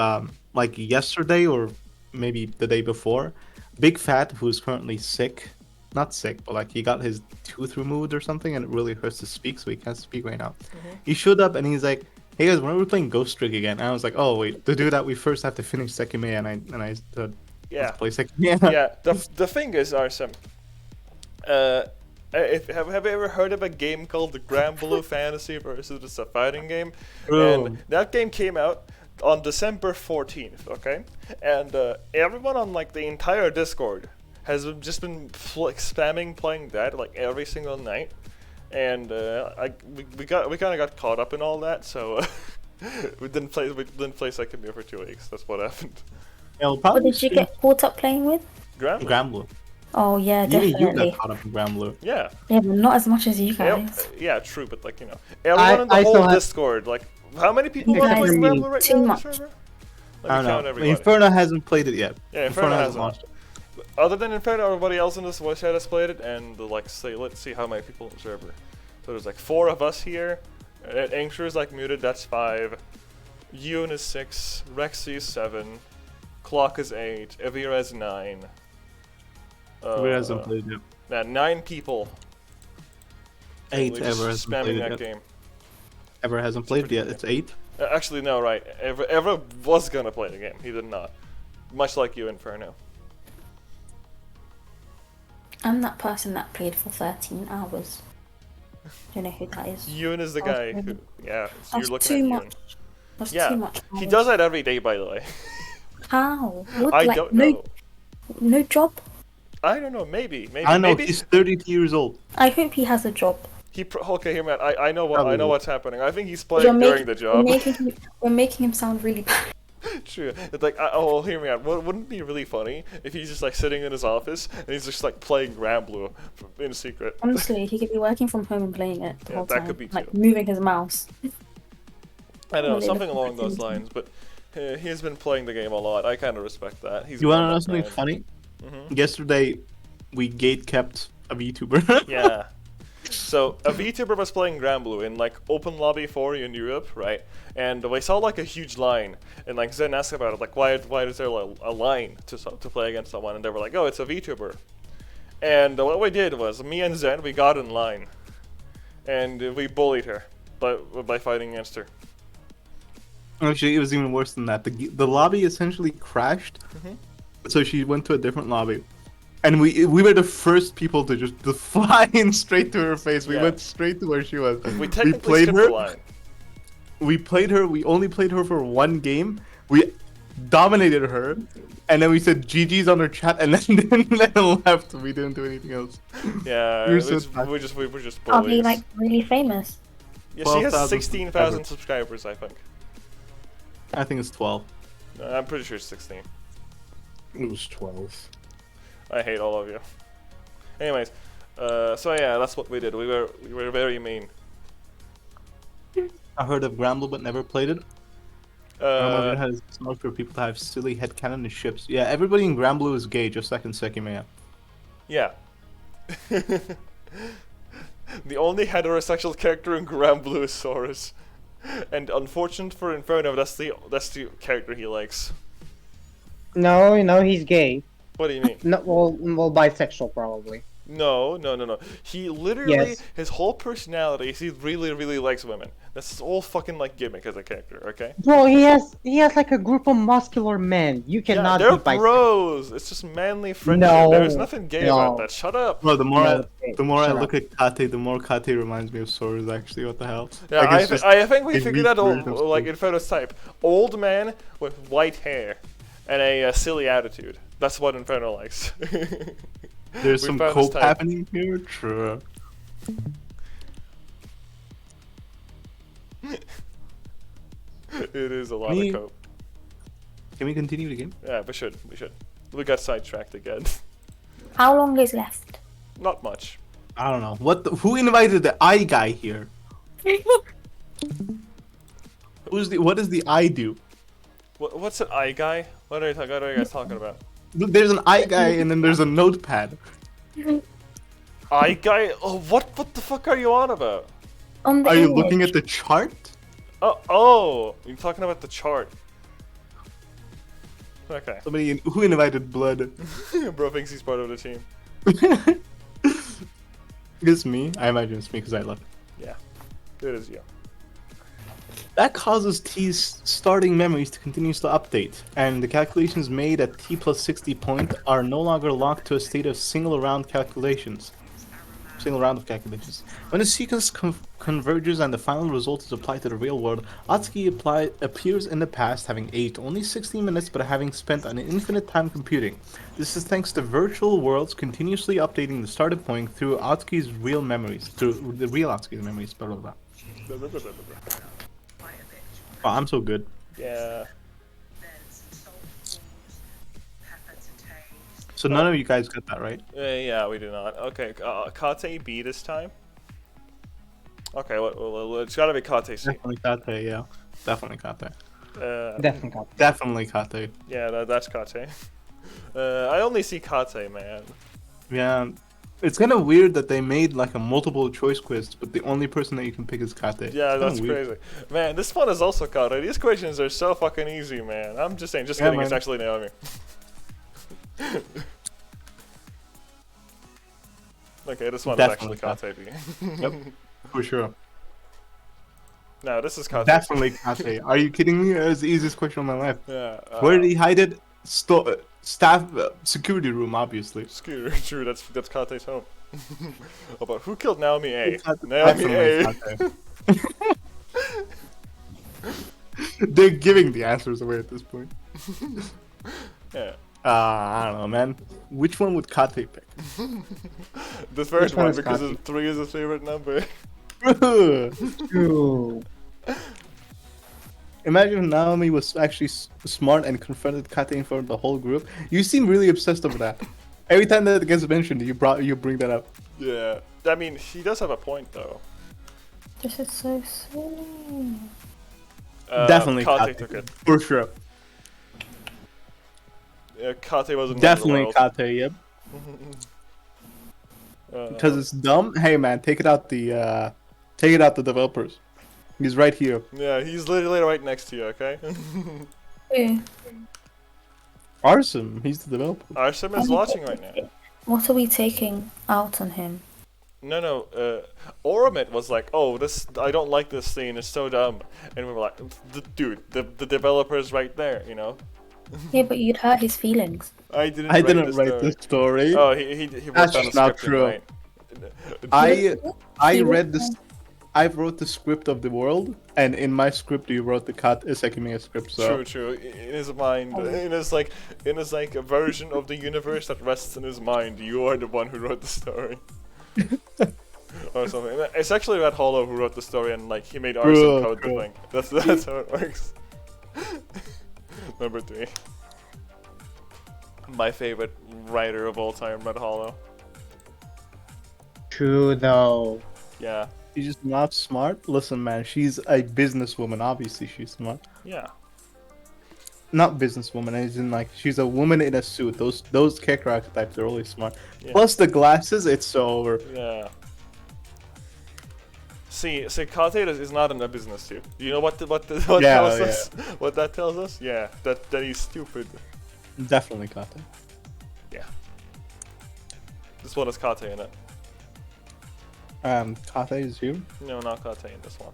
C: like yesterday or maybe the day before, Big Fat, who's currently sick, not sick, but like he got his tooth removed or something and it really hurts to speak, so he can't speak right now. He showed up and he's like, hey guys, when are we playing Ghost Trick again? And I was like, oh wait, to do that we first have to finish Sekimeiya, and I said, let's play Sekimeiya.
A: Yeah, the thing is, Arsene, have you ever heard of a game called the Grand Blue Fantasy versus it's a fighting game?
C: Bro.
A: And that game came out on December 14th, okay? And everyone on like the entire Discord has just been spamming playing that like every single night, and we kind of got caught up in all that, so we didn't play Sekimeiya for 2 weeks. That's what happened.
C: Yeah,
F: What did you get caught up playing with?
A: Grand
C: Blue.
F: Oh yeah,
C: You
F: definitely.
C: got caught up in Grand Blue.
A: Yeah.
F: Yeah, but not as much as you guys.
A: Yeah, true, but like, you know, everyone in the whole Discord, like, how many people
F: You
A: are
F: guys
A: playing
F: mean
A: Grand Blue right
F: too
A: now on the
F: much.
A: server?
C: I
A: Count
C: don't know.
A: everybody.
C: Inferno hasn't played it yet.
A: Yeah, Inferno hasn't.
C: launched it.
A: Other than Inferno, everybody else in this voice chat has played it, and like, let's see how many people in the server. So there's like 4 of us here. Anxur is like muted, that's 5. Yoon is 6. Rexy is 7. Clock is 8. Evira is 9.
C: Who hasn't played it?
A: 9 people.
C: 8
A: Just
C: ever hasn't
A: spamming
C: played
A: that
C: it yet.
A: game.
C: Ever hasn't played it yet. It's 8.
A: Actually, no, right. Ever was gonna play the game. He did not. much like you, Inferno.
F: I'm that person that played for 13 hours. Don't know who that is.
A: Ewan is the
F: That's
A: guy
F: really-
A: who, yeah, so you're
F: That's
A: looking
F: too
A: at Ewan.
F: much. That's
A: Yeah,
F: too much.
A: he
F: hours.
A: does that every day, by the way.
F: How? What,
A: I
F: like,
A: don't know.
F: No job?
A: I don't know, maybe.
C: I know,
A: maybe.
C: he's 32 years old.
F: I hope he has a job.
A: Okay, here, man, I know what, I know
C: Probably.
A: what's happening. I think he's
F: You're
A: playing during the job.
F: We're making him sound really bad.
A: True. It's like, oh, hear me out. Wouldn't it be really funny if he's just like sitting in his office and he's just like playing Granblue in secret?
F: Honestly, he could be working from home and playing it the
A: Yeah,
F: whole
A: that
F: time.
A: could be
F: like
A: too.
F: moving his mouse.
A: I don't know,
F: Really
A: something
F: looking
A: along
F: for
A: those
F: things.
A: lines, but he has been playing the game a lot. I kind of respect that. He's
C: You
A: been
C: wanna
A: on
C: know
A: that
C: something
A: grind.
C: funny?
A: Mhm.
C: Yesterday, we gate kept a VTuber.
A: Yeah. So a VTuber was playing Granblue in like open lobby 4 in Europe, right? And we saw like a huge line, and like Zen asked about it, like why is there a line to play against someone? And they were like, oh, it's a VTuber. And what we did was me and Zen, we got in line, and we bullied her by fighting against her.
C: Actually, it was even worse than that. The lobby essentially crashed, so she went to a different lobby. And we were the first people to just fly in straight to her face. We
A: Yeah.
C: went straight to where she was.
A: We technically
C: played
A: skipped
C: her.
A: the line.
C: We played her. We only played her for one game. We dominated her, and then we said GG's on her chat, and then left. We didn't do anything else.
A: Yeah,
C: You're
A: it's
C: so
A: just, we were just
F: Are
A: bullies.
F: they like really famous?
A: Yeah, she has
C: 12,000
A: 16,000 subscribers, I think.
C: I think it's 12.
A: I'm pretty sure it's 16.
E: It was 12.
A: I hate all of you. Anyways, so yeah, that's what we did. We were very mean.
C: I heard of Granblue but never played it. It has smoke for people to have silly headcanon ships. Yeah, everybody in Granblue is gay, just like in Sekimeiya.
A: Yeah. The only heterosexual character in Granblue is Saurus. And unfortunate for Inferno, that's the character he likes.
D: No, he's gay.
A: What do you mean?
D: No, well, bisexual probably.
A: No. He literally,
D: Yes.
A: his whole personality is he really likes women. That's his whole fucking like gimmick as a character, okay?
D: Bro, he has like a group of muscular men. You
A: Yeah,
D: cannot
A: they're
D: be bisexual.
A: bros. It's just manly friendship.
D: No,
A: There's nothing gay about
D: no.
A: that. Shut up.
C: Bro, the more
D: No,
C: I
D: shut
C: look at Kate, the more Kate reminds me of Sora's. Actually, what the hell?
A: Yeah,
C: Like, it's just
A: I think we
C: a
A: figured out
C: weak version of
A: like
C: Sora.
A: Inferno's type. Old man with white hair and a silly attitude. That's what Inferno likes.
C: There's
A: We
C: some
A: found his
C: cope
A: type.
C: happening here. True.
A: It is a lot
C: Me-
A: of cope.
C: Can we continue the game?
A: Yeah, we should. We got sidetracked again.
F: How long is left?
A: Not much.
C: I don't know. Who invited the eye guy here? What does the eye do?
A: What's an eye guy? What are you guys talking about?
C: There's an eye guy and then there's a notepad.
A: Eye guy? Oh, what the fuck are you on about?
F: On the
C: Are you
F: image.
C: looking at the chart?
A: Oh, you're talking about the chart. Okay.
C: Who invited blood?
A: Bro thinks he's part of the team.
C: It's me. I imagine it's me because I left.
A: Yeah, it is you.
C: That causes T's starting memories to continuously update, and the calculations made at T plus 60 point are no longer locked to a state of single round of calculations. When a sequence converges and the final result is applied to the real world, Atsuki appears in the past having aged only 16 minutes but having spent an infinite time computing. This is thanks to virtual worlds continuously updating the starting point through Atsuki's real memories, through the real Atsuki's memories, blah blah blah. Oh, I'm so good.
A: Yeah.
C: So none of you guys got that, right?
A: Yeah, we do not. Okay, Kate B this time. Okay, well, it's gotta be Kate C.
C: Definitely Kate, yeah. Definitely Kate.
D: Definitely.
C: Definitely Kate.
A: Yeah, that's Kate. I only see Kate, man.
C: Yeah. It's kind of weird that they made like a multiple choice quiz, but the only person that you can pick is Kate.
A: Yeah,
C: It's
A: that's
C: kinda weird.
A: crazy. Man, this one is also Kate. These questions are so fucking easy, man. I'm just saying, just
C: Yeah,
A: kidding, it's
C: man.
A: actually Naomi. Okay, this one
C: Definitely
A: is actually Kate.
C: Yep, for sure.
A: No, this is Kate.
C: Definitely Kate. Are you kidding me? It's the easiest question of my life.
A: Yeah.
C: Where did he hide it? staff security room, obviously.
A: Screw, true, that's Kate's home. Oh, but who killed Naomi A?
C: That's
A: Naomi A.
C: definitely Kate. They're giving the answers away at this point.
A: Yeah.
C: I don't know, man. Which one would Kate pick?
A: The third
D: one
A: one,
D: is
A: because
D: Kate?
A: 3 is his favorite number.
D: Ooh.
C: Imagine if Naomi was actually smart and confronted Kate in front of the whole group. You seem really obsessed over that. Every time that gets mentioned, you bring that up.
A: Yeah. I mean, he does have a point, though.
F: This is so silly.
C: Definitely
A: Kate
C: Kate,
A: took it.
C: for sure.
A: Yeah, Kate wasn't
C: Definitely Kate, yep. Because it's dumb. Hey man, take it out the developers. He's right here.
A: Yeah, he's literally right next to you, okay?
F: Who?
C: Arson, he's the developer.
A: Arsim is watching right now.
F: What are we taking out on him?
A: No, Oromit was like, oh, I don't like this scene, it's so dumb. And we were like, dude, the developer's right there, you know?
F: Yeah, but you'd hurt his feelings.
A: I didn't
C: write this story.
A: Oh, he worked
C: That's
A: on the
C: not
A: script,
C: true.
A: right?
C: I read this. I wrote the script of the world, and in my script, you wrote the Sekimeiya script. So
A: True. In his mind, in his like a version of the universe that rests in his mind, you are the one who wrote the story. Or something. It's actually Red Hollow who wrote the story, and like he made Arson code the thing. That's how it works. Number 3. My favorite writer of all time, Red Hollow.
D: True though.
A: Yeah.
C: she's just not smart. Listen, man, she's a businesswoman. Obviously, she's smart.
A: Yeah.
C: Not businesswoman, as in like she's a woman in a suit. Those character archetypes are really smart.
A: Yeah.
C: Plus the glasses, it's so over.
A: Yeah. See, Kate is not in a business here. You know what
C: Yeah,
A: tells
C: yeah.
A: us? What that tells us? Yeah, that he's stupid.
C: Definitely Kate.
A: Yeah. This one has Kate in it.
C: Kate is here.
A: No, not Kate in this one.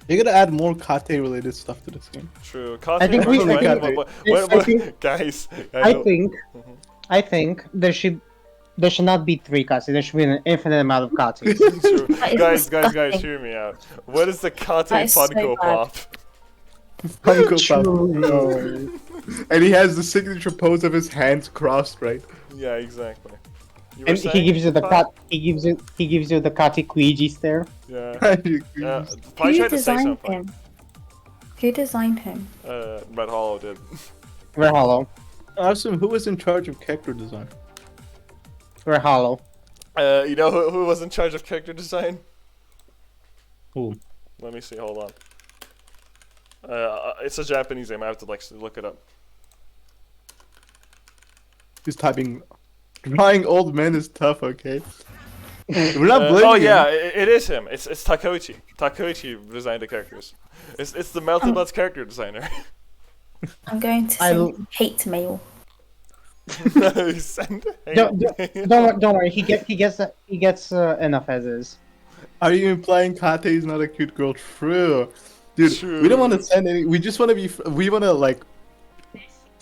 C: You're gonna add more Kate related stuff to this game.
A: True. Kate.
D: I think we-
C: I think-
D: I think-
A: guys.
D: I
A: know-
D: think
A: Mhm.
D: I think there should not be 3 Kate. There should be an infinite amount of Kate.
A: True.
F: That is
A: guys,
F: disgusting.
A: hear me out. What is the Kate
F: That is so
A: Funko
F: bad.
A: Pop?
C: Funko Pop.
D: True.
C: And he has the signature pose of his hands crossed, right?
A: Yeah, exactly. You were
D: And he
A: saying,
D: gives you the
A: Pi?
D: cat. He gives you the Kate Queegee stare.
A: Yeah. Yeah. Pi
F: Who
A: tried to say
F: designed
A: something.
F: him? Who designed him?
A: Red Hollow did.
D: We're hollow.
C: Awesome. Who was in charge of character design?
D: We're hollow.
A: You know who was in charge of character design?
C: Who?
A: Let me see. Hold on. It's a Japanese name. I have to like look it up.
C: He's typing. Drawing old men is tough, okay? We're not blaming
A: Oh
C: him.
A: yeah, it is him. It's Takoichi. Takoichi designed the characters. It's the Melted Blood's character designer.
F: I'm going to
D: I
F: send hate mail.
A: Send
D: Don't worry. He gets enough as is.
C: Are you implying Kate is not a cute girl? True. Dude, we don't want to send any. We just want to be. We want to, like,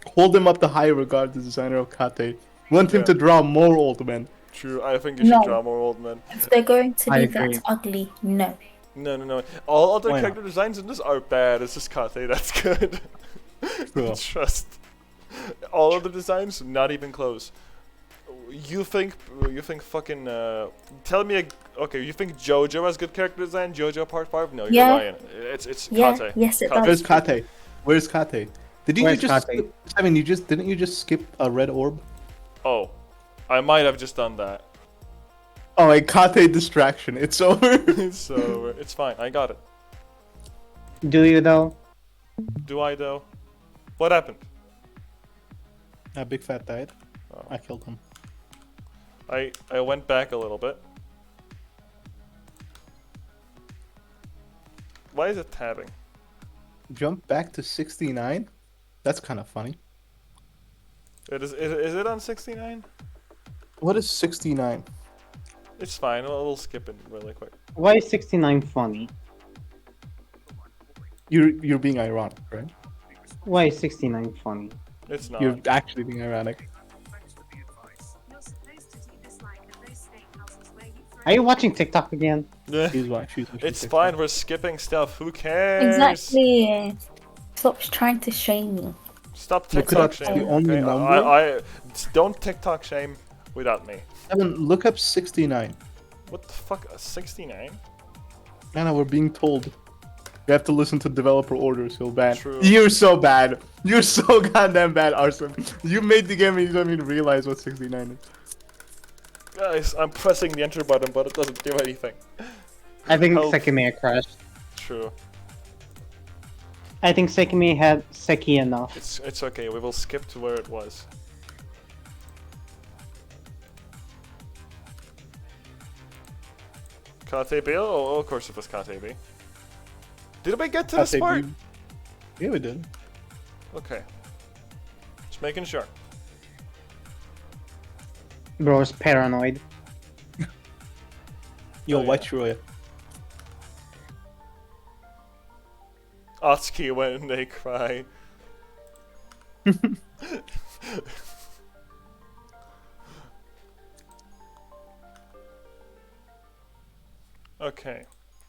C: hold him up to high regard, the designer of Kate. We want him
A: Yeah.
C: to draw more old men.
A: True, I think you should
F: No.
A: draw more old men.
F: If they're going to
D: I
F: be that
D: agree.
F: ugly, no.
A: No. All other
C: Why not?
A: character designs in this are bad. It's just Kate that's good.
C: True.
A: Trust. All other designs, not even close. You think fucking tell me okay, you think JoJo has good character design? JoJo Part 5? No, you're
F: Yeah.
A: lying. It's
F: Yeah,
A: Kate.
F: yes it
A: Kate.
C: Where's
F: does.
C: Kate? Where's Kate? Did you
D: Where's
C: just?
D: Kate?
C: Didn't you just skip a red orb?
A: Oh. I might have just done that.
C: Oh, a Kate distraction. It's over.
A: So it's fine. I got it.
D: Do you though?
A: Do I though? What happened?
C: A big fat died.
A: Oh.
C: I killed him.
A: I went back a little bit. Why is it tabbing?
C: Jump back to 69. That's kind of funny.
A: Is it on 69?
C: What is 69?
A: It's fine. We'll skip it really quick.
D: Why is 69 funny?
C: You're being ironic, right?
D: Why is 69 funny?
A: It's not.
C: You're actually being ironic.
D: Are you watching TikTok again?
C: She's why she's watching
A: It's
C: TikTok.
A: fine, we're skipping stuff. Who cares?
F: Exactly. Stop trying to shame me.
A: Stop
C: Look it
A: TikTok
C: up, it's the
A: shaming.
C: only
A: Okay?
C: number.
A: Don't TikTok shame without me.
C: Evan, look up 69.
A: What the fuck? 69?
C: Anna, we're being told. You have to listen to developer orders, you'll ban.
A: True.
C: You're so bad. You're so goddamn bad, Arson. You made the game and you don't even realize what 69 is.
A: Guys, I'm pressing the enter button, but it doesn't do anything.
D: I think
A: Help.
D: Sekimeiya crashed.
A: True.
D: I think Sekimeiya had Seki enough.
A: It's okay. We will skip to where it was. KTB? Oh, of course it was KTB. Did we get to this part?
C: Yeah, we did.
A: Okay. Just making sure.
D: Bro's paranoid.
C: Yo,
A: Oh, yeah.
C: White Shroya.
A: Atsuki when they cry. Okay.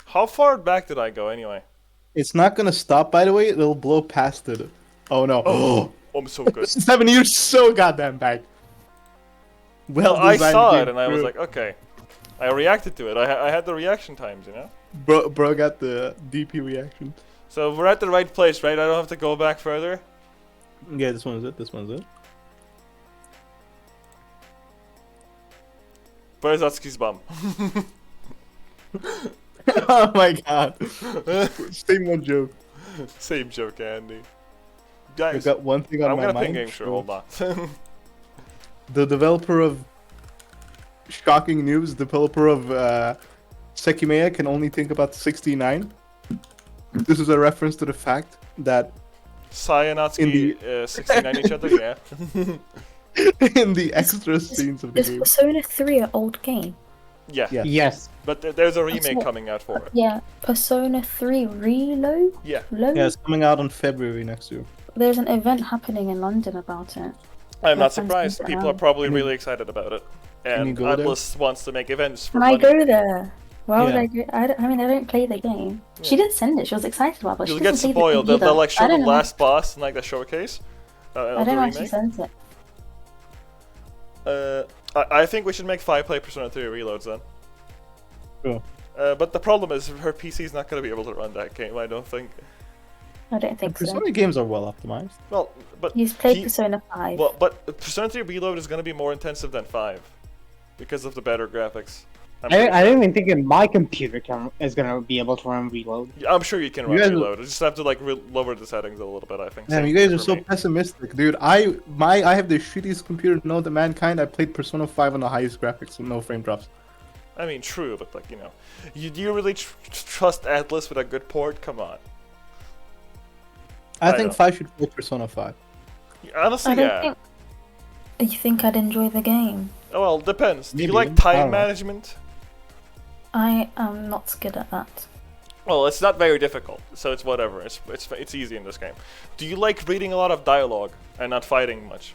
A: How far back did I go anyway?
C: It's not gonna stop, by the way. It'll blow past it. Oh no.
A: Oh, I'm so good.
C: 7 years so goddamn back. Well,
A: I
C: designed
A: saw
C: game,
A: it and I was
C: bro.
A: like, okay. I reacted to it. I had the reaction times, you know?
C: Bro got the DP reaction.
A: So we're at the right place, right? I don't have to go back further?
C: Yeah, this one's it. This one's it.
A: Where's Atsuki's bum?
C: Oh my god. Same one joke.
A: Same joke, Andy.
C: I
A: Guys,
C: got one thing on
A: I'm
C: my
A: gonna
C: mind.
A: ping game sure, hold on.
C: The developer of shocking news, developer of Sekimeiya can only think about 69. This is a reference to the fact that
A: Sai and Atsuki 69 each other, yeah.
C: in the extra scenes of the
F: Is
C: game.
F: Persona 3 an old game?
A: Yeah,
C: Yeah.
D: Yes.
A: but there's a
F: That's
A: remake
F: what-
A: coming out for it.
F: Yeah, Persona 3 Reload?
A: Yeah.
F: Load?
C: Yeah, it's coming out in February next year.
F: There's an event happening in London about it.
A: I'm
F: My
A: not
F: friends
A: surprised.
F: sent it
A: People are
F: around.
A: probably
C: Can you-
A: really excited about it.
C: can you
A: And
C: go there?
A: Atlas wants to make events for
F: Can I
A: money.
F: go there? Why would
C: Yeah.
F: I go? I mean, I don't play the game. She
A: Yeah.
F: did send it. She was excited about it, but
A: You'll
F: she
A: get
F: doesn't play
A: spoiled.
F: the game
A: They'll
F: either.
A: like show
F: I
A: the
F: don't know.
A: last boss in like the showcase
F: I
A: of
F: don't
A: the
F: know how she
A: remake.
F: sends it.
A: I think we should make 5 play Persona 3 reloads then.
C: Sure.
A: But the problem is her PC's not going to be able to run that game, I don't think.
F: I don't think so.
C: Persona games are well optimized.
A: Well, but
F: He's played
A: he-
F: Persona 5.
A: Well, but Persona 3 Reload is going to be more intensive than 5 because of the better graphics.
D: I don't even think my computer is gonna be able to run Reload.
A: I'm sure you can
C: You
A: run
C: guys-
A: Reload. You just have to like lower the settings a little bit, I think.
C: Damn,
A: Same
C: you guys
A: for
C: are so
A: me.
C: pessimistic, dude. I have the shittiest computer known to mankind. I played Persona 5 on the highest graphics with no frame drops.
A: I mean, true, but like, you know. Do you really trust Atlas with a good port? Come on.
C: I
A: I
C: think
A: know.
C: 5 should play Persona 5.
A: Honestly,
F: I don't
A: yeah.
F: think. You think I'd enjoy the game?
A: Oh, well, depends. Do you
C: Maybe.
A: like
C: I
A: time
C: don't know.
A: management?
F: I am not good at that.
A: Well, it's not very difficult, so it's whatever. It's easy in this game. Do you like reading a lot of dialogue and not fighting much?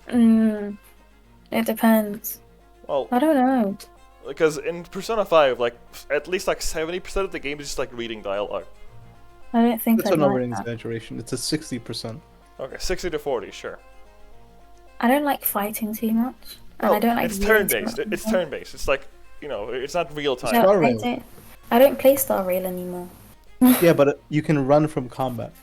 F: It depends.
A: Well,
F: I don't know.
A: because in Persona 5, like at least like 70% of the game is just like reading dialogue.
F: I don't think
C: That's
F: I'd
C: an over
F: like
C: an
F: that.
C: exaggeration. It's a 60%.
A: Okay, 60 to 40, sure.
F: I don't like fighting too much, and
A: Well,
F: I don't like.
A: it's
F: reading too
A: turn-based.
F: much
A: It's
F: either.
A: turn-based. It's like, you know, it's not real time.
F: No,
C: Star
F: I
C: Rail.
F: don't. I don't play Star Rail anymore.
C: Yeah, but you can run from combat.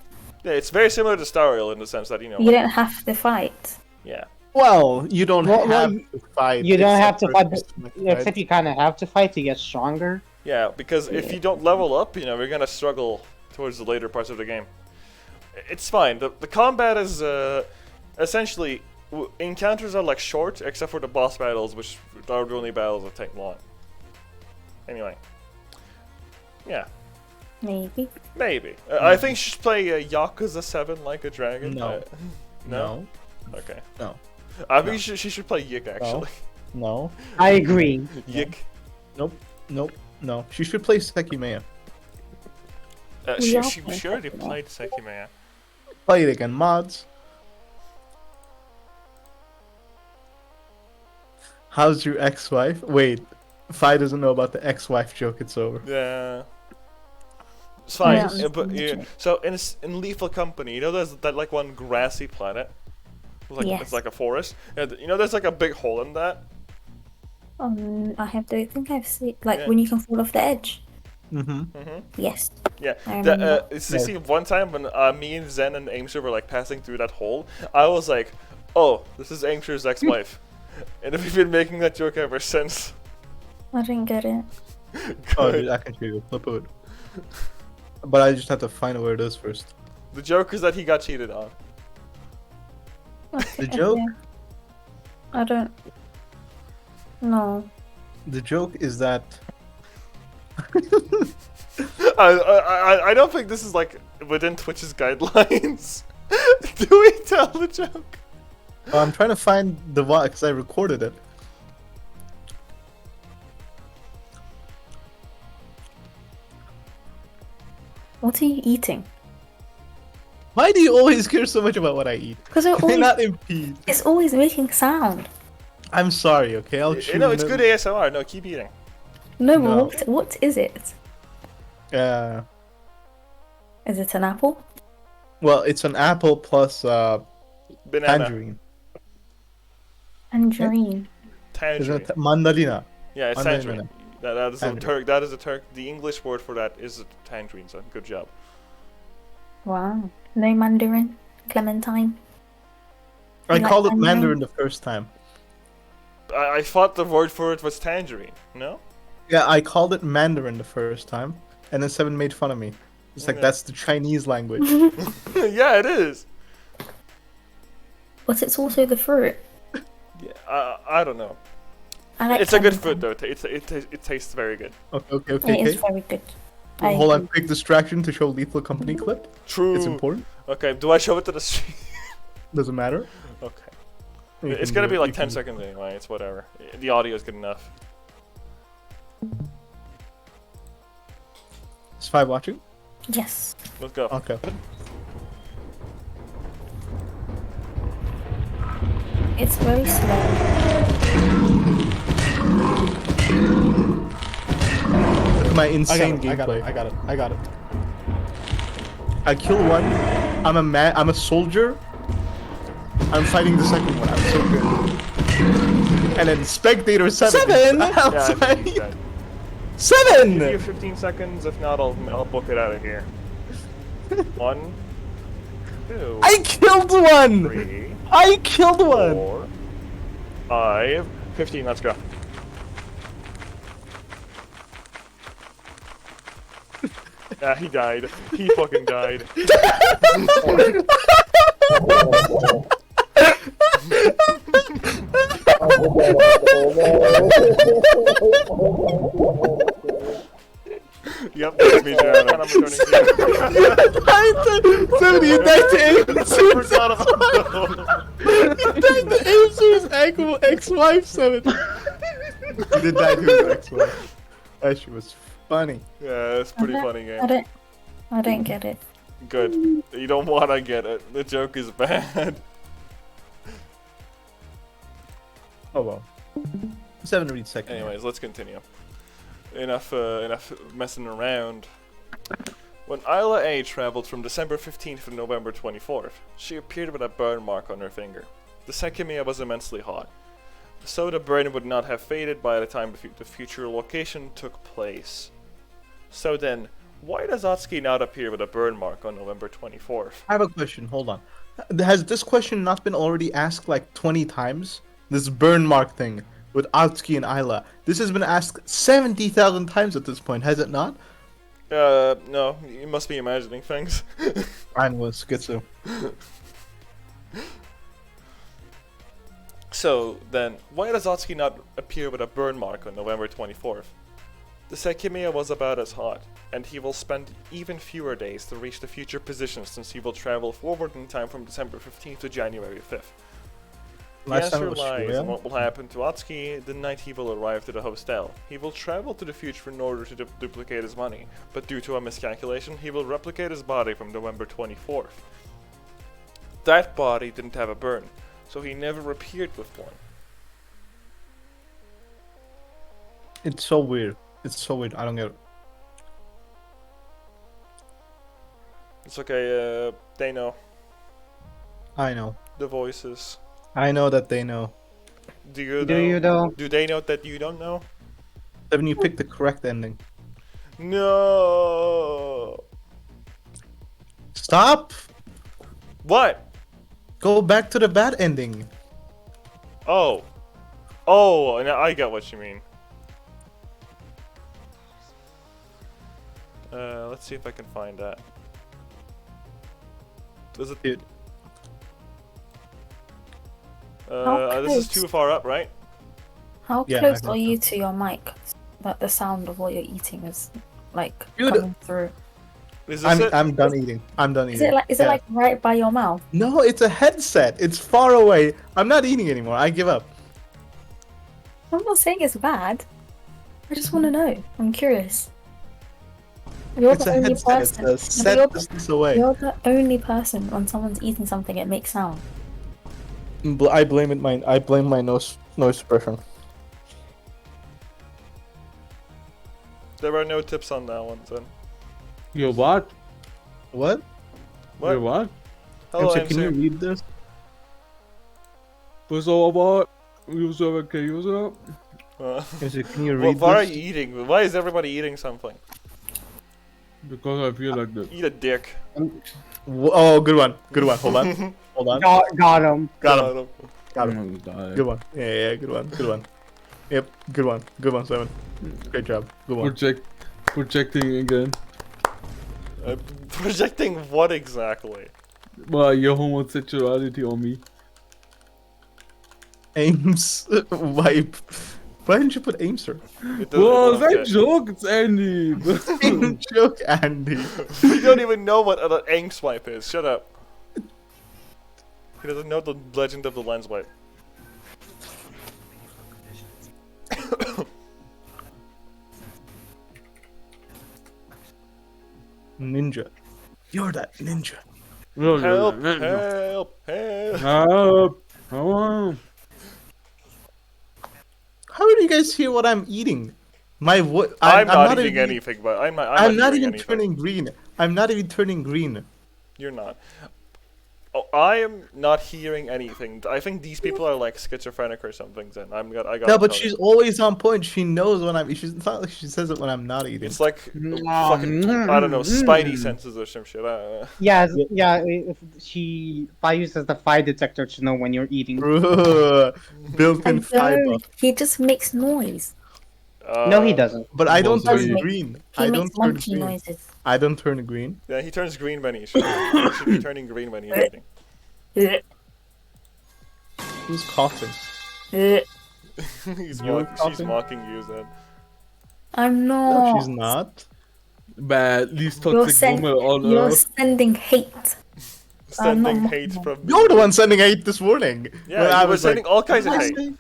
A: Yeah, it's very similar to Star Rail in the sense that, you know,
F: You don't have to fight.
A: yeah.
C: Well, you don't
D: Well,
C: have to fight.
D: You don't have
C: except
D: to
C: for
D: fight,
C: specific fights.
D: except you kind of have to fight to get stronger.
A: Yeah, because if you don't level up, you know, you're gonna struggle towards the later parts of the game. It's fine. The combat is essentially encounters are like short, except for the boss battles, which are the only battles that take long. Anyway, yeah,
F: Maybe.
A: maybe. I think you should play Yakuza 7 Like a Dragon.
C: No.
A: No.
C: No.
A: Okay.
C: No.
A: I think she should play Yik actually.
C: No.
D: I agree.
A: Yik.
C: Nope. She should play Sekimeiya.
A: She
F: all
A: she
F: play
A: already
F: Sekimeiya.
A: played Sekimeiya.
C: Play it again, mods. How's your ex-wife? Wait, Fi doesn't know about the ex-wife joke. It's over.
A: Yeah. It's fine.
F: Yeah.
A: But so in Lethal Company, you know, there's that like one grassy planet. It's
F: Yes.
A: It's like a forest. And you know, there's like a big hole in that.
F: I think I've seen like
A: Yeah.
F: when you can fall off the edge.
C: Mm-hmm.
F: Yes.
A: Yeah.
F: I remember.
A: You see, one time when me and Zen and Aimster were like passing through that hole, I was like, "Oh, this is Aimster's ex-wife," and we've been making that joke ever since.
F: I didn't get it.
C: Oh, dude, I can show you a clip of it. But I just have to find where it is first.
A: The joke is that he got cheated on.
C: The joke?
F: I don't. No.
C: The joke is that
A: I don't think this is like within Twitch's guidelines. Do we tell the joke?
C: I'm trying to find the VOD because I recorded it.
F: What are you eating?
C: Why do you always care so much about what I eat?
F: Because
C: Can I not impede?
F: it's always making sound.
C: I'm sorry, okay? I'll chew.
A: You know, it's
C: in.
A: good ASMR. No, keep eating.
F: No,
C: No.
F: what is it? Is it an apple?
C: Well, it's an apple plus
A: Banana.
C: tangerine.
F: Tangerine.
A: Tangerine.
C: Isn't it mandarina?
A: Yeah, it's
C: Mandarin.
A: tangerine. That is a
C: Tangerine.
A: Turk. That is a Turk. The English word for that is a tangerine. So good job.
F: Wow. No mandarin. Clementine.
C: I
F: You like
C: called it
F: tangerine?
C: mandarin the first time.
A: I thought the word for it was tangerine. No.
C: Yeah, I called it mandarin the first time, and then Seven made fun of me. It's like,
A: Okay.
C: that's the Chinese language.
A: Yeah, it is.
F: But it's also the fruit.
A: Yeah, I don't know.
F: I like
A: It's a good
F: clementine.
A: food though. It tastes very good.
C: Okay.
F: It is very good. I
C: Hold on,
F: agree.
C: quick distraction to show Lethal Company clip.
A: True.
C: It's important.
A: Okay, do I show it to the stream?
C: Doesn't matter.
A: Okay.
C: You
A: It's
C: can
A: gonna
C: do
A: be
C: it,
A: like
C: you
A: 10
C: can-
A: seconds anyway. It's whatever. The audio is good enough.
C: Is 5 watching?
F: Yes.
A: Let's go.
C: Okay.
F: It's very slow.
C: Look at my insane
B: I got
C: gameplay.
B: it. I got it.
C: I kill one. I'm a soldier. I'm fighting the second one. I'm so good. And then spectator 7.
A: Yeah, I think he's dead.
C: 7.
A: Give you 15 seconds. If not, I'll book it out of here. 1, 2,
C: I killed one.
A: 3,
C: I killed one.
A: 4, 5, 15. Let's go. Yeah, he died. He fucking died. Yep, that's me, Jared. I'm returning to you.
C: 7, you died to aim.
A: I forgot about those.
C: You died to aim to his ex-wife. 7. He did die to his ex-wife. That shit was funny.
A: Yeah, it's pretty funny game.
F: I don't get it.
A: Good. You don't wanna get it. The joke is bad.
C: Oh well. 7 reads second.
A: Anyways, let's continue. Enough messing around. When Isla A traveled from December 15th to November 24th, she appeared with a burn mark on her finger. The Sekimeiya was immensely hot, so the burn would not have faded by the time the future location took place. So then, why does Atsuki not appear with a burn mark on November 24th?
C: I have a question. Hold on. Has this question not been already asked like 20 times? This burn mark thing with Atsuki and Ayla. This has been asked 70,000 times at this point, has it not?
A: No, you must be imagining things.
C: Mine was schizo.
A: So then, why does Atsuki not appear with a burn mark on November 24th? The Sekimeiya was about as hot, and he will spend even fewer days to reach the future position since he will travel forward in time from December 15th to January 5th. The
C: Last time it
A: answer
C: was
A: lies
C: Shuya.
A: in what will happen to Atsuki the night he will arrive to the hostel. He will travel to the future in order to duplicate his money, but due to a miscalculation, he will replicate his body from November 24th. that body didn't have a burn, so he never appeared with one.
C: It's so weird. It's so weird. I don't get it.
A: It's okay, they know.
C: I know.
A: The voices.
C: I know that they know.
A: Do you know?
D: Do you though?
A: Do they know that you don't know?
C: Seven, you picked the correct ending.
A: No.
C: Stop!
A: What?
C: Go back to the bad ending.
A: Oh. Oh, now I get what you mean. Let's see if I can find that. Does it?
C: Dude.
A: This is
F: close?
A: too far up, right?
F: How
C: Yeah, I
F: close
C: think
F: are
C: so.
F: you to your mic that the sound of what you're eating is like
C: Dude.
F: coming through?
A: Is this it?
C: I'm done eating. I'm done
F: Is
C: eating.
F: it like right by your mouth?
C: No, it's a headset. It's far away. I'm not eating anymore. I give up.
F: I'm not saying it's bad. I just want to know. I'm curious. You're
C: It's
F: the
C: a
F: only
C: headset. It's
F: person.
C: a
F: No, but
C: set distance away.
F: you're the only person when someone's eating something it makes sound.
C: I blame it. I blame my noise suppression.
A: There are no tips on that one, then.
B: Yo, what?
C: What?
A: What?
B: Yo, what?
A: Hello,
C: MC, can you
A: MC.
C: read this?
B: What's all about? User, okay, user.
C: MC, can you
A: Well,
C: read
A: why are
C: this?
A: you eating? Why is everybody eating something?
B: Because I feel like this.
A: Eat a dick.
C: Oh, good one. Good one. Hold on. Hold on.
D: Got him.
C: Got him. Got him.
B: I'm gonna die.
C: Good one. Yeah, good one. Good one. Yep, good one. Good one, Simon. Great job. Good one.
B: Projecting again.
A: Projecting what exactly?
B: Well, your homosexuality on me.
C: Ames wipe. Why didn't you aim, sir?
A: It doesn't
B: Whoa,
A: look
B: that
A: good.
B: joke, it's Andy.
C: Joke, Andy.
A: We don't even know what an ink swipe is. Shut up. He doesn't know the legend of the lens wipe.
C: Ninja. You're that ninja.
A: Help! Help! Help!
B: Help! Help!
C: How do you guys hear what I'm eating? My what?
A: I'm not eating anything, but I'm
C: not
A: hearing
C: even
A: anything.
C: turning green. I'm not even turning green.
A: You're not. Oh, I am not hearing anything. I think these people are like schizophrenic or something. Then I got.
C: No, but she's always on point. She knows when I'm. She's not like she says it when I'm not eating.
A: It's like fucking I don't know spidey senses or some shit. I don't know.
D: Yeah. If I uses the fire detector to know when you're eating.
C: Built-in fiber.
F: No, he just makes noise.
D: No, he doesn't.
C: But I don't
B: Doesn't
C: turn
F: he?
C: green.
F: He
C: I
F: makes
C: don't turn
F: monkey
C: green.
F: noises.
C: I don't turn green.
A: Yeah, he turns green when he should be turning green when he's eating.
C: Who's coughing?
A: She's
C: coughing?
A: mocking you, then.
F: I'm
C: No,
F: not.
C: she's not.
B: Bad, least
F: You're,
B: toxic woman on
F: you're
B: earth.
F: sending hate.
A: Sending
F: not
A: hate
F: mocking
A: from.
C: You're the one sending hate this morning.
A: Yeah,
C: When
A: you
C: I
A: were
C: was
A: sending
C: like,
A: all kinds of
C: "What
A: hate.
C: did I say?"
F: I'm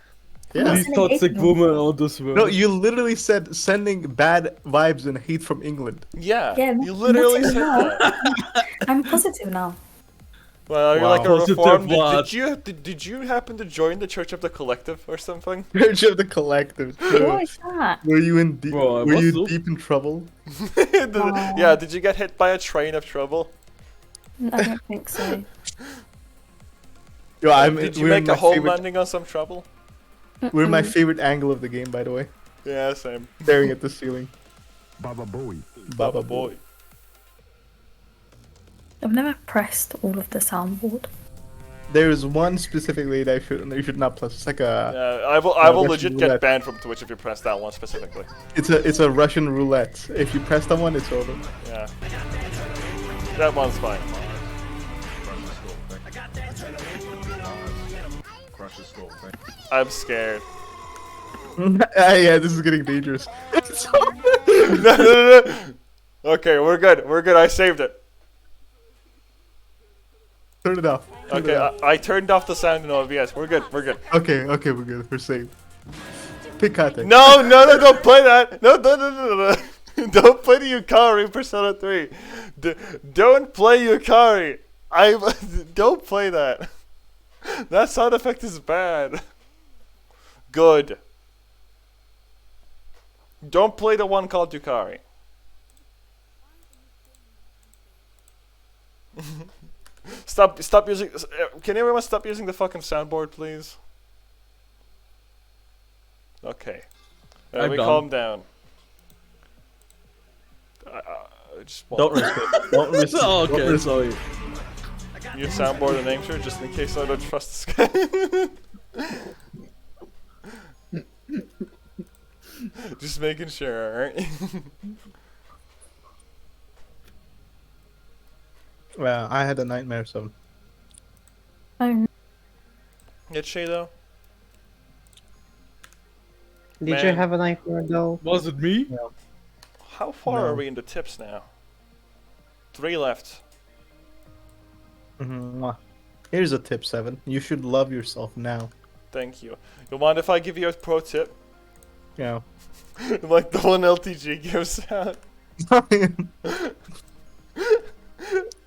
C: Yeah.
F: not
B: Least
F: sending
B: toxic
F: hate.
B: woman on this world.
C: No, you literally said sending bad vibes and hate from England.
A: Yeah,
F: Yeah,
A: you literally
F: not
A: said
F: enough.
A: that.
F: I'm positive now.
A: Well, you're
C: Wow.
A: like a
B: Positive
A: reformed.
B: what?
A: Did you happen to join the Church of the Collective or something?
C: Church of the Collective.
F: What is that?
C: Were you in deep?
B: Bro, I
C: were you
B: was so-
C: deep in trouble?
A: Yeah, did you get hit by a train of trouble?
F: I don't think so.
C: Yo,
A: Did you
C: we're in
A: make a
C: my
A: home
C: favorite-
A: landing on some trouble?
C: We're in my favorite angle of the game, by the way.
A: Yeah, same.
C: Staring at the ceiling.
G: Baba Boy.
C: Baba
A: Boy.
F: I've never pressed all of the soundboard.
C: There's one specifically that you should not press. It's like a
A: Yeah, I will
C: Russian
A: legit get
C: roulette.
A: banned from Twitch if you press that one specifically.
C: it's a Russian roulette. If you press that one, it's over.
A: Yeah. That one's fine. I'm scared.
C: Yeah, this is getting dangerous.
A: No. Okay, we're good. We're good. I saved it.
C: Turn it off. Turn
A: Okay,
C: it off.
A: I turned off the sound in OBS. We're good. We're good.
C: Okay, we're good. We're safe. Picate.
A: No, don't play that. No. Don't play the Yukari Persona 3. Don't play Yukari. I don't play that. That sound effect is bad. Good. Don't play the one called Yukari. Stop using. Can everyone stop using the fucking soundboard, please? Okay.
B: I'm
A: We
B: done.
A: calm down. Just
C: Don't risk it. Don't risk it.
B: Oh,
C: Don't
B: okay,
C: risk
B: sorry.
A: use soundboard and name shirt just in case I don't trust this guy. Just making sure, alright?
C: Well, I had a nightmare, so
A: Get Shay though?
D: Did you
A: Man.
D: have a nightmare though?
B: Was it me?
A: How far
C: No.
A: are we into tips now? 3 left.
C: Mwah. Here's a tip, 7. You should love yourself now.
A: Thank you. You mind if I give you a pro tip?
C: You know.
A: Like the one LTG gives out.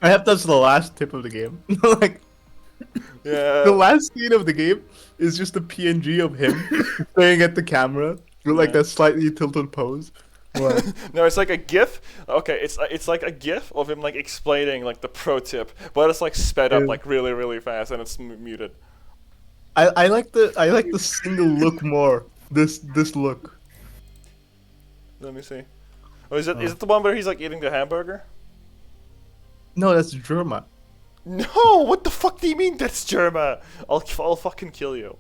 C: I have that's the last tip of the game. Like
A: Yeah.
C: the last scene of the game is just a PNG of him staring at the camera with like
A: Yeah.
C: that slightly tilted pose. What?
A: No, it's like a GIF. Okay, it's like a GIF of him like explaining like the pro tip, but it's like sped up
C: Yeah.
A: like really fast and it's muted.
C: I like the single look more. This look.
A: Let me see. Oh, is it the one where he's like eating the hamburger?
C: No, that's Germa.
A: No, what the fuck do you mean that's Germa? I'll fucking kill you.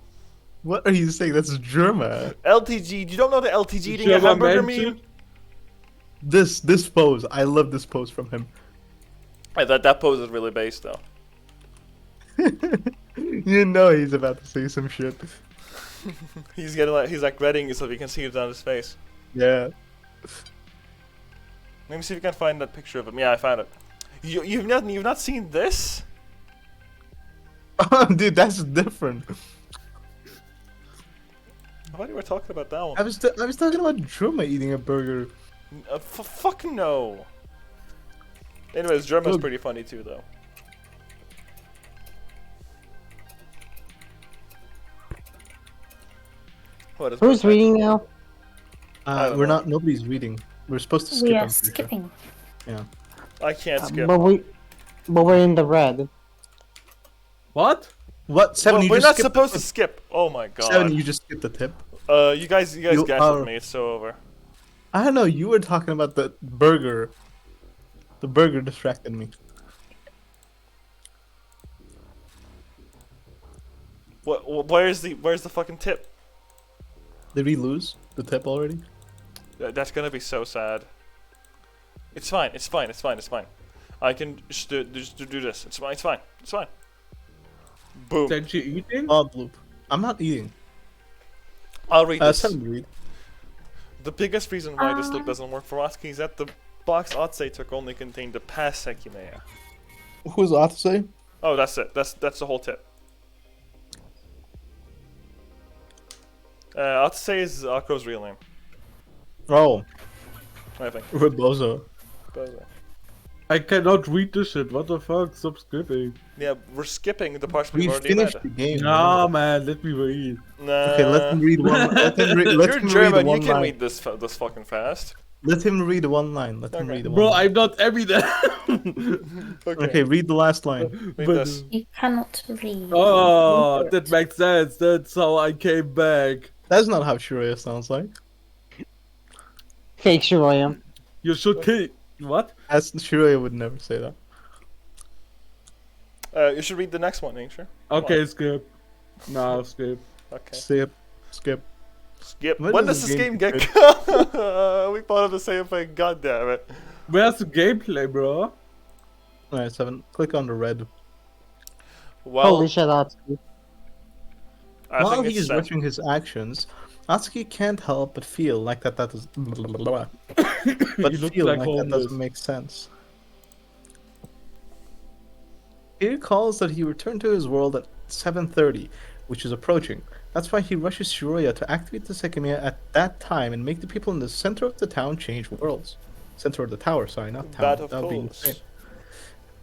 C: What are you saying? That's Germa.
A: LTG, you don't know the LTG eating a
B: Germa
A: hamburger
B: mentioned?
A: meme?
C: This pose. I love this pose from him.
A: That pose is really base though.
C: You know he's about to say some shit.
A: He's like reading it so we can see it on his face.
C: Yeah.
A: Let me see if we can find that picture of him. Yeah, I found it. You've not seen this?
C: Oh, dude, that's different.
A: I thought you were talking about that one.
C: I was talking about Germa eating a burger.
A: Fuck no. Anyways, Germa's
C: Look.
A: pretty funny too, though. What is
D: Who's reading now?
A: I don't
C: We're
A: know.
C: not. Nobody's reading. We're supposed to skip.
F: We
C: I'm
F: are
C: pretty sure.
F: skipping.
A: I can't skip.
D: But we're in the red.
B: What?
C: What? Seven?
A: Well,
C: you
A: we're
C: just
A: not
C: skipped
A: supposed
C: the
A: to skip. Oh my god.
C: Seven, you just skipped the tip.
A: You guys
C: You
A: guessed
C: are-
A: with me. It's so over.
C: I don't know. You were talking about the burger. The burger distracted me.
A: Where's the fucking tip?
C: Did we lose the tip already?
A: That's gonna be so sad. It's fine. It's fine. It's fine. It's fine. I can just do this. It's fine. It's fine. It's fine. Boom.
B: Then she eating?
C: Odd loop. I'm not eating.
A: I'll read this.
C: Seven, read.
A: The biggest reason why this loop doesn't work for Atsuki is that the box Otsei took only contained the past Sekimeiya.
C: Who's Otsei?
A: Oh, that's it. That's the whole tip. Otsei is Akro's real name,
C: Oh,
A: I think.
C: Rebozo.
A: But,
B: I cannot read this shit. What the fuck? Stop skipping.
A: yeah, we're skipping the parts we've
C: We
A: already
C: finished
A: read.
C: the game.
B: Nah, man, let me read.
A: Nah.
C: Okay, let him read one. Let him read. Let
A: You're
C: him
A: German.
C: read
A: You
C: one
A: can
C: line.
A: read this fucking fast.
C: Let him read one line. Let him
A: Okay.
C: read one.
B: Bro,
C: line.
B: I'm not evident.
C: Okay, read the last line.
A: Read
B: but-
A: this.
F: You cannot read.
B: Oh, that makes sense. That's how I came back.
C: That's not how Shiraya sounds like.
D: Fake Shiroya.
B: You should kill. What?
C: As Shiraya would never say that.
A: You should read the next one, ain't you?
B: Okay, skip. No, skip.
A: Okay.
C: Skip. Skip.
A: Skip.
C: When
A: When
C: does
A: does
C: the
A: this
C: game
A: game get? We thought of the same thing. God damn it.
B: Where's the gameplay, bro?
C: Alright, 7. Click on the red.
A: Well,
D: Holy shit, Atsuki.
A: I
C: While
A: think
C: he
A: it's
C: is
A: set.
C: watching his actions, Atsuki can't help but feel like that is but
B: You look
C: feel
B: like
C: like that
B: homeless.
C: doesn't make sense. He recalls that he returned to his world at 7:30, which is approaching. That's why he rushes Shiroya to activate the Sekimeiya at that time and make the people in the center of the town change worlds. Center of the tower, sorry, not town.
A: That of
C: would be
A: course.
C: insane.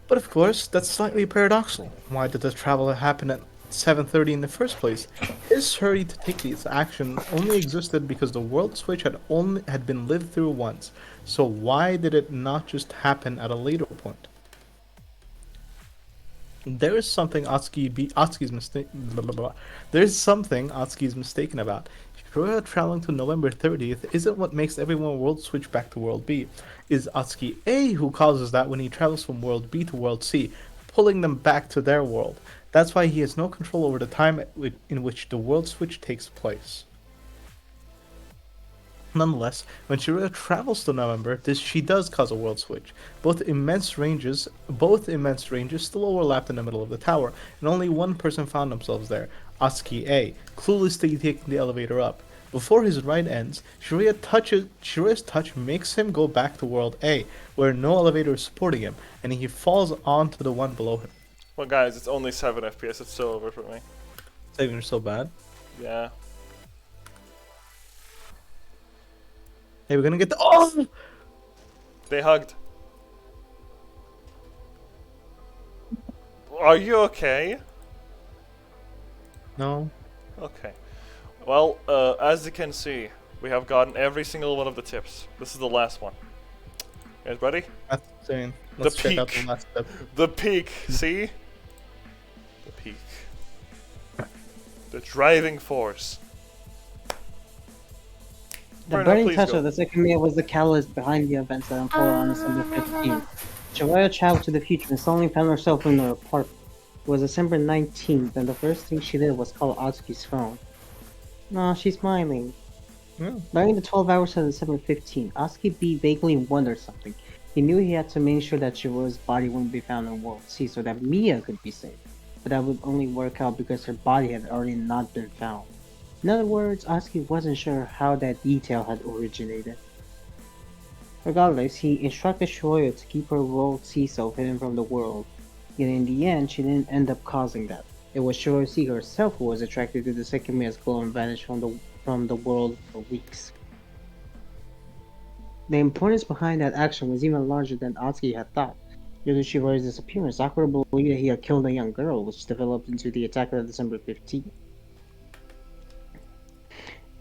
C: But of course, that's slightly paradoxical. Why did the travel happen at 7:30 in the first place? His hurry to take this action only existed because the world switch had been lived through once. So why did it not just happen at a later point? There is something Atsuki's mistake. There is something Atsuki's mistaken about. Shiroya traveling to November 30th isn't what makes everyone world switch back to World B. Is Atsuki A who causes that when he travels from World B to World C, pulling them back to their world. That's why he has no control over the time in which the world switch takes place. Nonetheless, when Shiroya travels to November, she does cause a world switch. Both immense ranges still overlapped in the middle of the tower, and only one person found themselves there, Atsuki A, cluelessly taking the elevator up. Before his ride ends, Shiroya's touch makes him go back to World A, where no elevator is supporting him, and he falls onto the one below him.
A: Well, guys, it's only 7 FPS. It's still over for me.
C: It's not even so bad.
A: Yeah.
C: Hey, we're gonna get the. Oh!
A: They hugged. Are you okay?
C: No.
A: Okay. Well, as you can see, we have gotten every single one of the tips. This is the last one. You guys ready?
C: That's insane. Let's check out the
A: peak.
C: last step.
A: The peak, see? The peak. The driving force.
D: The
A: Bruno,
D: burning
A: please
D: touch
A: go.
D: of the Sekimeiya was the catalyst behind the events that unfolded on December 15th. Shiroya traveled to the future and suddenly found herself in her apartment. It was December 19th, and the first thing she did was call Atsuki's phone. No, she's smiling.
C: Yeah.
D: During the 12 hours of December 15th, Atsuki B vaguely wondered something. He knew he had to make sure that Shiroya's body wouldn't be found in World C so that Mia could be saved. But that would only work out because her body had already not been found. In other words, Atsuki wasn't sure how that detail had originated. Regardless, he instructed Shiroya to keep her World C self hidden from the world. Yet in the end, she didn't end up causing that. It was Shiroya C herself who was attracted to the Sekimeiya's glow and vanished from the world for weeks. The importance behind that action was even larger than Atsuki had thought. Due to Shiroya's disappearance, Sakura believed that he had killed a young girl, which developed into the attack of December 15th.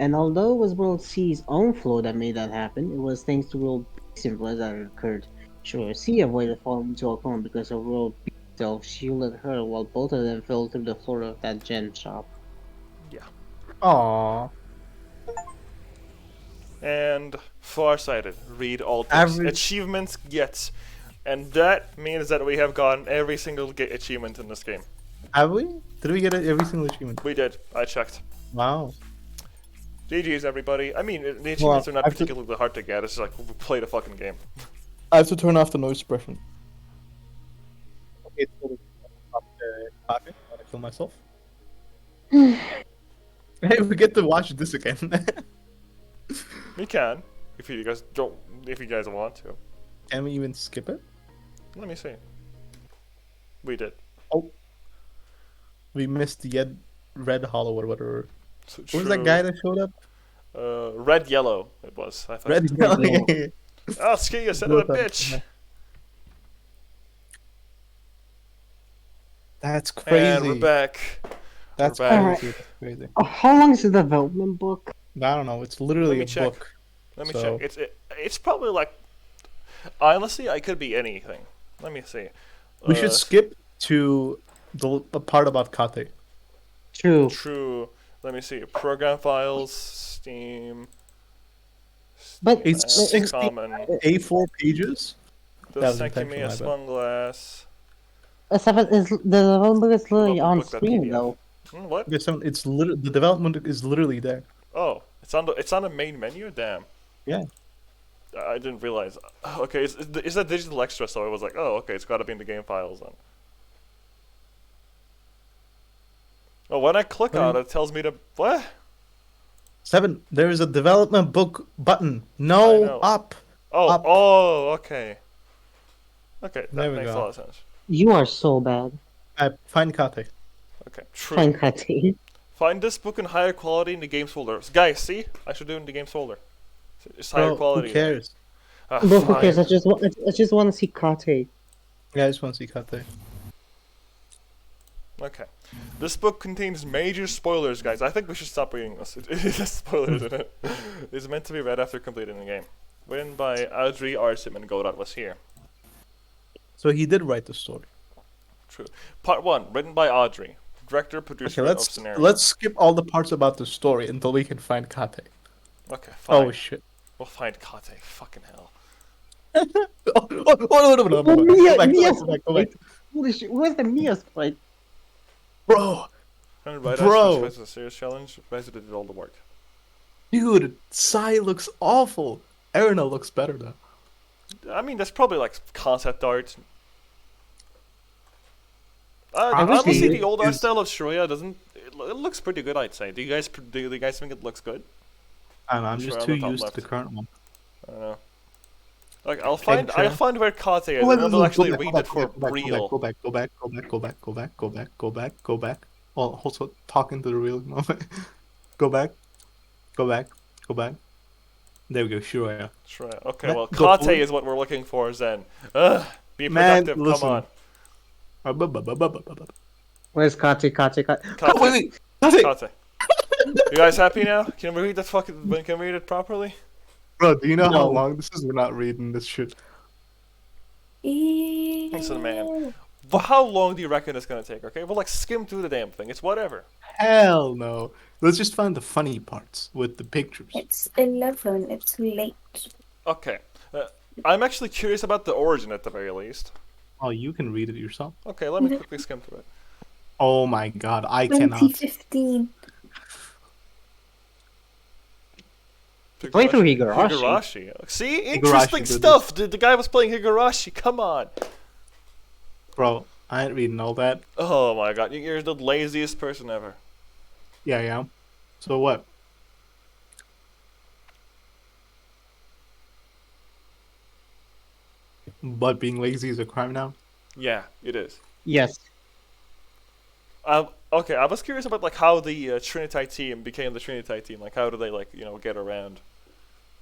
D: And although it was World C's own flow that made that happen, it was thanks to World B's influence that it occurred. Shiroya C avoided falling into a coma because of World B itself shielded her while both of them fell through the floor of that gem shop.
C: Aww.
A: And farsighted. Read all tips.
C: Average-
A: Achievements, yes. And that means that we have gotten every single achievement in this game.
C: Have we? Did we get every single achievement?
A: We did. I checked.
C: Wow.
A: GG's, everybody. I mean, the achievements
C: Well,
A: are not
C: I have to-
A: particularly hard to get. It's just like, play the fucking game.
C: I have to turn off the noise suppression. Okay, so I want to kill myself. Hey, we get to watch this again.
A: We can, if you guys don't, if you guys want to.
C: Can we even skip it?
A: Let me see. We did.
C: Oh. We missed the Red Hollow or whatever.
A: So
C: What was that guy that showed up?
A: Red yellow. It was. I thought.
C: Red Yellow.
A: Oh, ski you son of a bitch.
C: That's crazy.
A: And we're back.
C: That's
A: we're back.
C: crazy. That's crazy.
D: How long is the development book?
C: I don't know. It's literally
A: me
C: a
A: check.
C: book.
A: Let me
C: So-
A: check. It's probably like. Honestly, I could be anything. Let me see.
C: We should skip to the part about Kate.
D: True.
A: True. Let me see. Program files, Steam.
D: But
C: It's
A: apps,
C: 60
A: common.
C: A4 pages.
A: The
C: that was intentional,
A: Sekimeiya
C: I bet.
A: spun glass.
D: the development book is literally on
A: Development book,
D: screen
A: PDF.
D: though.
A: What?
C: It's the development is literally there.
A: Oh, it's on the main menu. Damn.
C: Yeah.
A: I didn't realize. Okay, is that digital extra? So I was like, oh, okay, it's got to be in the game files then. Oh, when I click on it, it tells me to what?
C: 7. There is a development book button.
A: I
C: No,
A: know.
C: up.
A: Oh,
C: Up.
A: oh, okay. Okay, that
C: There we
A: makes a
C: go.
A: lot of sense.
D: You are so bad.
C: Find Kate.
A: Okay, true.
D: Fine, Kati.
A: Find this book in higher quality in the games folder. Guys, see? I should do it in the games folder. It's higher
C: Bro,
A: quality.
C: who cares?
A: Ah,
D: Bro, who cares?
A: fine.
D: I just want to see Kate.
C: Yeah, I just want to see Kate.
A: Okay. This book contains major spoilers, guys. I think we should stop reading this. It has spoilers in it. It's meant to be read after completing the game. Written by Audrey, Arsim, and Godot was here.
C: So he did write the story.
A: True. Part 1, written by Audrey. Director, producer
C: Okay,
A: of scenario.
C: let's skip all the parts about the story until we can find Kate.
A: Okay, fine.
C: Oh shit.
A: We'll find Kate. Fucking hell.
C: No.
D: Mia,
C: Go back,
D: Mia's
C: go back, go back.
D: Holy shit, where's the Mia's fight?
C: Bro,
A: Hundred Bright
C: Bro.
A: Eyes, a serious challenge. Resident did all the work.
C: dude, Sai looks awful. Erina looks better though.
A: I mean, that's probably like concept art.
D: Obviously,
A: Honestly, the old art
C: is-
A: style of Shreya doesn't. It looks pretty good, I'd say. Do you guys think it looks good?
C: I don't know, I'm
A: Sure,
C: just
A: on
C: too
A: the top
C: used
A: left.
C: to the current one.
A: I don't know. Like, I'll find
C: sure.
A: where Kate is,
C: Oh,
A: and then we'll
C: go
A: actually
C: back,
A: read
C: go
A: it for
C: back,
A: real.
C: Go back. Well, also talking to the real moment. Go back. There we go, sure. Yeah.
A: Shreya. Okay,
C: Let-
A: well,
C: go
A: Kate
C: forward.
A: is what we're looking for, Zen. Ugh, be
C: Man,
A: productive,
C: listen.
A: come on.
D: Where's Kate?
A: Kate.
C: Wait. Kate.
A: Kate. You guys happy now? Can we read the can we read it properly?
C: Bro, do you know how
D: No.
C: long this is? We're not reading this shit.
A: Listen, man. But how long do you reckon it's gonna take? Okay, we'll like skim through the damn thing. It's whatever.
C: Hell no. Let's just find the funny parts with the pictures.
F: It's 11. It's late.
A: Okay. I'm actually curious about the origin at the very least.
C: Oh, you can read it yourself.
A: Okay, let me quickly skim through it.
C: Oh my god, I cannot.
F: 2015.
D: Play through Higurashi.
A: Higurashi. See, interesting
C: did
A: stuff. The guy was playing Higurashi. Come on.
C: Bro, I ain't reading all that.
A: Oh my god, you're the laziest person ever.
C: Yeah. So what? But being lazy is a crime now?
A: Yeah, it is.
D: Yes.
A: Okay, I was curious about like how the Trinity team became the Trinity team. Like, how do they like get around?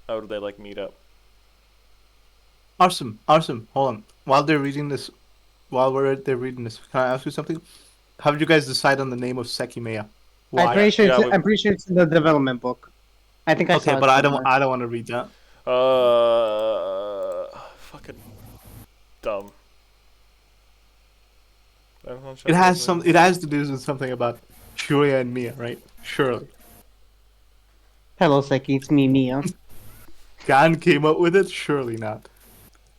A: How do they like meet up?
C: Awesome, hold on. While they're reading this, they're reading this, can I ask you something? How did you guys decide on the name of Sekimeiya? Why?
D: I'm pretty sure.
A: Yeah,
D: I'm pretty sure it's in the development book. I think I saw
C: Okay,
D: it
C: but I
D: somewhere.
C: don't want to read that.
A: Fucking dumb.
C: It has to do with something about Shuya and Mia, right? Surely.
D: Hello, Seki. It's me, Mia.
C: Gan came up with it? Surely not.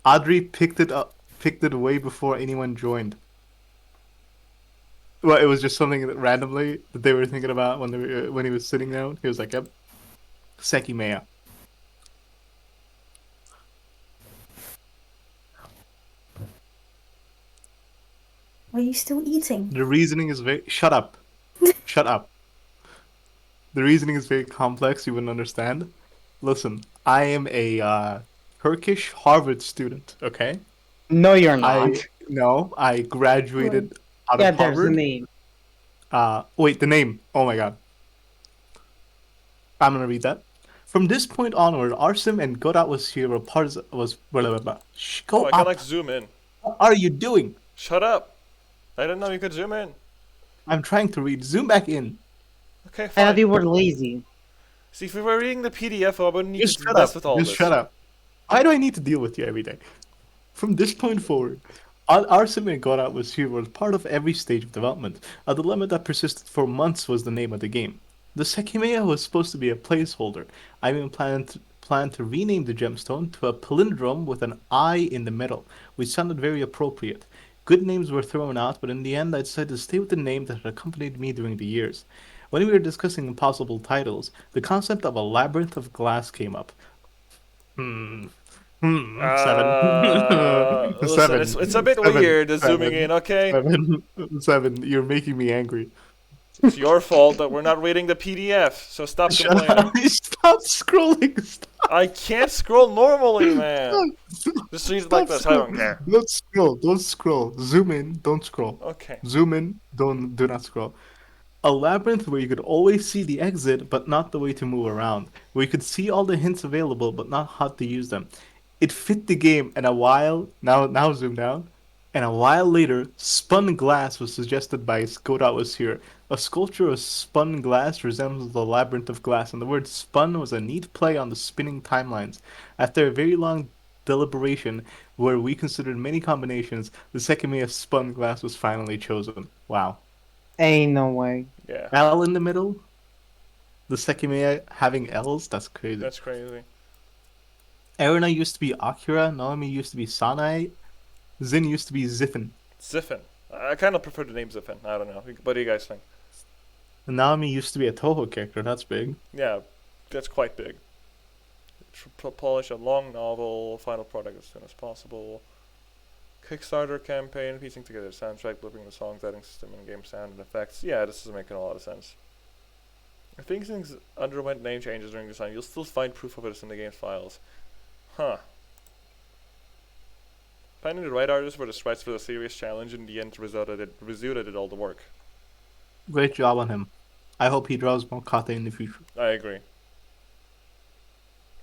C: Audrey picked it way before anyone joined. Well, it was just something that randomly that they were thinking about when he was sitting down. He was like, "Yep, Sekimeiya."
F: Are you still eating?
C: The reasoning is very. Shut up. Shut up. The reasoning is very complex. You wouldn't understand. Listen, I am a Turkish Harvard student. Okay.
D: No, you're not.
C: I graduated out
D: Yeah,
C: of
D: there's the
C: Harvard.
D: name.
C: Wait, the name. Oh my god. I'm gonna read that. From this point onward, Arsim and Godat was here were parts was blah, blah, blah. Shh,
A: Oh,
C: go
A: I can
C: up.
A: like zoom in.
C: What are you doing?
A: Shut up. I didn't know you could zoom in.
C: I'm trying to read. Zoom back in.
A: Okay,
D: I
A: fine.
D: thought you were lazy.
A: See, if we were reading the PDF, I wouldn't need
C: Just
A: to
C: shut
A: mess
C: up.
A: with all
C: Just
A: this.
C: shut up. Why do I need to deal with you every day? From this point forward, Arsim and Godat was here were part of every stage of development. A dilemma that persisted for months was the name of the game. The Sekimeiya was supposed to be a placeholder. I even planned to rename the gemstone to a palindrome with an I in the middle, which sounded very appropriate. Good names were thrown out, but in the end I decided to stay with the name that had accompanied me during the years. When we were discussing possible titles, the concept of a labyrinth of glass came up. Seven.
A: Listen, it's a bit weird zooming in, okay?
C: Seven. You're making me angry.
A: It's your fault that we're not reading the PDF, so stop
C: Shut
A: complaining.
C: up. Stop scrolling. Stop.
A: I can't scroll normally, man. Just read it like this, I don't care.
C: Don't scroll. Don't scroll. Zoom in. Don't scroll.
A: Okay.
C: Zoom in. Do not scroll. A labyrinth where you could always see the exit, but not the way to move around. Where you could see all the hints available, but not how to use them. It fit the game, and a while now zoom down. And a while later, spun glass was suggested by Skoda was here. A sculpture of spun glass resembles the labyrinth of glass, and the word spun was a neat play on the spinning timelines. After a very long deliberation, where we considered many combinations, the Sekimeiya spun glass was finally chosen. Wow.
D: Ain't no way.
A: Yeah,
C: L in the middle, the Sekimeiya having L's, that's crazy.
A: that's crazy.
C: Erina used to be Akira, Naomi used to be Sanae, Zin used to be Ziffin.
A: Ziffin. I kind of prefer the name Ziffin. I don't know. What do you guys think?
C: And Naomi used to be a Toho character, that's big.
A: Yeah, that's quite big. Polish a long novel, final product as soon as possible. Kickstarter campaign, piecing together soundtrack, blipping the songs, adding system and game sound and effects. Yeah, this is making a lot of sense. If things underwent name changes during design, you'll still find proof of it in the game's files. Huh. Finding the right artist for the sprites was a serious challenge. In the end, Rizuta did all the work.
C: Great job on him. I hope he draws more kate in the future.
A: I agree.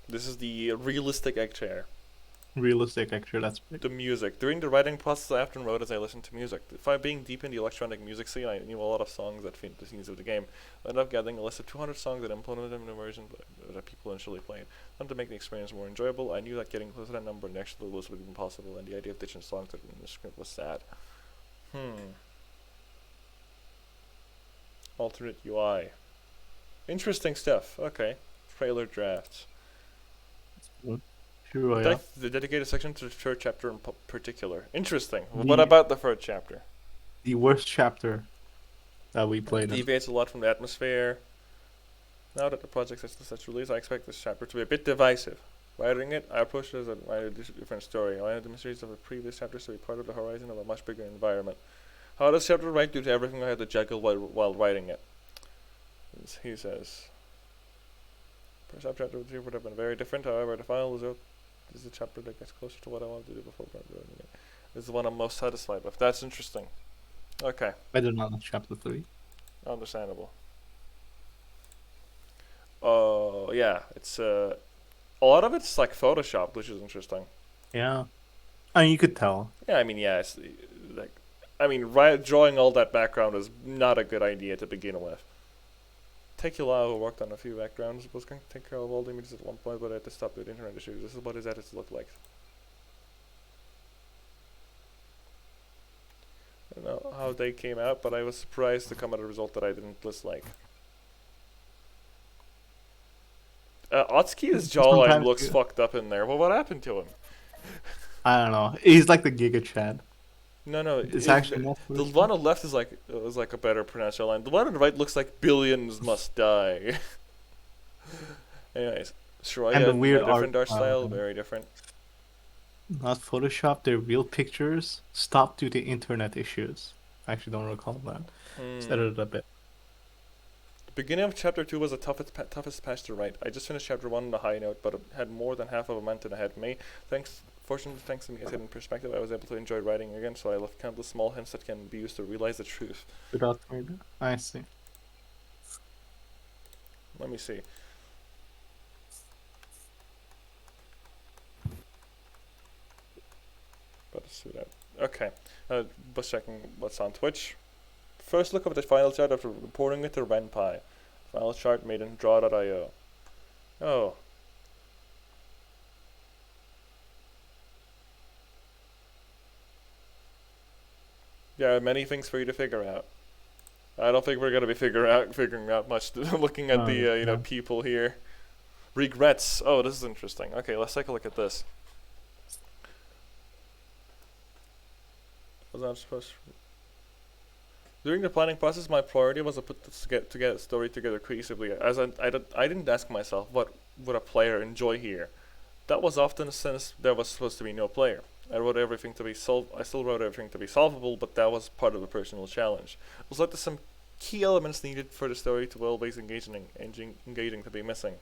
A: This is the realistic egg chair.
C: Realistic, actually, that's big.
A: The music. During the writing process, I often wrote as I listened to music. If I'm being deep in the electronic music scene, I knew a lot of songs that fit the scenes of the game. I ended up gathering a list of 200 songs that implemented them in a version that people initially played. And to make the experience more enjoyable, I knew that getting close to that number next to the list would be impossible, and the idea of ditching songs that were in the script was sad. Alternate UI. Interesting stuff. Okay. Trailer drafts.
C: Sure, yeah.
A: The dedicated section to the third chapter in particular. Interesting.
C: The-
A: What about the third chapter?
C: The worst chapter that we played in.
A: Deviates a lot from the atmosphere. Now that the project is such release, I expect this chapter to be a bit divisive. Writing it, I approached it as a different story. I wanted the mysteries of the previous chapters to be part of the horizon of a much bigger environment. How does chapter write due to everything I had to juggle while writing it? As he says. First chapter would have been very different, however, the final result is the chapter that gets closer to what I wanted to do before writing it. This is the one I'm most satisfied with. That's interesting. Okay.
C: Better not than chapter 3.
A: Understandable. Oh, yeah. It's, a lot of it's like Photoshopped, which is interesting.
C: Yeah. I mean, you could tell.
A: Yeah, I mean, yeah, it's like, drawing all that background is not a good idea to begin with. Tequila, who worked on a few backgrounds, was going to take care of all the images at one point, but I had to stop due to internet issues. This is what his edits look like. I don't know how they came out, but I was surprised to come at a result that I didn't dislike. Otsuki's jawline
C: Sometimes
A: looks
C: you-
A: fucked up in there. Well, what happened to him?
C: I don't know. He's like the Giga Chad.
A: No,
C: It's actually not
A: the one on the left is like a better pronounced line. The one on the right looks like billions must die. Anyways, Shiraya,
C: And the weird
A: different art
C: art,
A: style, very different.
C: Not Photoshop, they're real pictures. Stopped due to internet issues. I actually don't recall that. Just edited a bit.
A: The beginning of chapter 2 was the toughest patch to write. I just finished chapter 1 on a high note, but it had more than half of a month ahead of me. Fortunately, thanks to me, hidden perspective, I was able to enjoy writing again, so I left countless small hints that can be used to realize the truth.
C: Without maybe. I see.
A: Let me see. But let's do that. Okay. Just checking what's on Twitch. First look of the final chart after reporting it to Renpai. Final chart made in draw.io. Oh. Yeah, many things for you to figure out. I don't think we're gonna be figuring out much. Looking at the people here. Regrets. Oh, this is interesting. Okay, let's take a look at this. Was I supposed to... During the planning process, my priority was to get a story together cohesively. As I didn't ask myself what would a player enjoy here. That was often since there was supposed to be no player. I wrote everything to be I still wrote everything to be solvable, but that was part of the personal challenge. It was like there's some key elements needed for the story to always engaging to be missing.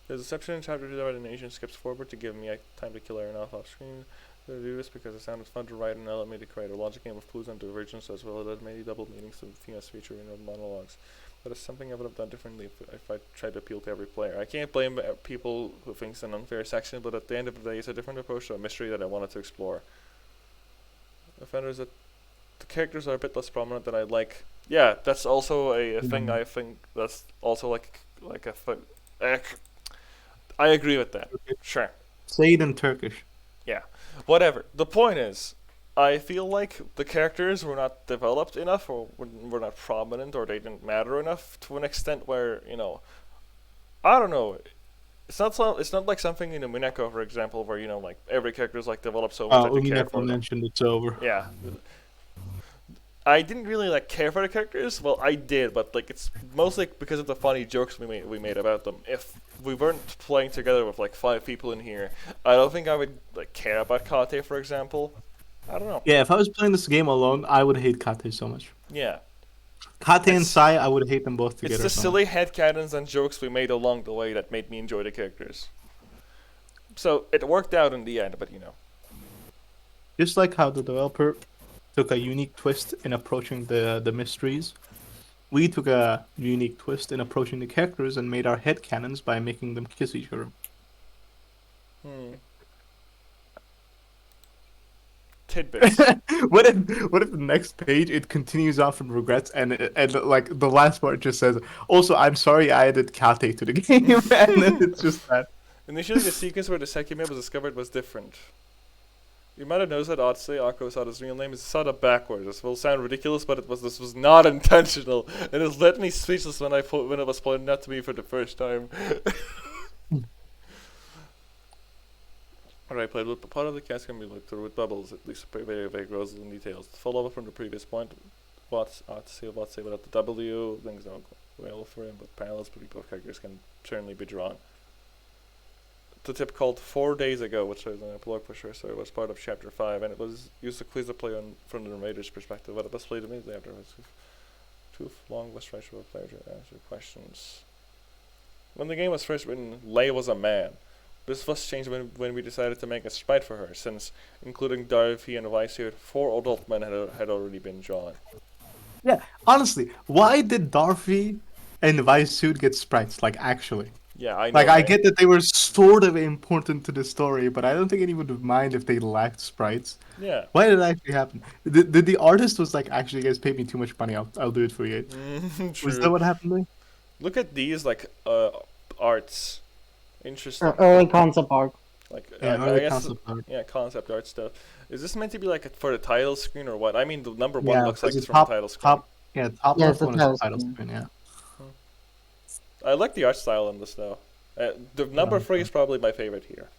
A: There's a section in chapter 2 that the nation skips forward to give me time to kill Aaron off screen. I do this because it sounded fun to write and allowed me to create a logic game of clues and divergence, as well as many double meanings to Thena's feature in monologues. But it's something I would have done differently if I tried to appeal to every player. I can't blame people who think it's an unfair section, but at the end of the day, it's a different approach to a mystery that I wanted to explore. Offenders that the characters are a bit less prominent than I'd like. Yeah, that's also a thing. I think that's also like a thing. I agree with that. Sure.
C: Say it in Turkish.
A: Whatever. The point is, I feel like the characters were not developed enough, or were not prominent, or they didn't matter enough to an extent where, I don't know. It's not like something in Umineko, for example, where like every character is like developed so much that you care for them.
C: Mentioned it's over.
A: Yeah. I didn't really like care for the characters. Well, I did, but like it's mostly because of the funny jokes we made about them. If we weren't playing together with like 5 people in here, I don't think I would like care about Kate, for example. I don't know.
C: Yeah, if I was playing this game alone, I would hate Kate so much.
A: Yeah.
C: Kate and Sai, I would hate them both together.
A: It's the silly headcanons and jokes we made along the way that made me enjoy the characters. So it worked out in the end, but
C: Just like how the developer took a unique twist in approaching the mysteries, we took a unique twist in approaching the characters and made our headcanons by making them kiss each other.
A: Tidbits.
C: What if the next page it continues on from regrets and like the last part just says, also I'm sorry I added Kate to the game, and then it's just that.
A: Initially, the sequence where the Sekimeiya was discovered was different. You might have noticed that Odyssey, Akko saw his real name, is saw that backwards. This will sound ridiculous, but this was not intentional, and it left me speechless when it was pointed out to me for the first time. Alright, played with part of the cast can be looked through with bubbles, at least very vague roses and details. To follow up from the previous point, Odyssey without the W, things don't go well for him, but parallels between both characters can certainly be drawn. The tip called 4 days ago, which was in a blog pusher, so it was part of chapter 5, and it was used to quiz the player from the narrator's perspective. What it best played immediately after was too long was stretch for a player to answer questions. When the game was first written, Lei was a man. This was changed when we decided to make a sprite for her, since, including Darby and Vicehead, 4 adult men had already been drawn.
C: Yeah, honestly, why did Darby and Vicesuit get sprites? Like, actually.
A: Yeah, I know.
C: Like, I get that they were sort of important to the story, but I don't think anyone would mind if they lacked sprites.
A: Yeah.
C: Why did it actually happen? Did the artist was like, actually, you guys paid me too much money, I'll do it for you.
A: True.
C: Was that what happened there?
A: Look at these, like, arts. Interesting.
D: Early concept art.
A: Like,
C: Yeah,
A: I guess
C: concept art.
A: yeah, concept art stuff. Is this meant to be like for the title screen or what? I mean, the number 1
C: Yeah,
A: looks like
C: because
A: it's
C: the
A: from the title screen.
C: top
D: Yeah,
C: left
D: it's the
C: one is
D: title
C: the title
D: screen.
C: screen, yeah.
A: I like the art style in this though. The number 3 is probably my favorite here.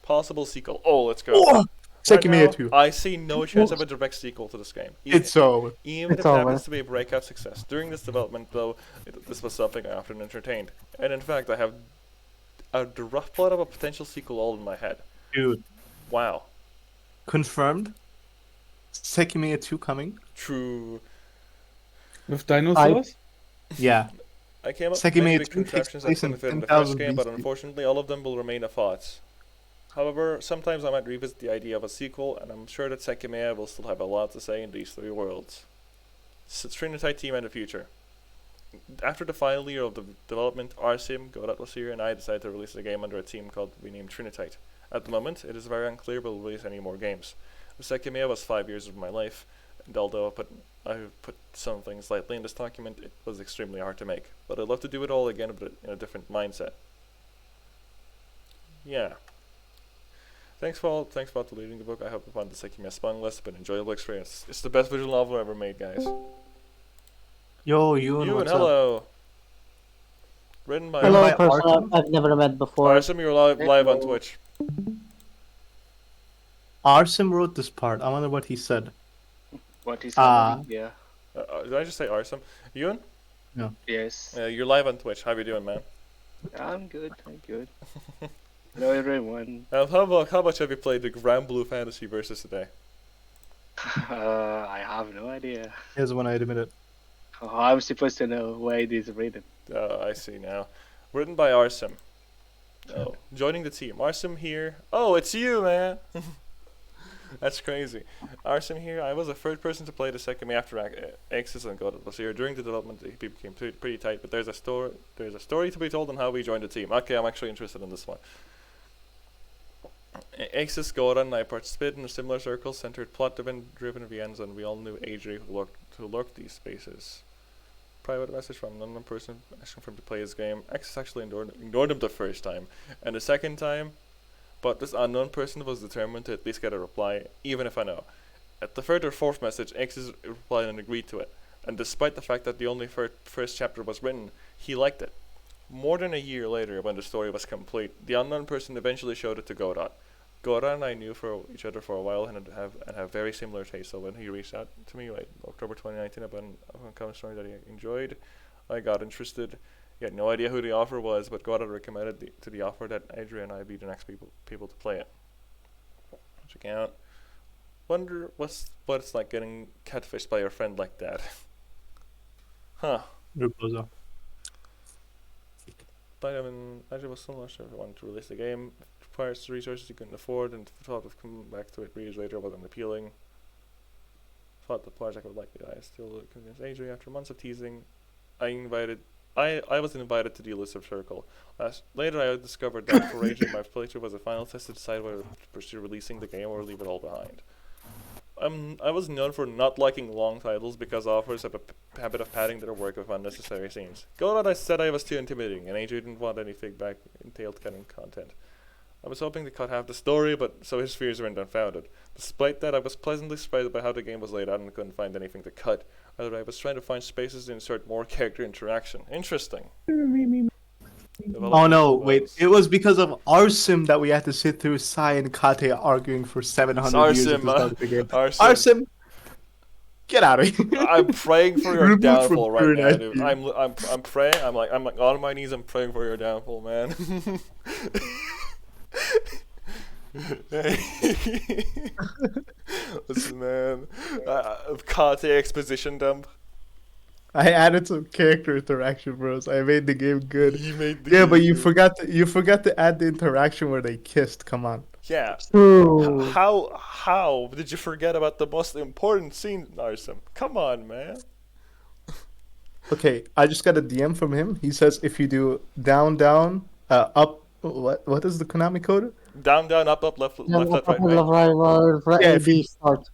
A: Possible sequel. Oh, let's go.
C: Oh!
A: Right
C: Sekimeiya
A: now,
C: 2.
A: I see no chance of a direct sequel to this game.
C: It's over.
A: Even
D: It's
A: if it happens
D: over.
A: to be a breakout success. During this development, though, this was something I often entertained. And in fact, I have the rough plot of a potential sequel all in my head.
C: Dude,
A: Wow.
C: confirmed? Sekimeiya 2 coming?
A: True.
B: With dinosaurs?
C: Yeah.
A: I came up with
C: Sekimeiya
A: many
C: 2
A: big
C: takes
A: contraptions that
C: place
A: couldn't
C: in
A: fit in the
C: 10,000
A: first game, but
C: BC.
A: unfortunately all of them will remain a thought. However, sometimes I might revisit the idea of a sequel, and I'm sure that Sekimeiya will still have a lot to say in these 3 worlds. Trinitite team and the future. After the final year of the development, RSIM, God Atlas here, and I decided to release the game under a team called renamed Trinitite. At the moment, it is very unclear we'll release any more games. The Sekimeiya was 5 years of my life, and although I put some things lightly in this document, it was extremely hard to make. But I'd love to do it all again, but in a different mindset. Yeah. Thanks for deleting the book. I hope you found the Sekimeiya spineless but enjoyable experience. It's the best visual novel ever made, guys.
C: Yo, Ewan,
A: You and
C: what's up?
A: hello. Written by
D: Hello,
C: by
D: person
C: Arkham?
D: I've never met before.
A: Arsim, you're live on Twitch.
C: Arsim wrote this part. I wonder what he said.
G: What is
C: Ah.
G: happening here?
A: Did I just say Arsim? Ewan?
G: Yes.
A: You're live on Twitch. How you doing, man?
G: I'm good. Hello, everyone.
A: How much have you played the Grand Blue Fantasy versus today?
G: I have no idea
C: Here's when I admit it.
G: how I'm supposed to know why it is written.
A: I see now. Written by Arsim. Oh, joining the team. Arsim here. Oh, it's you, man. That's crazy. Arson here, I was the first person to play the second after Axis and God was here. During the development, it became pretty tight, but there's a story to be told on how we joined the team. Okay, I'm actually interested in this one. Axis, Goran, and I participated in a similar circle, centered plot-driven VNs, and we all knew Adri who lurked these spaces. Private message from an unknown person asking for him to play his game. Axis actually ignored him the first time, and the second time, but this unknown person was determined to at least get a reply, even if I know. At the third or fourth message, Axis replied and agreed to it, and despite the fact that the only first chapter was written, he liked it. More than a year later, when the story was complete, the unknown person eventually showed it to Godot. Godot and I knew for each other for a while and have very similar tastes. So when he reached out to me, like October 2019, about an upcoming story that he enjoyed, I got interested. He had no idea who the author was, but Godot recommended to the author that Adrian and I be the next people to play it. Check it out. Wonder what it's like getting catfished by your friend like that. Huh. But I mean, Adrian was so much if I wanted to release the game. Requires resources you couldn't afford, and the thought of coming back to it 3 years later wasn't appealing. Thought the project would likely die. Still convinced Adrian after months of teasing. I was invited to the elusive circle. Later I discovered that for Adrian my playthrough was a final test to decide whether to pursue releasing the game or leave it all behind. I was known for not liking long titles because authors have a habit of padding their work with unnecessary scenes. Godot I said I was too intimidating, and Adrian didn't want any feedback entailed cutting content. I was hoping to cut half the story, but so his fears weren't unfounded. Despite that, I was pleasantly surprised by how the game was laid out and couldn't find anything to cut. Rather, I was trying to find spaces to insert more character interaction. Interesting.
C: Oh no, wait. It was because of Arsim that we had to sit through Sai and Kate arguing for 700 years at the start of the game. Arsim, get out of here.
A: I'm praying for your
C: Remove
A: downfall
C: from
A: right
C: pure
A: now, dude.
C: nasty.
A: I'm praying. I'm like on my knees. I'm praying for your downfall, man. Listen, man. Kate exposition dump.
C: I added some character interaction, bros. I made the game good.
A: You made the
C: Yeah,
A: game
C: but you
A: good.
C: forgot to add the interaction where they kissed. Come on.
A: Yeah.
D: True.
A: How did you forget about the most important scene, Narsim? Come on, man.
C: Okay, I just got a DM from him. He says if you do down, up. What is the Konami code?
A: Down, up, left, right.
C: Yeah, if you-
D: Start.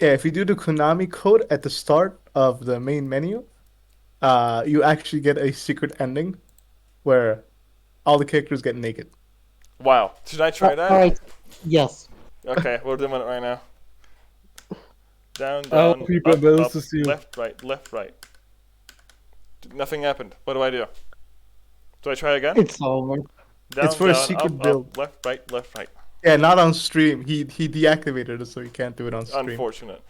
C: Yeah, if you do the Konami code at the start of the main menu, you actually get a secret ending where all the characters get naked.
A: Wow. Should I try that?
D: Alright. Yes.
A: Okay, we're doing it right now. Down,
B: Oh, people
A: up,
B: will
A: up,
B: to see you.
A: left, right. Nothing happened. What do I do? Do I try again?
D: It's over.
A: Down,
C: It's for a
A: down,
C: secret
A: up,
C: build.
A: left, right.
C: Yeah, not on stream. He deactivated it, so you can't do it on stream.
A: Unfortunate.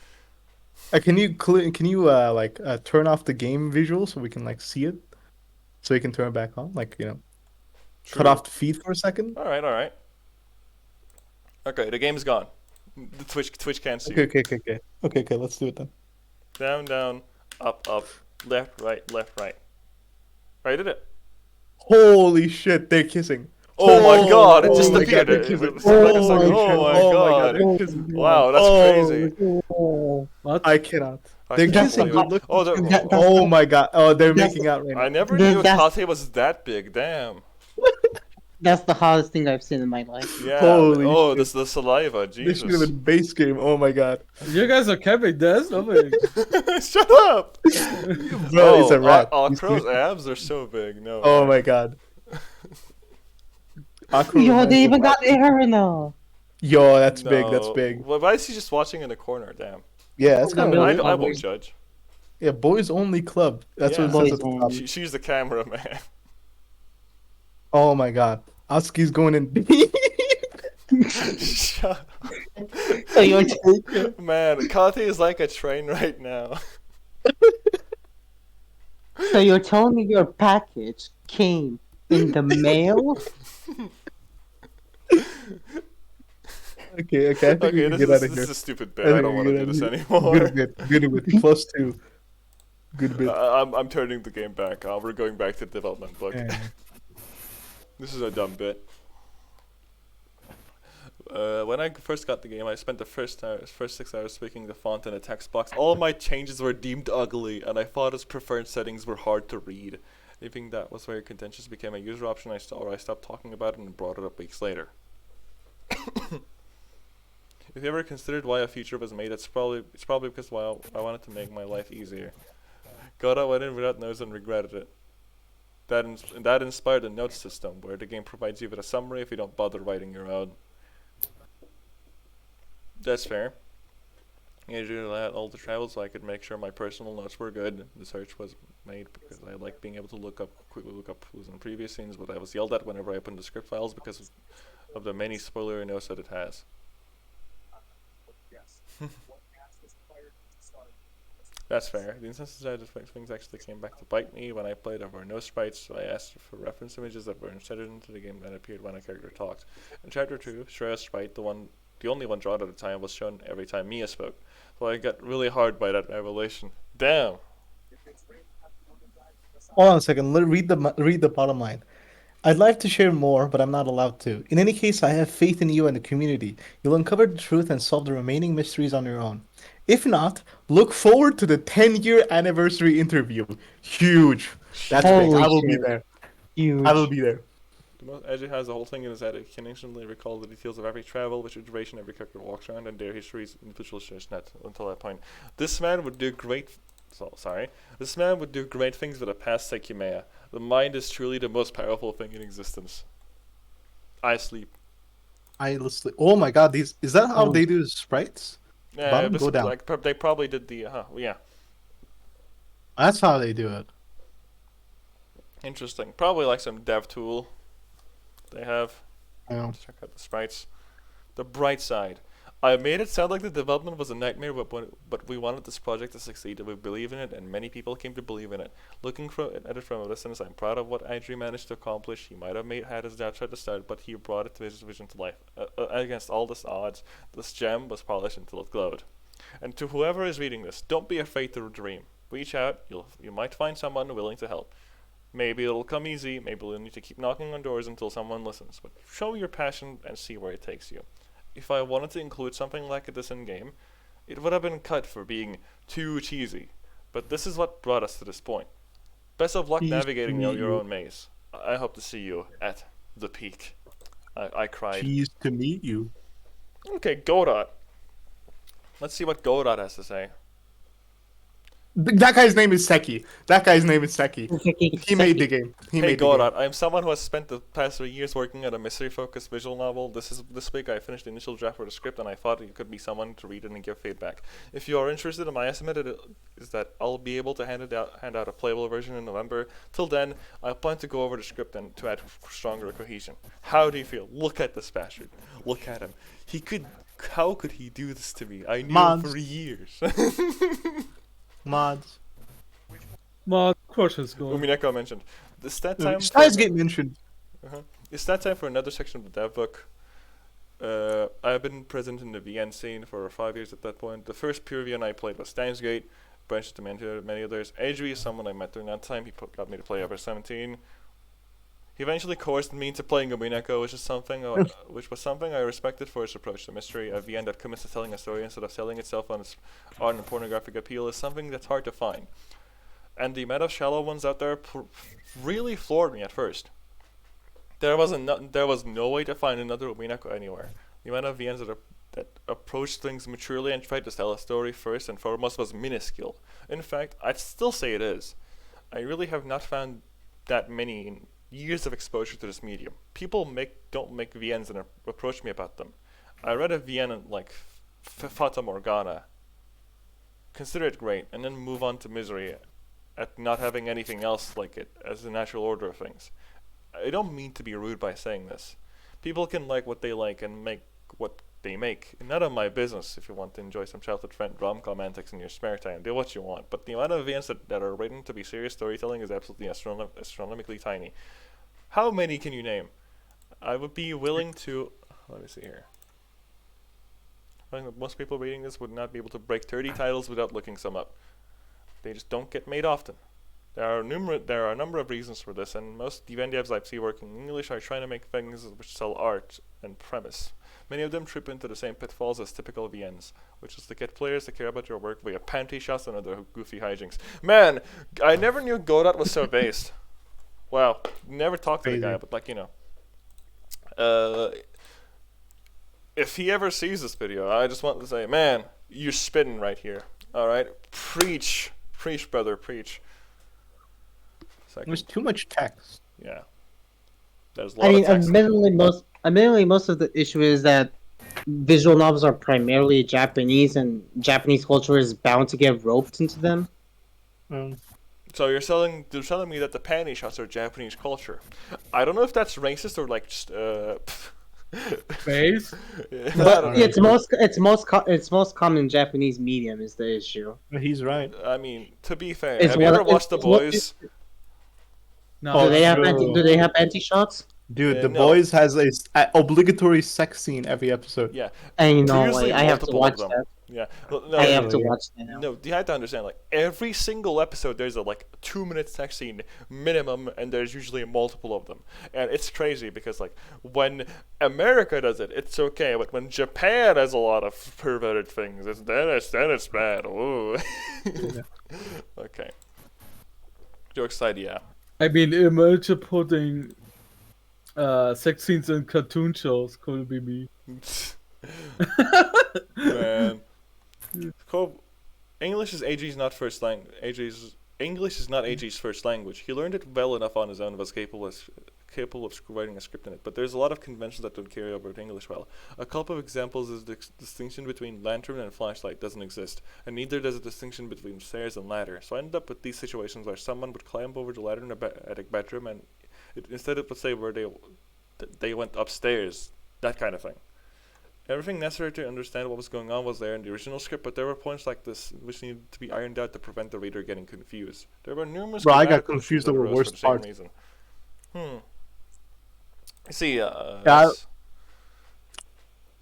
C: Can you turn off the game visual so we can like see it, so you can turn it back on? Like cut
A: True.
C: off the feed for a second.
A: All right. Okay, the game's gone. The Twitch can't see.
C: Okay. Let's do it then.
A: Down, up, left, right. I did it.
C: Holy shit, they're kissing.
A: Oh my god, it just
C: my
A: appeared.
C: God, they're kissing.
A: Oh my god.
C: they're kissing.
A: Wow, that's crazy.
B: What?
C: I cannot.
A: I
C: They're
A: can't
C: kissing.
A: believe it.
C: Good look.
A: Oh,
C: Oh my god. Oh, they're
D: That's-
C: making out right now.
A: I never
D: Dude,
A: knew
D: that's-
A: Kate was that big. Damn.
D: That's the hottest thing I've seen in my life.
A: Yeah.
C: Holy
A: oh,
C: shit.
A: this the saliva.
C: This should have
A: Jesus.
C: been base game. Oh my god.
B: You guys are capping this? Oh my.
A: Shut up.
C: Bro, it's a rat.
A: Akro's abs are so big. No.
C: Oh my god. Akro
D: Yo,
C: reminds
D: they
C: me
D: even
C: of
D: got
C: Akro.
D: hair now.
C: Yo, that's big. That's
A: No.
C: big.
A: Well, why is he just watching in the corner? Damn.
C: Yeah, that's kind
B: No,
C: of
A: I
C: weird.
A: won't judge.
C: Yeah, boys only club. That's
A: Yeah.
C: what it says
D: Boys
C: at the top.
A: She's the camera man.
C: Oh my god. Atsuki's going in deep.
A: Shut
D: So you're
A: up. Man, Kate is like a train right now.
D: so you're telling me your package came in the mail?
C: Okay, I think we
A: Okay,
C: can
A: this
C: get out of
A: is
C: here.
A: a stupid bit.
C: I
A: I
C: think
A: don't
C: we
A: want to
C: can
A: do
C: get
A: this
C: out of
A: anymore.
C: Good bit. +2. Good bit.
A: I'm turning the game back. We're going back to the development book.
C: Yeah.
A: This is a dumb bit. When I first got the game, I spent the first 6 hours tweaking the font in a text box. All my changes were deemed ugly, and I thought its preferred settings were hard to read. Leaving that was very contentious, became a user option. I stopped talking about it and brought it up weeks later. If you ever considered why a feature was made, it's probably because I wanted to make my life easier. Got out, went in without notes and regretted it. That inspired the notes system, where the game provides you with a summary if you don't bother writing your own. That's fair. I did all the travel so I could make sure my personal notes were good. The search was made because I like being able to quickly look up who's in previous scenes, but I was yelled at whenever I opened the script files because of the many spoilery notes that it has. That's fair. The instances I just things actually came back to bite me when I played over no sprites, so I asked for reference images that were inserted into the game that appeared when a character talked. In Chapter 2, Shreya's sprite, the only one drawn at a time, was shown every time Mia spoke, so I got really hard by that revelation. Damn!
C: Hold on a second. Read the bottom line. I'd like to share more, but I'm not allowed to. In any case, I have faith in you and the community. You'll uncover the truth and solve the remaining mysteries on your own. If not, look forward to the 10-year anniversary interview. Huge. That's big.
D: Holy
C: I will be
D: shit.
C: there.
D: Huge.
C: I will be there.
A: Edgy has the whole thing in his head. He can instantly recall the details of every travel, which iteration every character walks around, and their histories individual shares net until that point. This man would do great. This man would do great things with a past Sekimeiya. The mind is truly the most powerful thing in existence. I sleep.
C: Oh my god, is that how they do sprites?
A: Yeah,
C: Bottom, go down.
A: They probably did the yeah.
C: That's how they do it.
A: Interesting. Probably like some dev tool they have.
C: Yeah.
A: Check out the sprites. The bright side. I made it sound like the development was a nightmare, but we wanted this project to succeed, and we believe in it, and many people came to believe in it. Looking at it from a distance, I'm proud of what Adri managed to accomplish. He might have had his doubts at the start, but he brought it to his vision to life. Against all this odds, this gem was polished until it glowed. And to whoever is reading this, don't be afraid to dream. Reach out. You might find someone willing to help. Maybe it'll come easy. Maybe you'll need to keep knocking on doors until someone listens. But show your passion and see where it takes you. If I wanted to include something like this in game, it would have been cut for being too cheesy. But this is what brought us to this point. Best of luck navigating your own maze. I hope to see you at the peak. I cried.
C: Pleased to meet you.
A: Okay, Godot. Let's see what Godot has to say.
C: That guy's name is Seki. He made the game.
A: Hey Godot, I am someone who has spent the past 3 years working on a mystery-focused visual novel. This week I finished the initial draft for the script, and I thought you could be someone to read it and give feedback. If you are interested, my estimate is that I'll be able to hand out a playable version in November. Till then, I plan to go over the script and to add stronger cohesion. How do you feel? Look at this bastard. Look at him. How could he do this to me? I knew him for years.
C: Mods.
B: Crush is gone.
A: Umineko mentioned. The stat time.
C: Guys get mentioned.
A: It's that time for another section of the dev book. I've been present in the VN scene for 5 years at that point. The first pure VN I played was Steins Gate, branched to many others. Adri is someone I met during that time. He got me to play over 17. He eventually coerced me into playing Umineko, which was something I respected for his approach to mystery. A VN that commits to telling a story instead of selling itself on its art and pornographic appeal is something that's hard to find. And the amount of shallow ones out there really floored me at first. There was no way to find another Umineko anywhere. The amount of VNs that approached things maturely and tried to tell a story first and foremost was minuscule. In fact, I'd still say it is. I really have not found that many in years of exposure to this medium. People don't make VNs and approach me about them. I read a VN like Fata Morgana, consider it great, and then move on to misery at not having anything else like it as the natural order of things. I don't mean to be rude by saying this. People can like what they like and make what they make. None of my business if you want to enjoy some childhood friend rom-com antics in your spare time. Do what you want. But the amount of VNs that are written to be serious storytelling is absolutely astronomically tiny. How many can you name? I would be willing to... Let me see here. I think that most people reading this would not be able to break 30 titles without looking some up. They just don't get made often. There are a number of reasons for this, and most event devs I see working in English are trying to make things which sell art and premise. Many of them trip into the same pitfalls as typical VNs, which is to get players to care about your work via panty shots and other goofy hijinks. Man, I never knew Godot was so based. Wow, never talked to the guy,
C: Crazy.
A: but like, you know. If he ever sees this video, I just want to say, man, you're spitting right here. Alright? Preach. Preach, brother, preach.
C: There's too much text.
A: Yeah. There's a lot
D: I mean,
A: of text.
D: admittedly, most of the issue is that visual novels are primarily Japanese, and Japanese culture is bound to get roped into them.
A: So you're telling me that the panty shots are Japanese culture. I don't know if that's racist or like just
B: Base?
A: I
D: But
A: don't know.
D: it's most common in Japanese medium is the issue.
C: He's right.
A: I mean, to be fair,
D: It's
A: have you
D: what-
A: ever watched The
D: it's what-
A: Boys?
B: No.
C: Oh,
D: Do they have
C: true.
D: do they have anti shots?
C: Dude, The
A: No.
C: Boys has a obligatory sex scene every episode.
A: Yeah.
D: And you know,
A: Usually
D: like, I have to
A: multiple of
D: watch
A: them.
D: that.
A: Yeah. Well, no,
D: I have to
C: yeah.
D: watch that now.
A: No, you have to understand, like, every single episode there's a, 2-minute sex scene minimum, and there's usually multiple of them. And it's crazy because, like, when America does it, it's okay, but when Japan has a lot of perverted things, then it's bad. Ooh. Okay. Joke aside, yeah.
B: I mean, imagine putting sex scenes in cartoon shows. Could be me.
A: Man. English is AG's not first language. English is not AG's first language. He learned it well enough on his own and was capable of writing a script in it. But there's a lot of conventions that don't carry over to English well. A couple of examples is the distinction between lantern and flashlight doesn't exist, and neither does a distinction between stairs and ladder. So I ended up with these situations where someone would climb over the ladder in a bedroom, and instead it would say where they went upstairs, that kind of thing. Everything necessary to understand what was going on was there in the original script, but there were points like this which needed to be ironed out to prevent the reader getting confused. There were numerous.
C: Bro, I got
A: grammatical issues
C: confused
A: that
C: over
A: arose
C: worst
A: for the same
C: parts.
A: reason. See,
C: Yeah,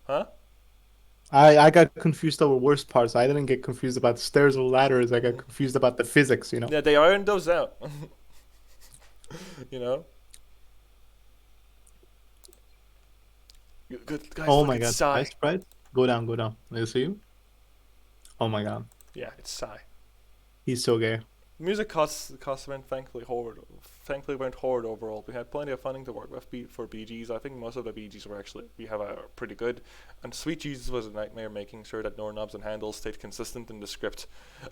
A: huh?
C: I got confused over worst parts. I didn't get confused about stairs or ladders. I got confused about the physics, you know?
A: Yeah, they ironed those out. You know. Good guys.
C: Oh
A: look,
C: my
A: it's
C: god.
A: Psy.
C: Ice Sprite? Go down, go down. You see him? Oh my god.
A: Yeah, it's Psy.
C: He's so gay.
A: Music costs went thankfully went horrid overall. We had plenty of funding to work with for BGs. I think most of the BGs we have pretty good. And Sweet Jesus was a nightmare making sure that doorknobs and handles stayed consistent in the script.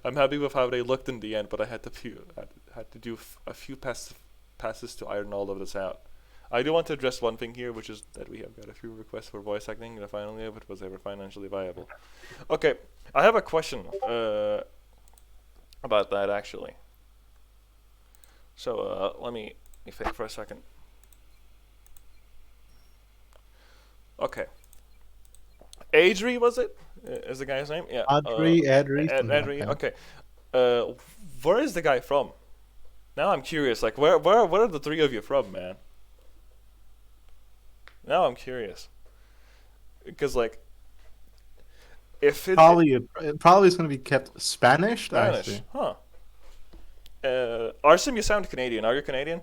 A: I'm happy with how they looked in the end, but I had to do a few passes to iron all of this out. I do want to address one thing here, which is that we have got a few requests for voice acting, and finally if it was ever financially viable. Okay, I have a question about that actually. So let me think for a second. Okay. Adri, was it? Is the guy's name? Yeah.
C: Adri, something like
A: Adri.
C: that.
A: Okay. Where is the guy from? Now I'm curious. Like, where are the three of you from, man? Now I'm curious. Because like, if it
C: Probably is going to be kept Spanish.
A: Spanish,
C: Actually.
A: huh? Arsim, you sound Canadian. Are you Canadian?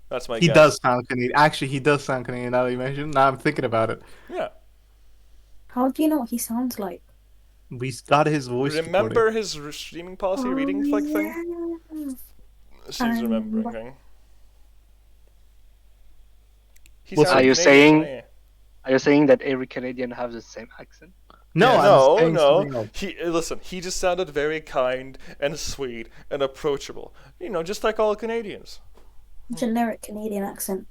A: That's my
C: He
A: guess.
C: does sound Canadian. Actually, he does sound Canadian now that you mention. Now I'm thinking about it.
A: Yeah.
F: How do you know what he sounds like?
C: We got his voice.
A: Remember his streaming policy reading flick thing?
F: yeah.
A: She's remembering. He
C: What's-
A: sounded
G: Are you
A: Canadian,
G: saying-
A: yeah.
G: Are you saying that every Canadian has the same accent?
C: No,
A: Yeah,
C: I'm saying
A: no.
C: something else.
A: Listen. He just sounded very kind and sweet and approachable. You know, just like all Canadians.
F: Generic Canadian accent.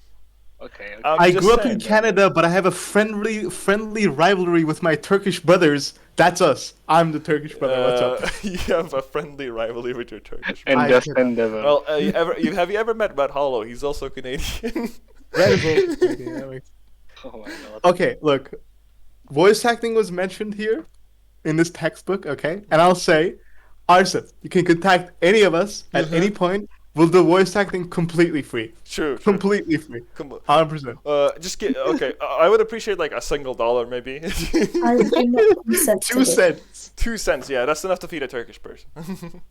G: Okay.
A: I'm
C: I
A: just
C: grew up
A: saying,
C: in
A: man.
C: Canada, but I have a friendly rivalry with my Turkish brothers. That's us. I'm the Turkish brother. What's up?
A: You have a friendly rivalry with your Turkish.
G: And
C: I
G: Justin Devil.
A: Well, have you ever met Matt Hollow? He's also Canadian.
G: Oh my god.
C: Okay, look. Voice acting was mentioned here in this textbook, okay? And I'll say, Arseth, you can contact any of us at any point. We'll do voice acting completely free.
A: True.
C: Completely free.
A: Come on.
C: 100%.
A: Just get okay. I would appreciate like $1 maybe.
F: I do not consent to
C: 2
F: it.
C: cents.
A: 2 cents, yeah, that's enough to feed a Turkish person.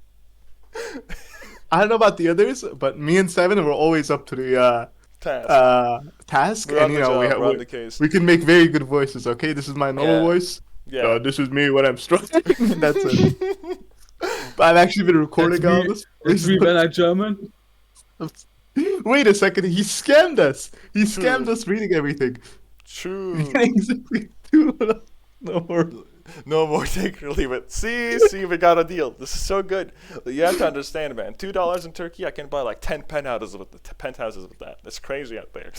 C: I don't know about the others, but me and Seven were always up to the task,
A: We're
C: and
A: on
C: you
A: the
C: know
A: job. We're on the case.
C: we can make very good voices. Okay, this is my normal
A: Yeah.
C: voice.
A: Yeah.
C: This is me when I'm struggling. That's it. But I've actually been recording all this.
B: It's me when I German.
C: Wait a second, he scammed us. He
A: True.
C: scammed us reading everything.
A: True.
C: Exactly. No more.
A: No more take or leave it. See, we got a deal. This is so good. You have to understand, man. $2 in Turkey, I can buy like 10 penthouses with that. That's crazy out there.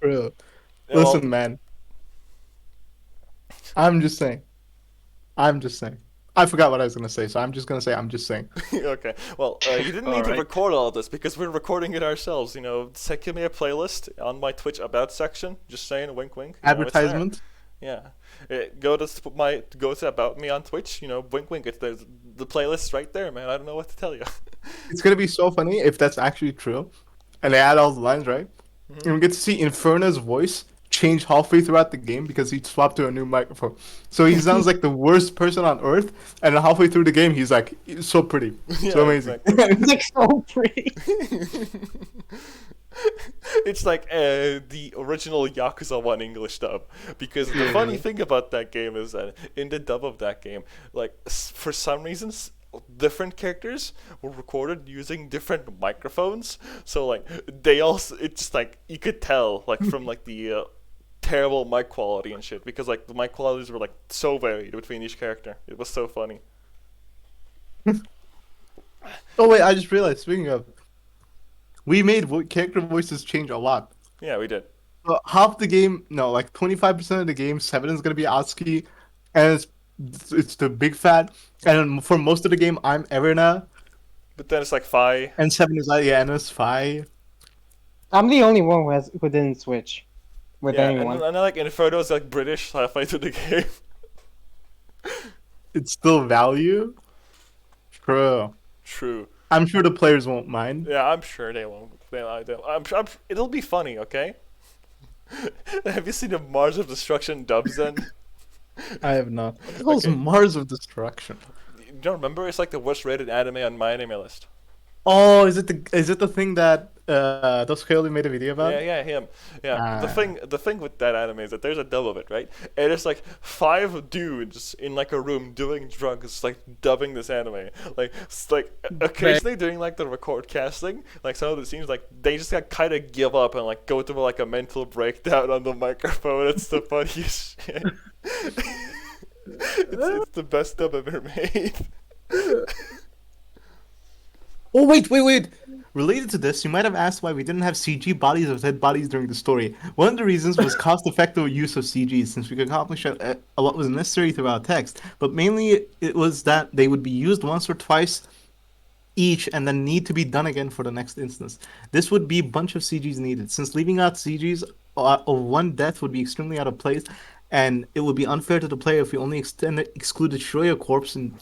C: Bro.
A: Yeah, well-
C: Listen, man. I'm just saying. I forgot what I was gonna say, so I'm just gonna say I'm just saying.
A: Okay. Well, you didn't need to
G: Alright.
A: record all this because we're recording it ourselves. You know, Sekimeiya playlist on my Twitch about section. Just saying, wink, wink. You know, it's there.
C: Advertisement.
A: Yeah. Go to about me on Twitch. You know, wink, wink. There's the playlist right there, man. I don't know what to tell you.
C: It's gonna be so funny if that's actually true, and they add all the lines, right? And we get to see Inferno's voice change halfway throughout the game because he swapped to a new microphone. So he sounds like the worst person on earth, and then halfway through the game, he's like so pretty,
A: Yeah,
C: so amazing.
D: It's like so pretty.
A: It's like the original Yakuza 1 English dub. Because the funny thing about that game is that in the dub of that game, like, for some reasons, different characters were recorded using different microphones. So, like, it's like, you could tell, like, from, like, the terrible mic quality and shit. Because, like, the mic qualities were, like, so varied between each character. It was so funny.
C: Oh wait, I just realized. Speaking of, we made character voices change a lot.
A: Yeah, we did.
C: Half the game, no, like 25% of the game, Seven is gonna be Atsuki, and it's the big fat. And for most of the game, I'm Erina,
A: But then it's like Fi.
C: and Seven is Iana's Fi.
D: I'm the only one who didn't switch with
A: Yeah,
D: anyone.
A: and then, like, Inferno's, like, British halfway through the game.
C: It's still value. True.
A: True.
C: I'm sure the players won't mind.
A: Yeah, I'm sure they won't. It'll be funny, okay? Have you seen the Mars of Destruction dubs then?
C: I have not. What the hell's
A: Okay.
C: Mars of Destruction?
A: You don't remember? It's like the worst rated anime on my anime list.
C: Oh, is it the thing that Doskoyoli made a video about?
A: Yeah, him. Yeah. The
C: Ah.
A: thing with that anime is that there's a dub of it, right? And it's like 5 dudes in like a room doing drugs, like dubbing this anime. Like it's like occasionally during like the record casting, like some of the scenes, like they just like kind of give up and like go through like a mental breakdown on the microphone. It's the funniest shit. It's the best dub ever made.
C: Oh wait. Related to this, you might have asked why we didn't have CG bodies of dead bodies during the story. One of the reasons was cost-effective use of CG, since we could accomplish a lot was necessary throughout text. But mainly, it was that they would be used once or twice each, and then need to be done again for the next instance. This would be a bunch of CGs needed, since leaving out CGs of one death would be extremely out of place. And it would be unfair to the player if we only excluded Shiroya corpse and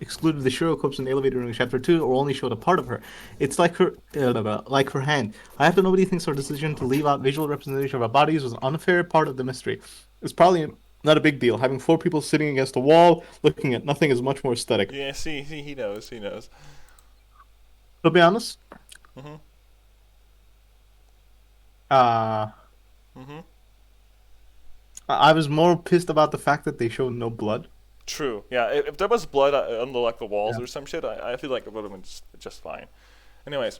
C: excluded the Shiroya corpse in the elevator in chapter 2, or only showed a part of her. It's like her hand. I hope that nobody thinks our decision to leave out visual representation of our bodies was an unfair part of the mystery. It's probably not a big deal. Having 4 people sitting against a wall looking at nothing is much more aesthetic.
A: Yeah, see, he knows.
C: To be honest,
A: Mhm. Mhm.
C: I was more pissed about the fact that they showed no blood.
A: True. Yeah, if there was blood under like the walls or some shit, I feel like it would have been just fine. Anyways,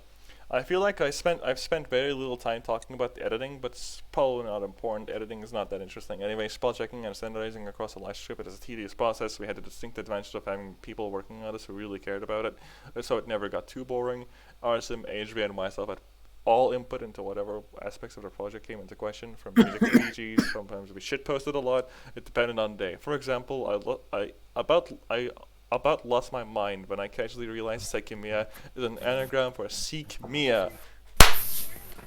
A: I feel like I've spent very little time talking about the editing, but it's probably not important. Editing is not that interesting. Anyway, spell checking and standardizing across a live script is a tedious process. We had the distinct advantage of having people working on this who really cared about it, so it never got too boring. RSM, HV, and myself had all input into whatever aspects of the project came into question, from music to PGs. Sometimes we shitposted a lot. It depended on the day. For example, I about lost my mind when I casually realized Sekimeiya is an anagram for Sekimeiya.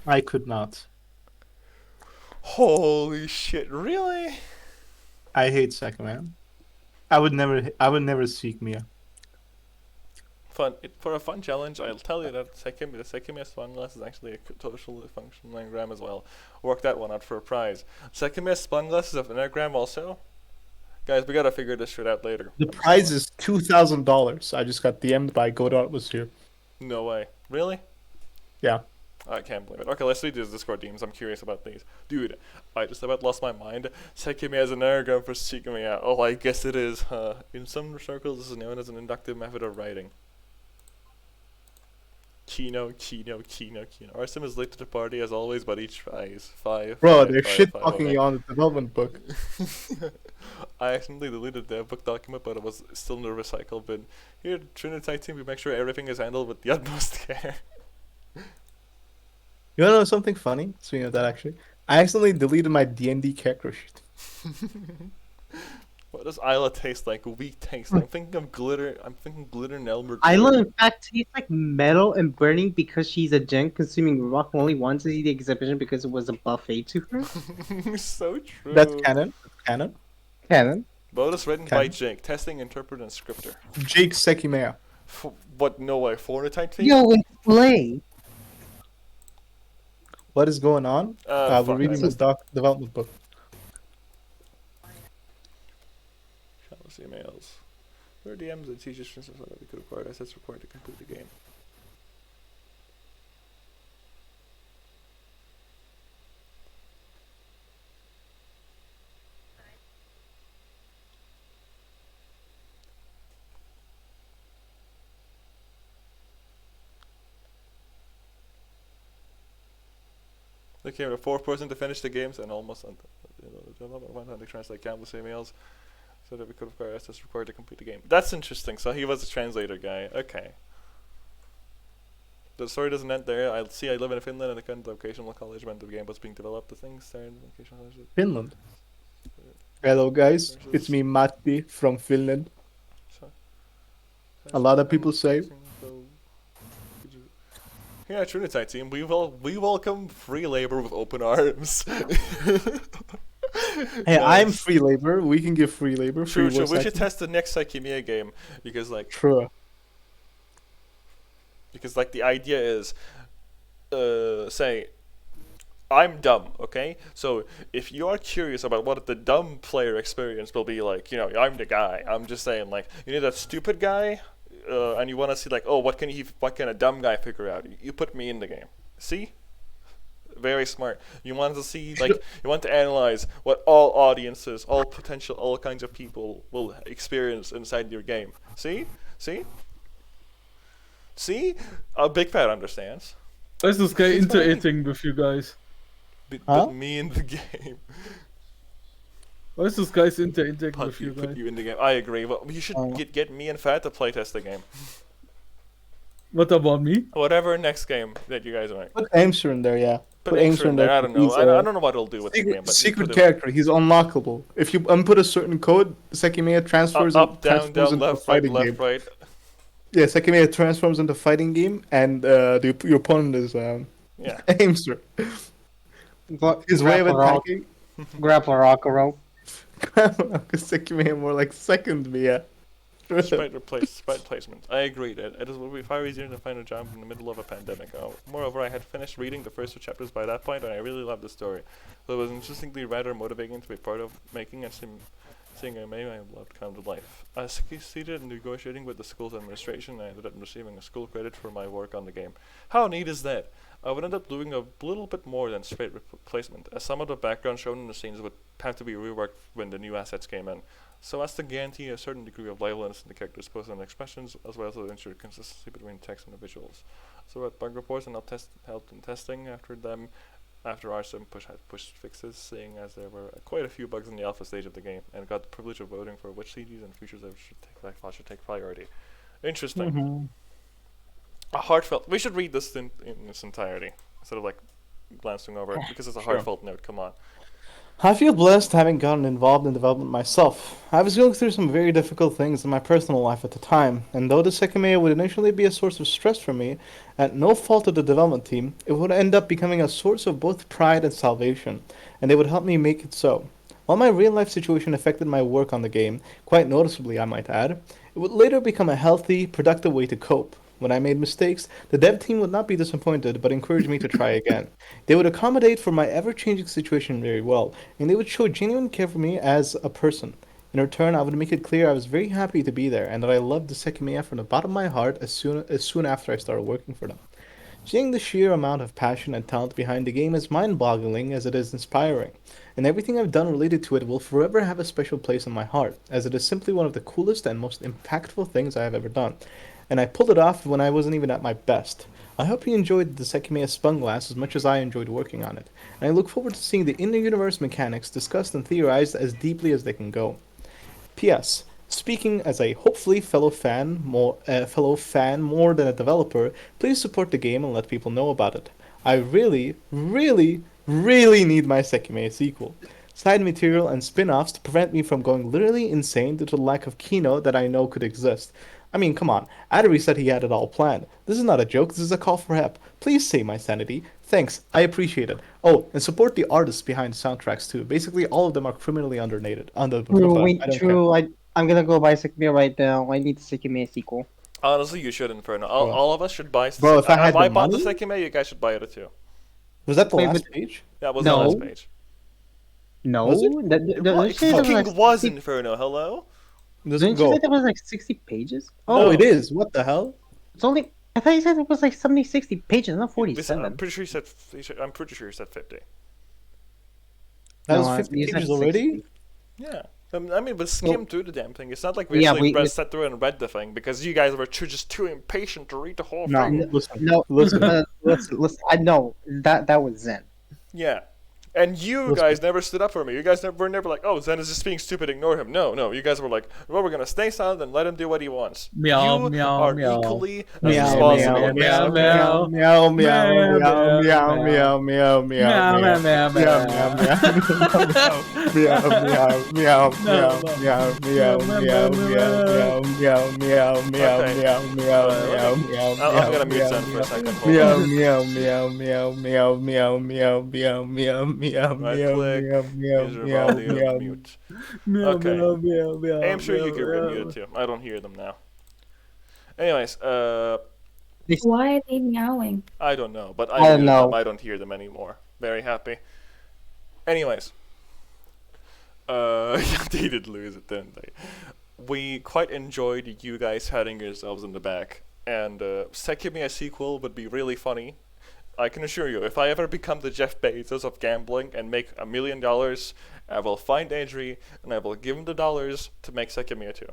C: I could not.
A: Holy shit! Really?
C: I hate Sekimeiya. I would never seek Mia.
A: For a fun challenge, I'll tell you that the Sekimeiya Spyglass is actually a totally functional anagram as well. Work that one out for a prize. Sekimeiya Spyglass is an anagram also. Guys, we gotta figure this shit out later.
C: The prize is $2,000. I just got DM'd by Godot was here.
A: No way. Really?
C: Yeah.
A: I can't believe it. Okay, let's read these Discord DMs. I'm curious about these. Dude, I just about lost my mind. Sekimeiya is an anagram for Sekimeiya. Oh, I guess it is, huh? In some circles, this is known as an inductive method of writing. Kino. Our sim is late to the party as always, but each tries.
C: Bro, they're shit talking you on the development book.
A: I accidentally deleted the book document, but it was still in the recycle bin. Here, Trinity team, we make sure everything is handled with the utmost care.
C: You wanna know something funny? Speaking of that, actually, I accidentally deleted my D&D character sheet.
A: What does Isla taste like? Weak taste. I'm thinking of glitter. I'm thinking glitter and Elmer.
D: Isla, in fact, tastes like metal and burning because she's a gent consuming rock and only wanted to see the exhibition because it was a buffet to her.
A: So true.
C: That's canon. Canon.
D: Canon.
A: Bonus written by
C: Canon.
A: Jake. Testing, interpret, and scripter.
C: Jake Sekimeiya.
A: What? No way. Fortnite theme?
D: Yo, explain.
C: What is going on?
A: Fuck,
C: We're reading
A: I
C: this
A: missed
C: development book.
A: Shallow emails. Where are DMs and teachers for instance that we could acquire assets required to complete the game? They came a fourth person to finish the games and almost went on to translate countless emails so that we could acquire assets required to complete the game. That's interesting. So he was a translator guy. Okay. The story doesn't end there. I live in Finland and the current vocational college when the game was being developed. The things started in vocational college.
C: Finland. Hello, guys. It's me, Matti, from Finland. A lot of people say.
A: Here at Trinity team, we welcome free labor with open arms.
C: Hey, I'm
A: Nice.
C: free labor. We can give free labor.
A: True.
C: Free
A: We
C: work
A: should
C: cycle.
A: test the next Sekimeiya game because like
C: True.
A: the idea is, say, I'm dumb, okay? So if you are curious about what the dumb player experience will be like, I'm the guy. I'm just saying, like, you need that stupid guy, and you want to see, like, oh, what can a dumb guy figure out? You put me in the game. See? Very smart. You want to see, like, you want to analyze what all audiences, all kinds of people will experience inside your game. See? A big fat understands.
B: Why is this guy interacting with you guys?
C: Huh?
A: Put me in the game.
B: Why is this guy's interacting
A: Put
B: with you
A: you,
B: guys?
A: you in the game. I agree. Well, you should get me and Fat to playtest the game.
B: What about me?
A: Whatever next game that you guys make.
C: Put Aimster in there, yeah.
A: Put Aimster in there. I don't know.
C: He's,
A: I don't know what it'll do with the game, but
C: secret
A: put it-
C: character. He's unlockable. If you input a certain code, Sekimeiya transfers
A: up, down,
C: transforms into a
A: left, right,
C: fighting
A: left,
C: game.
A: right.
C: Yeah, Sekimeiya transforms into a fighting game, and your opponent is
A: Yeah.
C: Aimster. His way of attacking.
D: Grappler Rockero.
C: Sekimeiya more like second me, yeah.
A: Sprite placement. I agree that it will be far easier to find a job in the middle of a pandemic. Moreover, I had finished reading the first two chapters by that point, and I really loved the story. So it was interestingly rather motivating to be part of making and seeing a maybe I loved come to life. I succeeded in negotiating with the school's administration, and I ended up receiving a school credit for my work on the game. How neat is that? I would end up doing a little bit more than straight replacement, as some of the background shown in the scenes would have to be reworked when the new assets came in, so as to guarantee a certain degree of liveliness in the characters' poses and expressions, as well as to ensure consistency between text and the visuals. So at bug reports and helped in testing after our sim had pushed fixes, seeing as there were quite a few bugs in the alpha stage of the game, and got the privilege of voting for which CDs and features I thought should take priority. Interesting.
D: Mm-hmm.
A: A heartfelt. We should read this in its entirety instead of like glancing over it because it's a heartfelt note. Come on.
C: I feel blessed having gotten involved in development myself. I was going through some very difficult things in my personal life at the time, and though the Sekimeiya would initially be a source of stress for me, at no fault of the development team, it would end up becoming a source of both pride and salvation, and they would help me make it so. While my real life situation affected my work on the game, quite noticeably I might add, it would later become a healthy, productive way to cope. When I made mistakes, the dev team would not be disappointed, but encourage me to try again. They would accommodate for my ever-changing situation very well, and they would show genuine care for me as a person. In return, I would make it clear I was very happy to be there, and that I loved the Sekimeiya from the bottom of my heart as soon after I started working for them. Seeing the sheer amount of passion and talent behind the game is mind-boggling as it is inspiring, and everything I've done related to it will forever have a special place in my heart, as it is simply one of the coolest and most impactful things I have ever done, and I pulled it off when I wasn't even at my best. I hope you enjoyed the Sekimeiya Spun-Glass as much as I enjoyed working on it, and I look forward to seeing the inter-universe mechanics discussed and theorized as deeply as they can go. P.S. Speaking as a hopefully fellow fan more than a developer, please support the game and let people know about it. I really, really, really need my Sekimeiya sequel. Side material and spin-offs to prevent me from going literally insane due to the lack of keynote that I know could exist. I mean, come on, Adary said he had it all planned. This is not a joke, this is a call for help. Please save my sanity. Thanks, I appreciate it. Oh, and support the artists behind soundtracks too. Basically, all of them are criminally underrated. I don't care.
D: True. I'm gonna go buy Sekimeiya right now. I need the Sekimeiya sequel.
A: Honestly, you should, Inferno.
C: Bro.
A: All of us should buy.
C: Bro, if I had the
A: bought the
C: money-
A: Sekimeiya, you guys should buy it too.
C: Was that the
D: Wait,
C: last
D: but-
C: page?
A: That was
D: No.
A: the last page.
D: No,
C: Was it?
A: It fucking was Inferno. Hello.
C: Does
D: Didn't
C: it
D: you
C: go?
D: say that was like 60 pages?
C: Oh,
A: No.
C: it is. What the hell?
D: It's only. I thought you said it was like 70, 60 pages, not
A: I'm
D: 47.
A: pretty sure you said. I'm pretty sure you said 50.
C: That
D: No,
C: was 50
D: you said
C: pages already?
D: 60.
A: Yeah. I mean, but skim through the damn thing. It's not like we
D: Yeah,
A: actually
D: we-
A: sat through and read the thing because you guys were just too impatient to read the whole
C: No,
A: thing.
C: listen.
D: No,
C: Listen.
D: listen. I know that was Zen.
A: Yeah. And you
C: Listen.
A: guys never stood up for me. You guys were never like, oh, Zen is just being stupid, ignore him. No. You guys were like, well, we're going to stay silent and let him do what he wants.
B: Meow,
A: you
B: meow,
A: are
B: meow.
A: equally as
C: Meow,
A: responsible.
B: meow, meow,
A: as
B: meow.
C: Meow, meow, meow,
B: Meow,
C: meow,
B: meow,
C: meow, meow, meow, meow,
B: Meow, meow, meow,
C: meow,
A: I'm going to mute Zen for a second. Hold
C: meow,
A: on.
C: meow, meow, meow, meow, meow, meow, meow, meow, meow,
A: Right
C: meow,
A: click,
C: meow, meow,
A: use your
C: meow,
A: volume,
C: meow,
A: mute.
B: Meow,
A: Okay.
B: meow, meow, meow,
A: I'm sure you can
B: meow,
A: be muted too. I don't hear them now. Anyways,
F: Why are they meowing?
A: I don't know, but
D: I don't
A: muted
D: know.
A: them. I don't hear them anymore. Very happy. Anyways, they did lose it, didn't they? We quite enjoyed you guys patting yourselves in the back, and Sekimeiya sequel would be really funny. I can assure you, if I ever become the Jeff Bezos of gambling and make $1 million, I will find Adri and I will give him the dollars to make Sekimeiya 2.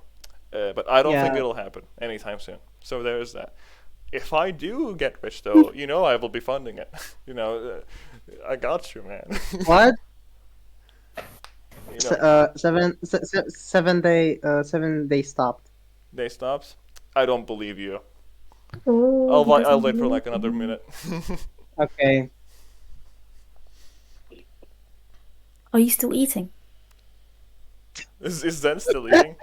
A: But I don't think
D: Yeah.
A: it'll happen anytime soon. So there's that. If I do get rich, though, I will be funding it. I got you, man.
D: What?
A: You know,
D: 7 day stopped.
A: they stops. I don't believe you.
F: Oh,
A: I'll wait for like another minute.
D: Okay.
F: Are you still eating?
A: Is Zen still eating?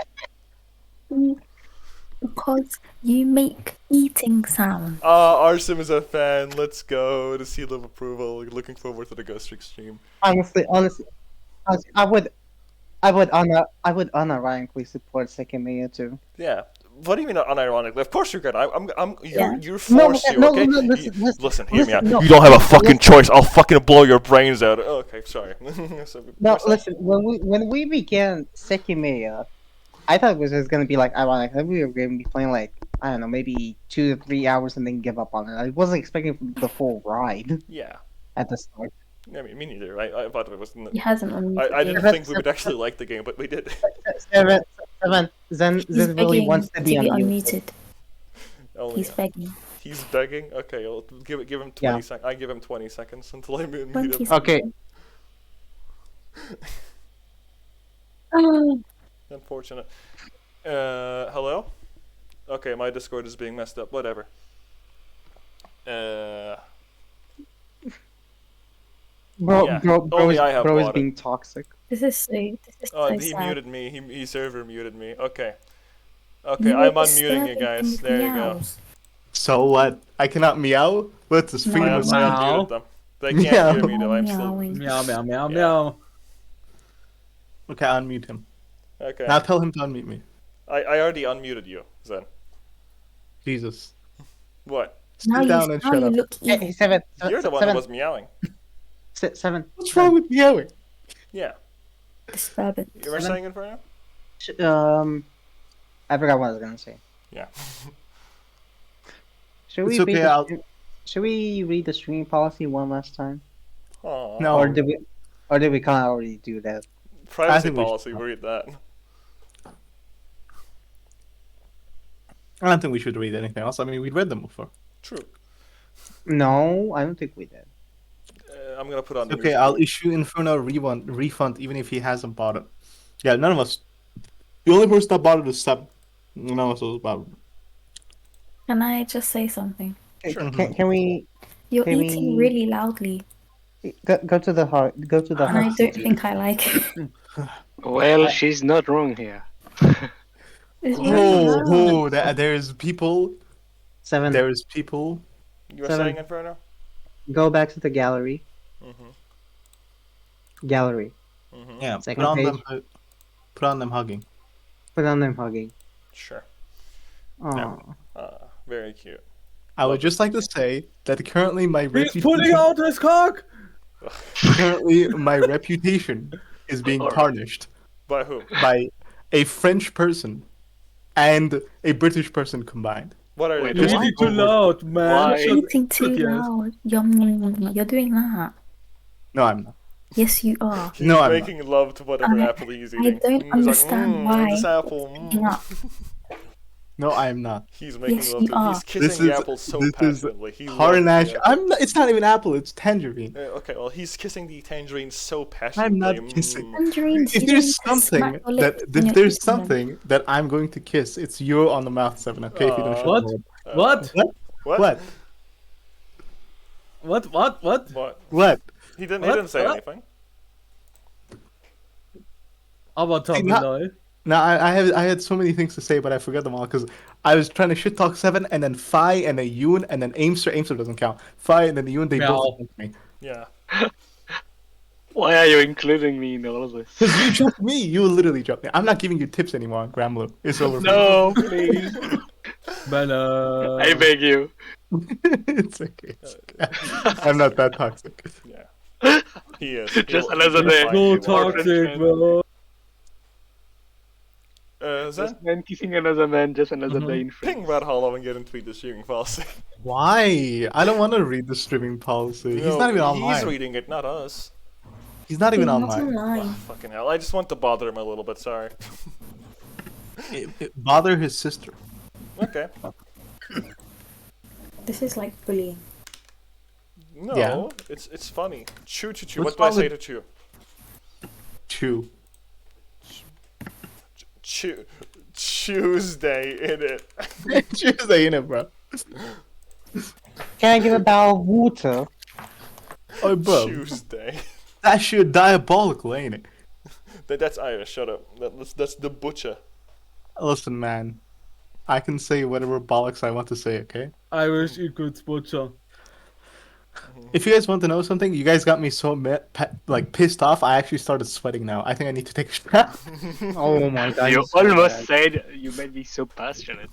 F: Because you make eating sound.
A: Arsim is a fan. Let's go. The seal of approval. Looking forward to the Ghost Trick stream.
D: Honestly, I would unironically support Sekimeiya too.
A: Yeah. What do you mean unironically? Of course you're gonna.
F: Yeah.
A: You're forced to, okay?
D: Listen,
A: Hear me out.
D: no,
A: You don't have a fucking choice. I'll fucking blow your brains out. Oh, okay, sorry. So,
D: No,
A: so-
D: listen. When we began Sekimeiya, I thought it was just gonna be like ironic. That we were gonna be playing like I don't know, maybe 2 to 3 hours and then give up on it. I wasn't expecting the full ride
A: Yeah.
D: at the start.
A: I mean, me neither. I thought it was.
F: He hasn't unmuted.
A: I didn't
D: Yeah.
A: think we would actually like the game, but we did.
D: Zen
F: He's
D: really
F: begging
D: wants to be unmuted.
F: unmuted.
A: Oh,
F: He's
A: yeah.
F: begging.
A: He's begging. Okay, I'll give him 20
D: Yeah.
A: seconds. I give him 20 seconds until I mute
F: 20
A: him.
D: Okay.
F: Oh,
A: Unfortunate. Hello? Okay, my Discord is being messed up. Whatever.
D: Bro,
A: Yeah.
D: bro, bro,
A: Only
D: is,
A: I have
D: bro is
A: water.
D: being toxic.
F: this is so
A: Oh, he
F: sad.
A: muted me. He server muted me. Okay. Okay,
F: You
A: I'm
F: were
A: unmuting you
F: disturbing
A: guys.
F: him
A: There you go.
F: meows.
C: So what? I cannot meow? What's this, freedom
A: I
C: of
B: Meow.
A: unmuted them. They can't
C: Meow.
A: hear me though. I'm still.
F: Meowing.
B: Meow, meow, meow,
A: Yeah.
B: meow.
C: Okay, unmute him.
A: Okay.
C: Now tell him to unmute me.
A: I already unmuted you, Zen.
C: Jesus.
A: What?
F: Now
C: Sit down
F: you,
C: and
F: now
C: shut
F: you
C: up.
F: look evil.
D: Hey, seven.
A: You're the one
D: seven,
A: that was meowing.
D: seven.
C: What's wrong with meowing?
A: Yeah.
F: Disturbance.
A: You were
D: Seven.
A: saying Inferno?
D: I forgot what I was gonna say.
A: Yeah.
D: Should
C: It's
D: we
C: okay,
D: beat
C: I'll-
D: Should we read the streaming policy one last time?
A: Aw.
C: No.
D: Or did we kind of already do that?
A: Privacy
C: think we should
A: policy,
C: not.
A: read that.
C: I don't think we should read anything else. I mean, we'd read them before.
A: True.
D: No, I don't think we did.
A: I'm gonna put on the
C: Okay,
A: music.
C: I'll issue Inferno a refund even if he hasn't bought it. Yeah, none of us. The only person that bought it is Seb. None of us was bought it.
F: Can I just say something?
A: Sure.
D: Can we
F: You're
D: Can
F: eating
D: we-
F: really loudly,
D: go to the heart? Go to the
F: and I
D: heart.
F: don't think I like it.
G: Well, she's not wrong here.
F: It's really loud.
C: There's people.
D: 7.
C: There's people.
A: You were
D: 7.
A: saying Inferno?
D: Go back to the gallery.
A: Mm-hmm.
D: Gallery.
A: Mm-hmm.
C: Yeah,
D: Second
C: put on
D: page.
C: them. Put on them hugging.
D: Put on them hugging.
A: Sure.
D: Oh.
A: Very cute.
C: I would just like to say that currently my
B: He's pulling out his cock!
C: reputation is being tarnished
A: By who?
C: by a French person and a British person combined.
A: What are
G: Wait,
A: you
B: You're
A: doing?
G: Why?
B: eating too loud, man.
G: Why?
F: You're eating too
B: Yes.
F: loud. You're doing that.
C: No, I'm not.
F: Yes, you are.
A: He's
C: No, I'm
A: making love to whatever
F: I-
A: apple he's
F: I
A: eating.
F: don't
A: He's
F: understand
A: like,
F: why.
A: This apple.
F: Yeah.
C: No, I am not.
A: He's making
F: Yes,
A: love
F: you
A: to
F: are.
A: He's kissing
C: This
A: the
C: is-
A: apple so
C: this is
A: passionately. He loves
C: Harnash.
A: the apple.
C: I'm not. It's not even apple. It's tangerine.
A: Okay, well, he's kissing the tangerine so passionately.
C: I'm not kissing.
F: Tangerines.
C: If
F: you
C: there's
F: don't
C: something
F: smack your
C: that
F: lips when
C: if
F: you're
C: there's
F: eating them.
C: something that I'm going to kiss, it's you on the mouth, 7. Okay, if you don't shut
B: What?
C: the
B: What?
A: What?
C: What?
B: What?
A: What?
C: What?
A: He didn't
B: What?
A: say
B: What?
A: anything.
B: Aber Tommy,
C: not-
B: lol.
C: No, I had so many things to say, but I forgot them all because I was trying to shit talk 7 and then Phi and then Yoon and then Aimster. Aimster doesn't count. Phi and then Yoon. They
B: Meow.
C: both against me.
A: Yeah.
G: Why are you including me in all of this?
C: Because you jumped me. You literally jumped me. I'm not giving you tips anymore on Gramblue. It's over. for
G: No, please.
B: Man,
G: I beg you.
C: me. It's okay. It's okay. I'm not that toxic.
A: Yeah. He is.
G: Just
A: He'll-
G: another
A: he'll
G: day.
A: find
B: so
A: you.
B: toxic, bro.
A: Zen,
G: Just man kissing another man, just another
B: Mhm.
G: day in
A: ping
G: France.
A: Red Hollow and get him to tweet the streaming policy.
C: Why? I don't want to read the streaming policy. He's
A: No,
C: not even
A: He's
C: online.
A: reading it, not us.
C: He's not even
F: Not
C: online.
F: online.
A: Fucking hell. I just want to bother him a little bit, sorry.
C: It bother his sister.
A: Okay.
F: This is like bullying.
A: No,
C: Yeah.
A: it's funny. Chew, chew, chew.
C: What's
A: What do I
C: wrong
A: say
C: with-
A: to chew?
C: Chew.
A: Chew. Tuesday in it.
C: Tuesday in it, bro.
D: Can I give a bowl of water?
C: Oh, bro.
A: Tuesday.
C: That shit diabolical, ain't it?
A: That's Irish. Shut up. That's the butcher.
C: Listen, man. I can say whatever bollocks I want to say, okay?
B: Irish equals butcher.
C: If you guys want to know something, you guys got me so pissed off. I actually started sweating now. I think I need to take a shower.
D: Oh my god.
G: You
D: he's so
G: almost
D: bad.
G: said you made me so passionate.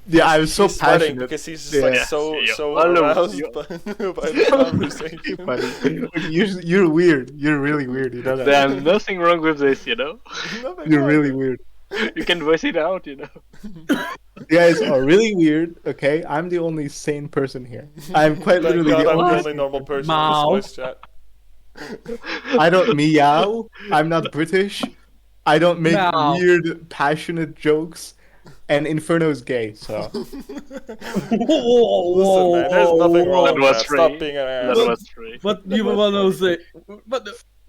C: Yeah, I was so
A: He's sweating
C: passionate.
A: because he's just
C: Yeah.
A: like
G: Yeah,
A: so
G: you
A: so
G: almost-
A: aroused
G: you-
A: by the conversation.
C: Buddy, you're weird. You're really weird. You know that.
G: There's nothing wrong with this, you know?
A: Nothing
C: You're
A: wrong
C: really
A: with
C: weird.
G: You can voice it out, you know?
C: You guys are really weird. Okay, I'm the only sane person here. I'm quite
A: it. Thank
C: literally
A: God
C: the
A: I'm the
C: only.
A: only normal person
B: Mao.
A: in this voice chat.
C: I don't meow. I'm not British. I don't make
B: Meow.
C: weird, passionate jokes. And Inferno's gay, so
A: Listen, man, there's nothing wrong
G: That
A: with
G: was
A: that.
G: free.
A: Stop being an
G: That
A: ass.
G: was true.
B: What do you want to say?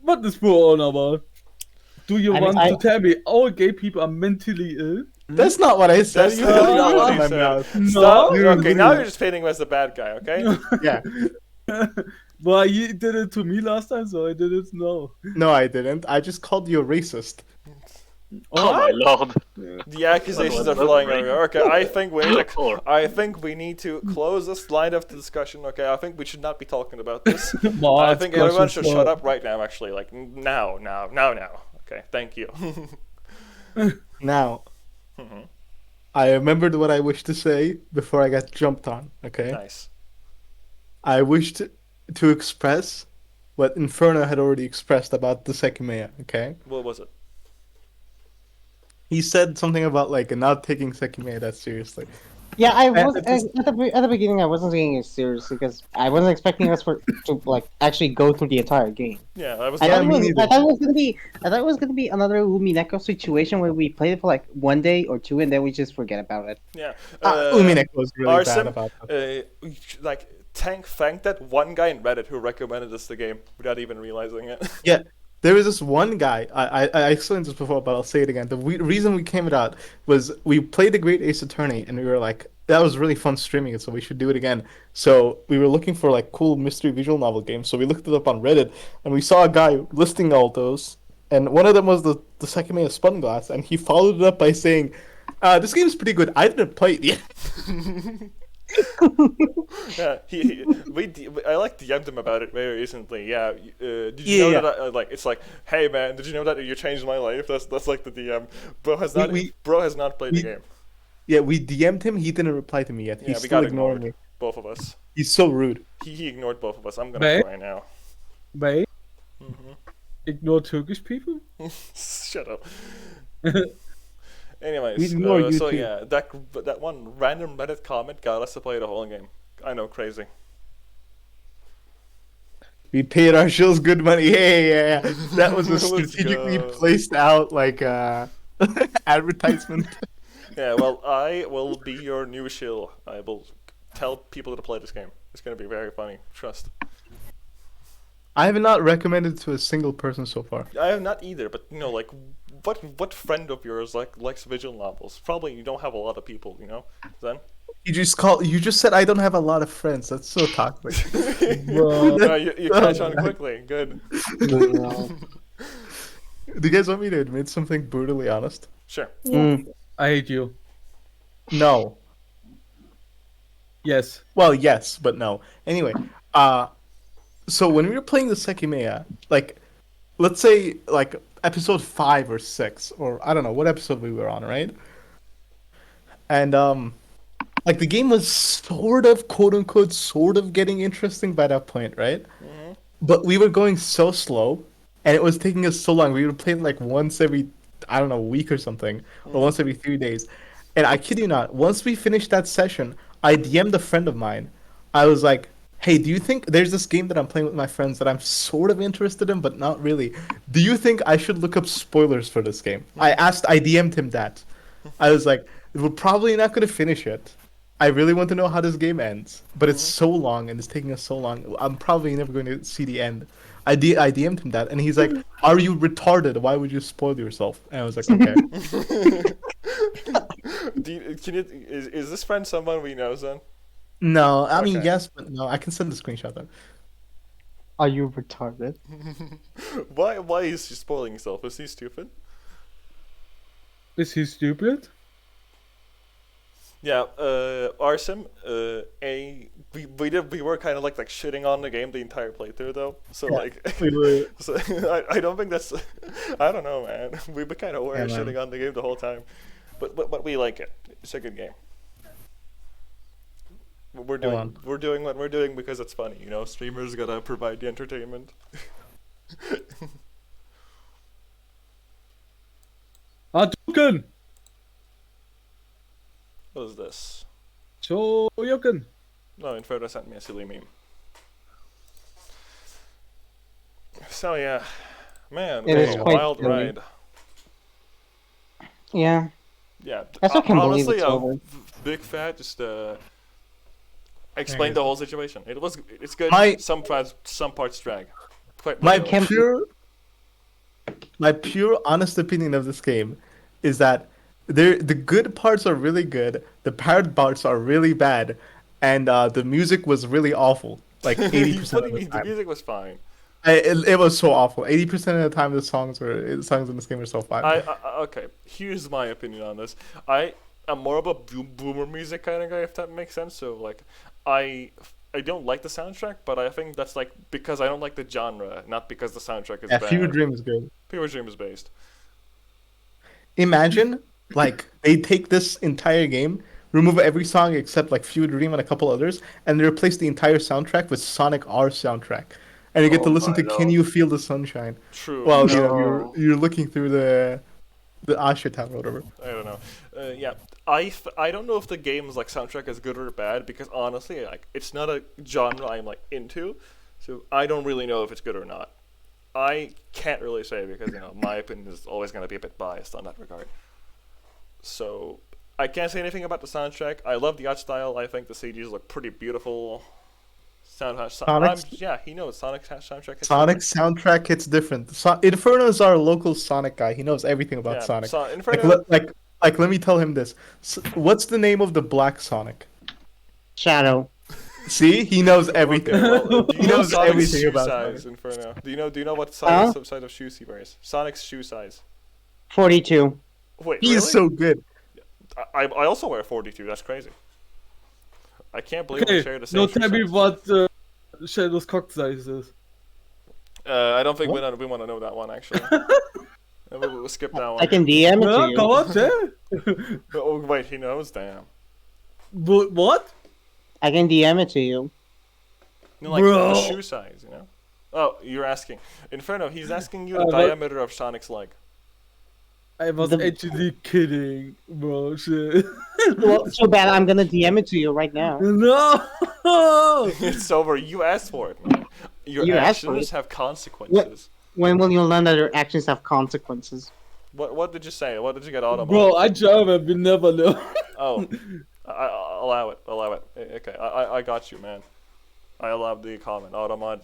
B: What is going on about? Do you
D: I mean,
B: want
D: I-
B: to tell me all gay people are mentally ill?
C: that's not what I said.
A: That's
C: You
A: not
C: put
A: what
C: words
A: he
C: in my
A: said.
C: mouth.
A: Stop.
C: No.
A: Okay, now you're just painting him as the bad guy, okay?
C: Yeah.
B: Well, you did it to me last time, so I didn't know.
C: No, I didn't. I just called you a racist.
G: Oh my lord.
A: The accusations are
G: That was
A: flying
G: great.
A: everywhere. Okay, I think
G: Or-
A: we need to close this line of discussion. Okay, I think we should not be talking about this.
B: Well,
A: I
B: it's
A: think everyone
B: question
A: should
B: for-
A: shut up right now. Actually, like now. Okay, thank you.
C: Now,
A: Mhm.
C: I remembered what I wished to say before I got jumped on, okay?
A: Nice.
C: I wished to express what Inferno had already expressed about the Sekimeiya, okay?
A: What was it?
C: He said something about, like, not taking Sekimeiya that seriously.
D: Yeah, I
C: And
D: was
C: it's just-
D: at the beginning. I wasn't taking it seriously because I wasn't expecting us to like actually go through the entire game.
A: Yeah, I was
D: I
C: Yeah,
D: thought
A: not.
D: it
C: me
D: was. I
C: neither.
D: thought it was gonna be. I thought it was gonna be another Umineko situation where we played it for like 1 day or two, and then we just forget about it.
A: Yeah.
C: Uminek was really bad
A: Arsim,
C: about that.
A: like thank that one guy in Reddit who recommended us the game without even realizing it.
C: Yeah, there was this one guy. I explained this before, but I'll say it again. The reason we came out was we played the Great Ace Attorney, and we were like, that was really fun streaming it, so we should do it again. So we were looking for like cool mystery visual novel games. So we looked it up on Reddit, and we saw a guy listing all those, and one of them was the Sekimeiya Spun Glass, and he followed it up by saying, "This game is pretty good. I didn't play it yet."
A: Yeah, I like DM'd him about it very recently. Yeah, did you
C: Yeah,
A: know
C: yeah.
A: that? Like, it's like, hey man, did you know that you changed my life? That's like the DM. Bro has not
C: we-
A: bro has not played the
C: we-
A: game.
C: Yeah, we DM'd him. He didn't reply to me yet.
A: Yeah,
C: He's
A: we
C: still
A: got
C: ignoring
A: ignored,
C: me.
A: both of us.
C: He's so rude.
A: He ignored both of us. I'm gonna
B: Babe?
A: cry now.
B: Babe,
A: Hmm.
B: ignore Turkish people.
A: Shut up. Anyways,
C: We ignore you
A: so
C: too.
A: yeah, that one random Reddit comment got us to play the whole game. I know, crazy.
C: We paid our shills good money. Hey, yeah. That was a
A: Let's
C: strategically
A: go.
C: placed out like advertisement.
A: Yeah, well, I will be your new shill. I will tell people to play this game. It's gonna be very funny. Trust.
C: I have not recommended to a single person so far.
A: I have not either, but you know, like, what friend of yours likes visual novels? Probably you don't have a lot of people, you know. Then
C: You just said I don't have a lot of friends. That's so toxic.
B: Bro,
A: you catch on quickly. Good.
D: No.
C: Do you guys want me to admit something brutally honest?
A: Sure.
D: Mm.
B: I hate you.
C: No.
B: Yes.
C: Well, yes, but no. Anyway, so when we were playing the Sekimeiya, like, let's say like episode 5 or 6, or I don't know what episode we were on, right? And like the game was sort of quote unquote sort of getting interesting by that point, right? But we were going so slow, and it was taking us so long. We would play it like once every, I don't know, week or something, or once every 3 days. And I kid you not, once we finished that session, I DM'd a friend of mine. I was like, "Hey, do you think there's this game that I'm playing with my friends that I'm sort of interested in, but not really? Do you think I should look up spoilers for this game?" I DM'd him that. I was like, "We're probably not going to finish it. I really want to know how this game ends, but it's so long and it's taking us so long. I'm probably never going to see the end." I DM'd him that, and he's like, "Are you retarded? Why would you spoil yourself?" And I was like, "Okay."
A: Is this friend someone we know, Zen?
C: No, I mean
A: Okay.
C: yes, but no. I can send the screenshot though.
D: Are you retarded?
A: Why is he spoiling himself? Is he stupid?
B: Is he stupid?
A: Yeah, Arsim, we were kind of like shitting on the game the entire playthrough though. So
C: Yeah,
A: like,
C: we were-
A: so I don't think that's I don't know, man. We kind of were
C: Yeah, man.
A: shitting on the game the whole time, but we like it. It's a good game. We're doing
C: on.
A: we're doing what we're doing because it's funny, you know. Streamers gotta provide the entertainment.
B: Hadouken!
A: What is this?
B: Shoryuken!
A: No, Inferno sent me a silly meme. So yeah, man,
D: It
A: it
D: is
A: was a
D: quite
A: wild
D: silly.
A: ride.
D: Yeah.
A: Yeah,
D: I still can't believe
A: honestly,
D: it's over.
A: big fat just explained the whole situation. It's good.
C: My-
A: Some parts drag. Quite
C: My
A: literally.
D: Can't-
C: pure honest opinion of this game is that the good parts are really good, the bad parts are really bad, and the music was really awful. Like 80%
A: What do
C: of
A: you
C: the
A: mean? The
C: time.
A: music was fine.
C: It was so awful. 80% of the time the songs in this game were so fine.
A: Okay, here's my opinion on this. I am more of a boomer music kind of guy, if that makes sense. So like, I don't like the soundtrack, but I think that's like because I don't like the genre, not because the soundtrack is
C: Yeah,
A: bad.
C: Fever Dream is good.
A: Fever Dream is based.
C: Imagine like they take this entire game, remove every song except like Fever Dream and a couple others, and they replace the entire soundtrack with Sonic R soundtrack, and you get to
G: Oh
C: listen
G: my
C: to "Can
G: lord.
C: You Feel the Sunshine"
A: True.
C: while
G: No.
C: you're looking through the the Asha Town or whatever.
A: I don't know. Yeah, I don't know if the game's like soundtrack is good or bad because honestly, like it's not a genre I'm like into, so I don't really know if it's good or not. I can't really say because my opinion is always going to be a bit biased on that regard. So I can't say anything about the soundtrack. I love the art style. I think the CGs look pretty beautiful. Yeah, he knows Sonic soundtrack.
C: Sonic soundtrack hits different. Inferno's our local Sonic guy. He knows everything about Sonic.
A: Inferno.
C: Like, let me tell him this. What's the name of the black Sonic?
D: Shadow.
C: See, he knows everything.
A: Okay, well, do you
C: He
A: know
C: knows
A: Sonic's
C: everything
A: shoe
C: about
A: size,
C: Sonic.
A: Inferno? Do you know what size of shoes he wears? Sonic's shoe size.
D: 42.
A: Wait,
C: He's
A: really?
C: so good.
A: I also wear 42. That's crazy. I can't believe we
B: Okay,
A: share the same
B: now
A: shoe
B: tell me
A: size.
B: what Shadow's cock size is.
A: I don't think
C: What?
A: we want to know that one actually. We'll skip that one.
D: I can DM it to
B: No,
D: you.
B: come on, Jay.
A: Oh wait, he knows. Damn.
B: What?
D: I can DM it to you.
A: No, like
B: Bro.
A: the shoe size, Oh, you're asking Inferno. He's asking you the
B: What?
A: diameter of Sonic's leg.
B: I was
D: The-
B: actually kidding, bro. Shit.
D: Well, too bad. I'm gonna DM it to you right now.
B: No.
A: It's over. You asked for it, man. Your
D: You asked for
A: actions
D: it.
A: have consequences.
D: When will you learn that your actions have consequences?
A: What did you say? What did you get Autumn?
B: Bro, I German. We never know.
A: Oh, allow it. Okay, I got you, man. I allowed the comment. Automod,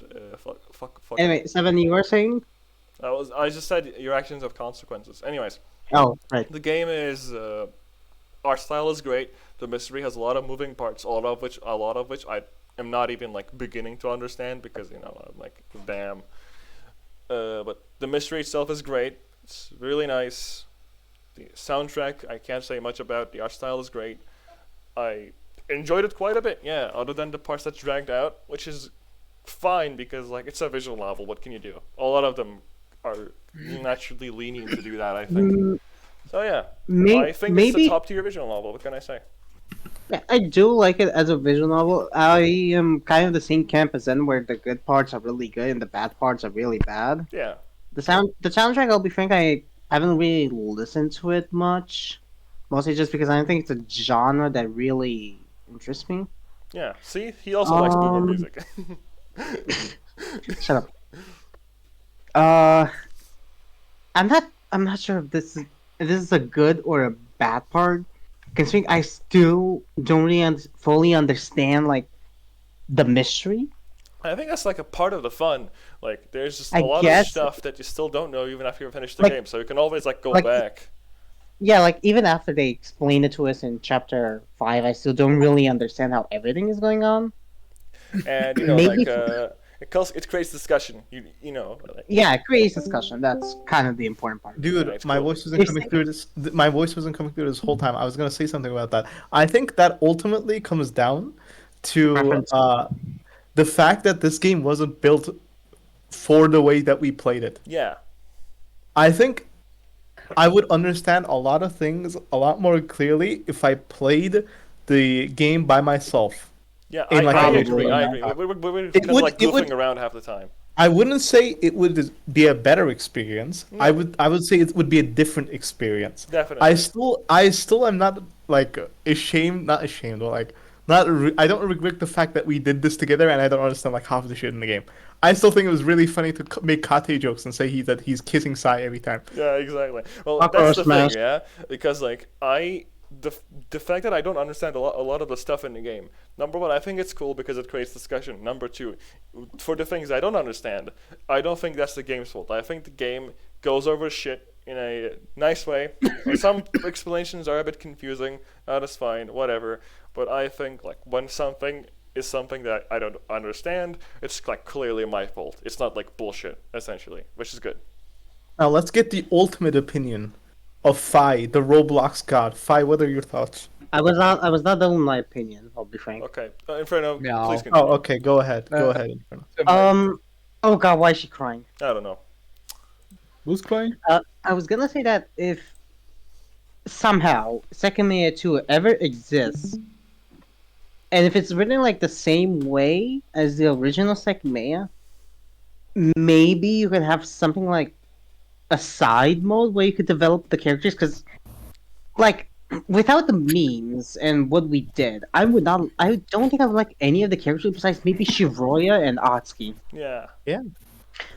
A: fuck.
D: Anyway, Seven, you were saying?
A: I just said your actions have consequences. Anyways,
D: Oh, right.
A: the game is art style is great. The mystery has a lot of moving parts, a lot of which I am not even like beginning to understand because I'm like damn. But the mystery itself is great. It's really nice. The soundtrack I can't say much about. The art style is great. I enjoyed it quite a bit. Yeah, other than the parts that dragged out, which is fine because like it's a visual novel. What can you do? A lot of them are naturally leaning to do that. I think. So yeah, I think it's a top tier visual novel. What can I say?
D: I do like it as a visual novel. I am kind of the same camp as Zen, where the good parts are really good and the bad parts are really bad.
A: Yeah.
D: The soundtrack, I'll be frank, I haven't really listened to it much, mostly just because I don't think it's a genre that really interests me.
A: Yeah. See, he also likes boomer music.
D: Shut up. I'm not sure if this is a good or a bad part. Considering I still don't really fully understand like the mystery.
A: I think that's like a part of the fun. Like, there's just
D: I
A: a lot of
D: guess-
A: stuff that you still don't know even after you finish the
D: Like-
A: game. So you can always like go
D: like-
A: back.
D: Yeah, like even after they explain it to us in chapter 5, I still don't really understand how everything is going on.
A: And
D: Maybe-
A: it creates discussion. Like,
D: Yeah, it creates discussion. That's kind of the important part.
C: Dude,
A: Right,
C: my
A: cool.
C: voice wasn't coming through this. My voice wasn't coming through this whole time. I was gonna say something about that. I think that ultimately comes down to
D: Preference.
C: the fact that this game wasn't built for the way that we played it.
A: yeah.
C: I think I would understand a lot of things a lot more clearly if I played the game by myself.
A: Yeah,
C: In, like,
A: I
C: a
A: agree.
C: regular
A: I
C: map.
A: agree. We're
C: It
A: kind of
C: would-
A: like
C: it would-
A: goofing around half the time.
C: I wouldn't say it would be a better experience.
A: No.
C: I would say it would be a different experience.
A: Definitely.
C: I still am not like not ashamed, but like I don't regret the fact that we did this together, and I don't understand like half the shit in the game. I still think it was really funny to make Kate jokes and say that he's kissing Sai every time.
A: Yeah, exactly. Well,
D: Of
A: that's
D: course,
A: the thing,
D: Smash.
A: yeah. Because like the fact that I don't understand a lot of the stuff in the game. Number one, I think it's cool because it creates discussion. Number two, for the things I don't understand, I don't think that's the game's fault. I think the game goes over shit in a nice way. Some explanations are a bit confusing. That's fine, whatever. But I think like when something is something that I don't understand, it's like clearly my fault. It's not like bullshit, essentially, which is good.
C: Now let's get the ultimate opinion of Fi, the Roblox god. Fi, what are your thoughts?
D: I was not done with my opinion. I'll be frank.
A: Okay, Inferno,
B: No.
A: please continue.
C: Oh, okay, go ahead. Go ahead. Inferno.
D: Oh god, why is she crying?
A: I don't know.
B: Who's crying?
D: I was gonna say that if somehow Sekimeiya 2 ever exists, and if it's written like the same way as the original Sekimeiya, maybe you could have something like a side mode where you could develop the characters, because like without the memes and what we did, I don't think I would like any of the characters besides maybe Shiroya and Atsuki.
A: Yeah.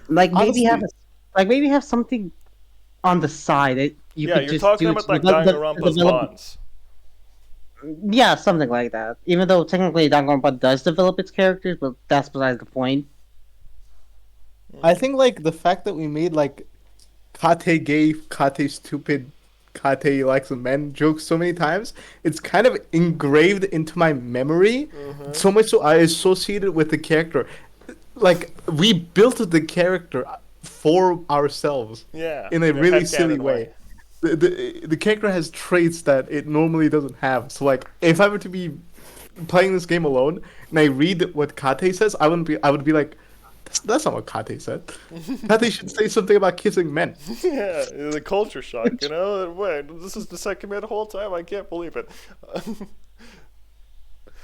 D: Like
C: Honestly,
D: maybe have something on the side that you
A: Yeah,
D: could
A: you're
D: just
A: talking
D: do
A: about
D: to
A: like
D: develop,
A: Danganronpa's bonds.
D: yeah, something like that. Even though technically Danganronpa does develop its characters, but that's besides the point.
C: I think like the fact that we made like Kate gay, Kate stupid, Kate likes men jokes so many times, it's kind of engraved into my memory. So much so I associate it with the character. Like we built the character for ourselves
A: Yeah.
C: in a
A: in
C: really
A: headcanon
C: silly way. The character has traits that it normally doesn't have. So like if I were to be playing this game alone and I read what Kate says, I would be like, that's not what Kate said. Kate should say something about kissing men.
A: Yeah, the culture shock, you know? Wait, this is the Sekimeiya the whole time? I can't believe it.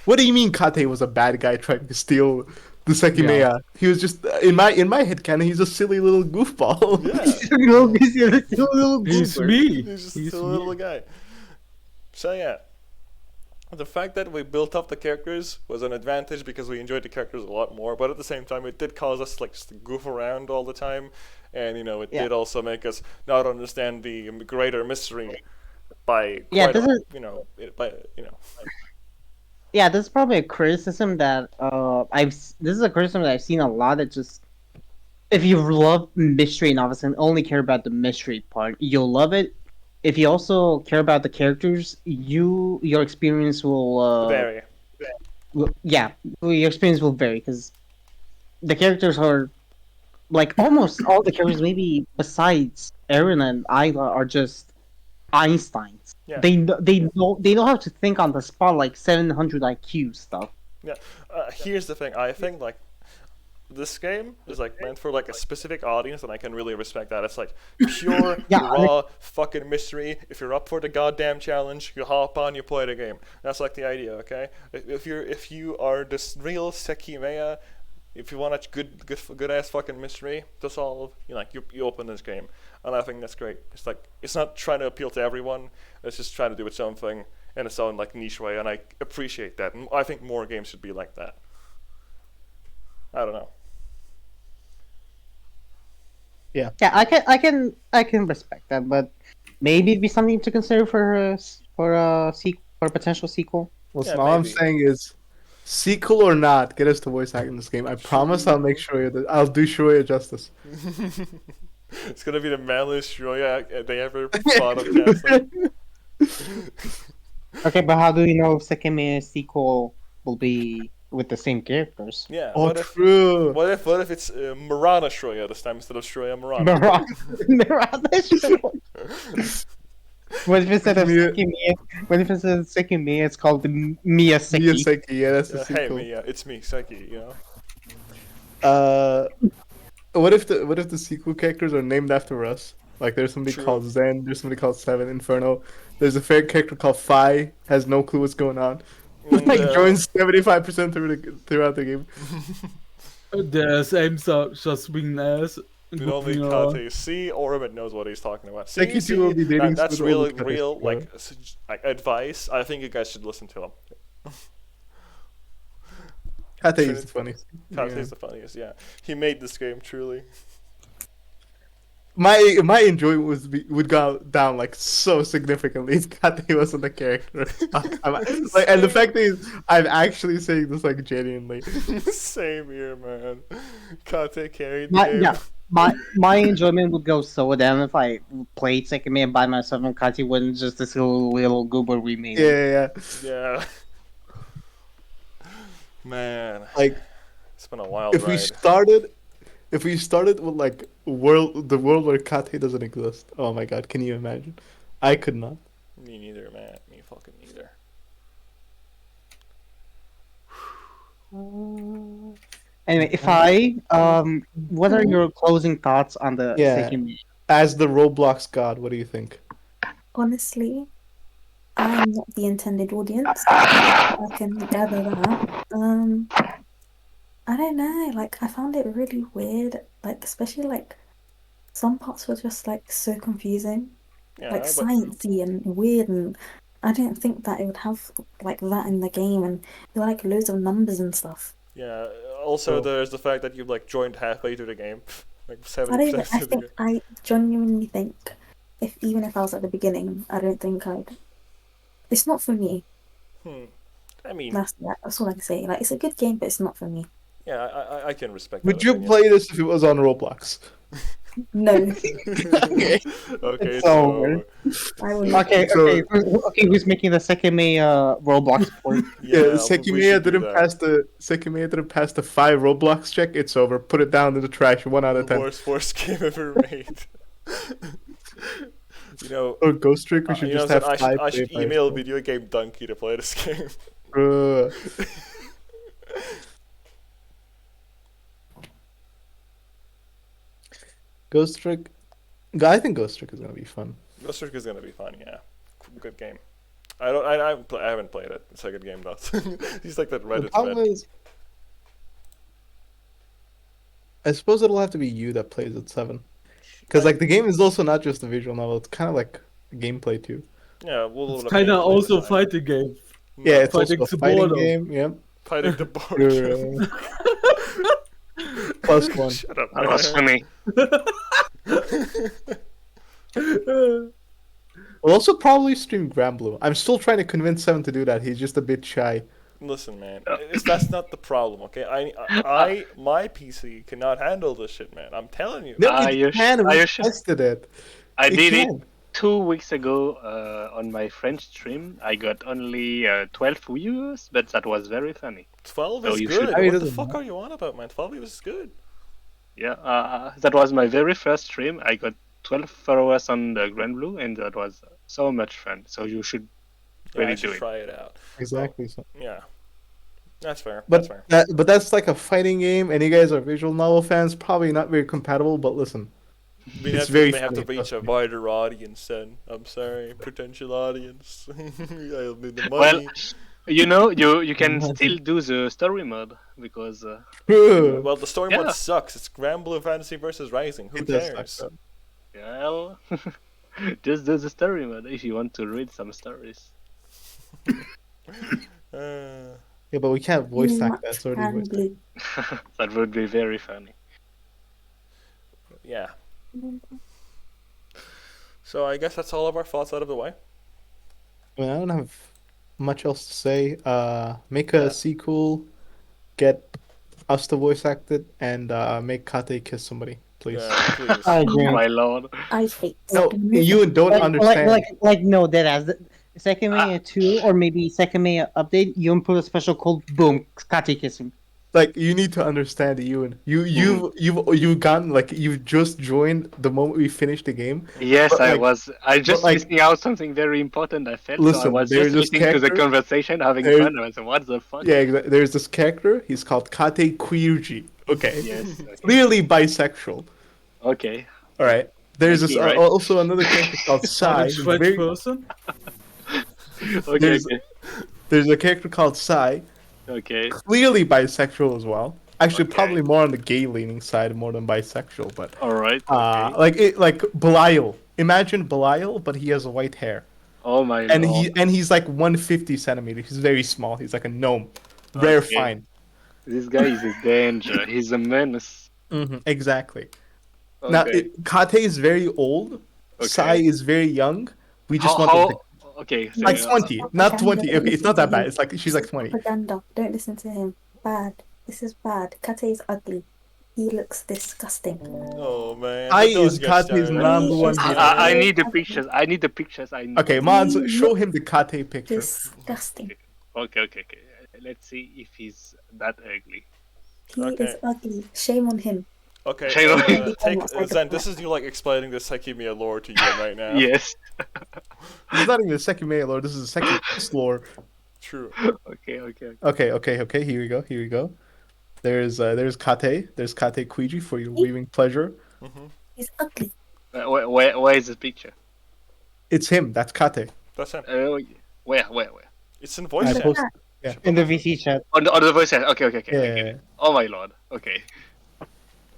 C: What do you mean Kate was a bad guy trying to steal the Sekimeiya? He was just in my head canon, he's a silly little goofball.
A: Yeah,
B: He's me.
A: he's just
B: He's
A: a
B: me.
A: little guy. So yeah, the fact that we built up the characters was an advantage because we enjoyed the characters a lot more, but at the same time it did cause us like just to goof around all the time, and you know it
D: Yeah.
A: did also make us not understand the greater mystery by
D: Yeah,
A: quite
D: this
A: a,
D: is-
A: by you know
D: Yeah, this is probably a criticism that this is a criticism that I've seen a lot. That just if you love mystery novels and only care about the mystery part, you'll love it. If you also care about the characters, your experience will
A: vary.
D: yeah, your experience will vary because the characters are like almost all the characters, maybe besides Eren and Ayla, are just Einsteins.
A: Yeah.
D: They know how to think on the spot like 700 IQ stuff.
A: Yeah, here's the thing. I think like this game is like meant for like a specific audience, and I can really respect that. It's like pure
D: Yeah,
A: raw fucking mystery. If you're up for the goddamn challenge, you hop on, you play the game. That's like the idea, okay? If you are this real Sekimeiya, if you want a good ass fucking mystery, that's all. You know, like you open this game, and I think that's great. It's like it's not trying to appeal to everyone. It's just trying to do its own thing in its own like niche way, and I appreciate that. And I think more games should be like that. I don't know.
D: Yeah, I can respect that, but maybe it'd be something to consider for a potential sequel.
C: Listen,
A: Yeah,
C: all I'm
A: maybe.
C: saying is, sequel or not, get us to voice act in this game. I promise I'll make sure I'll do Shiroi justice.
A: It's gonna be the manliest Shiroi they ever thought of casting.
D: Okay, but how do you know if Sekimeiya sequel will be with the same characters?
A: Yeah.
C: Oh,
A: what if
C: true.
A: what if it's Murana Shiroi this time instead of Shiroi Murana?
D: What if instead of
C: Mia-
D: Sekimeiya, what if instead of Sekimeiya, it's called Miyaseki?
C: Miyazaki, yeah, that's the
A: Hey
C: sequel.
A: Mia, it's me, Seki. You know.
C: What if the sequel characters are named after us? Like there's somebody
A: True.
C: called Zen, there's somebody called Seven Inferno. There's a fair character called Phi, has no clue what's going on.
A: And,
C: Like joins 75% throughout the game.
B: The same stuff, just being ass.
A: Dude, only
B: goofing around.
A: Kate. See, Oribit knows what he's talking about.
C: Seki too will be dating
A: that's
C: with
A: real,
C: all the Kates,
A: real
C: yeah.
A: like advice. I think you guys should listen to him.
C: Kate is funny.
A: Kate
C: Yeah.
A: is the funniest. Yeah, he made this game truly.
C: My enjoyment would go down like so significantly if Kate wasn't a character. Like, and the fact is, I'm actually saying this like genuinely.
A: Same here, man. Kate carried the game.
D: Yeah, my enjoyment would go so down if I played Sekimeiya by myself and Kati wasn't just this little goober we made.
C: Yeah.
A: Yeah. Man,
C: Like
A: it's been a wild
C: if
A: ride.
C: we started with like the world where Kate doesn't exist. Oh my god, can you imagine? I could not.
A: Me neither, man. Me fucking neither.
D: Anyway, if what are your closing thoughts on the
C: Yeah.
D: Sekimeiya?
C: As the Roblox god, what do you think?
F: Honestly, I'm not the intended audience. I can gather that. I don't know. Like, I found it really weird. Like, especially like some parts were just like so confusing,
A: Yeah,
F: like
A: but
F: sciencey and weird, and I didn't think that it would have like that in the game, and there were like loads of numbers and stuff.
A: yeah. Also,
C: So-
A: there's the fact that you like joined halfway through the game, like
F: I don't even.
A: 70%
F: I
A: of the
F: think
A: game.
F: I genuinely think if even if I was at the beginning, I don't think I'd. It's not for me.
A: I mean,
F: That's all I can say. Like it's a good game, but it's not for me.
A: yeah, I can respect
C: Would
A: that
C: you
A: opinion.
C: play this if it was on Roblox?
F: No,
C: Okay.
A: Okay,
C: It's
A: so
C: over.
F: I will.
D: Okay,
C: So-
D: okay. Who's making the Sekimeiya Roblox port?
A: yeah, we
C: Sekimeiya
A: should do
C: didn't
A: that.
C: pass the Sekimeiya didn't pass the 5 Roblox check. It's over. Put it down in the trash. 1 out of 10.
A: Worst game ever made. You know,
C: Or Ghost Trick, we should
A: you know,
C: just have
A: I
C: 5.
A: should
C: play by
A: email
C: itself.
A: Video Game Donkey to play this game.
C: Bruh. Ghost Trick. I think Ghost Trick is gonna be fun.
A: Ghost Trick is gonna be fun, yeah. Good game. I haven't played it. It's a good game though. He's like that
C: The
A: Reddit
C: problem
A: thread.
C: is, I suppose it'll have to be you that plays at 7, because like the game is also not just a visual novel. It's kind of like gameplay too.
A: Yeah, we'll
B: It's kind of
A: gameplay
B: also a
A: design.
B: fighting game.
C: Yeah, it's also
B: Fighting
C: a fighting
B: Suborno.
C: game. Yep.
A: Fighting the board.
C: You're, +1.
A: Shut up,
G: That was
A: man.
G: funny.
C: We'll also probably stream Granblue. I'm still trying to convince Seven to do that. He's just a bit shy.
A: Listen, man, that's not the problem, okay? My PC cannot handle this shit, man. I'm telling you.
C: No,
G: Are
C: it
G: you
C: can.
G: are
C: We
G: you sure?
C: tested it.
G: I did it
C: can.
G: 2 weeks ago on my French stream. I got only 12 viewers, but that was very funny.
A: 12
G: So
A: is
G: you
A: good.
G: should-
C: I mean, it
A: What the
C: doesn't
A: fuck
C: matter.
A: are you on about, man? 12 is good.
G: Yeah, that was my very first stream. I got 12 followers on the Grand Blue, and that was so much fun. So you should
A: Yeah,
G: really
A: I should
G: do it.
A: try it out.
C: Exactly. So.
A: Yeah. That's fair.
C: But
A: That's fair.
C: but that's like a fighting game, and you guys are visual novel fans. Probably not very compatible. But listen,
A: We
C: it's
A: have
C: very
A: to, may have to
C: funny,
A: reach
C: trust
A: a
C: me.
A: wider audience then. I'm sorry, potential audience. I'll need the
G: Well,
A: money.
G: you know, you can
C: Imagine.
G: still do the story mode because
A: Well, the story
G: Yeah.
A: mode sucks. It's Grand Blue Fantasy versus Rising. Who
C: it does suck,
A: cares?
C: though.
G: well, just do the story mode if you want to read some stories.
A: Uh,
C: Yeah, but we can't voice
F: You
C: act that.
F: much
C: So
F: can
C: voice
F: blue.
G: That would be very funny.
A: yeah. So I guess that's all of our thoughts out of the way.
C: I mean, I don't have much else to say. Make a
A: Yeah.
C: sequel, get us to voice act it, and make Kate kiss somebody, please.
A: Yeah, please.
D: I agree.
G: My lord.
F: I hate.
C: No, you don't understand.
D: Like no, that as Sekimeiya 2 or maybe Sekimeiya update, you input a special code, boom, Kati kissing.
C: Like you need to understand, Ewan. You've gotten like you've just joined the moment we finished the game.
G: Yes,
C: But,
G: I
C: like-
G: was. I just
C: like-
G: missing out something very important. I felt so I
C: Listen,
G: was
C: there's
G: just
C: this
G: listening to the
C: character-
G: conversation, having
C: there-
G: fun. I was like, what the fuck?
C: Yeah, there's this character. He's called Kate Queerji. Okay,
G: Yes. Okay.
C: clearly bisexual.
G: Okay.
C: All right. There's this
G: Right.
C: also another character called Sai.
B: A
C: who's
B: French
C: very-
B: person?
G: Okay.
C: There's-
G: Okay.
C: There's a character called Sai,
G: Okay.
C: clearly bisexual as well. Actually,
G: Okay.
C: probably more on the gay leaning side more than bisexual, but
G: All right. Okay.
C: like Belial. Imagine Belial, but he has white hair,
G: Oh my
C: and
G: lord.
C: he's like 150 centimeters. He's very small. He's like a gnome, rare
G: Okay.
C: find.
G: This guy is a danger. He's a menace.
C: Exactly.
G: Okay.
C: Now, Kate is very old.
G: Okay.
C: Sai is very young. We just
G: how,
C: want them
G: how, okay. So,
C: like 20, not 20.
F: Propaganda,
C: Okay, it's not that
F: listen to
C: bad.
F: him.
C: It's like she's like 20.
F: Propaganda. Don't listen to him. Bad. This is bad. Kate is ugly. He looks disgusting.
A: Oh man.
C: I
A: don't
C: is
A: get
C: Kate's
A: started.
C: number one
F: I-
C: hater.
G: I need the pictures. I need the pictures. I need.
C: Okay, Mons, show him the Kate picture.
F: Disgusting.
G: Okay. Let's see if he's that ugly.
F: He
A: Okay.
F: is ugly. Shame on him.
A: Okay,
G: Shame on
F: him.
A: Zen, this is you like explaining the Sekimeiya lore to you right now.
G: Yes.
C: This is not even a second male lore. This is a second lore.
A: True.
G: Okay.
C: Okay. Here we go. There's Kate. There's Kate Kuiji for your viewing pleasure.
F: He's ugly.
G: Where is the picture?
C: It's him. That's Kate.
A: That's him.
G: Where?
A: It's in voice
C: I
A: chat.
C: post-
D: In the VC chat.
G: On the voice chat. Okay.
C: Yeah.
G: Oh my lord. Okay.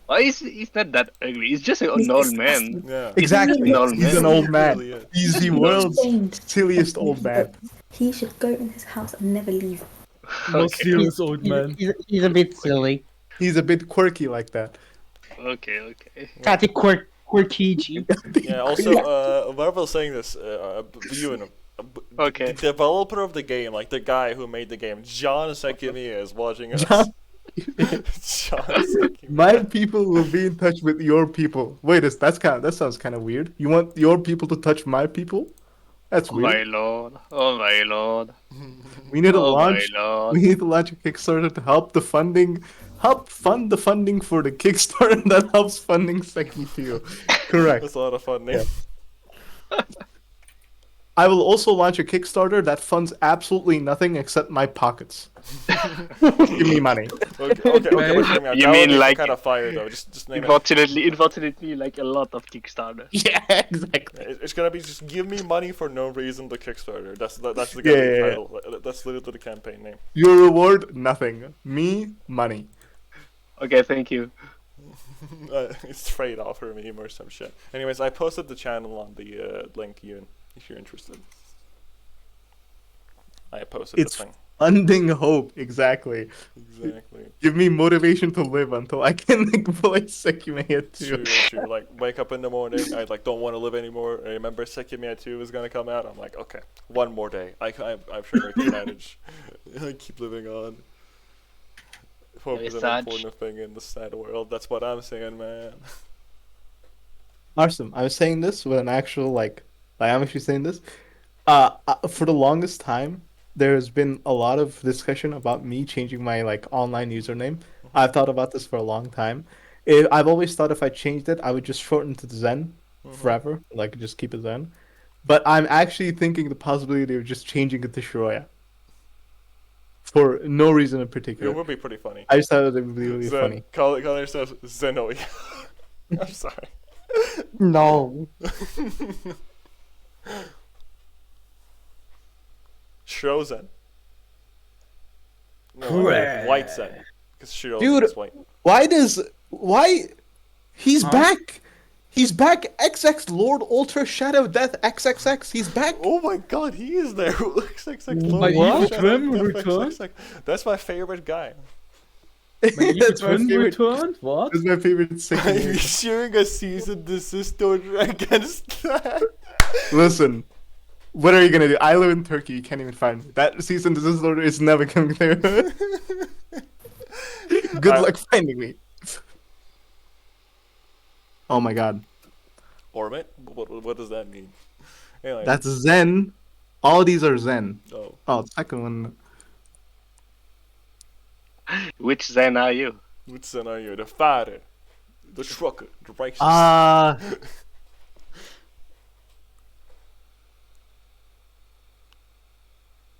G: Why is he's not that ugly? He's just an
F: He's
G: old man.
F: disgusting.
A: Yeah.
C: Exactly.
G: An old
C: He's an
G: man.
C: old man.
A: Really is.
C: He's the
F: He's
C: world's
F: shamed.
C: silliest old man.
F: He should go in his house and never leave.
B: Most
G: Okay.
B: serious old man.
D: He's a bit silly.
C: He's a bit quirky like that.
G: Okay.
D: Catty quirky.
A: Yeah. Also, Marvel's saying this. You and
G: Okay.
A: the developer of the game, like the guy who made the game, John Sekimeiya, is watching us.
C: John-
A: John Sekimeiya.
C: My people will be in touch with your people. Wait, that sounds kind of weird. You want your people to touch my people? That's
G: Oh my
C: weird.
G: lord. Oh my lord.
C: We need to
G: Oh
C: launch.
G: my lord.
C: We need to launch a Kickstarter to help fund the funding for the Kickstarter that helps funding Seki 2. Correct.
A: That's a lot of fun. Name.
C: I will also launch a Kickstarter that funds absolutely nothing except my pockets. Give me money.
A: Okay. But hear me out.
G: You
A: That
G: mean
A: would be
G: like-
A: kind of fire though? Just name it.
G: Unfortunately, like a lot of Kickstarter.
C: Yeah, exactly.
A: It's gonna be just give me money for no reason to Kickstarter. That's the
C: Yeah.
A: title. That's literally the campaign name.
C: Your reward, nothing. Me, money.
G: Okay, thank you.
A: It's trade off for a meme or some shit. Anyways, I posted the channel on the link, Ewan, if you're interested. I posted
C: It's
A: the thing.
C: Funding hope, exactly.
A: Exactly.
C: Give me motivation to live until I can play Sekimeiya 2.
A: True. Like, wake up in the morning, I don't want to live anymore. I remember Sekimeiya 2 is gonna come out. I'm like, okay, one more day. I'm sure I can manage. I keep living on. Hope is an
G: sad.
A: important thing in the sad world. That's what I'm saying, man.
C: Awesome. I was saying this with an actual, I am actually saying this. For the longest time, there's been a lot of discussion about me changing my online username. I've thought about this for a long time. I've always thought if I changed it, I would just shorten to Zen forever, just keep it Zen. But I'm actually thinking the possibility of just changing it to Shiroya for no reason in
A: It
C: particular.
A: would be pretty funny.
C: I just thought it would be really funny.
A: Connor says Zenoya. I'm sorry.
D: No.
A: Shrozen. No,
B: Correct.
A: White Zen. Because Shiro
C: Dude.
A: is white.
C: Why? He's
B: Huh?
C: back. He's back. XX Lord Ultra Shadow Death XXX. He's back.
A: Oh my god, he is there. XXX
B: My evil twin
A: Lord.
B: returned?
A: That's my favorite guy.
B: My evil
C: That's my
B: twin
C: favorite.
B: returned? What?
C: That's my favorite
A: Are you
C: Sekimeiya.
A: issuing a cease and desist order against that?
C: Listen, what are you gonna do? I live in Turkey. You can't even find me. That cease and desist order is never coming there. Good luck finding me. Oh my god.
A: Ormit? What does that mean? Anyway,
C: That's Zen. All these are Zen.
A: oh.
C: Oh, second one.
G: Which Zen are you?
A: Which Zen are you? The father, the trucker, the righteous.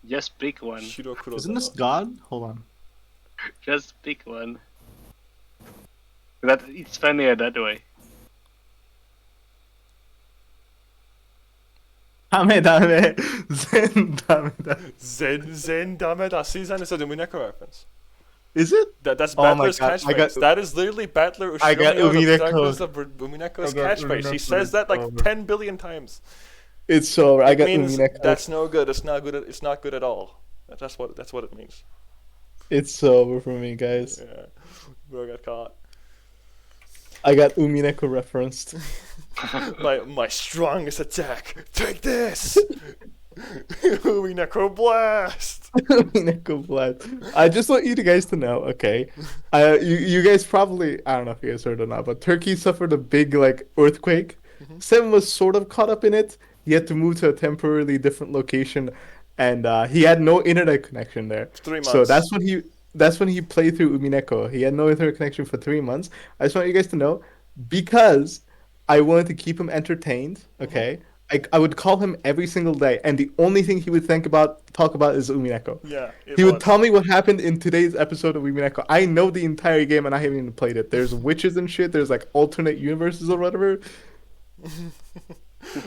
G: Just pick one.
A: Shirokuro
C: Isn't this
A: Zeno.
C: God? Hold on.
G: Just pick one. That it's funnier that way.
C: Dame. Zen dame.
A: Zen Dameda. See, Zen is a Domineko reference.
C: Is it?
A: That's
C: Oh my
A: Battler's
C: God, I
A: catchphrase.
C: got-
A: That is literally Battler
C: I got
A: Ushiromio, the
C: Umineko.
A: protagonist of Umineko's
C: I got
A: catchphrase. He
C: Umineko.
A: says that like
C: Oh.
A: 10 billion times.
C: It's so. I got
A: It means
C: Umineko.
A: that's no good. It's not good. It's not good at all. That's what it means.
C: It's so over for me, guys.
A: Yeah, bro got caught.
C: I got Umineko referenced.
A: My strongest attack. Take this. Umineko blast.
C: Umineko blast. I just want you guys to know, okay? You guys probably, I don't know if you guys heard or not, but Turkey suffered a big earthquake. Seven was sort of caught up in it. He had to move to a temporarily different location, and he had no internet connection there.
A: 3 months.
C: So that's when he played through Umineko. He had no internet connection for 3 months. I just want you guys to know, because I wanted to keep him entertained. Okay, I would call him every single day, and the only thing he would talk about is Umineko.
A: Yeah.
C: He would tell me what happened in today's episode of Umineko. I know the entire game, and I haven't even played it. There's witches and shit. There's alternate universes or whatever.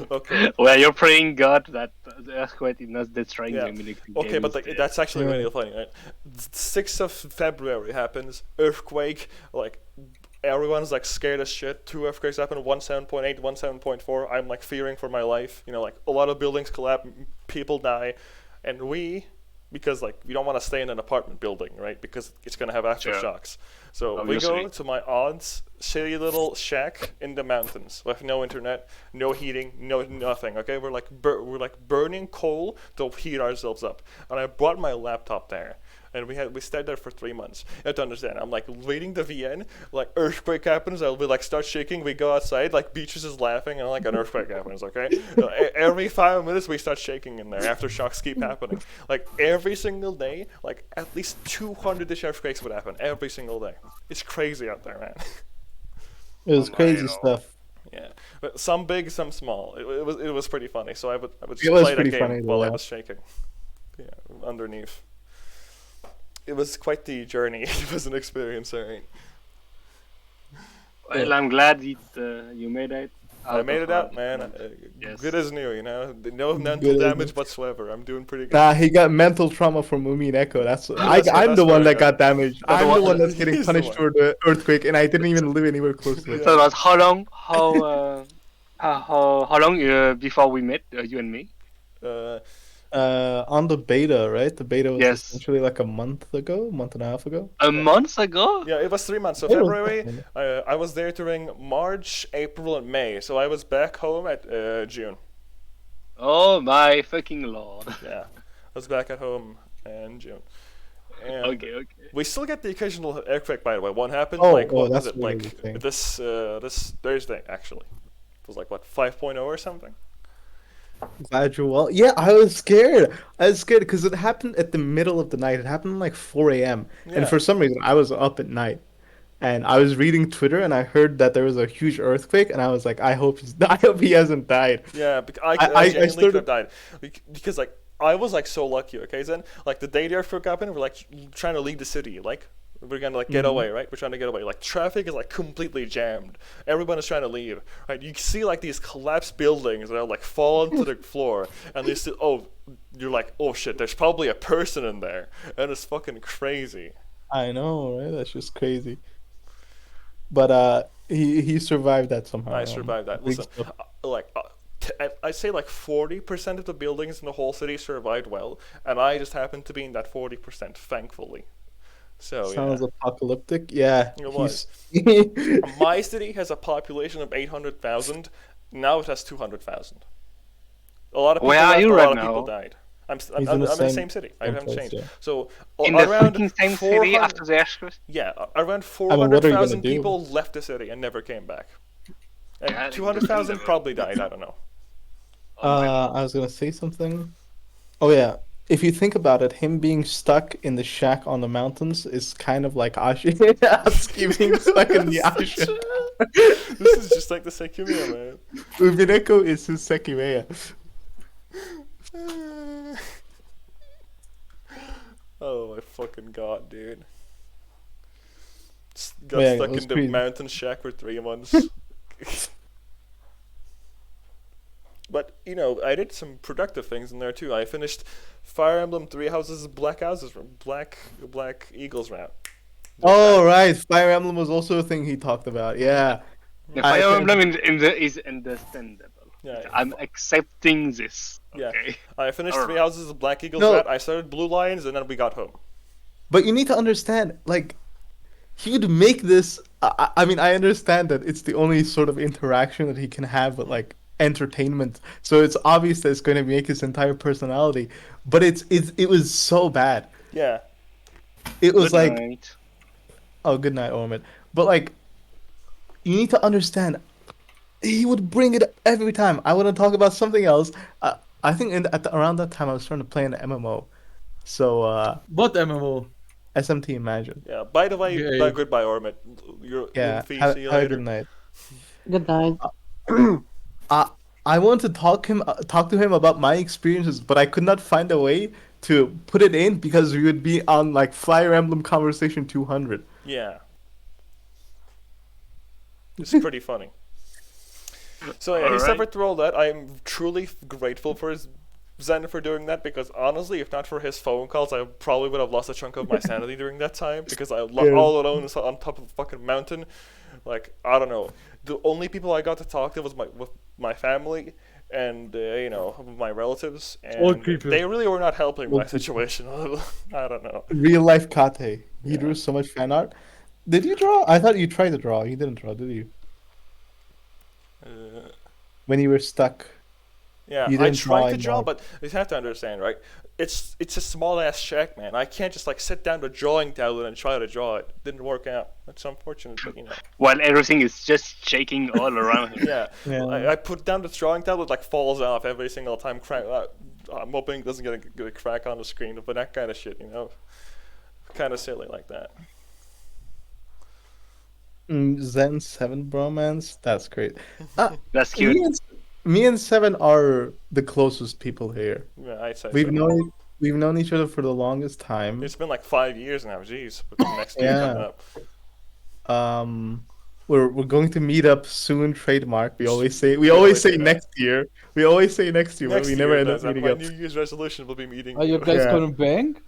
A: Okay.
G: Well, you're praying God that the earthquake is not destroying
A: Yeah.
G: the Munich
A: Okay,
G: game
A: but
G: instead.
A: that's actually
C: Yeah.
A: really funny, right? 6th of February happens, earthquake, everyone's like scared as shit. 2 earthquakes happen, one 7.8, one 7.4. I'm like fearing for my life. You know, like a lot of buildings collapse, people die, and because like we don't want to stay in an apartment building, right? Because it's gonna have aftershocks. So we go
G: Obviously.
A: to my aunt's shitty little shack in the mountains with no internet, no heating, no nothing. Okay, we're like burning coal to heat ourselves up, and I brought my laptop there. And we stayed there for 3 months. You have to understand. I'm like waiting the VN, like earthquake happens. I'll be like start shaking. We go outside, like Beatrice is laughing, and like an earthquake happens. Okay, every 5 minutes we start shaking in there. Aftershocks keep happening. Like every single day, like at least 200-ish earthquakes would happen every single day. It's crazy out there, man.
C: It was
G: Oh my
C: crazy
G: God.
C: stuff.
A: Yeah, but some big, some small. It was pretty funny. So I would
C: It
A: just
C: was
A: play that
C: pretty
A: game
C: funny,
A: while I
C: yeah.
A: was shaking. Yeah, underneath. It was quite the journey. It was an experience, alright.
G: Well, I'm glad you made it.
A: I made it out, man.
G: Yes.
A: Good as new, you know. No mental
C: Good as
A: damage whatsoever. I'm doing pretty good.
C: Nah, he got mental trauma from Umi and Echo.
A: That's
C: I'm
A: what
C: the one
A: I
C: that
A: got.
C: got damaged.
A: That's
C: I'm
A: the
C: the
A: one-
C: one that's getting
A: he's the
C: punished
A: one.
C: for the earthquake, and I didn't even live anywhere close to it.
G: So that's how long? How long before we met, you and me?
A: Uh,
C: On the beta, right? The beta was
G: Yes.
C: essentially like a month and a half ago.
G: A month ago?
A: yeah, it was 3 months. So
C: It was
A: February,
C: definitely-
A: I was there during March, April, and May. So I was back home at June.
G: Oh my fucking lord.
A: Yeah, I was back at home in June. And
G: Okay.
A: we still get the occasional earthquake, by the way. One happened
C: Oh,
A: like what was
C: that's
A: it?
C: really
A: Like
C: the thing.
A: this Thursday actually. It was like what 5.0 or something.
C: Glad you're well. Yeah, I was scared. I was scared because it happened at the middle of the night. It happened like 4 a.m.
A: Yeah.
C: And for some reason, I was up at night. And I was reading Twitter and I heard that there was a huge earthquake. And I was like, I hope he hasn't died.
A: Yeah, I
C: I
A: genuinely could
C: started-
A: have died because like I was like so lucky. Okay, then like the day the earthquake happened, we're like trying to leave the city. Like we're gonna like get away, right? We're trying to get away. Like traffic is like completely jammed. Everyone is trying to leave. Right? You see like these collapsed buildings that are like fallen to the floor, and they still you're like oh shit, there's probably a person in there, and it's fucking crazy.
C: I know, right? That's just crazy. But he survived that somehow.
A: I survived that.
C: Big
A: Listen,
C: stuff.
A: I'd say like 40% of the buildings in the whole city survived well, and I just happened to be in that 40%, thankfully. So
C: Sounds
A: yeah.
C: apocalyptic. Yeah.
A: It was.
C: he's-
A: My city has a population of 800,000. Now it has 200,000. A lot of people
G: Where are
A: left,
G: you
A: a
G: right
A: lot of people
G: now?
A: died. I'm
C: He's
A: in
C: in the
A: the
C: same-
A: same city. I
C: same
A: haven't
C: place,
A: changed.
C: yeah.
A: So
G: In the
A: around
G: freaking same
A: 400
G: city after the earthquake?
A: Yeah, around
C: what are you gonna
A: 400,000
C: do?
A: people left the city and never came back. And
G: Yeah,
A: 200,000 probably died. I don't know.
C: I was gonna say something. Oh yeah. If you think about it, him being stuck in the shack on the mountains is kind of like Ashi. Atsuki being stuck in the ocean.
A: This is just like the Sekimeiya, man.
C: Ubineko is his Sekimeiya.
A: Oh my fucking god, dude. Got
C: Yeah, it
A: stuck
C: was
A: in the
C: crazy.
A: mountain shack for 3 months. But, you know, I did some productive things in there too. I finished Fire Emblem Three Houses Black Houses Black Eagles route.
C: Oh right, Fire Emblem was also a thing he talked about. Yeah.
G: The
C: I
G: Fire
C: think-
G: Emblem is understandable.
A: Yeah,
G: I'm accepting this.
A: Yeah.
G: Okay.
A: I finished
G: Alright.
A: Three Houses Black Eagles
C: No.
A: route. I started Blue Lions, and then we got home.
C: But you need to understand, like, he would make this. I mean, I understand that it's the only sort of interaction that he can have with like entertainment. So it's obvious that it's going to make his entire personality. But it was so bad.
A: Yeah.
C: It was
G: Good
C: like,
G: night.
C: oh, good night, Ormond. But like, you need to understand, he would bring it up every time. I want to talk about something else. I think around that time I was trying to play an MMO. So
B: What MMO?
C: SMT Imagine.
A: Yeah. By the way,
B: Yeah.
A: goodbye, Ormit. You're
C: Yeah.
A: see
C: Have
A: you
C: a
A: later.
C: good night.
D: Good night.
C: I want to talk to him about my experiences, but I could not find a way to put it in because we would be on like Fire Emblem Conversation 200.
A: Yeah. It's pretty funny. So yeah, he
G: Alright.
A: suffered through all that. I'm truly grateful for his Zen for doing that because honestly, if not for his phone calls, I probably would have lost a chunk of my sanity during that time because I all alone on top of a fucking mountain. Like, I don't know. The only people I got to talk to was with my family and my relatives,
B: Old
A: and
B: people.
A: they really were not helping
B: Old
A: my
B: people.
A: situation. I don't know.
C: Real life Kate. He
A: Yeah.
C: drew so much fan art. Did you draw? I thought you tried to draw. You didn't draw, did you? When you were stuck.
A: Yeah,
C: You
A: I
C: didn't draw
A: tried to
C: in
A: draw,
C: March.
A: but you have to understand, right? It's a small ass shack, man. I can't just like sit down to a drawing tablet and try to draw it. Didn't work out. That's unfortunate, but
G: While everything is just shaking all around him.
A: Yeah.
C: Yeah.
A: I put down the drawing tablet, like falls off every single time. I'm hoping it doesn't get a crack on the screen, but that kind of shit, kind of silly like that.
C: Zen 7 bromance. That's great.
G: That's cute.
C: Me and Seven are the closest people here.
A: Yeah, I'd say
C: We've
A: so.
C: known each other for the longest time.
A: It's been like 5 years now. Jeez, with the next year
C: Yeah.
A: coming up.
C: We're going to meet up soon. Trademark. We always say
A: always say that.
C: next year. We always say next year, but
A: Next
C: we
A: year,
C: never end up
A: that's
C: meeting
A: my
C: up.
A: New Year's resolution will be meeting
B: Are you
A: you.
B: guys
C: Yeah.
B: going bang?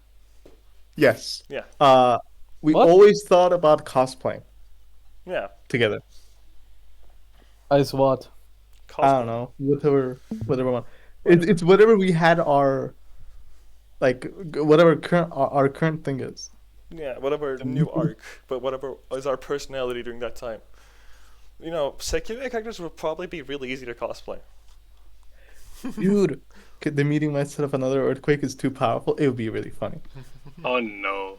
C: Yes.
A: Yeah.
C: We
B: What?
C: always thought about cosplaying
A: Yeah.
C: together.
B: As what?
C: I don't know. Whatever one. It's whatever we had our whatever our current thing is.
A: Yeah, whatever the new arc, but whatever is our personality during that time. Sekimeiya characters would probably be really easy to cosplay.
C: Dude, the meeting might set up another earthquake is too powerful. It would be really funny.
G: Oh no.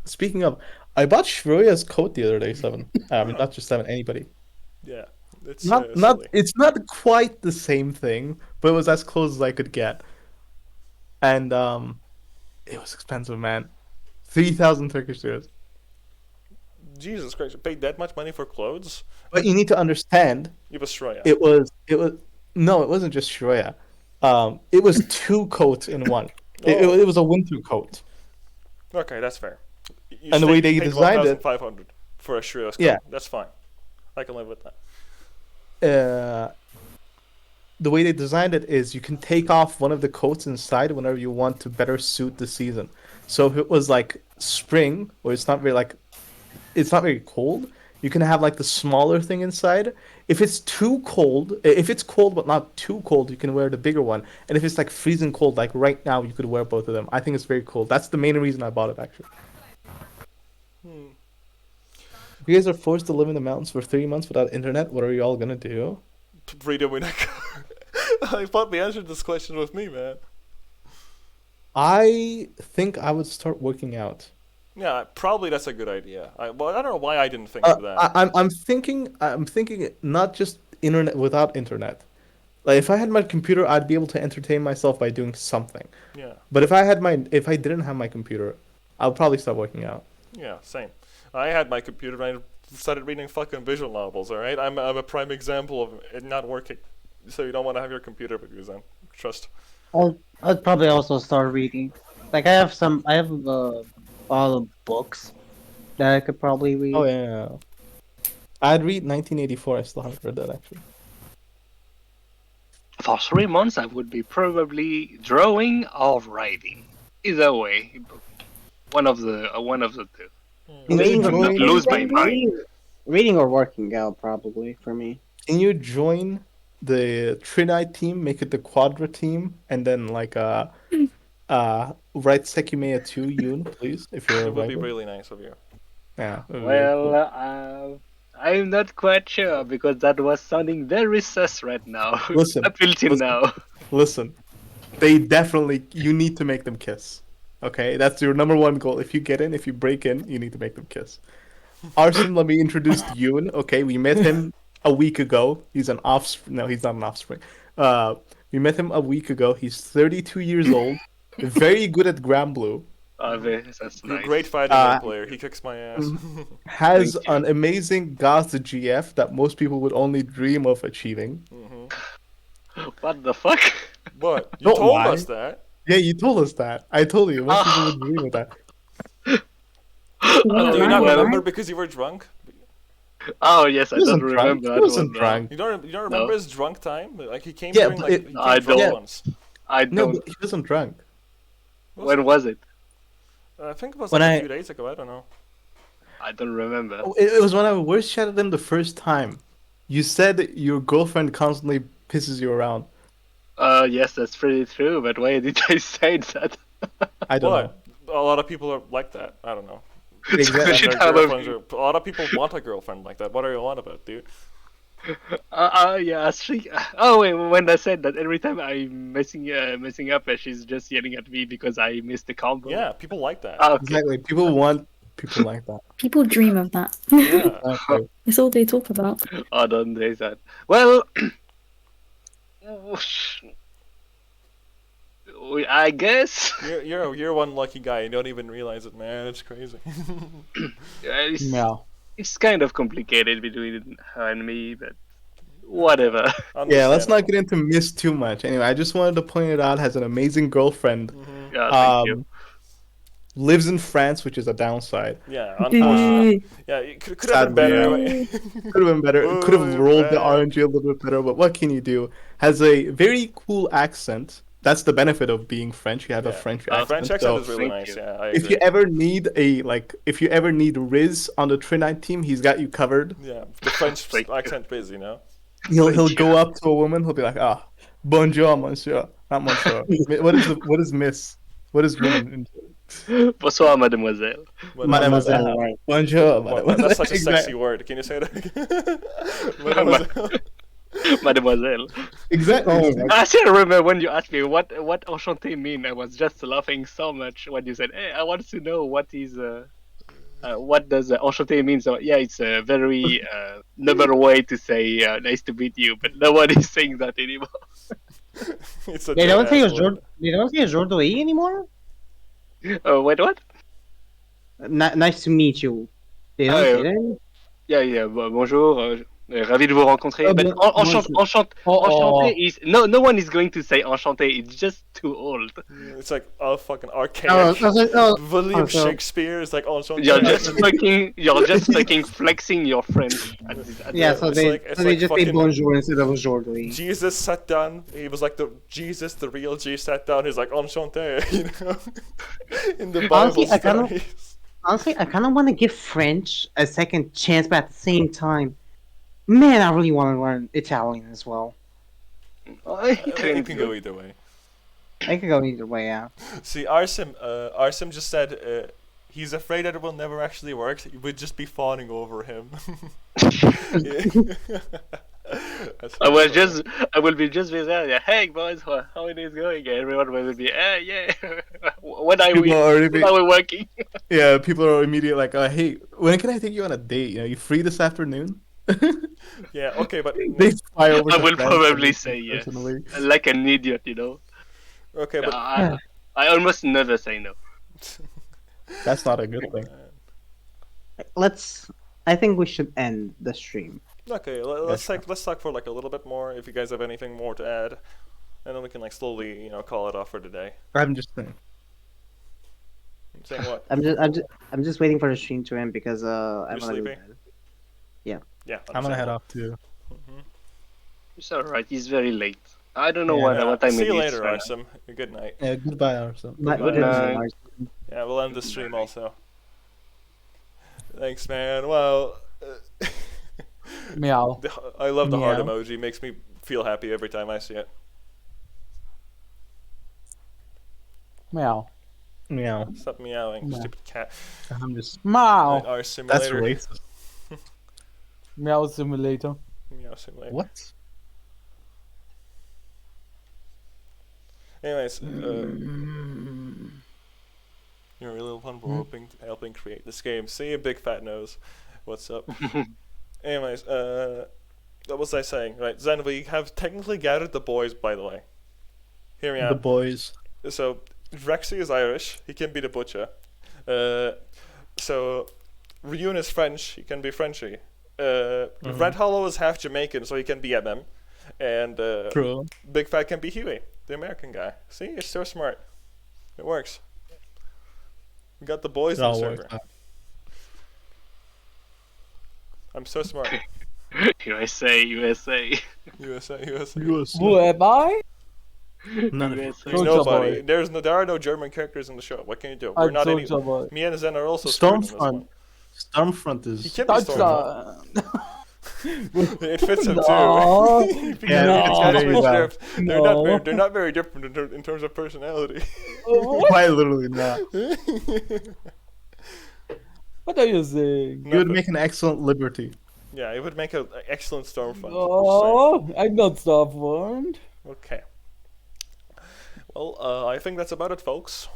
C: Speaking of, I bought Shroya's coat the other day, Seven. I mean, not just Seven, anybody.
A: Yeah, it's
C: Not
A: silly.
C: it's not quite the same thing, but it was as close as I could get. And it was expensive, man. 3,000 Turkish liras.
A: Jesus Christ, you paid that much money for clothes?
C: But you need to understand,
A: You was Shreya.
C: it was no, it wasn't just Shroya. It was two coats in one.
A: Oh.
C: It was a winter coat.
A: Okay, that's fair.
C: And the way they designed it-
A: 1,500 for a Shreya's coat.
C: Yeah.
A: That's fine. I can live with that.
C: The way they designed it is you can take off one of the coats inside whenever you want to better suit the season. So if it was like spring, or it's not very cold, you can have like the smaller thing inside. If it's cold but not too cold, you can wear the bigger one. And if it's like freezing cold, like right now, you could wear both of them. I think it's very cool. That's the main reason I bought it, actually. If you guys are forced to live in the mountains for 3 months without internet, what are you all gonna do?
A: Freedom in a car. I thought they answered this question with me, man.
C: I think I would start working out.
A: Yeah, probably that's a good idea. I don't know why I didn't think of that.
C: I'm thinking not just internet without internet. Like if I had my computer, I'd be able to entertain myself by doing something.
A: Yeah,
C: But if I didn't have my computer, I'll probably start working out.
A: yeah, same. I had my computer and I started reading fucking visual novels, alright? I'm a prime example of it not working. So you don't want to have your computer with you, then. Trust.
D: I'd probably also start reading. Like I have all of books that I could probably read.
C: Oh yeah. I'd read 1984. I still haven't read that actually.
G: For 3 months, I would be probably drawing or writing. Either way, one of the two.
D: Reading,
C: Can
D: or,
C: you
G: Not lose my mind.
D: reading or working out probably for me.
C: Can you join the Trinite team, make it the Quadra team, and then write Sekimeiya 2 Yoon, please, if you're a
A: It would be
C: writer?
A: really nice of you.
C: Yeah. it would be very cool.
G: Well, I'm not quite sure because that was sounding very sus right now.
C: Listen,
G: Up until
C: listen.
G: now.
C: Listen, you need to make them kiss. Okay, that's your number one goal. If you break in, you need to make them kiss. Arson, let me introduce Yoon. Okay, we met him a week ago. He's an offspring. No, he's not an offspring. We met him a week ago. He's 32 years old, very good at Grand Blue,
G: That's
A: You're a
G: nice.
A: great fighting game player. He kicks my ass.
C: has
G: Thank you.
C: an amazing Gaza GF that most people would only dream of achieving.
G: What the fuck?
A: But you
C: Don't
A: told
C: lie.
A: us that.
C: Yeah, you told us that. I told you. Most people would dream of that.
A: Do you not
G: well,
A: remember because you were drunk?
G: Oh yes, I
C: He
G: don't
C: wasn't drunk.
G: remember
C: He
G: that
C: wasn't
G: one. No.
C: drunk.
A: You don't remember
G: No.
A: his drunk time? Like he came
C: Yeah,
A: during
C: but
A: like
C: it-
A: he
G: I
A: came drunk
C: don't.
A: once.
G: I
C: No,
G: don't.
C: but he wasn't drunk.
G: When was it?
A: I think it was
C: When
A: like a
C: I-
A: few days ago. I don't know.
G: I don't remember.
C: Oh, it was when I voice chatted him the first time. You said that your girlfriend constantly pisses you around.
G: Yes, that's pretty true. But why did I say that?
C: I don't know.
A: What? A lot of people are like that. I don't know.
C: Exactly.
A: And
G: Shit
A: their
G: out of
A: girlfriends
G: you.
A: are, a lot of people want a girlfriend like that. What are you on about, dude?
G: Yeah, she. Oh wait, when I said that, every time I'm messing up, she's just yelling at me because I missed the combo.
A: Yeah, people like that.
G: Ah, okay.
C: Exactly. People want people like that.
F: People dream of that.
A: Yeah.
C: Exactly.
F: It's all they talk about.
G: Oh, don't say that. Well, I guess
A: You're one lucky guy. You don't even realize it, man. It's crazy.
G: it's,
B: Yeah.
G: it's kind of complicated between her and me, but whatever.
C: Yeah, let's not
A: Understandable.
C: get into Miss too much. Anyway, I just wanted to point it out. Has an amazing girlfriend.
A: Mhm.
G: Yeah, thank you.
C: Lives in France, which is a downside.
A: Yeah, unfortunately.
F: Yay.
A: Yeah, it could have been
C: Sadly,
A: better.
C: Could have been better. It could have
A: Boy,
C: rolled the
A: man.
C: RNG a little bit better, but what can you do? Has a very cool accent. That's the benefit of being French. You have a
A: Yeah.
C: French
G: The
C: accent.
A: French
C: so
A: accent is really
G: Thank
A: nice.
G: you.
A: Yeah, I
C: if
A: agree.
C: you ever need Riz on the Trinite team, he's got you covered.
A: Yeah, the French
G: Thank you.
A: accent is, you know.
C: He'll
G: Thank
C: go
G: you.
C: up to a woman. He'll be like, bonjour, monsieur, not monsieur. What is miss? What is woman?
G: Bonsoir, mademoiselle.
C: Mademoiselle.
D: Right.
C: Bonjour,
A: Wow,
C: mademoiselle.
A: that's such a sexy
C: Exactly.
A: word. Can you say that again? Mademoiselle.
G: Mademoiselle.
C: Exactly.
D: Oh,
G: I still remember when you asked me what enchanté mean. I was just laughing so much when you said, "Hey, I want to know what does enchanté mean." So yeah, it's a very number way to say nice to meet you, but no one is saying that anymore.
A: It's a
D: They don't say
A: ass word.
D: aujourd'hui anymore?
G: Wait, what?
D: Nice to meet you. They don't
G: Oh,
D: say
G: yeah.
D: that anymore?
G: Yeah. Bonjour. Ravi de vous rencontrer.
D: Oh,
G: But
D: bonjour. Oh.
G: enchanté is no one is going to say enchanté. It's just too old.
A: It's like a fucking archaic. William
D: so-
A: Shakespeare is like enchanté.
G: You're just fucking flexing your French.
D: Yeah,
A: Yeah,
D: so
A: it's
D: they
A: like- it's
D: so they
A: like
D: just say
A: fucking-
D: bonjour instead of aujourd'hui.
A: Jesus sat down. He was like the real G sat down. He's like enchanté, you know, in the Bible
D: Honestly, I kinda-
A: stories.
D: Honestly, I kind of want to give French a second chance, but at the same time, man, I really want to learn Italian as well.
A: It can go either way.
D: I could go either way, yeah.
A: See, Arsim just said he's afraid that it will never actually work. You would just be fawning over him. That's
G: I
A: really funny.
G: will be just there. Yeah, hey boys, how it is going? Everyone will be, yeah. When are we?
C: People are already
G: When are we working?
C: Yeah, people are immediately like, hey, when can I take you on a date? You free this afternoon?
A: Yeah, okay, but
C: They fly over
G: I
C: to
G: will
C: France
G: probably
C: and meet
G: say
C: them
G: yes,
C: personally.
G: like an idiot, you know.
A: okay, but
G: I almost never say no.
C: That's not a good thing.
D: I think we should end the stream.
A: okay, let's talk for like a little bit more. If you guys have anything more to add, and then we can like slowly, call it off for today.
C: I'm just saying.
A: I'm saying what?
D: I'm just waiting for the stream to end because I'm gonna go
A: sleepy?
D: to bed.
A: Yeah,
C: I'm gonna head
A: understandable.
C: off too.
A: Mhm.
G: It's alright. It's very late. I don't know
C: Yeah.
G: what time
A: See
G: it
A: you
G: is
A: later,
G: right now.
A: Arsim. Good night.
C: Yeah, goodbye, Arson.
D: Not
A: Good
D: good
G: night.
D: night.
A: Yeah, we'll end the stream also. Thanks, man. Well,
B: Meow.
A: I love the heart
C: Meow.
A: emoji. Makes me feel happy every time I see it.
B: Meow.
C: Meow.
A: Stop meowing,
B: No.
A: stupid cat.
C: I'm just.
B: Meow.
A: Our
C: That's
A: simulator.
C: racist.
B: Meow simulator.
A: Meow simulator.
C: What?
A: Anyways, you're a little fun for helping create this game. See you, big fat nose. What's up? Anyways, what was I saying? Right, Zen, we have technically gathered the boys, by the way. Hear me
C: The
A: out.
C: boys.
A: So, Rexy is Irish. He can be the butcher. So, Ryun is French. He can be Frenchy. Red Hollow is half Jamaican, so he can be MM. And
C: True.
A: Big Fat can be Huey, the American guy. See, you're so smart. It works. We got the boys
C: It
A: in
C: all
A: the
C: works
A: server.
C: out.
A: I'm so smart.
G: USA, USA.
A: USA.
B: Who am I?
C: None of it.
G: USA.
A: There's
B: Soldier
A: nobody.
B: Boy.
A: There are no German characters in the show. What can you do? We're
B: I'm
A: not any.
B: Soldier Boy.
A: Me and Zen are also screwed in this one.
C: Stormfront
A: He
C: is.
A: can be Stormfront.
B: Deutschland.
A: It fits him
B: No.
A: too. Because
C: Yeah,
A: he
C: it's
A: can
C: very
A: switch
C: well.
A: drift.
B: No.
A: They're not very different in terms of personality.
B: What?
C: Quite literally not.
B: What are you saying?
C: You would make an excellent Liberty.
A: Yeah, it would make an excellent Stormfront.
B: Oh, I'm not Starborn.
A: Okay. Well, I think that's about it, folks.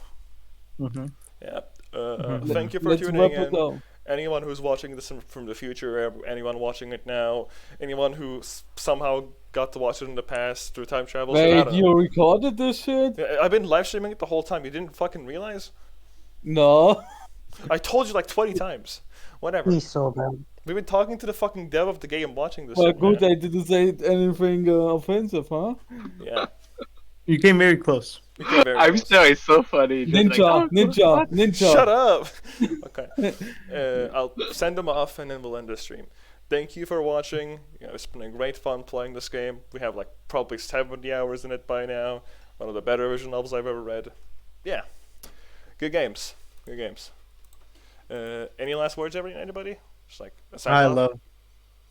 C: Mm-hmm.
A: Yeah.
C: Mhm.
A: Thank you for
B: Let's
A: tuning
B: wrap it
A: in.
B: down.
A: Anyone who's watching this from the future, anyone watching it now, anyone who somehow got to watch it in the past through time travel. shit, I
B: Wait,
A: don't
B: you
A: know.
B: recorded this shit?
A: Yeah, I've been live streaming it the whole time. You didn't fucking realize?
B: No.
A: I told you like 20 times. Whatever.
D: He's so bad.
A: We've been talking to the fucking dev of the game watching this.
B: Well,
A: shit,
B: good
A: man.
B: I didn't say anything offensive, huh?
A: Yeah.
C: You came very close.
A: You came very
G: I'm
A: close.
G: sure it's so funny. just
B: Ninja,
G: like, oh,
B: ninja,
G: what?
B: ninja.
A: Shut up! Okay. I'll send them off and then we'll end the stream. Thank you for watching. It's been a great fun playing this game. We have like probably 70 hours in it by now. One of the better visual novels I've ever read. Yeah. Good games. Good games. Any last words, anybody? Just like a sign off?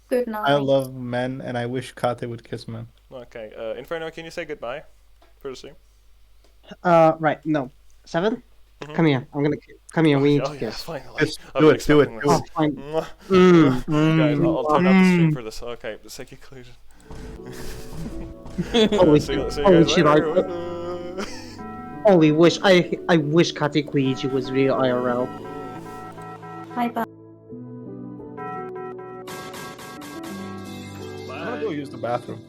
F: Good night.
C: I love men, and I wish Kate would kiss men.
A: Okay. Inferno, can you say goodbye for the stream?
D: Right, no. 7? Come here. I'm gonna come here. We need
A: Oh
D: to
A: yeah,
D: kiss.
A: finally.
C: Yes,
A: I've
C: do
A: been
C: it, do it,
A: expecting
C: do
A: this.
D: Oh, fine.
A: Mwah.
D: Mm.
A: Guys, I'll turn off the stream for this. Okay, the second conclusion.
D: Holy
A: See you
D: shit!
A: guys
D: Holy shit!
A: later.
D: Holy wish! I wish Kate Kuichi was real IRL.
F: Bye bye.
C: I'm gonna go use the bathroom.